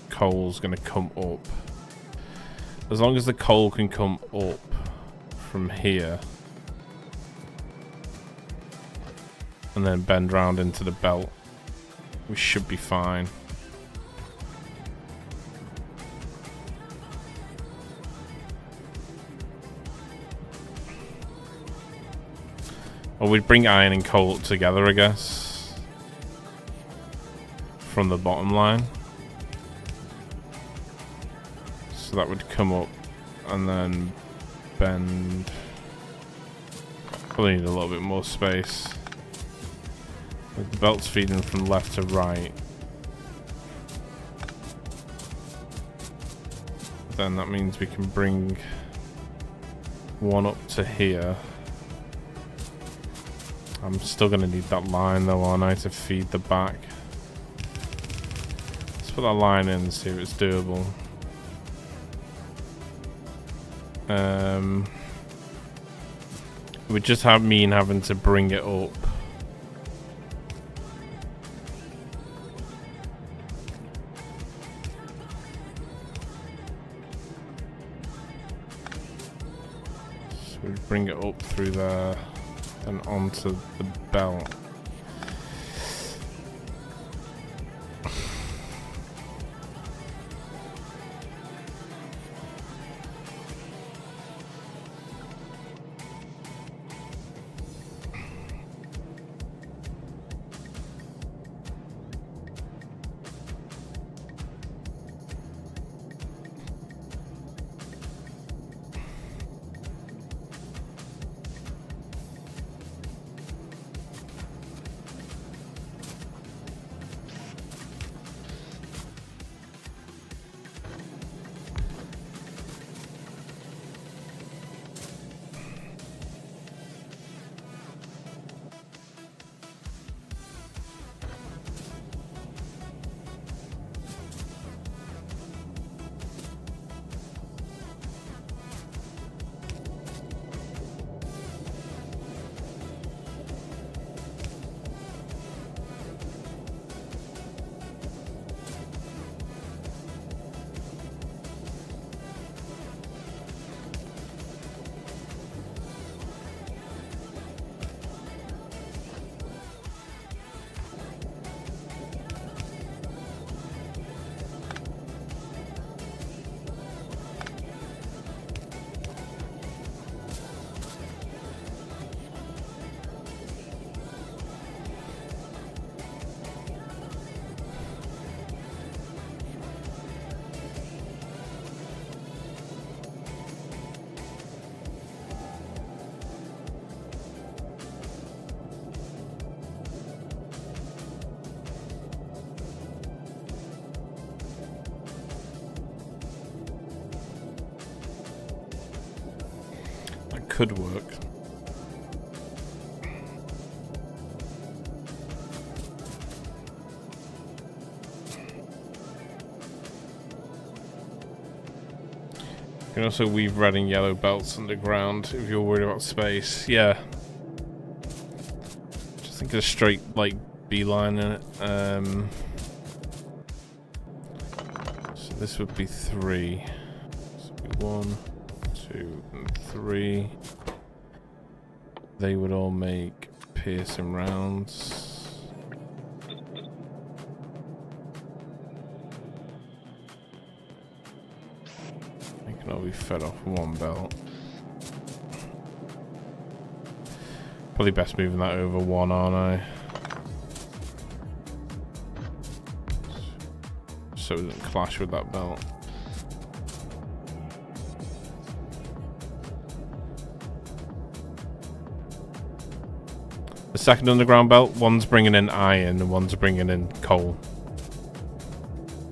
coal's going to come up. As long as the coal can come up from here and then bend round into the belt, we should be fine. Or we'd bring iron and coal up together, I guess, from the bottom line. So that would come up and then bend. Probably need a little bit more space. With the belts feeding from left to right, then that means we can bring one up to here. I'm still going to need that line though, aren't I, to feed the back. Let's put that line in and see if it's doable. It would just mean having to bring it up. So we bring it up through there and onto the belt. Could work. You can also weave red and yellow belts underground if you're worried about space. Yeah. Just think of a straight, like, beeline in it. So this would be 3. This would be 1, 2, and 3. They would all make piercing rounds. They can all be fed off one belt. Probably best moving that over one, aren't I? So it doesn't clash with that belt. The second underground belt, one's bringing in iron and one's bringing in coal.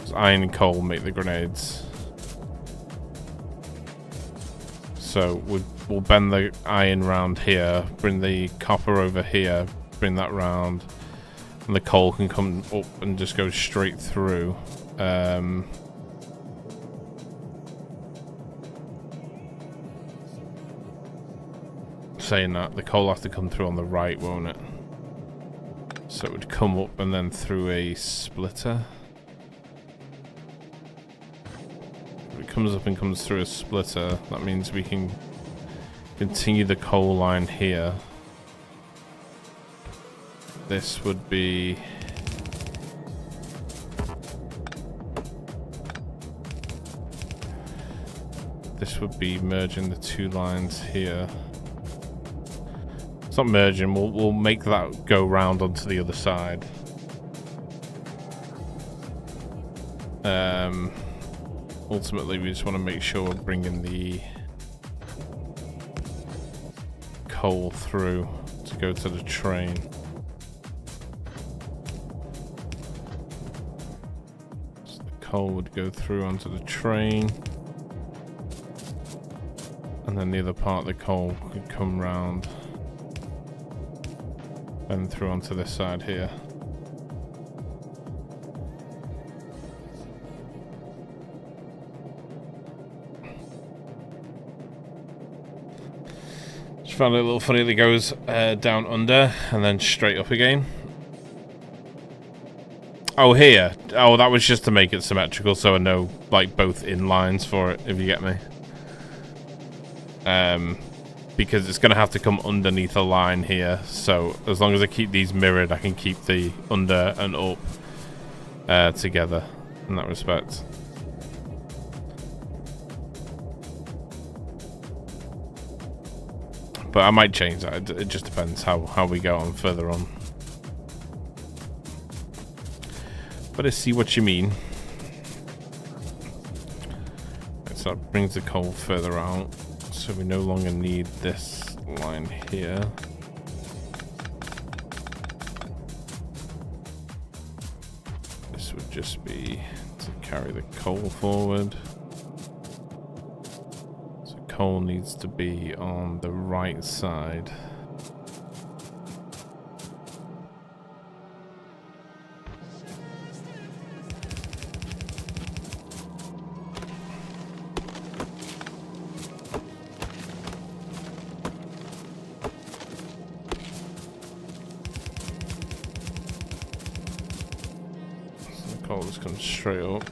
So iron and coal make the grenades. So we'll bend the iron round here, bring the copper over here, bring that round, and the coal can come up and just go straight through. Saying that, the coal will have to come through on the right, won't it? So it would come up and then through a splitter. It would comes up and comes through a splitter. That means we can continue the coal line here. This would be... This would be merging the two lines here. It's not merging, we'll make that go round onto the other side. Ultimately, we just want to make sure we're bringing the coal through to go to the train. So the coal would go through onto the train. And then the other part of the coal could come round and through onto this side here. Just found it a little funny that it goes down under and then straight up again. Oh, here. Oh, that was just to make it symmetrical, so I know, like, both in lines for it, if you get me. Because it's going to have to come underneath a line here, so as long as I keep these mirrored, I can keep the under and up together in that respect. But I might change that, it just depends how we go on further on. But I see what you mean. So that brings the coal further out. So we no longer need this line here. This would just be to carry the coal forward. So coal needs to be on the right side. Coal just comes straight up.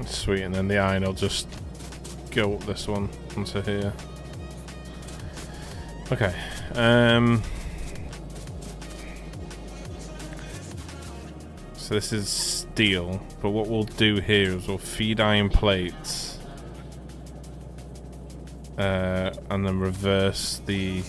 Sweet, and then the iron will just go up this one onto here. Okay. So this is steel, but what we'll do here is we'll feed iron plates and then reverse the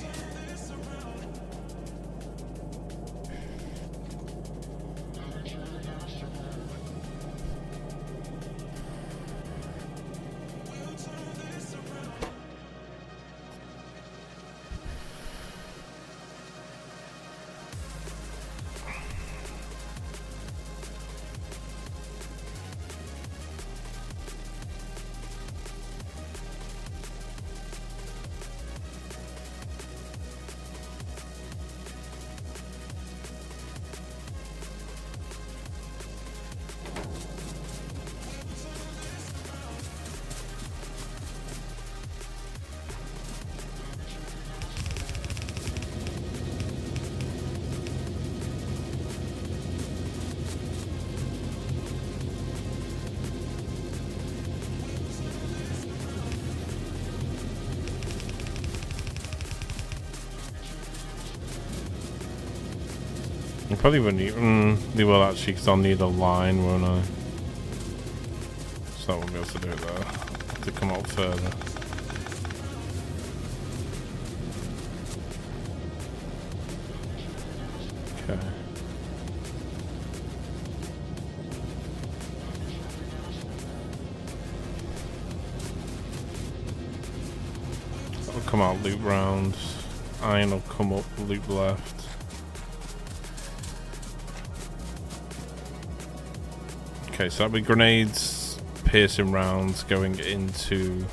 I probably wouldn't even. They will actually, because I'll need a line, won't I? So I won't be able to do it there. I'll have to come out further. Okay. That'll come out loop round. Iron will come up loop left. Okay, so that'll be grenades, piercing rounds going into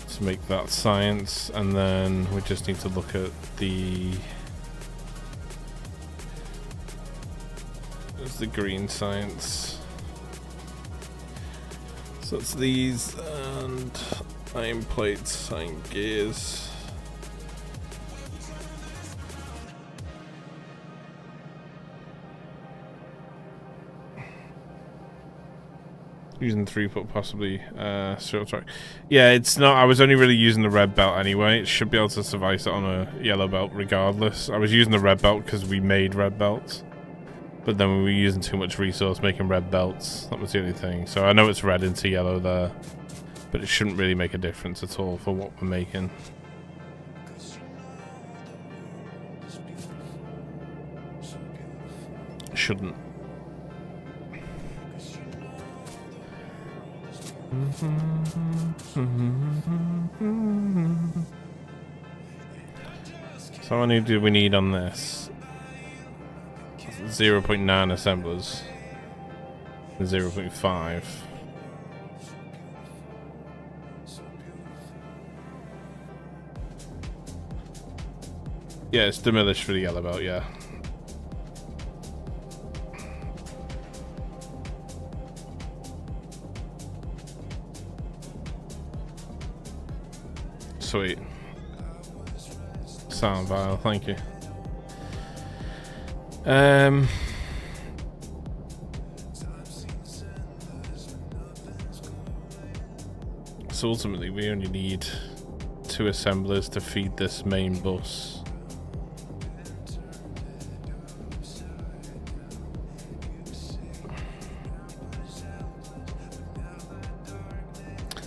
to make that science, and then we just need to look at the there's the green science. So it's these and iron plates, iron gears. Using 3-foot possibly short track. Yeah, it's not. I was only really using the red belt anyway. It should be able to suffice it on a yellow belt regardless. I was using the red belt because we made red belts, but then we were using too much resource making red belts. That was the only thing. So I know it's red into yellow there, but it shouldn't really make a difference at all for what we're making. Shouldn't. So how many do we need on this? 0.9 assemblers. 0.5. Yeah, it's diminished for the yellow belt, yeah. Sweet. Sound vial, thank you. So ultimately we only need 2 assemblers to feed this main bus.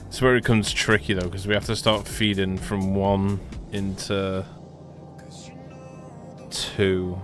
It's where it becomes tricky though, because we have to start feeding from 1 into 2.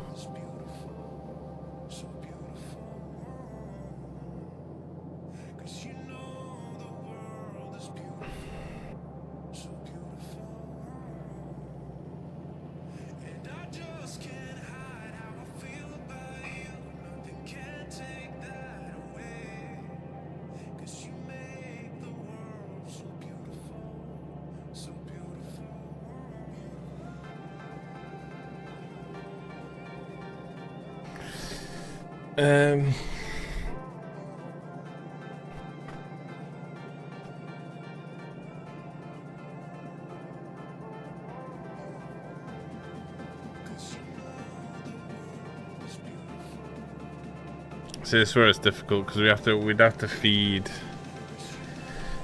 See, this is where it's difficult because we'd have to feed.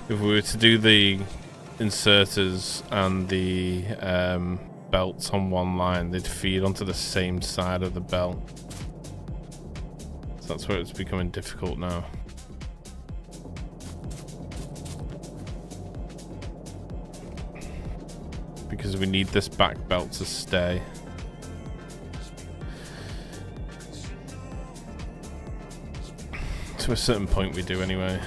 If we were to do the inserters and the belts on one line, they'd feed onto the same side of the belt. So that's where it's becoming difficult now. Because we need this back belt to stay. To a certain point we do anyway.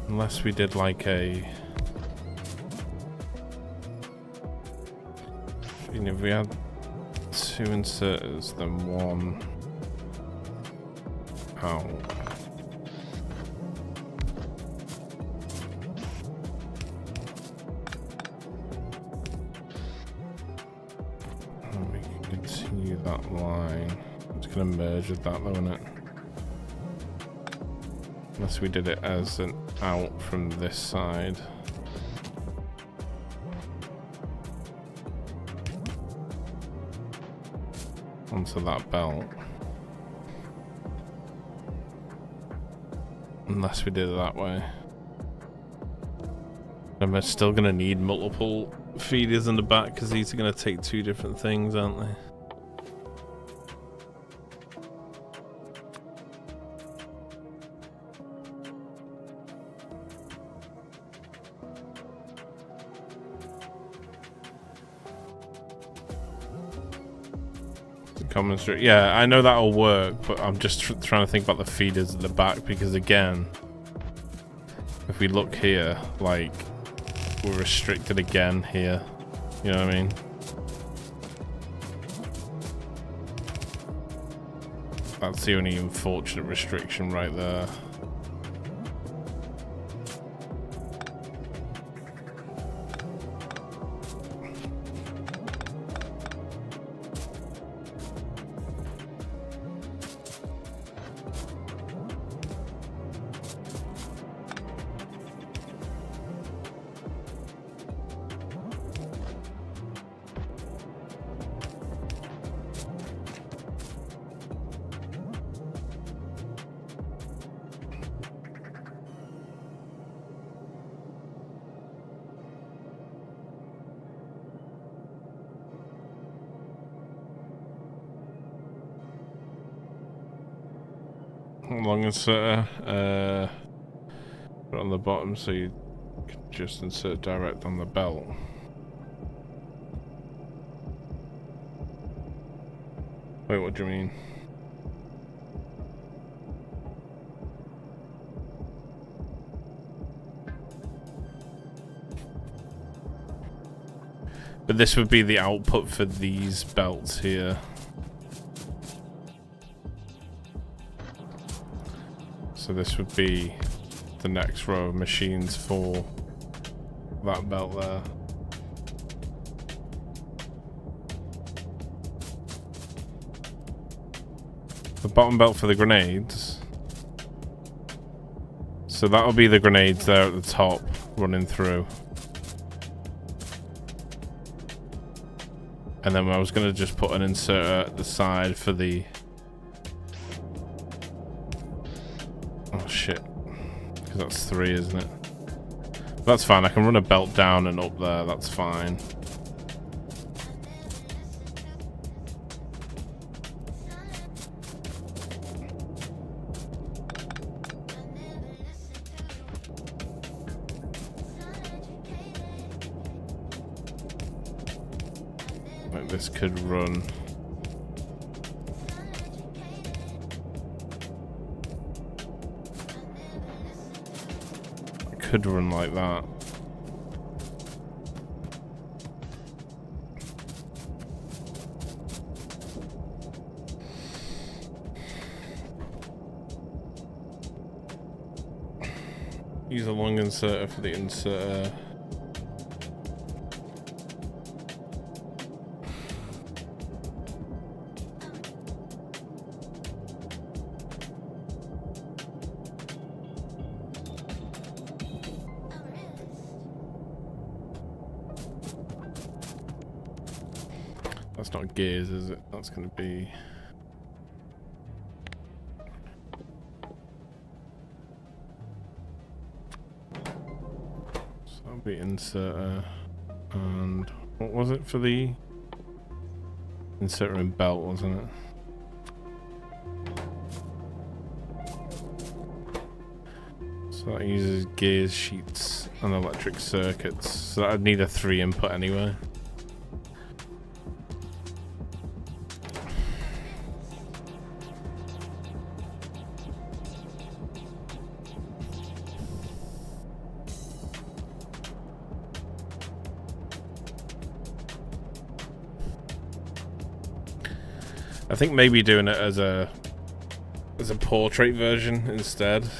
Unless we did like a... You know, if we had 2 inserters, then 1 out. that line. It's going to merge with that though, isn't it? Unless we did it as an out from this side. Onto that belt. Unless we did it that way. And we're still going to need multiple feeders in the back because these are going to take two different things, aren't they? Common street. Yeah, I know that'll work, but I'm just trying to think about the feeders at the back because, again, if we look here, like, we're restricted again here. You know what I mean? That's the only unfortunate restriction right there. Long inserter, put it on the bottom so you can just insert direct on the belt. Wait, what do you mean? But this would be the output for these belts here. So this would be the next row of machines for that belt there. The bottom belt for the grenades. So that'll be the grenades there at the top running through. And then I was going to just put an inserter at the side for the... Oh shit. Because that's 3, isn't it? That's fine, I can run a belt down and up there, that's fine. Like this could run. It could run like that. Use a long inserter for the inserter. That's not gears, is it? That's going to be... So that'll be inserter. And what was it for the... Inserter and belt, wasn't it? So that uses gears, sheets, and electric circuits. So I'd need a 3 input anyway. I think maybe doing it as a portrait version instead. So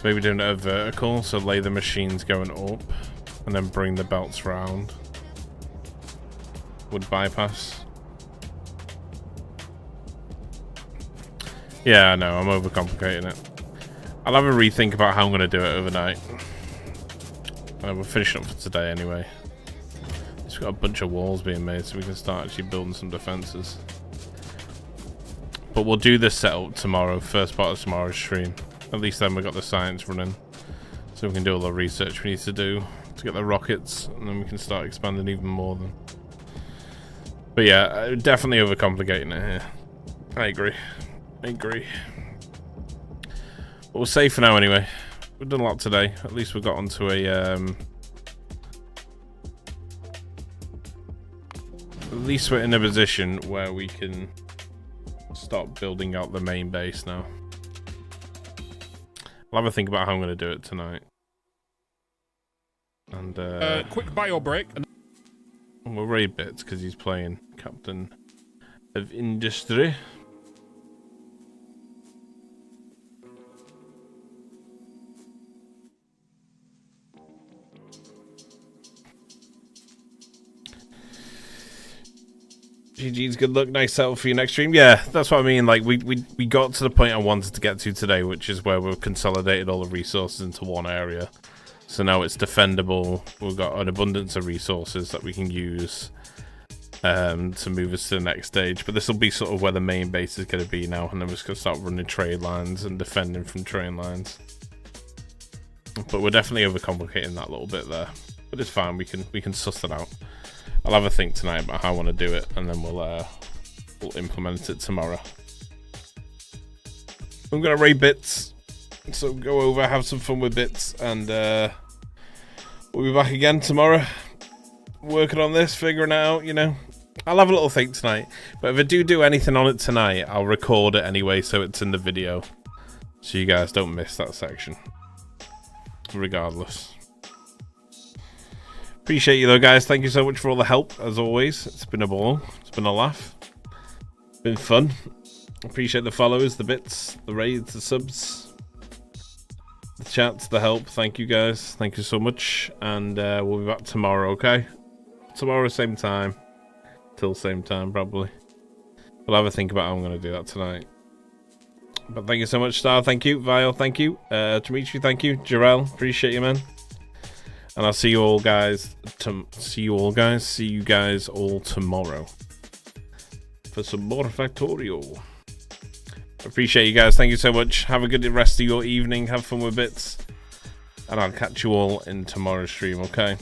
maybe doing it a vertical, so lay the machines going up and then bring the belts round. would bypass. Yeah, I know, I'm overcomplicating it. I'll have a rethink about how I'm going to do it overnight. We're finishing up for today anyway. Just got a bunch of walls being made so we can start actually building some defences. But we'll do this setup tomorrow, first part of tomorrow's stream. At least then we've got the science running. So we can do all the research we need to do to get the rockets, and then we can start expanding even more then. But yeah, definitely overcomplicating it here. I agree. But we're safe for now anyway. We've done a lot today. At least we got onto a at least we're in a position where we can start building out the main base now. I'll have a think about how I'm going to do it tonight. And quick bio break. we'll raid bits because he's playing Captain of Industry. GG's, good luck, nice setup for your next stream. Yeah, that's what I mean. Like we got to the point I wanted to get to today, which is where we've consolidated all the resources into one area. So now it's defendable. We've got an abundance of resources that we can use to move us to the next stage. But this will be sort of where the main base is going to be now, and then we're just going to start running trade lines and defending from train lines. But we're definitely overcomplicating that little bit there. But it's fine. We can suss that out. I'll have a think tonight about how I want to do it, and then we'll implement it tomorrow. I'm gonna raid bits, so go over, have some fun with bits, and we'll be back again tomorrow, working on this, figuring it out. You know, I'll have a little think tonight. But if I do anything on it tonight, I'll record it anyway, so it's in the video, so you guys don't miss that section. Regardless. Appreciate you though, guys. Thank you so much for all the help, as always. It's been a ball. It's been a laugh. It's been fun. Appreciate the follows, the bits, the raids, the subs, the chats, the help. Thank you, guys. Thank you so much. And we'll be back tomorrow, okay? Tomorrow, same time. Till same time, probably. We'll have a think about how I'm going to do that tonight. But thank you so much, Star. Thank you. Vile, thank you. Dimitri, thank you. Jarrell, appreciate you, man. And I'll see you all guys. See you guys all tomorrow for some more Factorio. Appreciate you guys. Thank you so much. Have a good rest of your evening. Have fun with bits, and I'll catch you all in tomorrow's stream. Okay.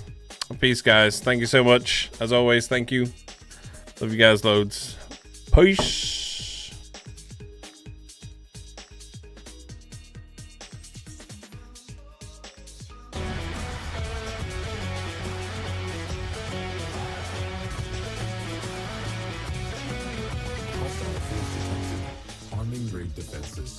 Peace, guys. Thank you so much. As always, thank you. Love you guys loads. Peace. Arming raid defenses.